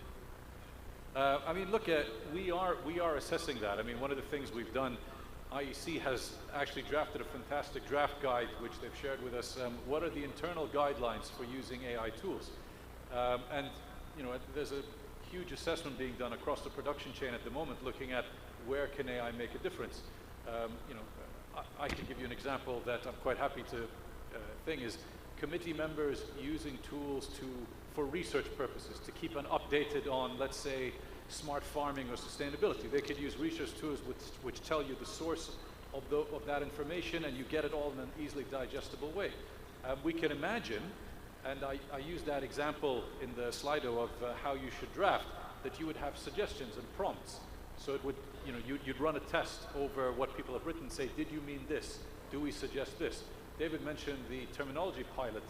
I mean, look, we are assessing that. I mean, one of the things we've done, IEC has actually drafted a fantastic draft guide, which they've shared with us. What are the internal guidelines for using AI tools? And, you know, there's a huge assessment being done across the production chain at the moment, looking at where can AI make a difference. You know, I can give you an example that I'm quite happy to thing is committee members using tools for research purposes, to keep an updated on, let's say, smart farming or sustainability. They could use research tools which tell you the source of that information, and you get it all in an easily digestible way. We can imagine, and I use that example in the Slido of how you should draft, that you would have suggestions and prompts. So it would, you know, you'd run a test over what people have written, say, did you mean this? Do we suggest this? David mentioned the terminology pilot.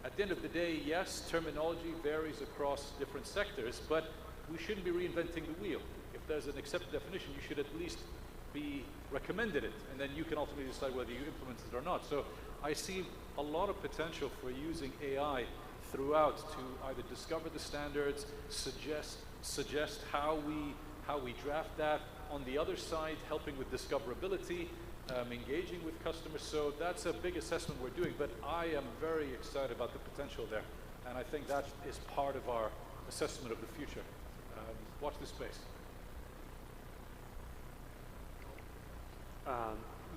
At the end of the day, yes, terminology varies across different sectors, but we shouldn't be reinventing the wheel. If there's an accepted definition, you should at least be recommended it, and then you can ultimately decide whether you implement it or not. So I see a lot of potential for using AI throughout to either discover the standards, suggest how we draft that. On the other side, helping with discoverability, engaging with customers. So that's a big assessment we're doing, but I am very excited about the potential there. And I think that is part of our assessment of the future. Watch this space.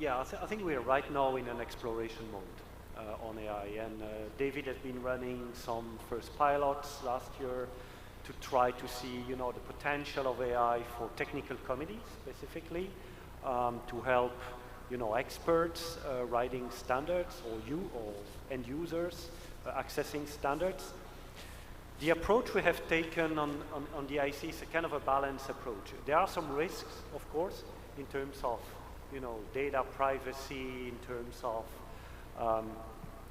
Yeah, I think we are right now in an exploration mode on AI. And David has been running some first pilots last year to try to see, you know, the potential of AI for technical committees specifically, to help, you know, experts writing standards, or end users accessing standards. The approach we have taken on the IEC is a kind of a balanced approach. There are some risks, of course, in terms of, you know, data privacy, in terms of,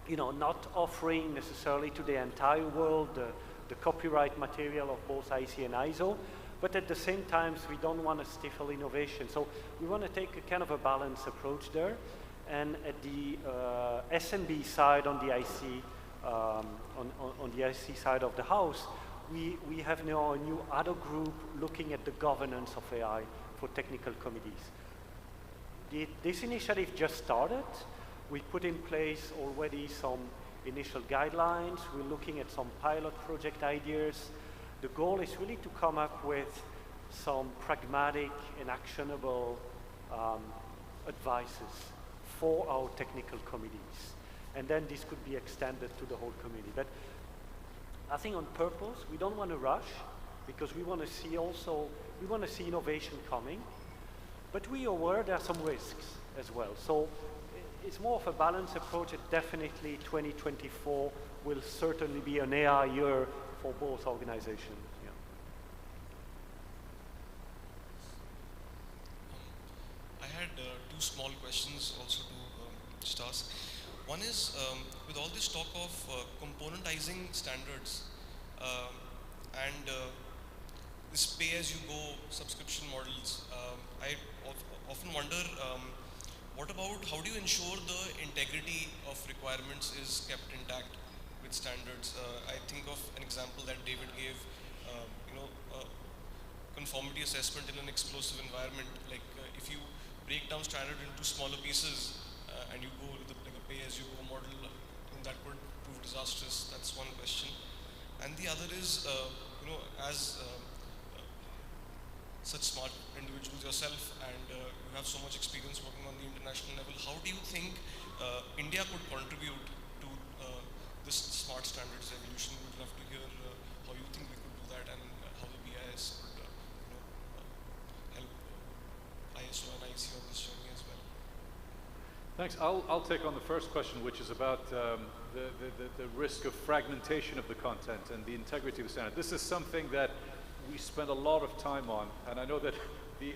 you know, not offering necessarily to the entire world the copyright material of both IEC and ISO, but at the same time, we don't want to stifle innovation. So we want to take a kind of a balanced approach there. And at the SMB side on the IEC, on the IEC side of the house, we have now a new other group looking at the governance of AI for technical committees. This initiative just started. We put in place already some initial guidelines. We're looking at some pilot project ideas. The goal is really to come up with some pragmatic and actionable advices for our technical committees. And then this could be extended to the whole committee. But I think on purpose, we don't want to rush, because we want to see also, we want to see innovation coming, but we are aware there are some risks as well. So it's more of a balanced approach, and definitely 2024 will certainly be an AI year for both organizations. Yeah. I had two small questions also to just ask. One is, with all this talk of componentizing standards and this pay-as-you-go subscription models, I often wonder, what about, how do you ensure the integrity of requirements is kept intact with standards? I think of an example that David gave, you know, conformity assessment in an explosive environment. Like if you break down standard into smaller pieces and you go with like a pay-as-you-go model, that could prove disastrous. That's one question. And the other is, you know, as such smart individuals yourself, and you have so much experience working on the international level, how do you think India could contribute to this smart standards evolution? We'd love to hear how you think we could do that, and how the BIS could, you know, help ISO and IEC on this journey as well. Thanks. I'll take on the first question, which is about the risk of fragmentation of the content and the integrity of the standard. This is something that we spend a lot of time on, and I know that the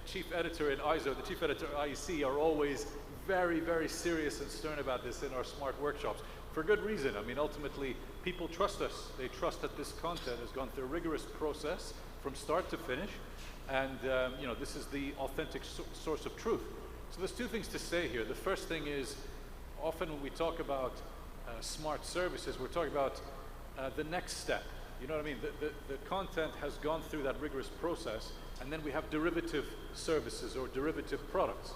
chief editor in ISO, the chief editor at IEC are always very, very serious and stern about this in our smart workshops, for good reason. I mean, ultimately, people trust us. They trust that this content has gone through a rigorous process from start to finish, and you know, this is the authentic source of truth. So there's two things to say here. The first thing is, often when we talk about smart services, we're talking about the next step. You know what I mean? The content has gone through that rigorous process, and then we have derivative services or derivative products.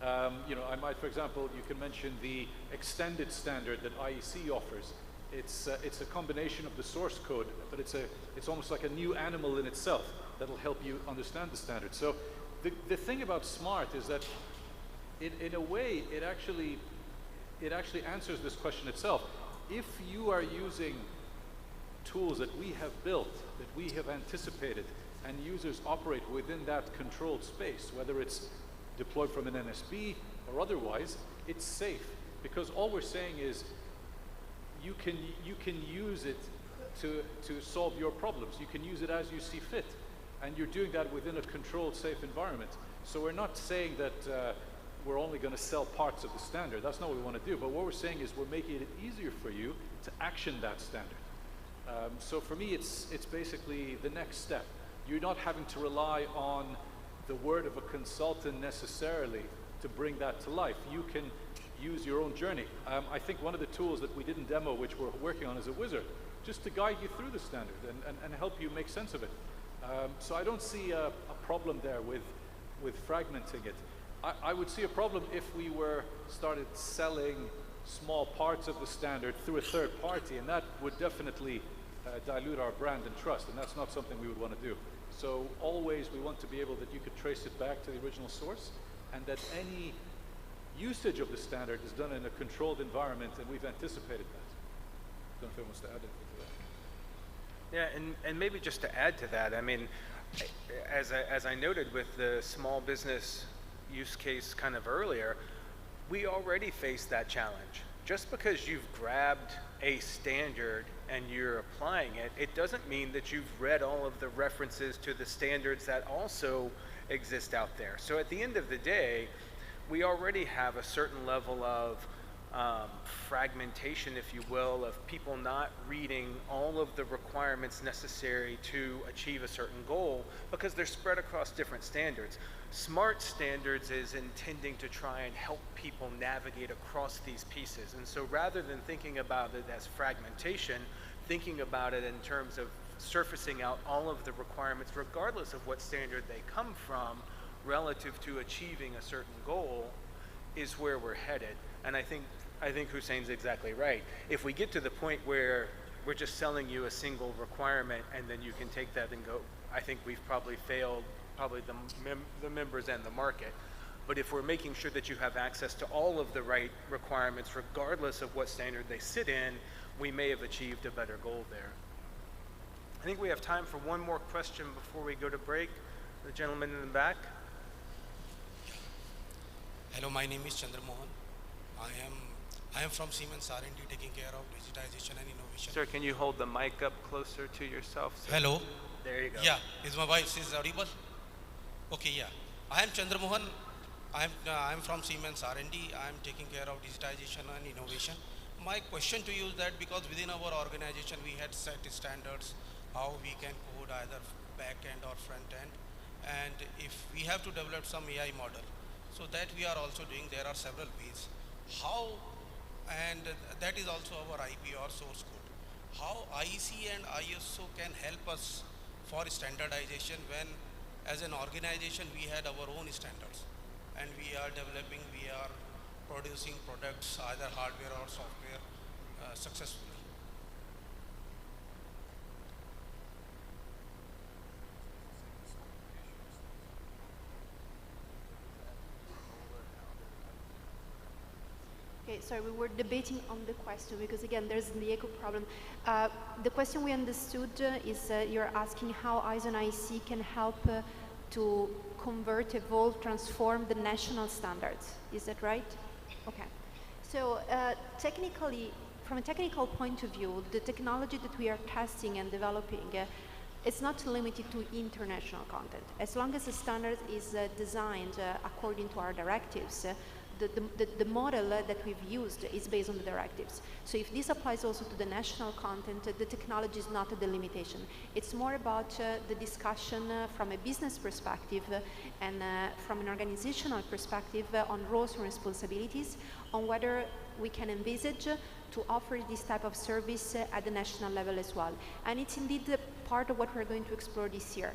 You know, I might, for example, you can mention the extended standard that IEC offers. It's a combination of the source code, but it's almost like a new animal in itself that'll help you understand the standard. So the thing about smart is that in a way, it actually answers this question itself. If you are using tools that we have built, that we have anticipated, and users operate within that controlled space, whether it's deployed from an NSB or otherwise, it's safe. Because all we're saying is you can use it to solve your problems. You can use it as you see fit. And you're doing that within a controlled, safe environment. So we're not saying that we're only going to sell parts of the standard. That's not what we want to do. But what we're saying is we're making it easier for you to action that standard. So for me, it's basically the next step. You're not having to rely on the word of a consultant necessarily to bring that to life. You can use your own journey. I think one of the tools that we didn't demo, which we're working on, is a wizard, just to guide you through the standard and help you make sense of it. So I don't see a problem there with fragmenting it. I would see a problem if we started selling small parts of the standard through a third party, and that would definitely dilute our brand and trust, and that's not something we would want to do. So always we want to be able that you could trace it back to the original source, and that any usage of the standard is done in a controlled environment, and we've anticipated that. I don't know if anyone wants to add anything to that. Yeah, and maybe just to add to that, I mean, as I noted with the small business use case kind of earlier, we already face that challenge. Just because you've grabbed a standard and you're applying it, it doesn't mean that you've read all of the references to the standards that also exist out there. So at the end of the day, we already have a certain level of fragmentation, if you will, of people not reading all of the requirements necessary to achieve a certain goal because they're spread across different standards. Smart standards is intending to try and help people navigate across these pieces. And so rather than thinking about it as fragmentation, thinking about it in terms of surfacing out all of the requirements regardless of what standard they come from relative to achieving a certain goal is where we're headed. And I think Hussein's exactly right. If we get to the point where we're just selling you a single requirement and then you can take that and go, I think we've probably failed the members and the market. But if we're making sure that you have access to all of the right requirements regardless of what standard they sit in, we may have achieved a better goal there. I think we have time for one more question before we go to break. The gentleman in the back. Hello, my name is Chandra Mohan. I am from Siemens R&D, taking care of digitization and innovation. Sir, can you hold the mic up closer to yourself, sir? Hello. There you go. Yeah, is my voice audible? Okay, yeah. I am Chandra Mohan. I am from Siemens R&D. I am taking care of digitization and innovation. My question to you is that because within our organization we had set standards how we can code either back end or front end, and if we have to develop some AI model, so that we are also doing, there are several ways. How, and that is also our IP or source code. How IEC and ISO can help us for standardization when as an organization we had our own standards and we are developing, we are producing products, either hardware or software, successfully. Okay, sorry, we were debating on the question because again, there's the echo problem. The question we understood is you're asking how ISO and IEC can help to convert, evolve, transform the national standards. Is that right? Okay. So technically, from a technical point of view, the technology that we are testing and developing it's not limited to international content. As long as the standard is designed according to our directives, the model that we've used is based on the directives. So if this applies also to the national content, the technology is not the limitation. It's more about the discussion from a business perspective and from an organizational perspective on roles and responsibilities, on whether we can envisage to offer this type of service at the national level as well. And it's indeed part of what we're going to explore this year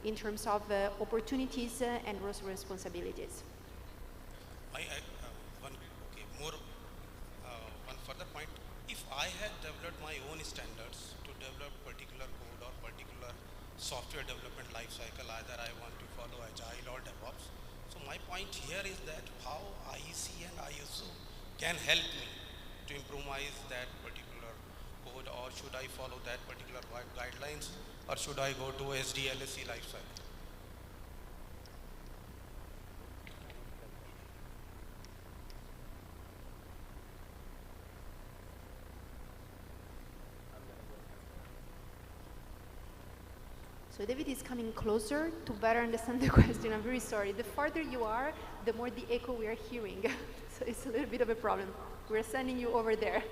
in terms of opportunities and roles and responsibilities. One further point, if I had developed my own standards to develop particular code or particular software development lifecycle, either I want to follow Agile or DevOps. So my point here is that how IEC and ISO can help me to improvise that particular code, or should I follow that particular guidelines, or should I go to SDLC lifecycle? So David is coming closer to better understand the question. I'm very sorry. The farther you are, the more the echo we are hearing. So it's a little bit of a problem. We're sending you over there.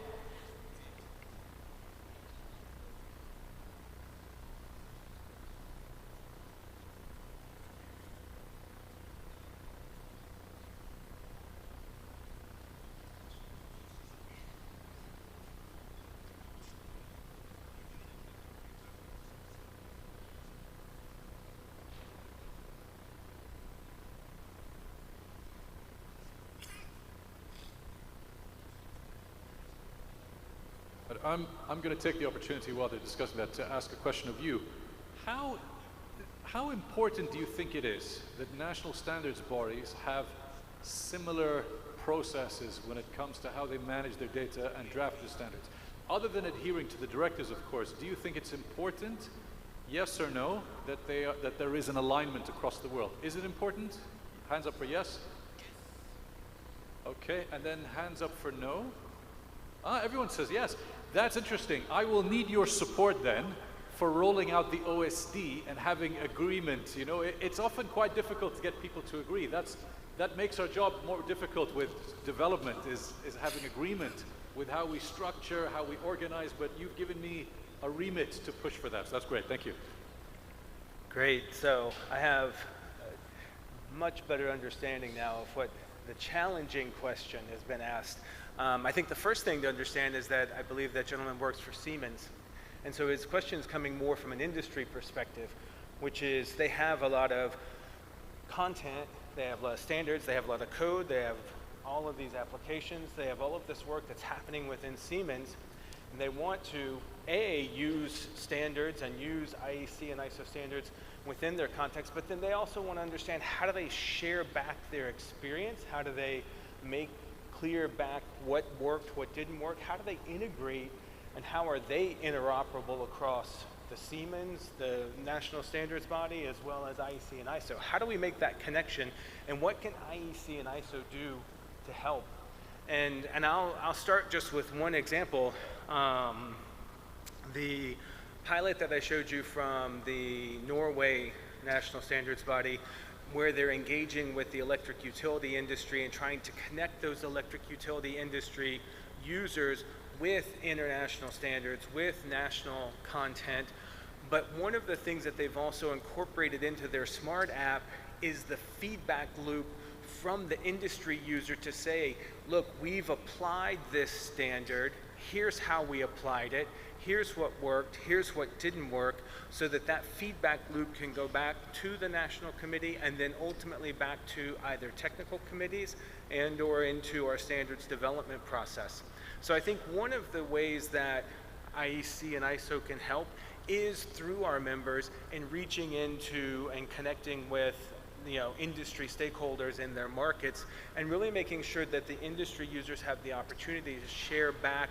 But I'm going to take the opportunity while they're discussing that to ask a question of you. How important do you think it is that national standards bodies have similar processes when it comes to how they manage their data and draft the standards? Other than adhering to the directives, of course, do you think it's important, yes or no, that there is an alignment across the world? Is it important? Hands up for yes. Okay, and then hands up for no. Everyone says yes. That's interesting. I will need your support then for rolling out the OSD and having agreement. You know, it's often quite difficult to get people to agree. That makes our job more difficult with development, is having agreement with how we structure, how we organize, but you've given me a remit to push for that. So that's great, thank you. Great, so I have a much better understanding now of what the challenging question has been asked. I think the first thing to understand is that I believe that gentleman works for Siemens. And so his question is coming more from an industry perspective, which is they have a lot of content, they have a lot of standards, they have a lot of code, they have all of these applications, they have all of this work that's happening within Siemens, and they want to, A, use standards and use IEC and ISO standards within their context, but then they also want to understand how do they share back their experience, how do they make clear back what worked, what didn't work, how do they integrate, and how are they interoperable across the Siemens, the national standards body, as well as IEC and ISO. How do we make that connection, and what can IEC and ISO do to help? And I'll start just with one example. The pilot that I showed you from the Norway national standards body, where they're engaging with the electric utility industry and trying to connect those electric utility industry users with international standards, with national content. But one of the things that they've also incorporated into their smart app is the feedback loop from the industry user to say, look, we've applied this standard, here's how we applied it, here's what worked, here's what didn't work, so that that feedback loop can go back to the national committee and then ultimately back to either technical committees and or into our standards development process. So I think one of the ways that IEC and ISO can help is through our members and reaching into and connecting with industry stakeholders in their markets, and really making sure that the industry users have the opportunity to share back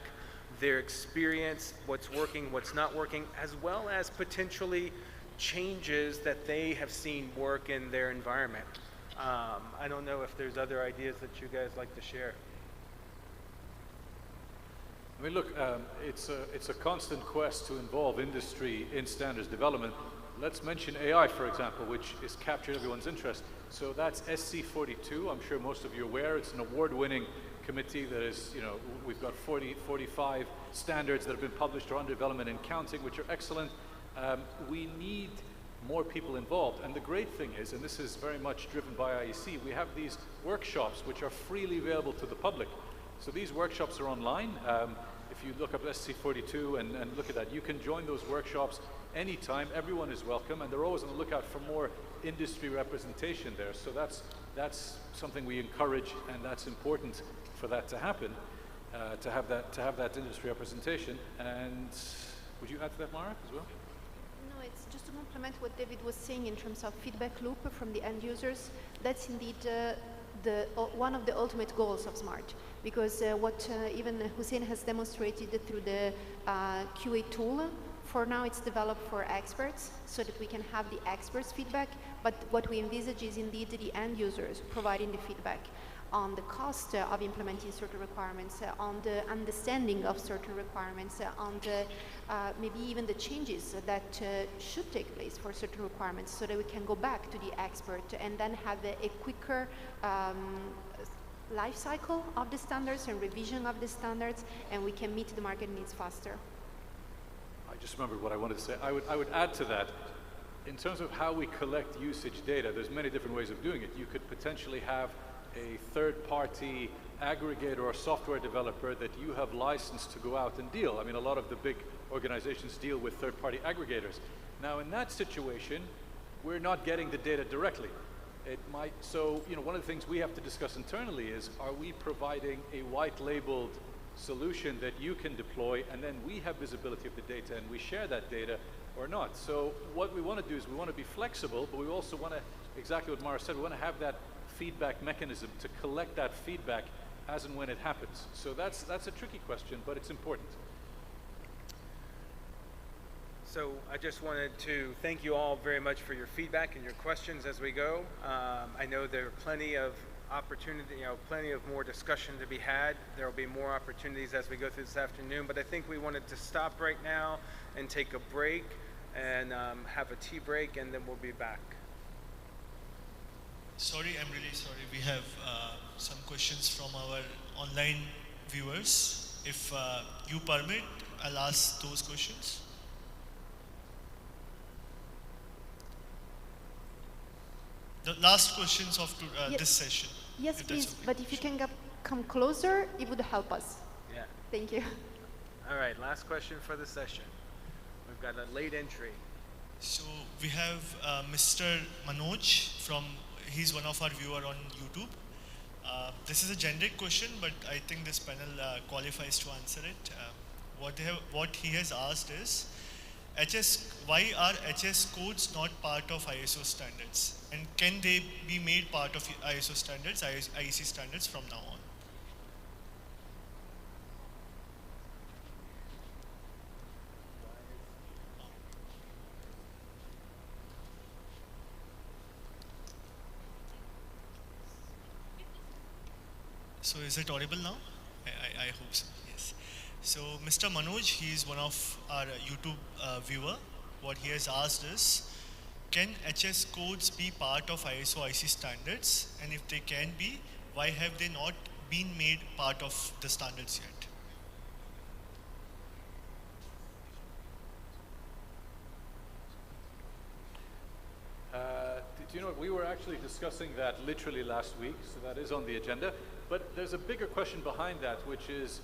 their experience, what's working, what's not working, as well as potentially changes that they have seen work in their environment. I don't know if there's other ideas that you guys like to share. I mean, look, it's a constant quest to involve industry in standards development. Let's mention AI, for example, which is capturing everyone's interest. So that's SC42. I'm sure most of you are aware. It's an award-winning committee that is, we've got 45 standards that have been published or under development and counting, which are excellent. We need more people involved. And the great thing is, and this is very much driven by IEC, we have these workshops which are freely available to the public. So these workshops are online. If you look up SC42 and look at that, you can join those workshops anytime. Everyone is welcome, and they're always on the lookout for more industry representation there. So that's something we encourage, and that's important for that to happen, to have that industry representation. And would you add to that, Mara, as well? No, it's just to complement what David was saying in terms of feedback loop from the end users. That's indeed one of the ultimate goals of SMART, because what even Hussein has demonstrated through the QA tool, for now it's developed for experts so that we can have the experts' feedback, but what we envisage is indeed the end users providing the feedback on the cost of implementing certain requirements, on the understanding of certain requirements, on the maybe even the changes that should take place for certain requirements, so that we can go back to the expert and then have a quicker life cycle of the standards and revision of the standards, and we can meet the market needs faster. I just remembered what I wanted to say. I would add to that, in terms of how we collect usage data, there's many different ways of doing it. You could potentially have a third-party aggregator or software developer that you have licensed to go out and deal. I mean, a lot of the big organizations deal with third-party aggregators. Now, in that situation, we're not getting the data directly. So, one of the things we have to discuss internally is, are we providing a white-labeled solution that you can deploy, and then we have visibility of the data and we share that data, or not? So what we want to do is we want to be flexible, but we also want to, exactly what Mara said, we want to have that feedback mechanism to collect that feedback as and when it happens. So that's a tricky question, but it's important. So I just wanted to thank you all very much for your feedback and your questions as we go. I know there are plenty of opportunity, plenty of more discussion to be had. There will be more opportunities as we go through this afternoon, but I think we wanted to stop right now and take a break and have a tea break, and then we'll be back. Sorry, I'm really sorry. We have some questions from our online viewers. If you permit, I'll ask those questions. The last questions of this session. Yes, please, but if you can come closer, it would help us. Yeah. Thank you. All right, last question for the session. We've got a late entry. So we have Mr. Manoj from, he's one of our viewer on YouTube. This is a generic question, but I think this panel qualifies to answer it. What he has asked is, why are HS codes not part of ISO standards? And can they be made part of ISO standards, IEC standards from now on? So is it audible now? I hope so, yes. So Mr. Manoj, he is one of our YouTube viewer. What he has asked is, can HS codes be part of ISO IC standards? And if they can be, why have they not been made part of the standards yet? Do you know what, we were actually discussing that literally last week, so that is on the agenda. But there's a bigger question behind that, which is,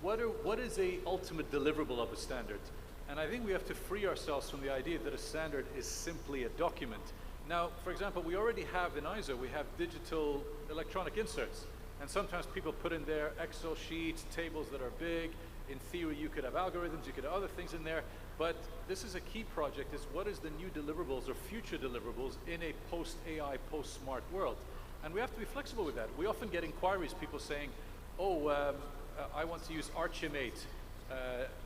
what is a ultimate deliverable of a standard? And I think we have to free ourselves from the idea that a standard is simply a document. Now, for example, we already have in ISO, we have digital electronic inserts. And sometimes people put in there Excel sheets, tables that are big. In theory, you could have algorithms, you could have other things in there. But this is a key project, is what is the new deliverables or future deliverables in a post-AI, post-smart world? And we have to be flexible with that. We often get inquiries, people saying, oh, I want to use Archimate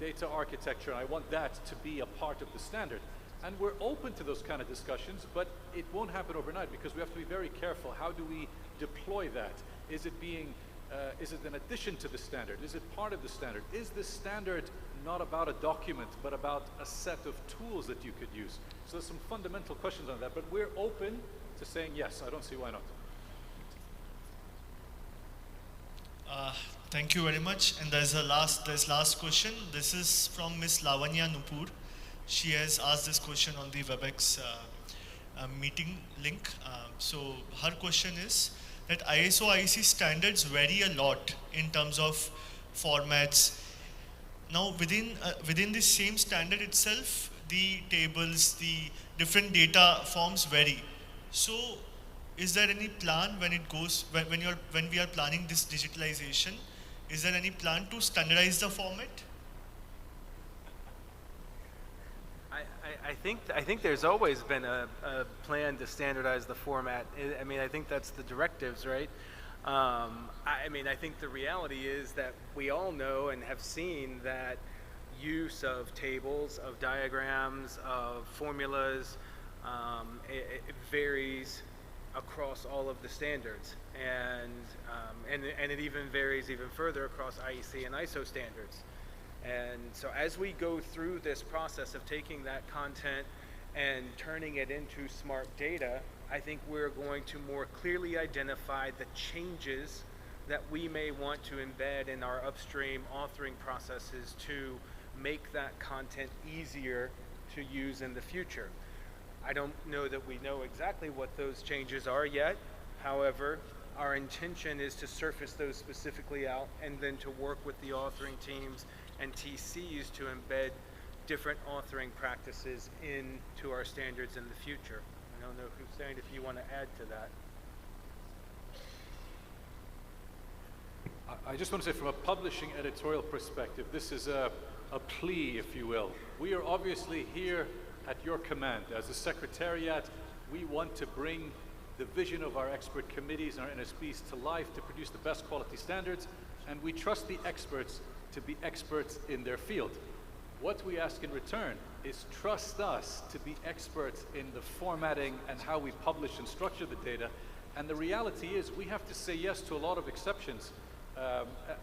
data architecture, and I want that to be a part of the standard. And we're open to those kind of discussions, but it won't happen overnight because we have to be very careful. How do we deploy that? Is it an addition to the standard? Is it part of the standard? Is the standard not about a document, but about a set of tools that you could use? So there's some fundamental questions on that, but we're open to saying yes. I don't see why not. Thank you very much. And there's last question. This is from Ms. Lavanya Nupur. She has asked this question on the WebEx meeting link. So her question is that ISO IEC standards vary a lot in terms of formats. Now within the same standard itself, the tables, the different data forms vary. So is there any plan when we are planning this digitalization? Is there any plan to standardize the format? I think there's always been a plan to standardize the format. I mean, I think that's the directives, right? I mean, I think the reality is that we all know and have seen that use of tables, of diagrams, of formulas, it varies across all of the standards, and it even varies even further across IEC and ISO standards. And so as we go through this process of taking that content and turning it into smart data, I think we're going to more clearly identify the changes that we may want to embed in our upstream authoring processes to make that content easier to use in the future. I don't know that we know exactly what those changes are yet. However, our intention is to surface those specifically out and then to work with the authoring teams and TCs to embed different authoring practices into our standards in the future. I don't know, Hussein, if you want to add to that. I just want to say, from a publishing editorial perspective, this is a plea, if you will. We are obviously here at your command. As a secretariat, we want to bring the vision of our expert committees and our NSBs to life to produce the best quality standards, and we trust the experts to be experts in their field. What we ask in return is trust us to be experts in the formatting and how we publish and structure the data. And the reality is we have to say yes to a lot of exceptions.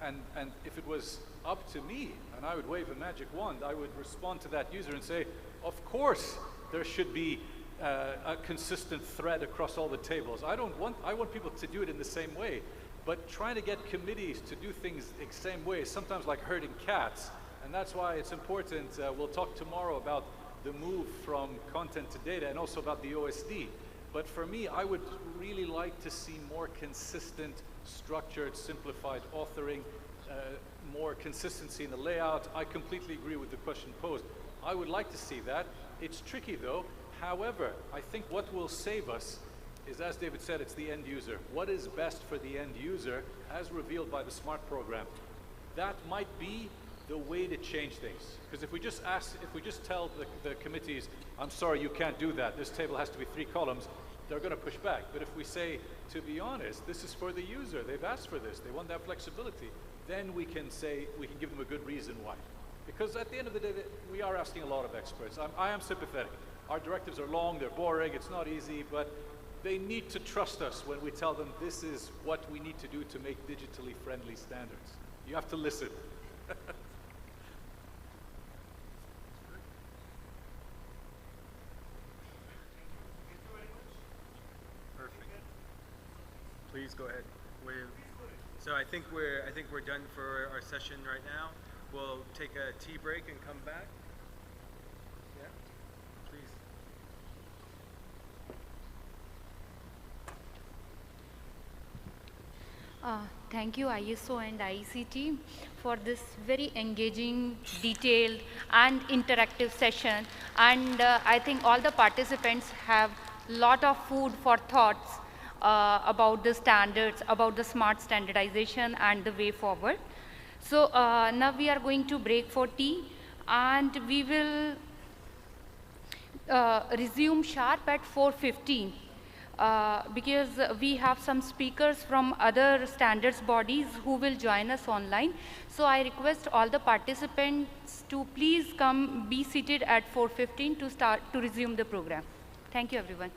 And if it was up to me and I would wave a magic wand, I would respond to that user and say, of course there should be a consistent thread across all the tables. I want people to do it in the same way. But trying to get committees to do things the same way is sometimes like herding cats. And that's why it's important. We'll talk tomorrow about the move from content to data and also about the OSD. But for me, I would really like to see more consistent, structured, simplified authoring, more consistency in the layout. I completely agree with the question posed. I would like to see that. It's tricky though. However, I think what will save us is, as David said, it's the end user. What is best for the end user, as revealed by the SMART program? That might be the way to change things. Because if we just tell the committees, I'm sorry, you can't do that, this table has to be 3 columns, they're going to push back. But if we say, to be honest, this is for the user, they've asked for this, they want that flexibility, then we can give them a good reason why. Because at the end of the day, we are asking a lot of experts. I am sympathetic. Our directives are long, they're boring, it's not easy, but they need to trust us when we tell them this is what we need to do to make digitally friendly standards. You have to listen. Please go ahead. So I think we're done for our session right now. We'll take a tea break and come back. Yeah, please. Thank you ISO and IEC team for this very engaging, detailed and interactive session. And I think all the participants have a lot of food for thoughts about the standards, about the smart standardization and the way forward. So now we are going to break for tea, and we will resume sharp at 4:15 because we have some speakers from other standards bodies who will join us online. So I request all the participants to please come be seated at 4:15 to resume the program. Thank you everyone.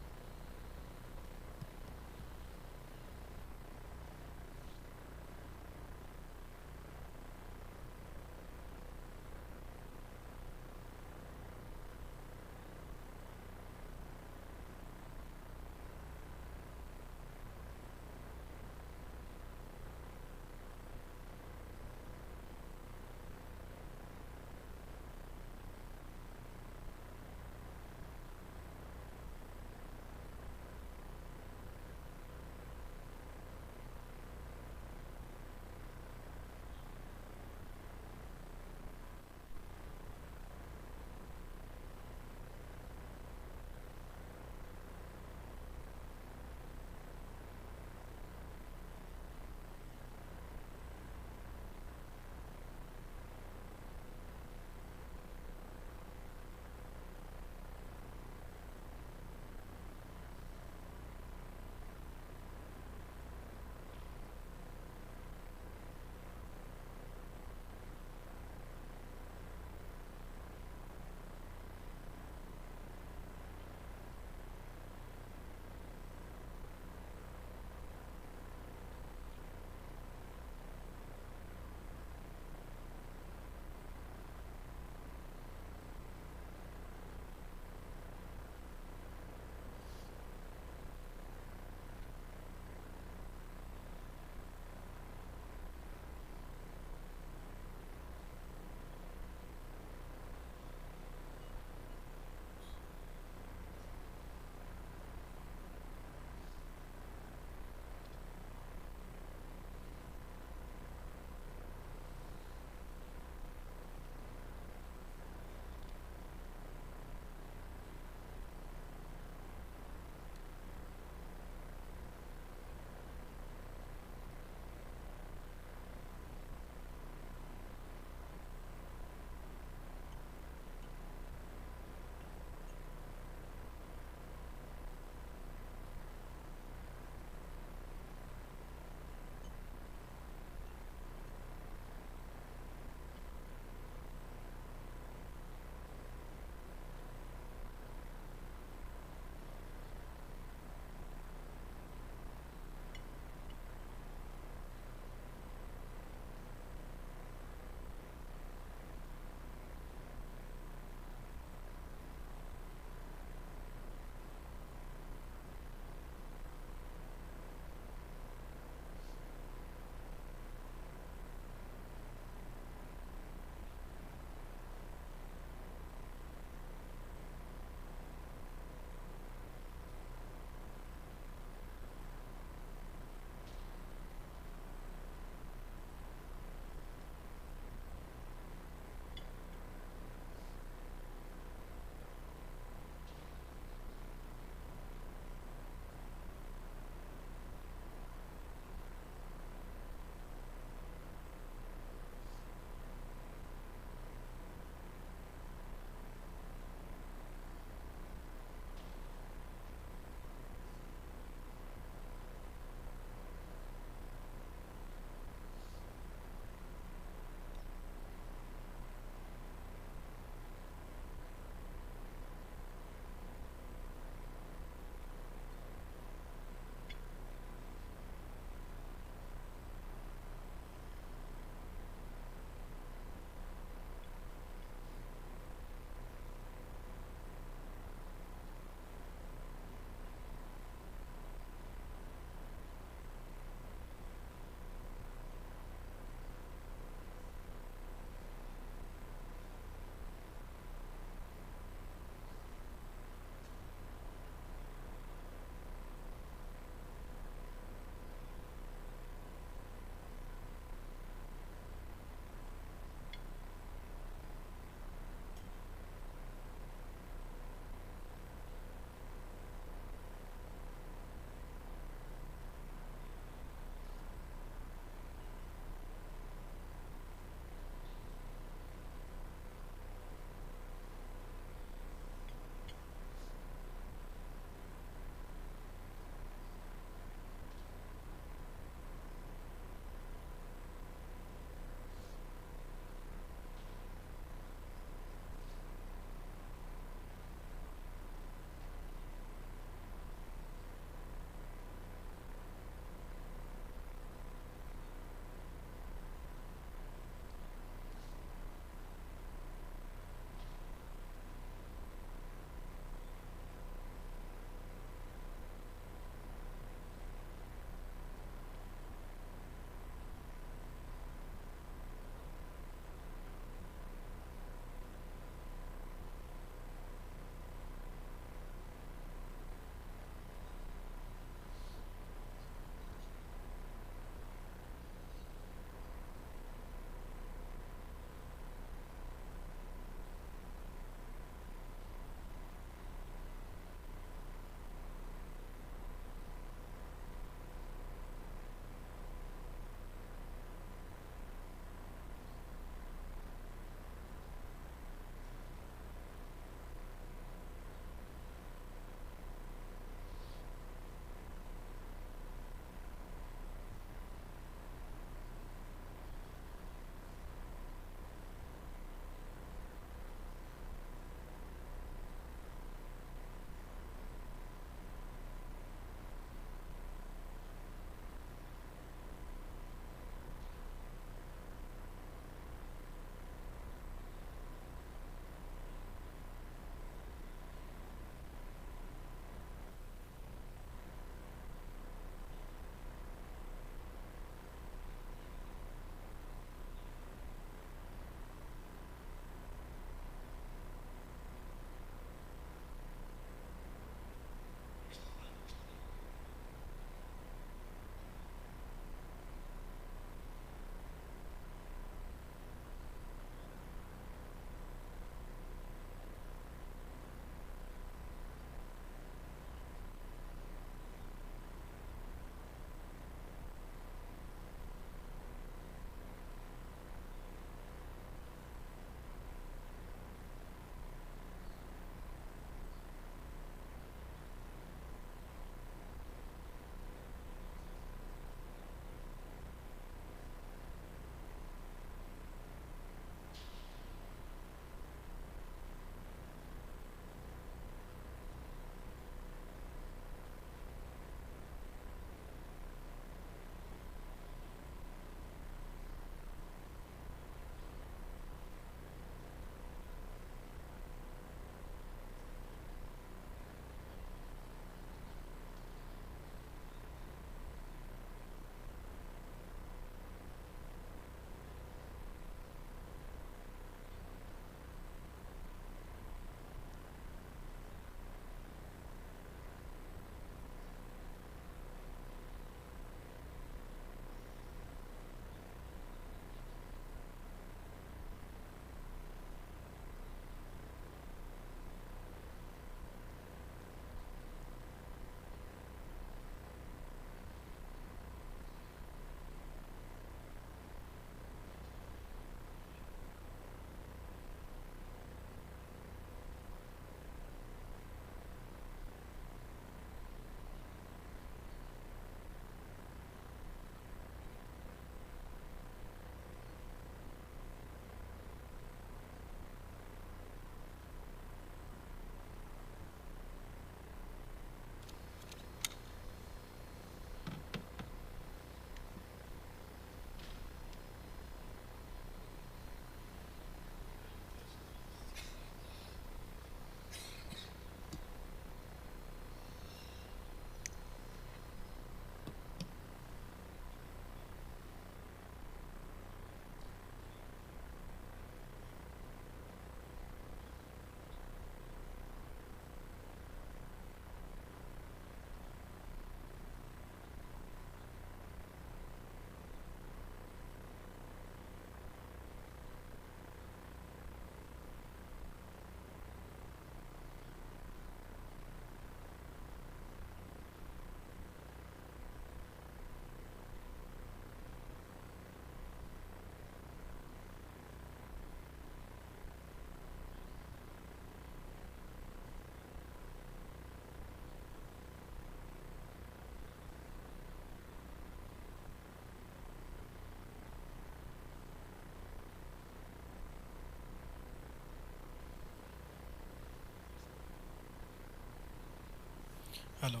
Hello.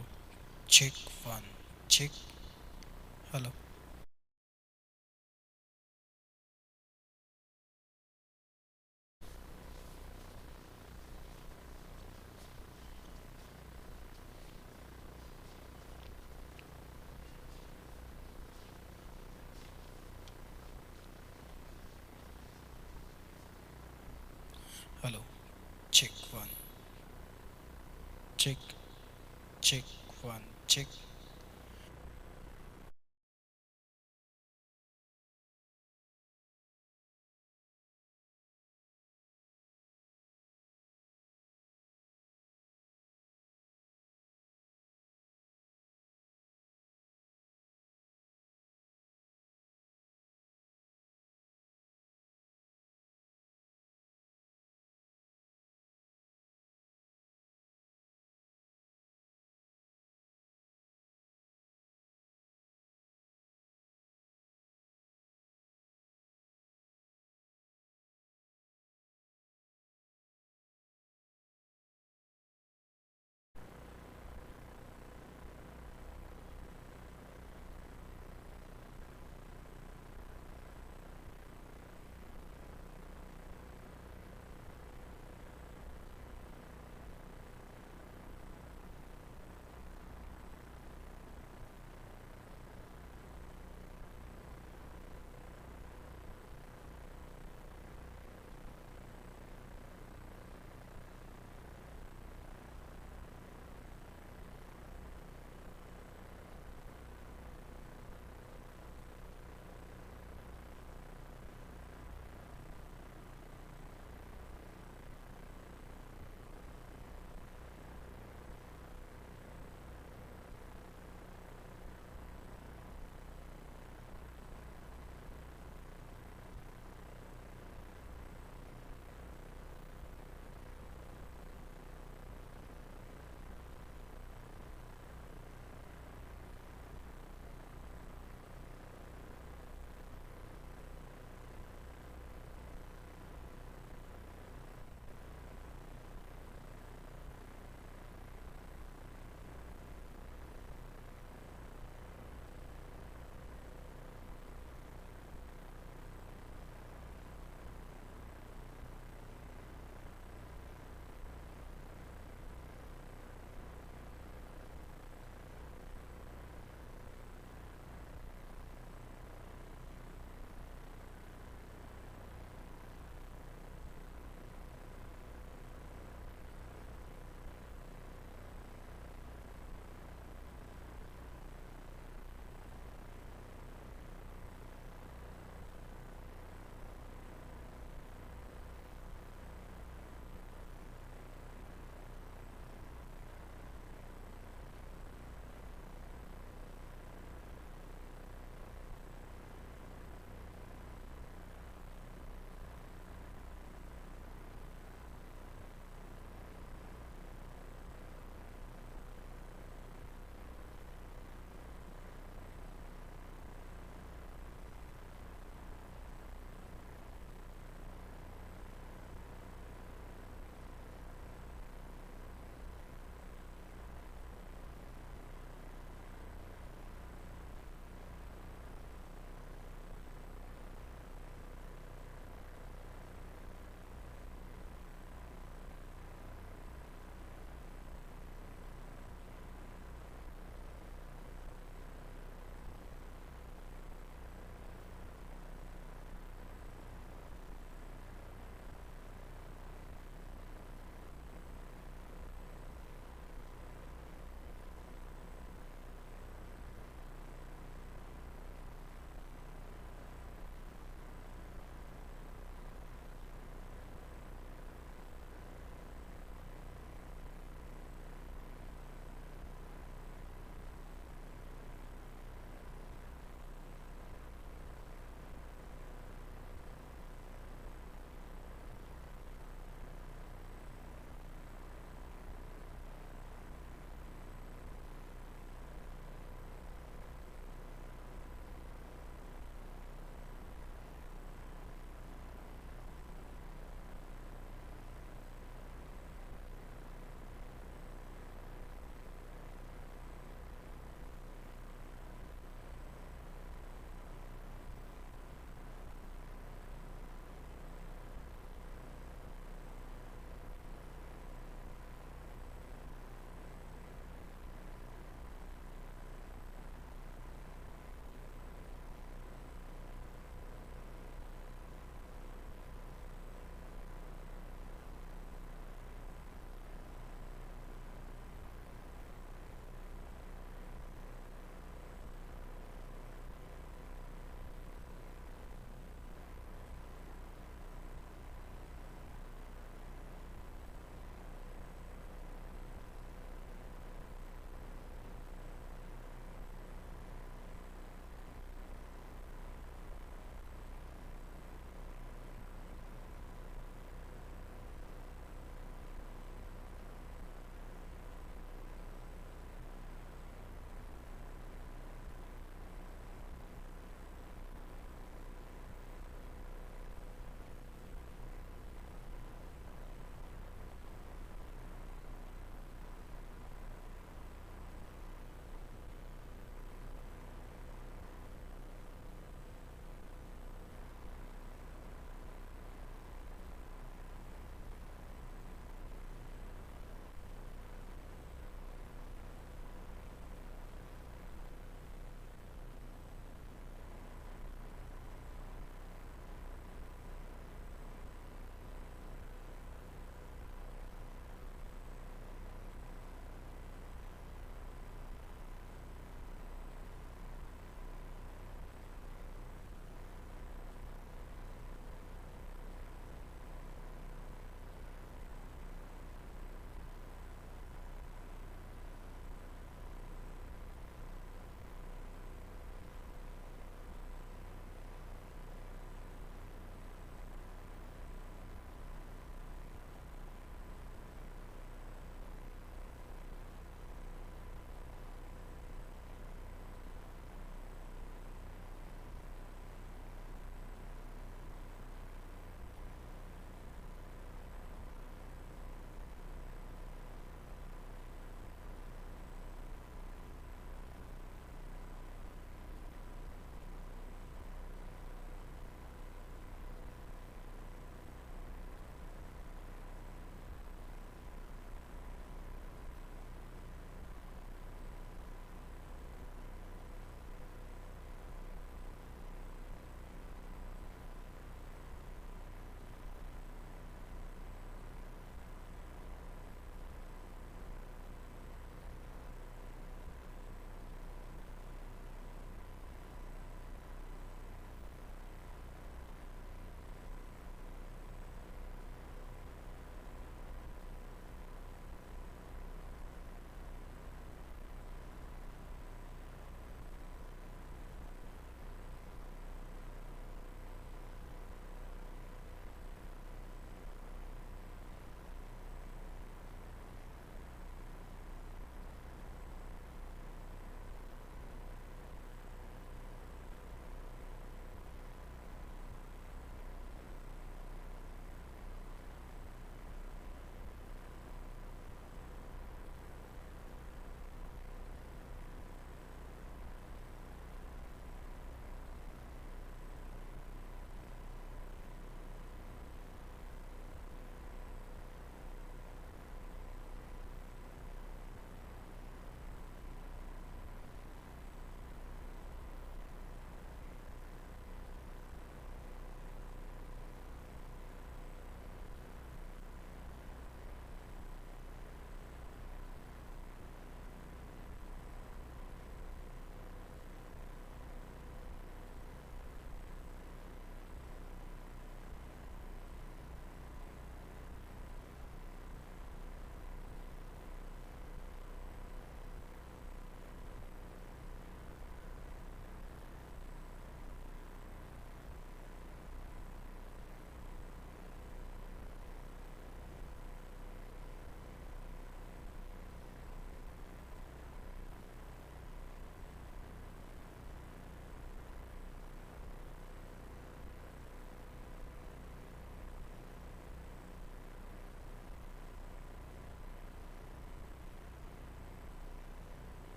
Check one. Check. Hello. Hello. Check one. Check. Check one. Check.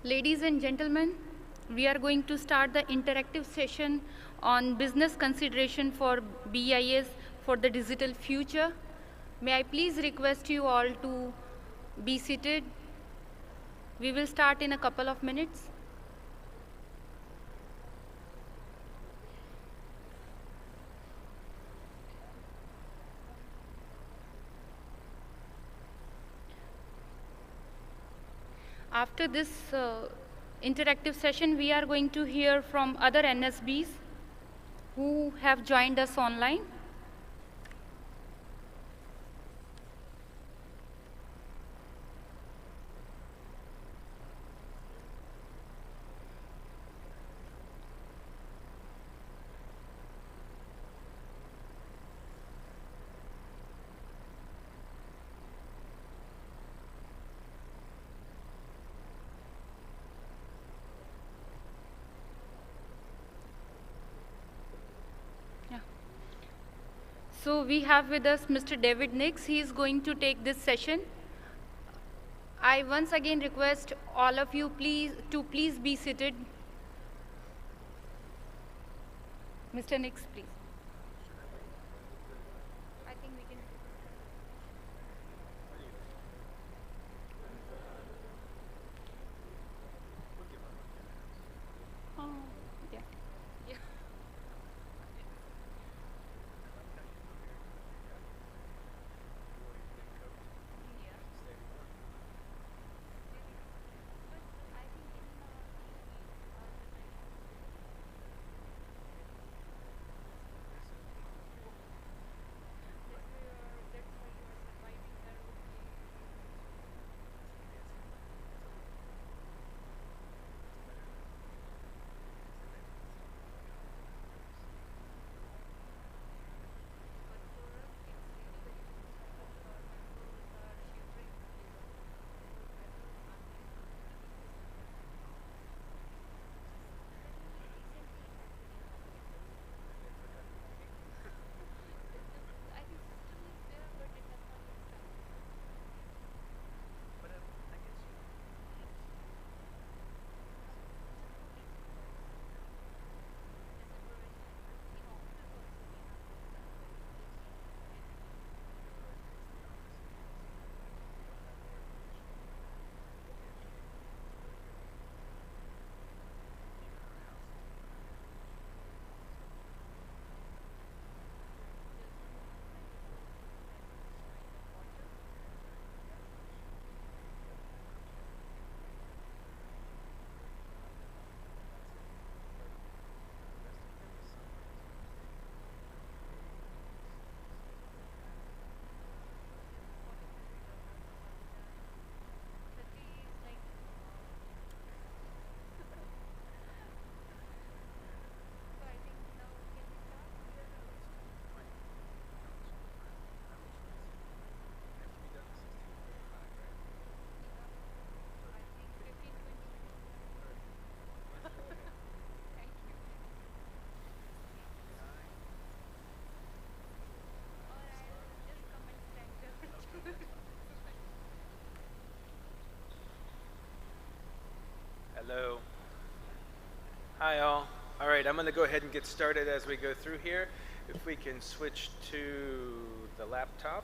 Ladies and gentlemen, we are going to start the interactive session on business consideration for BIS for the digital future. May I please request you all to be seated. We will start in a couple of minutes. After this interactive session, we are going to hear from other NSBs who have joined us online. So we have with us Mr. David Nix. He is going to take this session. I once again request all of you please be seated. Mr. Nix, please. I think we can. Oh, yeah. Yeah. Hello. Hi all. All right, I'm going to go ahead and get started as we go through here. If we can switch to the laptop.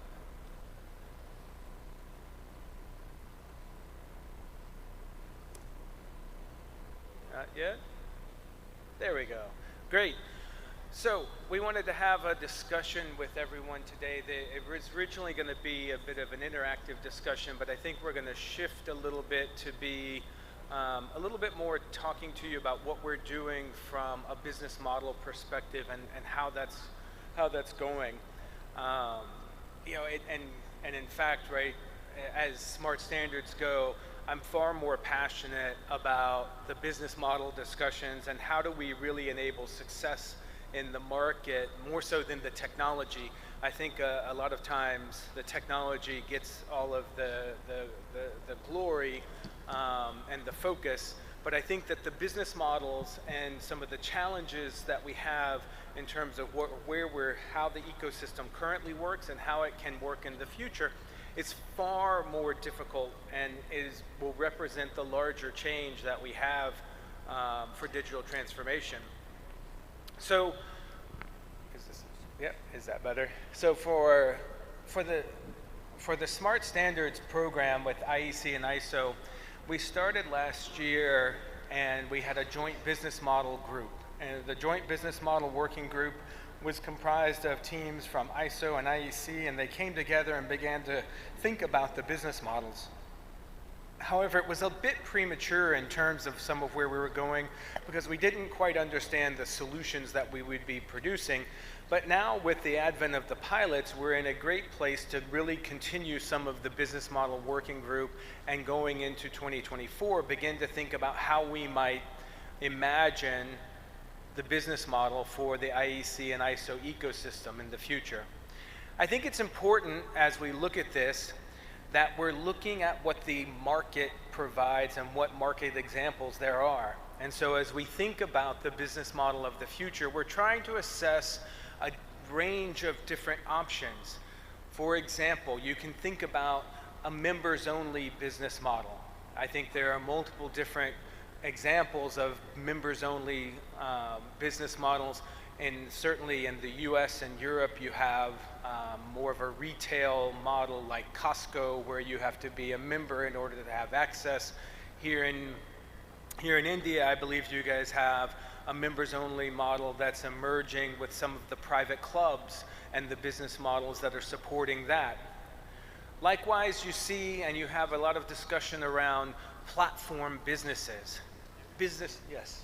Not yet? There we go. Great. So we wanted to have a discussion with everyone today. It was originally going to be a bit of an interactive discussion, but I think we're going to shift a little bit to be a little bit more talking to you about what we're doing from a business model perspective and how that's going. You know, and in fact, right, as smart standards go, I'm far more passionate about the business model discussions and how do we really enable success in the market more so than the technology. I think a lot of times the technology gets all of the glory and the focus, but I think that the business models and some of the challenges that we have in terms of how the ecosystem currently works and how it can work in the future It's far more difficult and will represent the larger change that we have for digital transformation. So, is that better? So for the Smart Standards program with IEC and ISO, we started last year and we had a joint business model group. And the joint business model working group was comprised of teams from ISO and IEC, and they came together and began to think about the business models. However, it was a bit premature in terms of some of where we were going because we didn't quite understand the solutions that we would be producing. But now with the advent of the pilots, we're in a great place to really continue some of the business model working group, and going into 2024, begin to think about how we might imagine the business model for the IEC and ISO ecosystem in the future. I think it's important as we look at this that we're looking at what the market provides and what market examples there are. And so as we think about the business model of the future, we're trying to assess a range of different options. For example, you can think about a members-only business model. I think there are multiple different examples of members-only business models, and certainly in the US and Europe you have more of a retail model like Costco, where you have to be a member in order to have access. Here in India, I believe you guys have a members-only model that's emerging with some of the private clubs and the business models that are supporting that. Likewise, you see and you have a lot of discussion around platform businesses. Yes.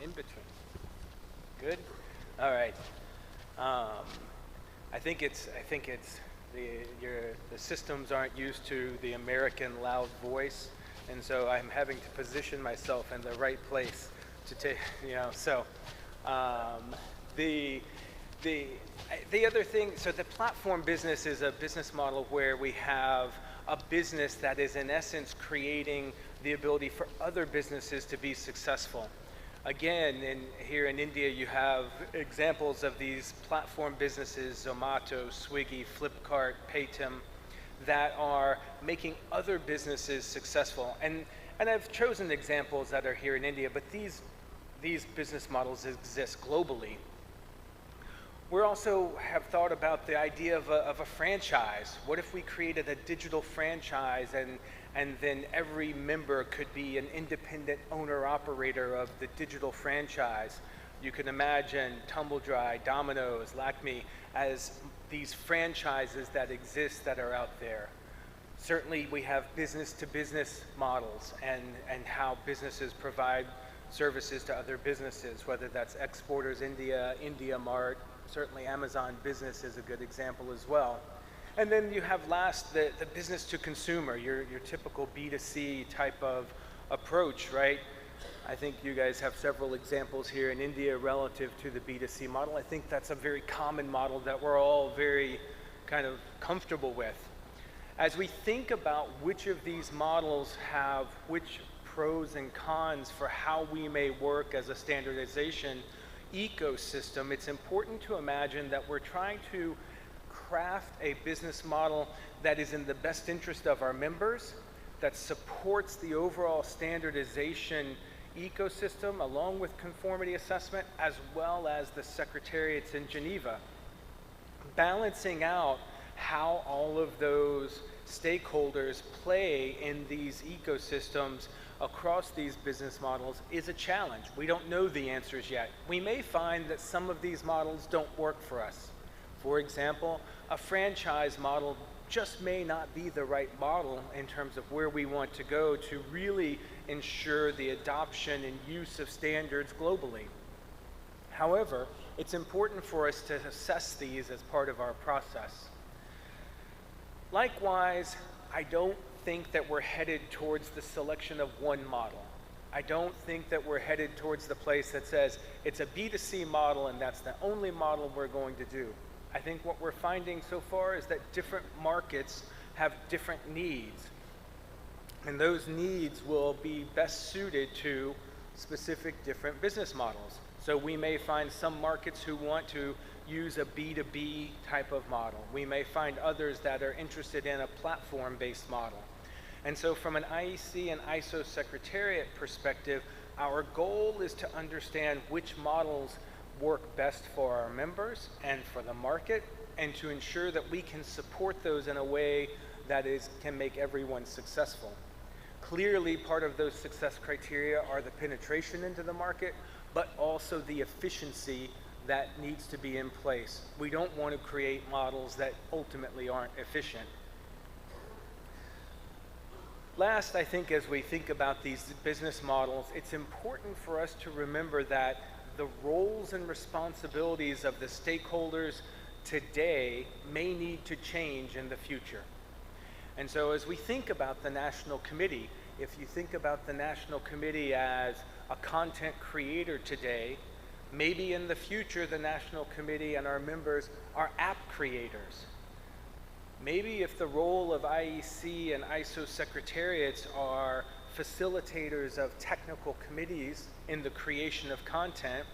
In between. Good. All right. I think it's the systems aren't used to the American loud voice, and so I'm having to position myself in the right place to take, so the other thing, so the platform business is a business model where we have a business that is in essence creating the ability for other businesses to be successful. Again, here in India, you have examples of these platform businesses, Zomato, Swiggy, Flipkart, Paytm, that are making other businesses successful. And I've chosen examples that are here in India, but these business models exist globally. We also have thought about the idea of a franchise. What if we created a digital franchise and then every member could be an independent owner-operator of the digital franchise? You can imagine Tumbledry, Domino's, Lakme as these franchises that exist that are out there. Certainly we have business-to-business models and how businesses provide services to other businesses, whether that's Exporters India, India Mart, certainly Amazon Business is a good example as well. And then you have last the business to consumer, your typical B2C type of approach, right? I think you guys have several examples here in India relative to the B2C model. I think that's a very common model that we're all very kind of comfortable with. As we think about which of these models have which pros and cons for how we may work as a standardization ecosystem, it's important to imagine that we're trying to craft a business model that is in the best interest of our members, that supports the overall standardization ecosystem along with conformity assessment, as well as the secretariats in Geneva. Balancing out how all of those stakeholders play in these ecosystems across these business models is a challenge. We don't know the answers yet. We may find that some of these models don't work for us. For example, a franchise model just may not be the right model in terms of where we want to go to really ensure the adoption and use of standards globally. However, it's important for us to assess these as part of our process. Likewise, I don't think that we're headed towards the selection of one model. I don't think that we're headed towards the place that says it's a B2C model and that's the only model we're going to do. I think what we're finding so far is that different markets have different needs. And those needs will be best suited to specific different business models. So we may find some markets who want to use a B2B type of model. We may find others that are interested in a platform-based model. And so from an IEC and ISO Secretariat perspective, our goal is to understand which models work best for our members and for the market, and to ensure that we can support those in a way that can make everyone successful. Clearly, part of those success criteria are the penetration into the market, but also the efficiency that needs to be in place. We don't want to create models that ultimately aren't efficient. Last, I think as we think about these business models, it's important for us to remember that the roles and responsibilities of the stakeholders today may need to change in the future. And so as we think about the National Committee, if you think about the National Committee as a content creator today, maybe in the future the National Committee and our members are app creators. Maybe if the role of IEC and ISO secretariats are facilitators of technical committees in the creation of content,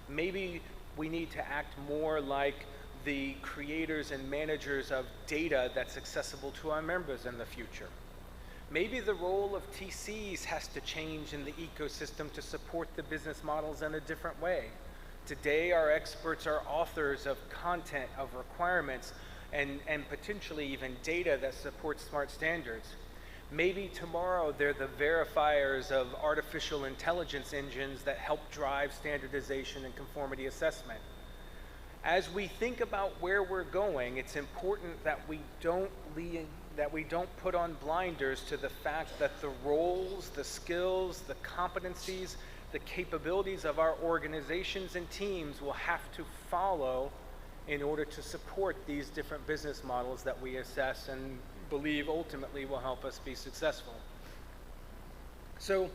maybe we need to act more like the creators and managers of data that's accessible to our members in the future. Maybe the role of TCs has to change in the ecosystem to support the business models in a different way. Today, our experts are authors of content, of requirements, and potentially even data that supports smart standards. Maybe tomorrow they're the verifiers of artificial intelligence engines that help drive standardization and conformity assessment. As we think about where we're going, it's important that we don't put on blinders to the fact that the roles, the skills, the competencies, the capabilities of our organizations and teams will have to follow in order to support these different business models that we assess and believe ultimately will help us be successful. So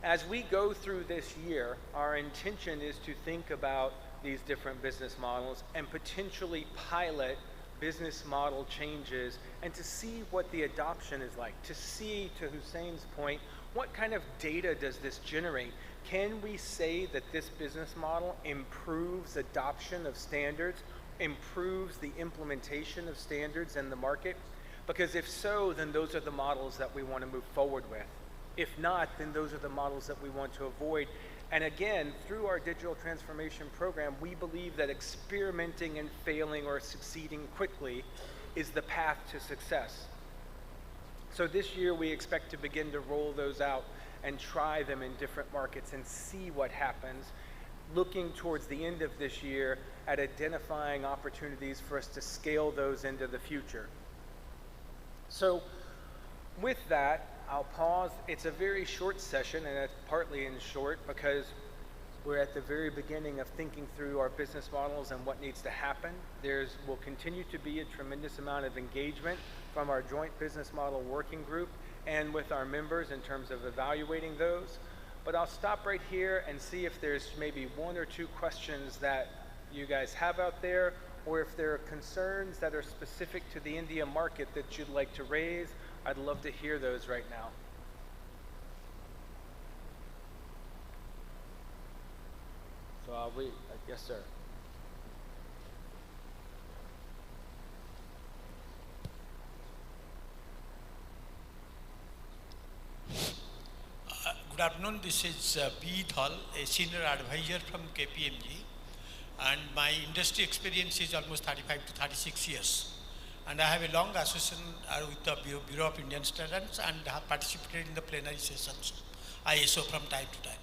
as we go through this year, our intention is to think about these different business models and potentially pilot business model changes and to see what the adoption is like, to see, to Hussein's point, what kind of data does this generate? Can we say that this business model improves adoption of standards, improves the implementation of standards in the market? Because if so, then those are the models that we want to move forward with. If not, then those are the models that we want to avoid. And again, through our digital transformation program, we believe that experimenting and failing or succeeding quickly is the path to success. So this year we expect to begin to roll those out and try them in different markets and see what happens, looking towards the end of this year at identifying opportunities for us to scale those into the future. So with that, I'll pause. It's a very short session, and it's partly in short because we're at the very beginning of thinking through our business models and what needs to happen. Will continue to be a tremendous amount of engagement from our joint business model working group and with our members in terms of evaluating those. But I'll stop right here and see if there's maybe one or two questions that you guys have out there, or if there are concerns that are specific to the India market that you'd like to raise. I'd love to hear those right now. So I'll wait. Yes, sir. Good afternoon. This is P. Thal, a senior advisor from KPMG, and my industry experience is almost 35 to 36 years. And I have a long association with the Bureau of Indian Standards and have participated in the plenary sessions of ISO from time to time.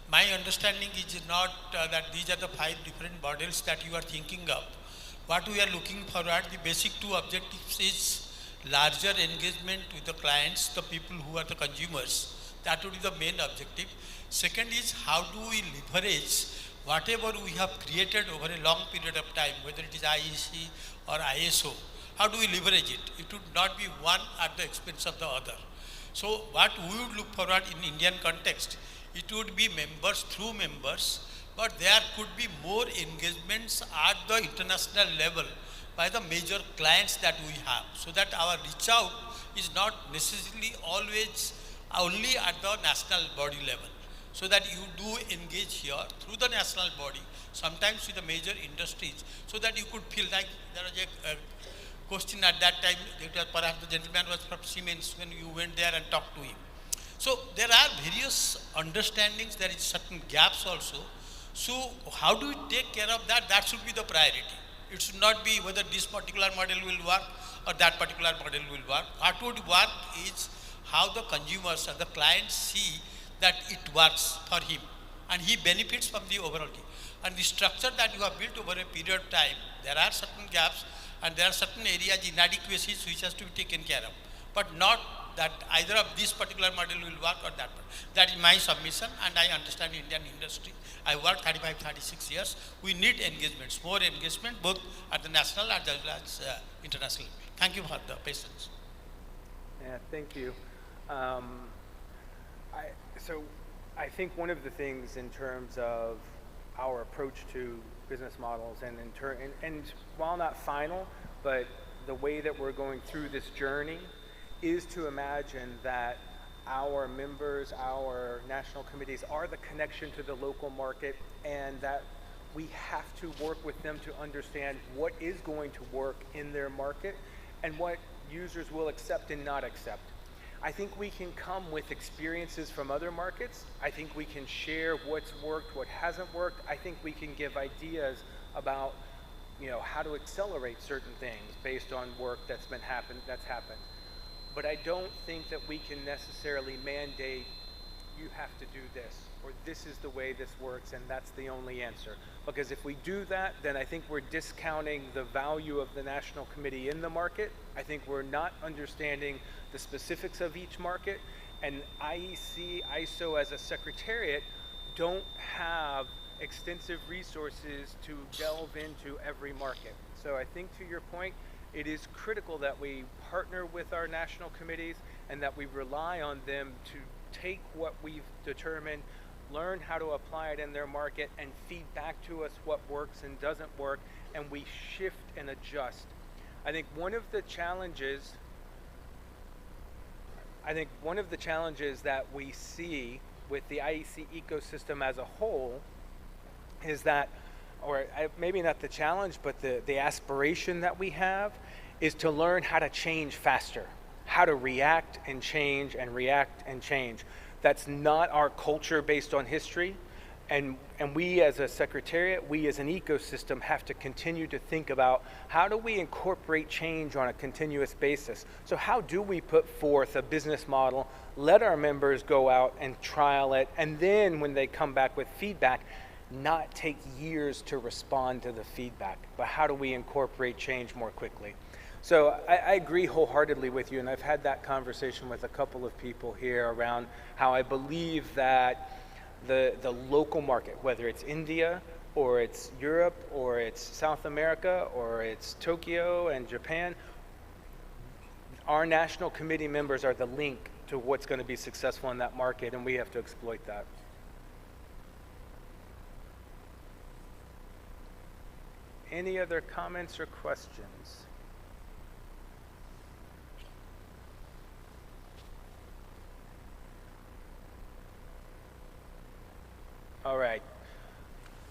My understanding is not that these are the 5 different models that you are thinking of. What we are looking forward, the basic 2 objectives is larger engagement with the clients, the people who are the consumers. That would be the main objective. Second is how do we leverage whatever we have created over a long period of time, whether it is IEC or ISO. How do we leverage it? It would not be one at the expense of the other. So what we would look forward in Indian context, it would be members through members, but there could be more engagements at the international level by the major clients that we have, so that our reach out is not necessarily always only at the national body level, so that you do engage here through the national body, sometimes with the major industries, so that you could feel like there was a question at that time, perhaps the gentleman was from Siemens when you went there and talked to him. So there are various understandings, there is certain gaps also. So how do we take care of that? That should be the priority. It should not be whether this particular model will work or that particular model will work. What would work is how the consumers and the clients see that it works for him and he benefits from the overall thing. And the structure that you have built over a period of time, there are certain gaps and there are certain areas, inadequacies which has to be taken care of. But not that either of this particular model will work or that one. That is my submission, and I understand Indian industry. I worked 35, 36 years. We need engagements, more engagement, both at the national as well as international. Thank you for the patience. Yeah, thank you. So I think one of the things in terms of our approach to business models and while not final, but the way that we're going through this journey is to imagine that our members, our national committees are the connection to the local market, and that we have to work with them to understand what is going to work in their market and what users will accept and not accept. I think we can come with experiences from other markets. I think we can share what's worked, what hasn't worked. I think we can give ideas about, how to accelerate certain things based on work that's happened. But I don't think that we can necessarily mandate, you have to do this, or this is the way this works, and that's the only answer. Because if we do that, then I think we're discounting the value of the National Committee in the market. I think we're not understanding the specifics of each market, and IEC, ISO as a secretariat don't have extensive resources to delve into every market. So I think to your point, it is critical that we partner with our national committees and that we rely on them to take what we've determined, learn how to apply it in their market, and feed back to us what works and doesn't work, and we shift and adjust. I think one of the challenges that we see with the IEC ecosystem as a whole is that, or maybe not the challenge, but the aspiration that we have is to learn how to change faster, how to react and change and react and change. That's not our culture based on history. And we as a secretariat, we as an ecosystem have to continue to think about how do we incorporate change on a continuous basis. So how do we put forth a business model, let our members go out and trial it, and then when they come back with feedback, not take years to respond to the feedback, but how do we incorporate change more quickly? So I agree wholeheartedly with you, and I've had that conversation with a couple of people here around how I believe that the local market, whether it's India or it's Europe or it's South America or it's Tokyo and Japan, our national committee members are the link to what's going to be successful in that market, and we have to exploit that. Any other comments or questions? All right.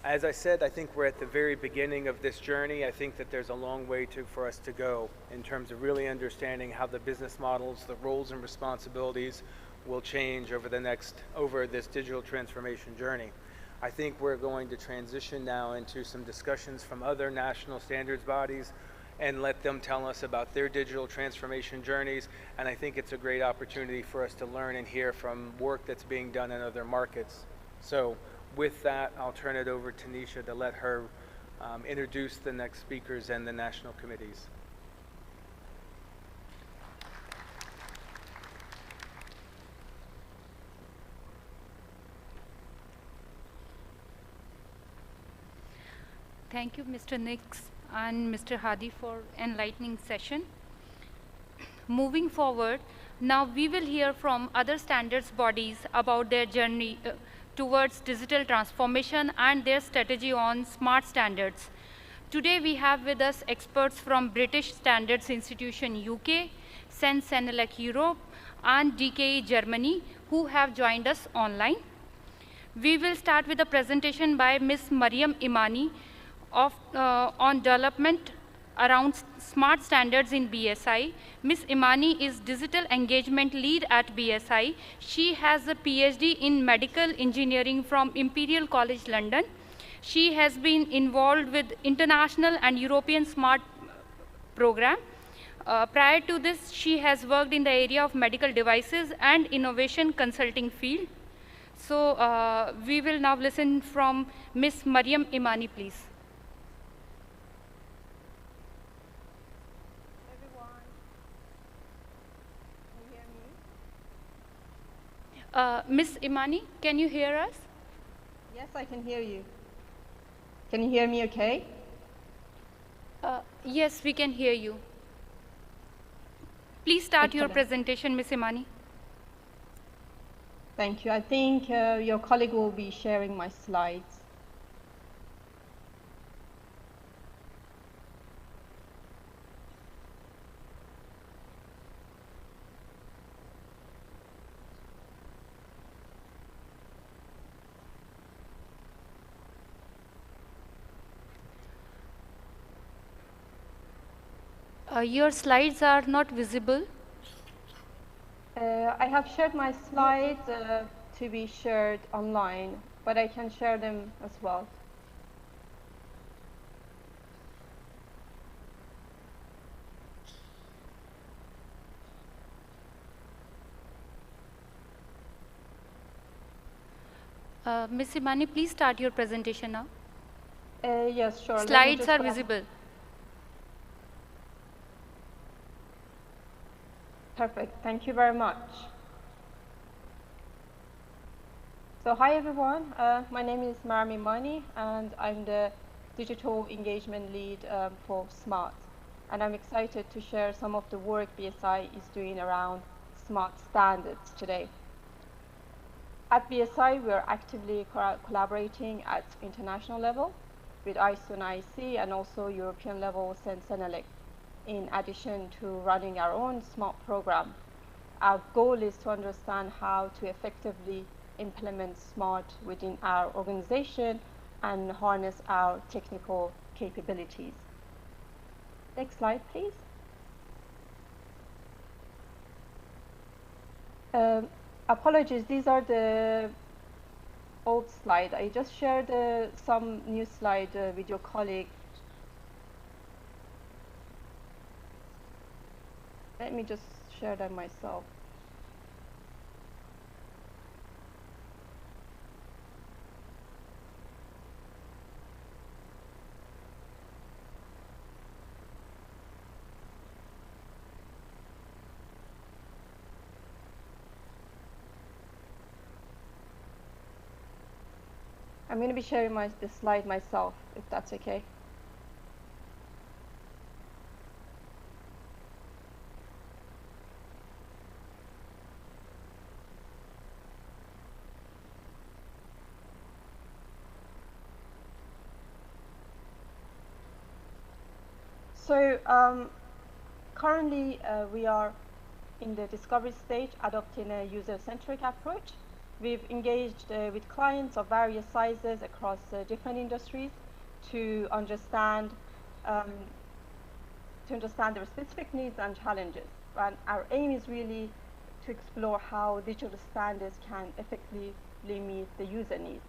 As I said, I think we're at the very beginning of this journey. I think that there's a long way for us to go in terms of really understanding how the business models, the roles and responsibilities will change over this digital transformation journey. I think we're going to transition now into some discussions from other national standards bodies and let them tell us about their digital transformation journeys. And I think it's a great opportunity for us to learn and hear from work that's being done in other markets. So with that, I'll turn it over to Nisha to let her introduce the next speakers and the national committees. Thank you, Mr. Nix and Mr. Hadi, for enlightening session. Moving forward, now we will hear from other standards bodies about their journey towards digital transformation and their strategy on smart standards. Today we have with us experts from British Standards Institution UK, Senelec Europe, and DKE Germany, who have joined us online. We will start with a presentation by Ms. Mariam Imani on development around smart standards in BSI. Ms. Imani is Digital Engagement Lead at BSI. She has a PhD in Medical Engineering from Imperial College London. She has been involved with international and European smart program. Prior to this, she has worked in the area of medical devices and innovation consulting field. So we will now listen from Ms. Mariam Imani, please. Ms. Imani, can you hear us? Yes, I can hear you. Can you hear me okay? Yes, we can hear you. Please start your presentation, Ms. Imani. Thank you. I think your colleague will be sharing my slides. Your slides are not visible. I have shared my slides to be shared online, but I can share them as well. Ms. Imani, please start your presentation now. Yes, sure. Slides are visible. Perfect. Thank you very much. So hi everyone. My name is Mariam Imani and I'm the Digital Engagement Lead for SMART. And I'm excited to share some of the work BSI is doing around smart standards today. At BSI, we're actively collaborating at international level with ISO and IEC and also European level Senelec. In addition to running our own SMART program, our goal is to understand how to effectively implement SMART within our organization and harness our technical capabilities. Next slide, please. Apologies, these are the old slides. I just shared some new slide with your colleague. Let me just share them myself. I'm going to be sharing the slide myself, if that's okay. So currently we are in the discovery stage, adopting a user-centric approach. We've engaged with clients of various sizes across different industries to understand their specific needs and challenges. And our aim is really to explore how digital standards can effectively meet the user needs.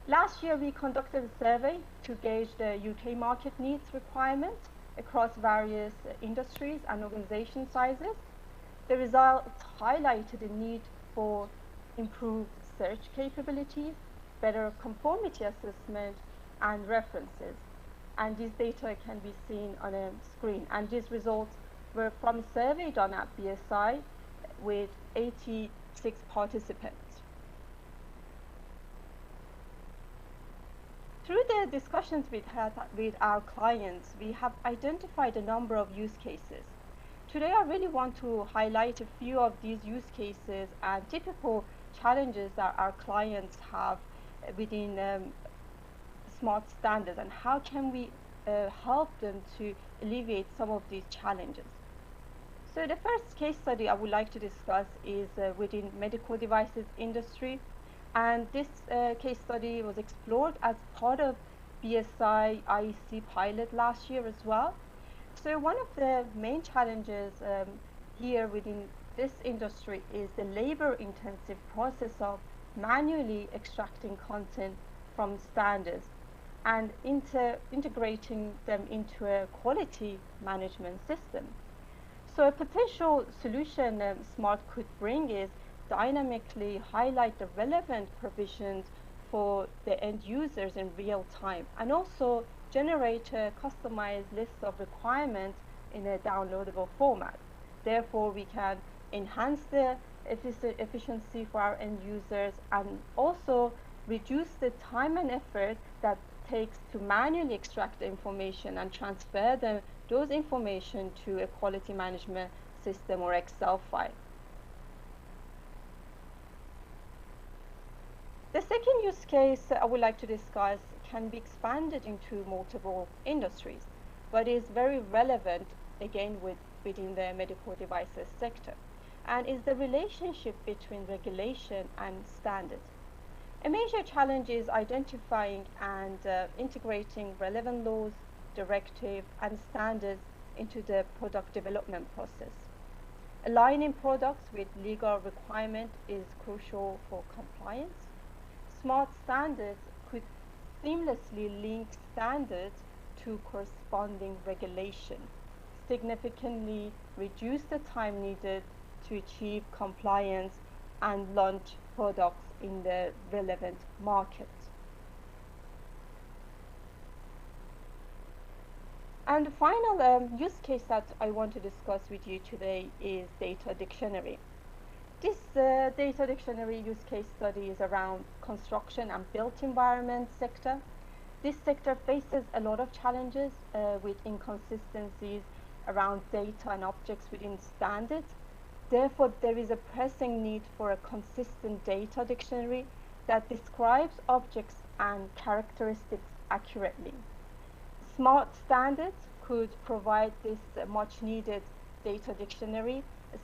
Last year, we conducted a survey to gauge the UK market needs requirements across various industries and organization sizes. The results highlighted the need for improved search capabilities, better conformity assessment, and references. And this data can be seen on a screen. And these results were from a survey done at BSI with 86 participants. Through the discussions we've had with our clients, we have identified a number of use cases. Today, I really want to highlight a few of these use cases and typical challenges that our clients have within smart standards, and how can we help them to alleviate some of these challenges. So the first case study I would like to discuss is within medical devices industry, and this case study was explored as part of BSI IEC pilot last year as well. So one of the main challenges here within this industry is the labor-intensive process of manually extracting content from standards and integrating them into a quality management system. So a potential solution SMART could bring is dynamically highlight the relevant provisions for the end users in real time, and also generate a customized list of requirements in a downloadable format. Therefore, we can enhance the efficiency for our end users and also reduce the time and effort that takes to manually extract the information and transfer those information to a quality management system or Excel file. The second use case I would like to discuss can be expanded into multiple industries, but is very relevant again within the medical devices sector, and is the relationship between regulation and standards. A major challenge is identifying and integrating relevant laws, directives, and standards into the product development process. Aligning products with legal requirement is crucial for compliance. SMART standards could seamlessly link standards to corresponding regulation, significantly reduce the time needed to achieve compliance and launch products in the relevant market. And the final use case that I want to discuss with you today is data dictionary. This data dictionary use case study is around construction and built environment sector. This sector faces a lot of challenges with inconsistencies around data and objects within standards. Therefore, there is a pressing need for a consistent data dictionary that describes objects and characteristics accurately. SMART standards could provide this much needed data dictionary,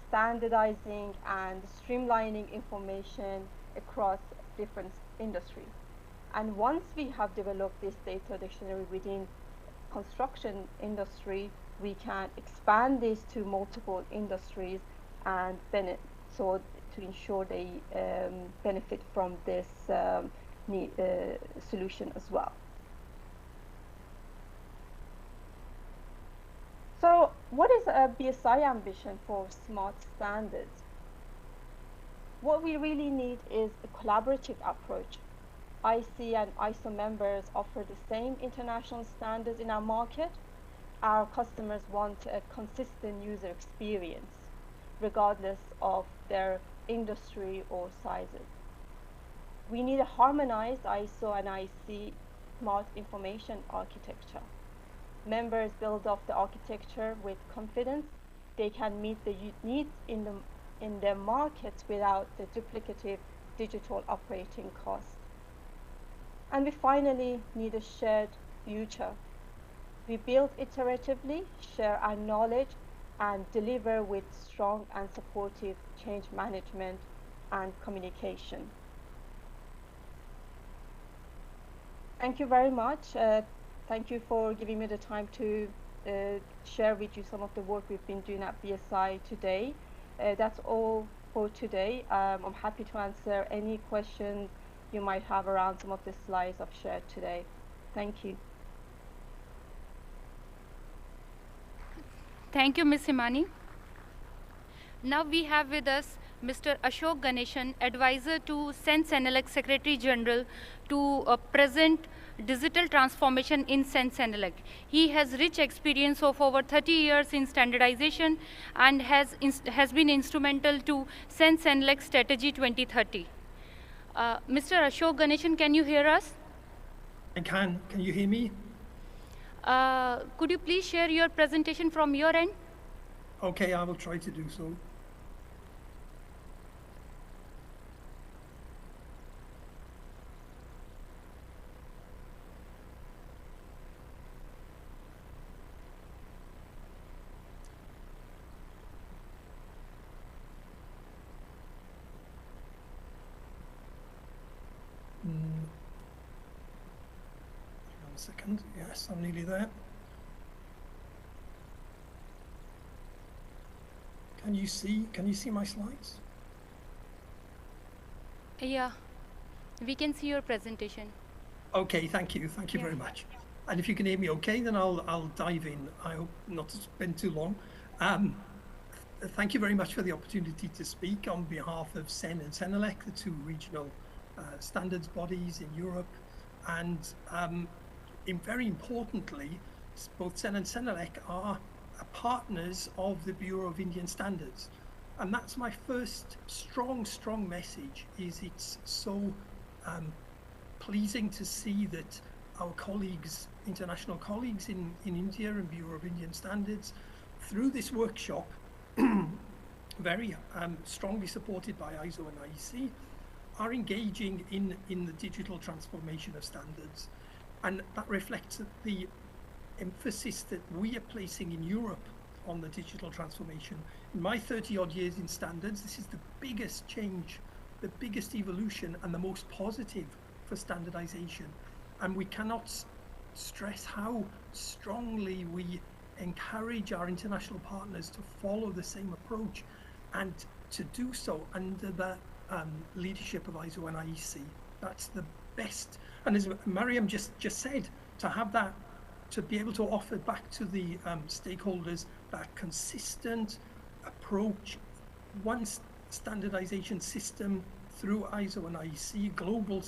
standardizing and streamlining information across different industries. And once we have developed this data dictionary within construction industry, we can expand this to multiple industries and so to ensure they benefit from this solution as well. So what is a BSI ambition for SMART standards? What we really need is a collaborative approach. IEC and ISO members offer the same international standards in our market. Our customers want a consistent user experience, regardless of their industry or sizes. We need a harmonized ISO and IEC SMART information architecture. Members build off the architecture with confidence. They can meet the needs in their markets without the duplicative digital operating costs. And we finally need a shared future. We build iteratively, share our knowledge, and deliver with strong and supportive change management and communication. Thank you very much. Thank you for giving me the time to share with you some of the work we've been doing at BSI today. That's all for today. I'm happy to answer any questions you might have around some of the slides I've shared today. Thank you. Thank you, Ms. Himani. Now we have with us Mr. Ashok Ganeshan, Advisor to Sense Enelec Secretary General, to present digital transformation in Sense Enelec. He has rich experience of over 30 years in standardization and has been instrumental to Sense Enelec Strategy 2030. Mr. Ashok Ganeshan, can you hear us? I can. Can you hear me? Could you please share your presentation from your end? Okay, I will try to do so. second. Yes, I'm nearly there. Can you see my slides? Yeah, we can see your presentation. Okay, thank you very much. And if you can hear me okay, then I'll dive in. I hope not to spend too long. Thank you very much for the opportunity to speak on behalf of CEN and CENELEC, the two regional standards bodies in Europe. And very importantly, both CEN and CENELEC are partners of the Bureau of Indian Standards. And that's my first strong message, is it's so pleasing to see that our colleagues, international colleagues in India and Bureau of Indian Standards, through this workshop, very strongly supported by ISO and IEC, are engaging in the digital transformation of standards. And that reflects the emphasis that we are placing in Europe on the digital transformation. In my 30-odd years in standards, this is the biggest change, the biggest evolution, and the most positive for standardization. And we cannot stress how strongly we encourage our international partners to follow the same approach, and to do so under the leadership of ISO and IEC. That's the best. And as Mariam just said, to have that, to be able to offer back to the stakeholders that consistent approach, one standardization system through ISO and IEC, global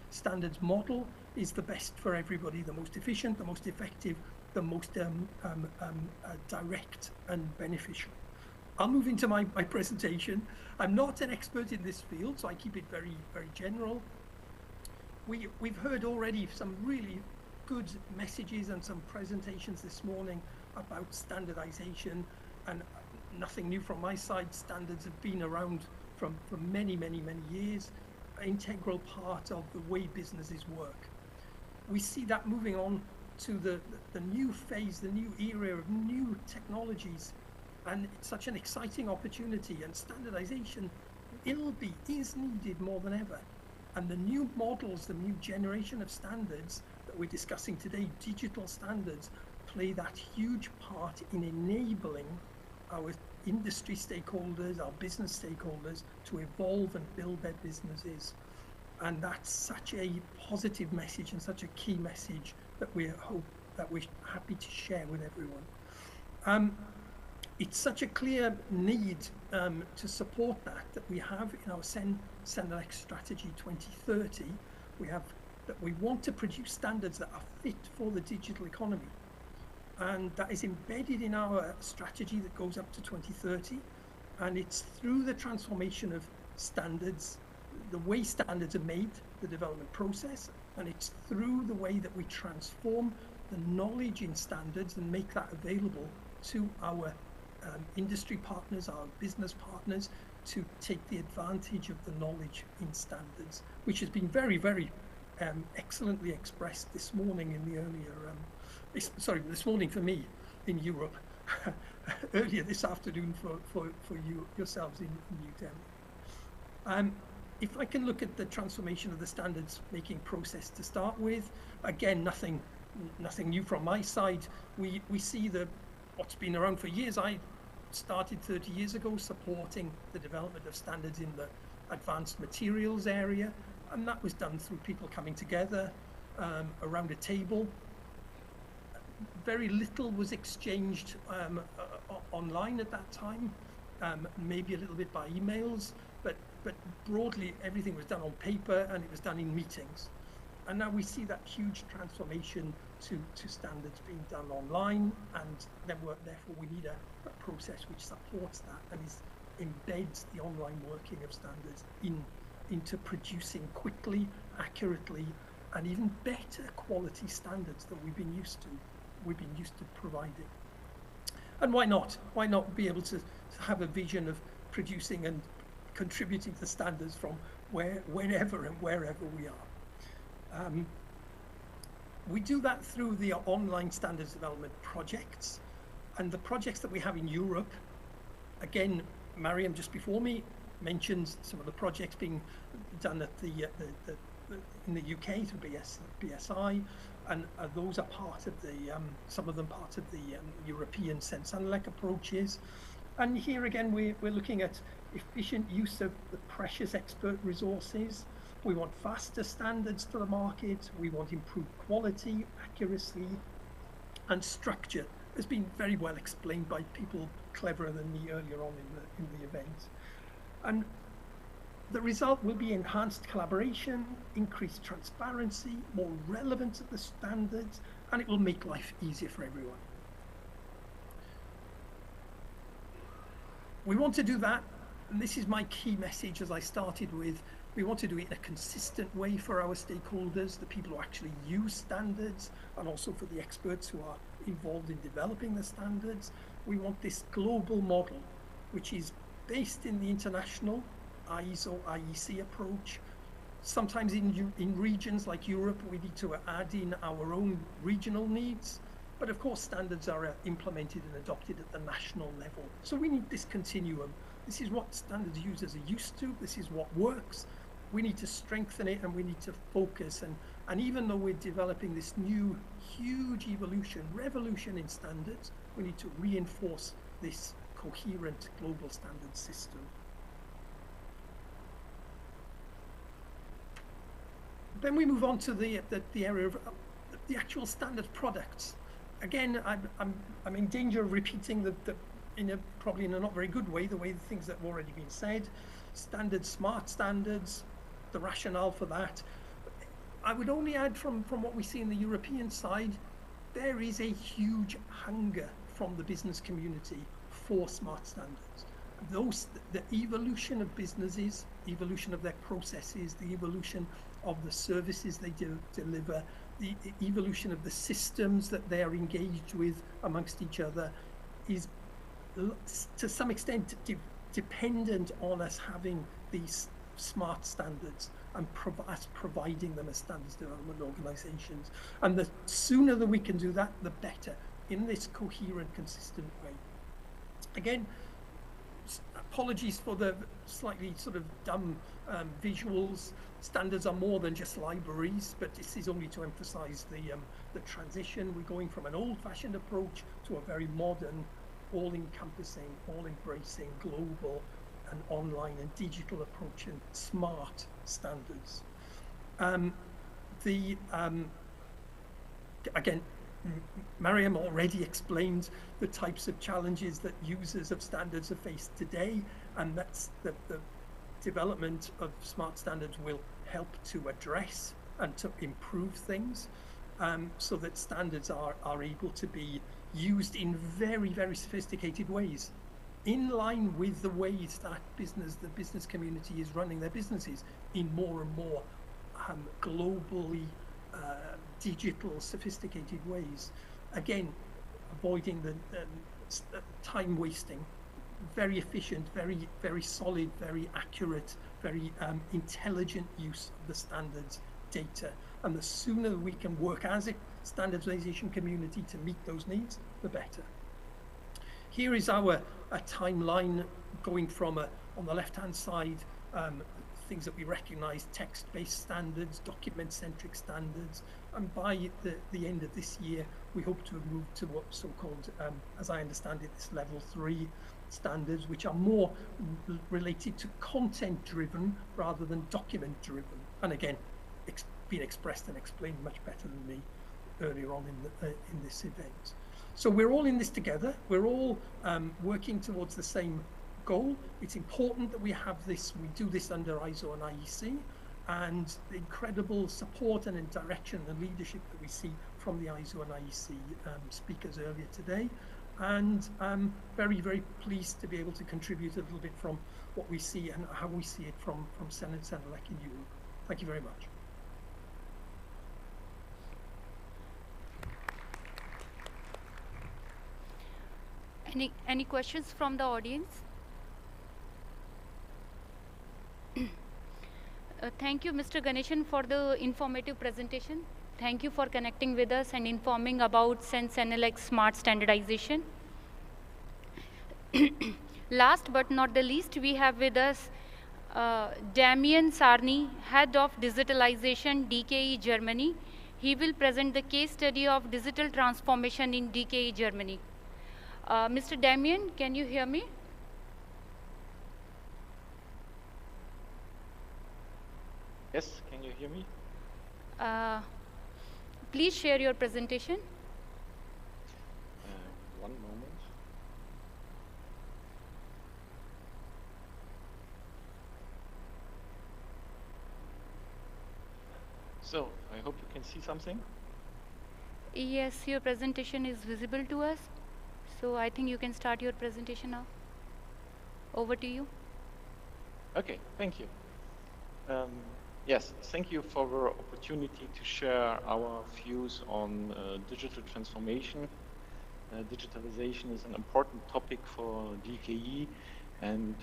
standards model is the best for everybody, the most efficient, the most effective, the most direct and beneficial. I'll move into my presentation. I'm not an expert in this field, so I keep it very general. We've heard already some really good messages and some presentations this morning about standardization, and nothing new from my side. Standards have been around for many years, an integral part of the way businesses work. We see that moving on to the new phase, the new era of new technologies, and it's such an exciting opportunity, and standardization is needed more than ever. And the new models, the new generation of standards that we're discussing today, digital standards, play that huge part in enabling our industry stakeholders, our business stakeholders, to evolve and build their businesses. And that's such a positive message and such a key message that we're happy to share with everyone. It's such a clear need to support that we have in our CENELEC strategy 2030. We want to produce standards that are fit for the digital economy, and that is embedded in our strategy that goes up to 2030. And it's through the transformation of standards, the way standards are made, the development process, and it's through the way that we transform the knowledge in standards and make that available to our industry partners, our business partners, to take the advantage of the knowledge in standards, which has been very excellently expressed this morning in the earlier, this morning for me in Europe, earlier this afternoon for yourselves in New Delhi. If I can look at the transformation of the standards making process to start with, again, nothing new from my side. We see what's been around for years. I started 30 years ago supporting the development of standards in the advanced materials area, and that was done through people coming together around a table. Very little was exchanged online at that time, maybe a little bit by emails, but broadly everything was done on paper and it was done in meetings. And now we see that huge transformation to standards being done online, and then therefore we need a process which supports that and embeds the online working of standards into producing quickly, accurately, and even better quality standards than we've been used to providing. And why not? Why not be able to have a vision of producing and contributing to standards from whenever and wherever we are? We do that through the online standards development projects, and the projects that we have in Europe. Again, Mariam just before me mentioned some of the projects being done at in the UK through BSI. and those are part of the, some of them part of the European sense-analytic approaches. And here again, we're looking at efficient use of the precious expert resources. We want faster standards to the market. We want improved quality, accuracy, and structure. Has been very well explained by people cleverer than me earlier on in the event. And the result will be enhanced collaboration, increased transparency, more relevance of the standards, and it will make life easier for everyone. We want to do that, and this is my key message as I started with. We want to do it in a consistent way for our stakeholders, the people who actually use standards, and also for the experts who are involved in developing the standards. We want this global model, which is based in the international ISO, IEC approach. Sometimes in regions like Europe, we need to add in our own regional needs. But of course, standards are implemented and adopted at the national level. So we need this continuum. This is what standards users are used to. This is what works. We need to strengthen it, and we need to focus. And even though we're developing this new, huge revolution in standards, we need to reinforce this coherent global standard system. Then we move on to the area of the actual standard products. Again, I'm in danger of repeating probably in a not very good way, the things that have already been said. Standards, smart standards, the rationale for that. I would only add from what we see in the European side, there is a huge hunger from the business community for smart standards. The evolution of businesses, evolution of their processes, the evolution of the services they deliver, the evolution of the systems that they are engaged with amongst each other is to some extent dependent on us having these smart standards and us providing them as standards development organizations. And the sooner that we can do that, the better, in this coherent, consistent way. Again, apologies for the slightly sort of dumb visuals. Standards are more than just libraries, but this is only to emphasize the transition. We're going from an old-fashioned approach to a very modern, all-encompassing, all-embracing, global and online and digital approach and smart standards. Again, Mariam already explained the types of challenges that users of standards are faced today, and that's the development of smart standards will help to address and to improve things, so that standards are able to be used in very, very sophisticated ways, in line with the ways that the business community is running their businesses in more and more globally digital, sophisticated ways. Again, avoiding the time wasting, very efficient, very, very solid, very accurate, very intelligent use of the standards data. And the sooner we can work as a standardization community to meet those needs, the better. Here is a timeline going from on the left-hand side, things that we recognize, text-based standards, document-centric standards, and by the end of this year, we hope to have moved to what so-called, as I understand it, this level 3 standards, which are more related to content-driven rather than document-driven. And again, been expressed and explained much better than me earlier on in this event. So we're all in this together. We're all working towards the same goal. It's important that we do this under ISO and IEC, and the incredible support and direction and leadership that we see from the ISO and IEC speakers earlier today. And I'm very, very pleased to be able to contribute a little bit from what we see and how we see it from Standardization in Europe. Thank you very much. Any questions from the audience? Thank you, Mr. Ganeshan, for the informative presentation. Thank you for connecting with us and informing about sense-analytic smart standardization. Last but not the least, we have with us Damien Sarny, Head of Digitalization, DKE Germany. He will present the case study of digital transformation in DKE, Germany. Mr. Damien, can you hear me? Yes, can you hear me? Please share your presentation. One moment. So, I hope you can see something. Yes, your presentation is visible to us. So I think you can start your presentation now. Over to you. Okay, thank you. Yes, thank you for the opportunity to share our views on digital transformation. Digitalization is an important topic for DKE, and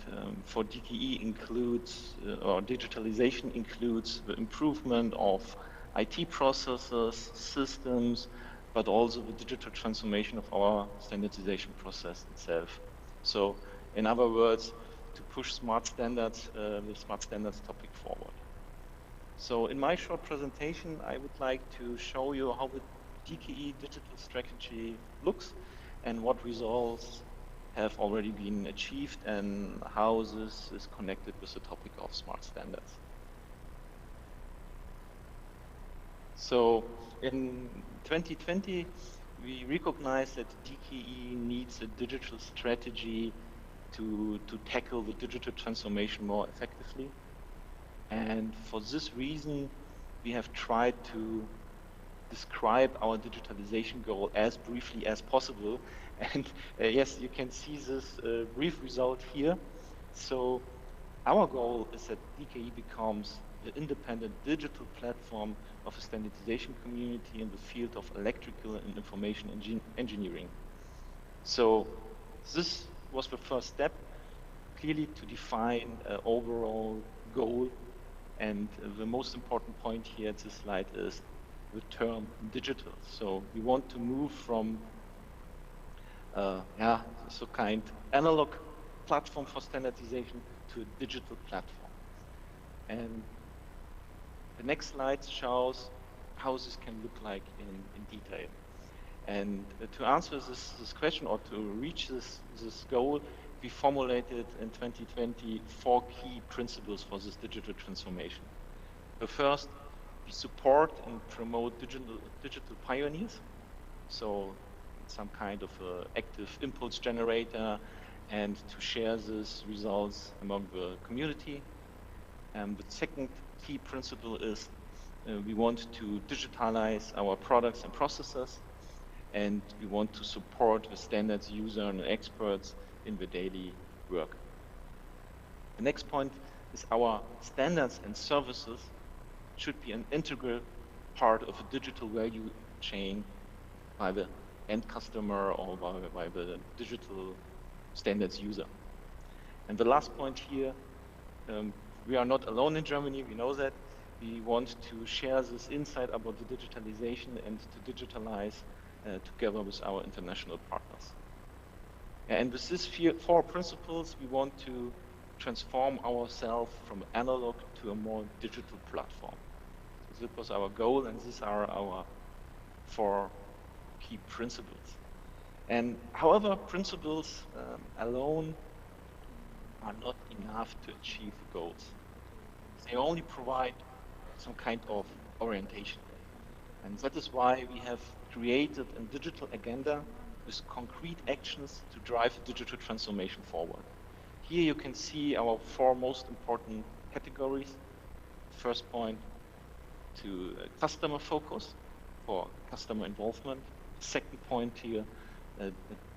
for DKE includes, or digitalization includes the improvement of IT processes, systems, but also the digital transformation of our standardization process itself. So, in other words, to push smart standards, the smart standards topic forward. So in my short presentation, I would like to show you how the DKE digital strategy looks and what results have already been achieved and how this is connected with the topic of smart standards. So in 2020, we recognize that DKE needs a digital strategy to tackle the digital transformation more effectively. And for this reason, we have tried to describe our digitalization goal as briefly as possible. And yes, you can see this brief result here. So our goal is that DKE becomes the independent digital platform of a standardization community in the field of electrical and information engineering. So this was the first step, clearly to define an overall goal. And the most important point here at this slide is the term digital. So we want to move from so kind analog platform for standardization to a digital platform. And the next slide shows how this can look like in detail. And to answer this question or to reach this goal, we formulated in 2020 4 key principles for this digital transformation. The first, we support and promote digital pioneers. So some kind of active impulse generator, and to share these results among the community. And the second key principle is we want to digitalize our products and processes, and we want to support the standards user and experts in the daily work. The next point is our standards and services should be an integral part of a digital value chain by the end customer or by the digital standards user. And the last point here, we are not alone in Germany, we know that. We want to share this insight about the digitalization and to digitalize together with our international partners. And with these 4 principles, we want to transform ourselves from analog to a more digital platform. So that was our goal, and these are our 4 key principles. And however, principles alone are not enough to achieve the goals. They only provide some kind of orientation. And that is why we have created a digital agenda with concrete actions to drive digital transformation forward. Here you can see our 4 most important categories. First point, to customer focus for customer involvement. Second point here,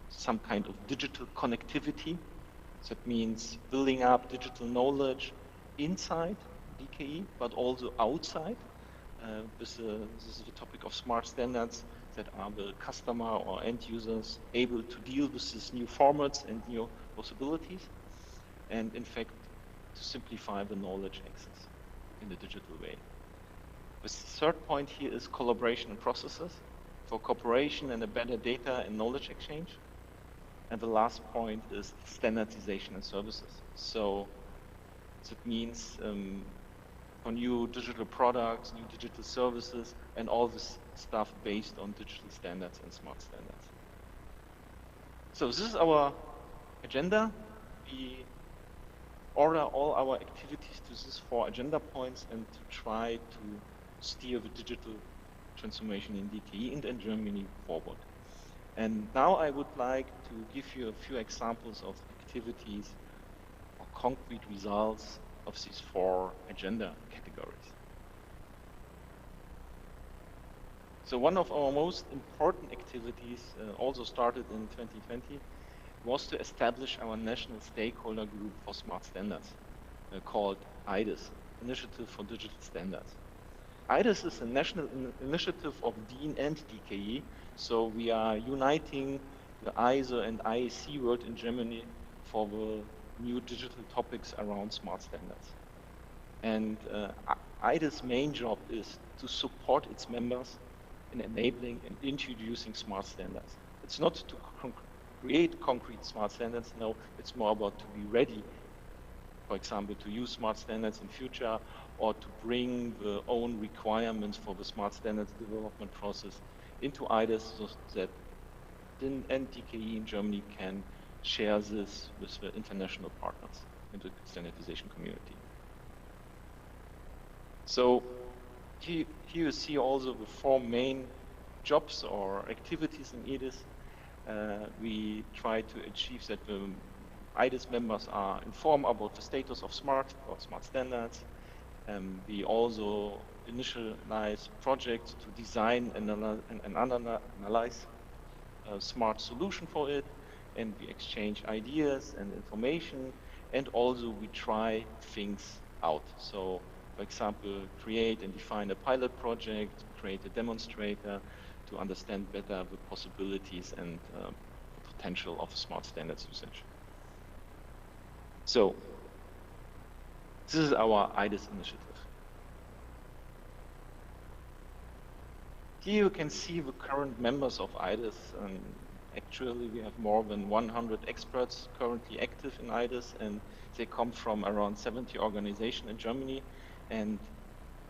some kind of digital connectivity. That means building up digital knowledge inside DKE, but also outside. This is the topic of smart standards, that are the customer or end users able to deal with these new formats and new possibilities, and in fact to simplify the knowledge access in the digital way. The third point here is collaboration and processes for cooperation and a better data and knowledge exchange. And the last point is standardization and services. So that means for new digital products, new digital services, and all this stuff based on digital standards and smart standards. So this is our agenda. We order all our activities to these 4 agenda points and to try to steer the digital transformation in DKE and in Germany forward. And now I would like to give you a few examples of activities or concrete results of these 4 agenda categories. So one of our most important activities, also started in 2020, was to establish our national stakeholder group for smart standards, called IDIS, Initiative for Digital Standards. IDIS is a national initiative of DIN and DKE, so we are uniting the ISO and IEC world in Germany for the new digital topics around smart standards. And IDIS' main job is to support its members in enabling and introducing smart standards. It's not to create concrete smart standards, no, it's more about to be ready, for example, to use smart standards in future, or to bring the own requirements for the smart standards development process into IDIS so that DIN and DKE in Germany can share this with the international partners in the standardization community. So here you see also the 4 main jobs or activities in IDIS. We try to achieve that the IDIS members are informed about the status of smart standards. We also initialize projects to design and analyze a smart solution for it, and we exchange ideas and information, and also we try things out. So, for example, create and define a pilot project, create a demonstrator to understand better the possibilities and the potential of smart standards usage. So, this is our IDIS initiative. Here you can see the current members of IDIS. Actually, we have more than 100 experts currently active in IDIS, and they come from around 70 organizations in Germany. And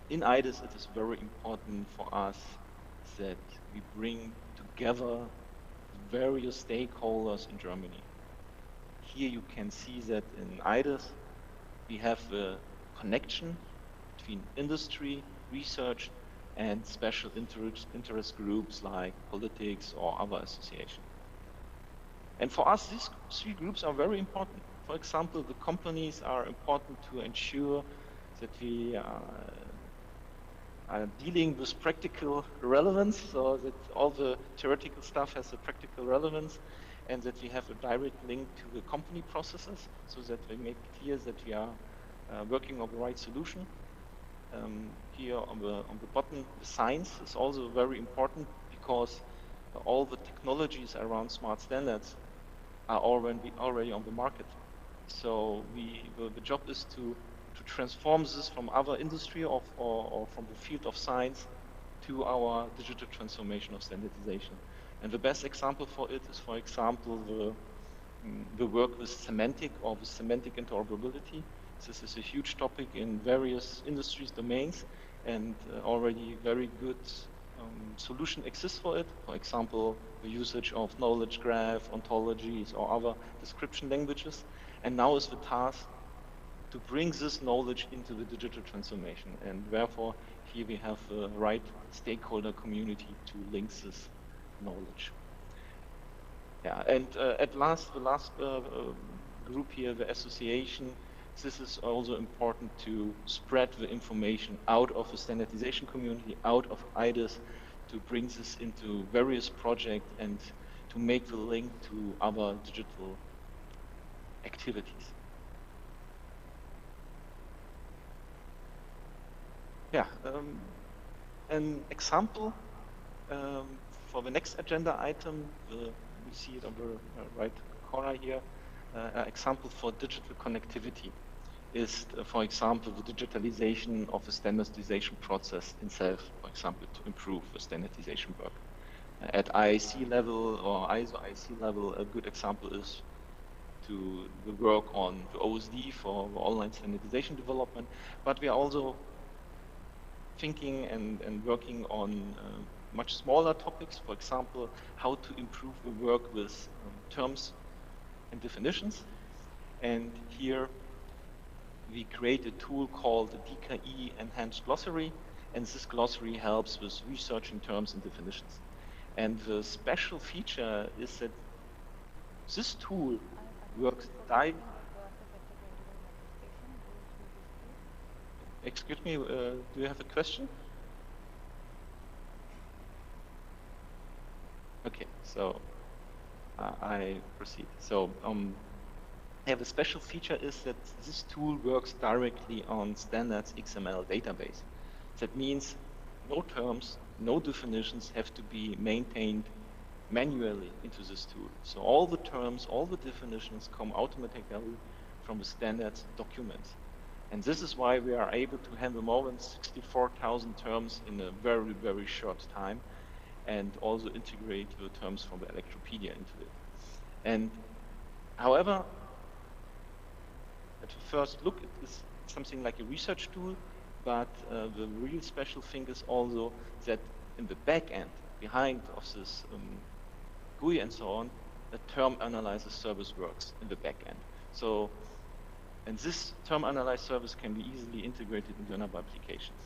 in IDIS, it is very important for us that we bring together various stakeholders in Germany. Here you can see that in IDIS, we have a connection between industry, research, and special interest groups like politics or other associations. And for us, these 3 groups are very important. For example, the companies are important to ensure that we are dealing with practical relevance, so that all the theoretical stuff has a practical relevance, and that we have a direct link to the company processes, so that we make clear that we are working on the right solution. Here on the bottom, the science is also very important, because all the technologies around smart standards are already on the market. So the job is to transform this from other industry or from the field of science to our digital transformation of standardization. And the best example for it is, for example, the work with semantic or with semantic interoperability. This is a huge topic in various industries domains, and already very good solution exists for it. For example, the usage of knowledge graph, ontologies, or other description languages. And now is the task to bring this knowledge into the digital transformation. And therefore, here we have the right stakeholder community to link this knowledge. Yeah, and the last group here, the association, this is also important to spread the information out of the standardization community, out of IDIS, to bring this into various projects and to make the link to other digital activities. Yeah, an example for the next agenda item, we see it on the right corner here, an example for digital connectivity is, for example, the digitalization of the standardization process itself, for example, to improve the standardization work. At IEC level or ISO IEC level, a good example is to the work on the OSD for the online standardization development, but we are also thinking and working on much smaller topics, for example, how to improve the work with terms and definitions. And here we create a tool called the DKE Enhanced Glossary, and this glossary helps with researching terms and definitions. And the special feature is that this tool works Excuse me, do you have a question? Okay, so I proceed. So the special feature is that this tool works directly on standards XML database. That means no terms, no definitions have to be maintained manually into this tool. So all the terms, all the definitions come automatically from the standards documents. And this is why we are able to handle more than 64,000 terms in a very, very short time, and also integrate the terms from the Electropedia into it. And however, at first look, it is something like a research tool, but the real special thing is also that in the back end, behind of this GUI and so on, a term analyzer service works in the back end. So, and this term analyzer service can be easily integrated into another applications.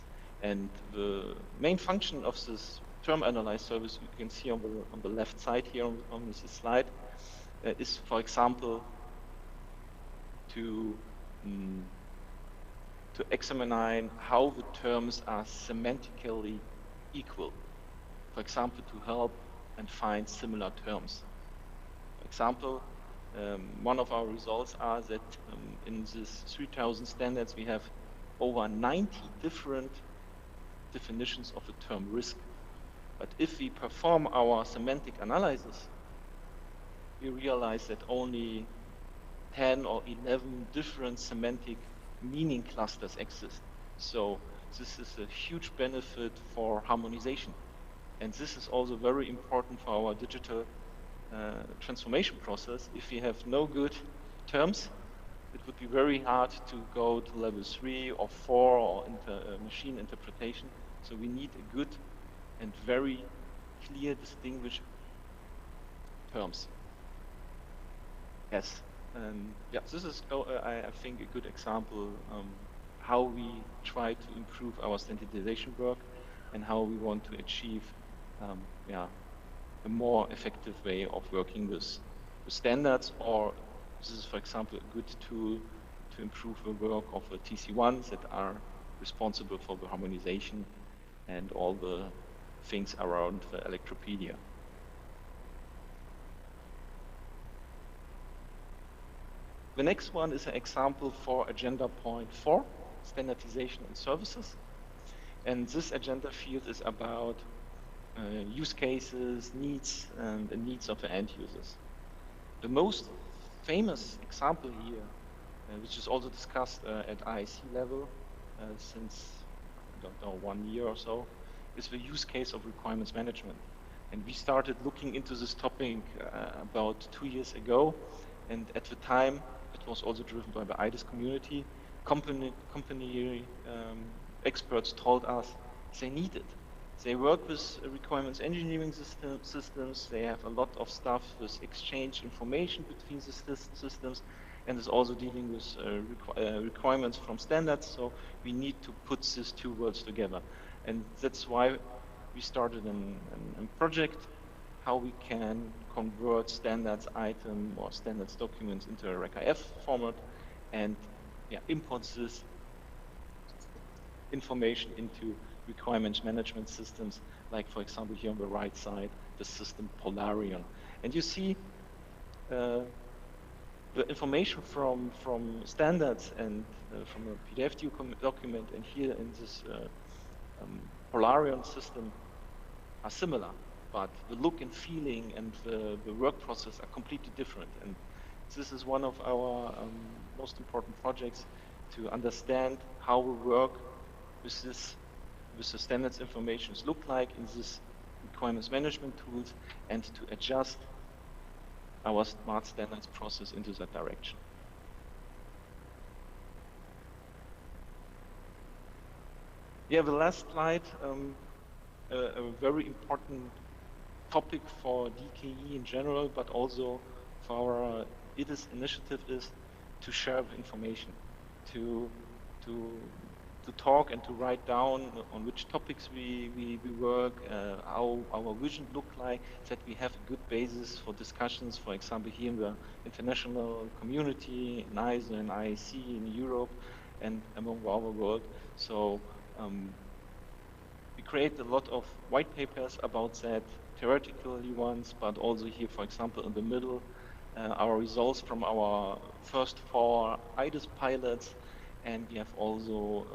And the main function of this term analyzer service, you can see on the left side here on this slide, is, for example, to examine how the terms are semantically equal. For example, to help and find similar terms. For example, one of our results are that in this 3,000 standards we have over 90 different definitions of the term risk. But if we perform our semantic analysis, we realize that only 10 or 11 different semantic meaning clusters exist. So this is a huge benefit for harmonization. And this is also very important for our digital transformation process. If we have no good terms, it would be very hard to go to level 3 or 4 or machine interpretation. So we need a good and very clear, distinguished terms. Yes. Yeah, this is, I think, a good example how we try to improve our standardization work and how we want to achieve a more effective way of working with standards, or this is, for example, a good tool to improve the work of the TC1s that are responsible for the harmonization and all the things around the Electropedia. The next one is an example for agenda point 4, standardization and services. And this agenda field is about use cases, needs, and the needs of the end users. The most famous example here, which is also discussed at IEC level since, I don't know, 1 year or so, is the use case of requirements management. And we started looking into this topic about 2 years ago, and at the time, it was also driven by the IDIS community. Company experts told us they need it. They work with requirements engineering systems. They have a lot of stuff with exchange information between the systems, and is also dealing with requirements from standards. So we need to put these two worlds together. And that's why we started a project, how we can convert standards item or standards documents into a RecIF format and import this information into requirements management systems, like, for example, here on the right side, the system Polarion. And you see the information from standards and from a PDF document and here in this Polarion system are similar, but the look and feeling and the work process are completely different. And this is one of our most important projects, to understand how we work with the standards information look like in this requirements management tools, and to adjust our smart standards process into that direction. Yeah, the last slide, a very important topic for DKE in general, but also for our IDIS initiative is to share the information, to talk and to write down on which topics we work, how our vision look like, that we have a good basis for discussions, for example, here in the international community, in ISO and IEC, in Europe, and among our world. So we create a lot of white papers about that, theoretically ones, but also here, for example, in the middle, our results from our first 4 IDIS pilots, and we have also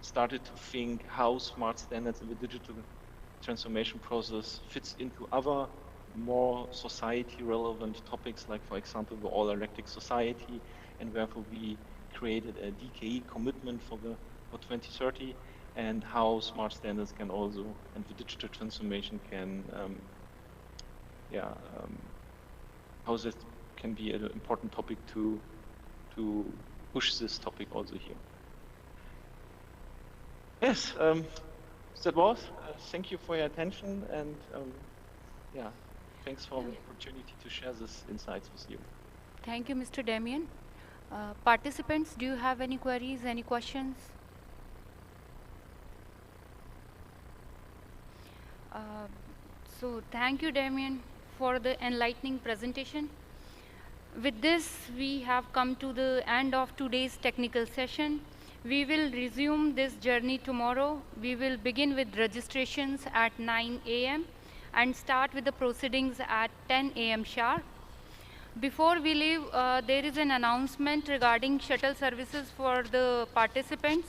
started to think how smart standards in the digital transformation process fits into other more society relevant topics, like for example the all electric society, and therefore we created a DKE commitment for 2030, and how smart standards can also, and the digital transformation can how that can be an important topic to push this topic also here. Yes, that was. Thank you for your attention, and yeah, thanks for the opportunity to share this insights with you. Thank you, Mr. Damien. Participants, do you have any queries, any questions? So thank you, Damien, for the enlightening presentation. With this, we have come to the end of today's technical session. We will resume this journey tomorrow. We will begin with registrations at 9 a.m. and start with the proceedings at 10 a.m. sharp. Before we leave, there is an announcement regarding shuttle services for the participants.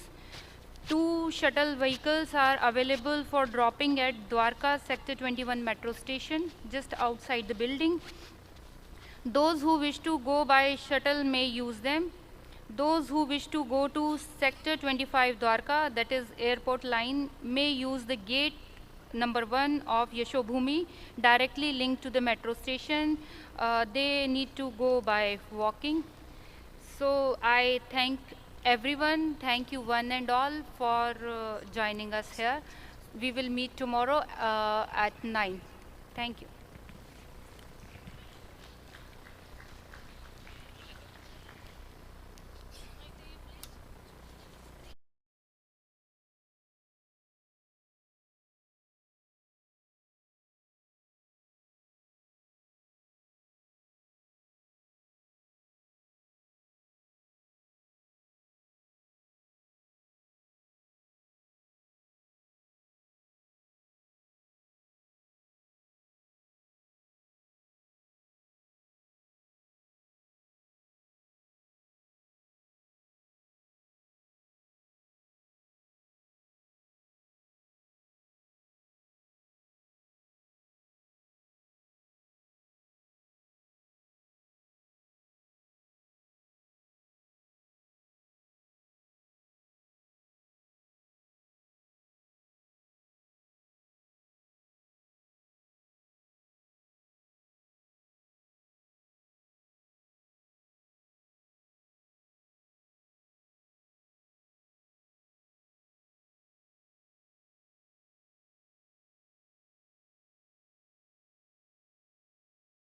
2 shuttle vehicles are available for dropping at Dwarka Sector 21 metro station, just outside the building. Those who wish to go by shuttle may use them. Those who wish to go to Sector 25 Dwarka, that is airport line, may use the gate number 1 of Yashobhumi, directly linked to the metro station. They need to go by walking. So I thank everyone, thank you one and all for joining us here. We will meet tomorrow at 9. Thank you.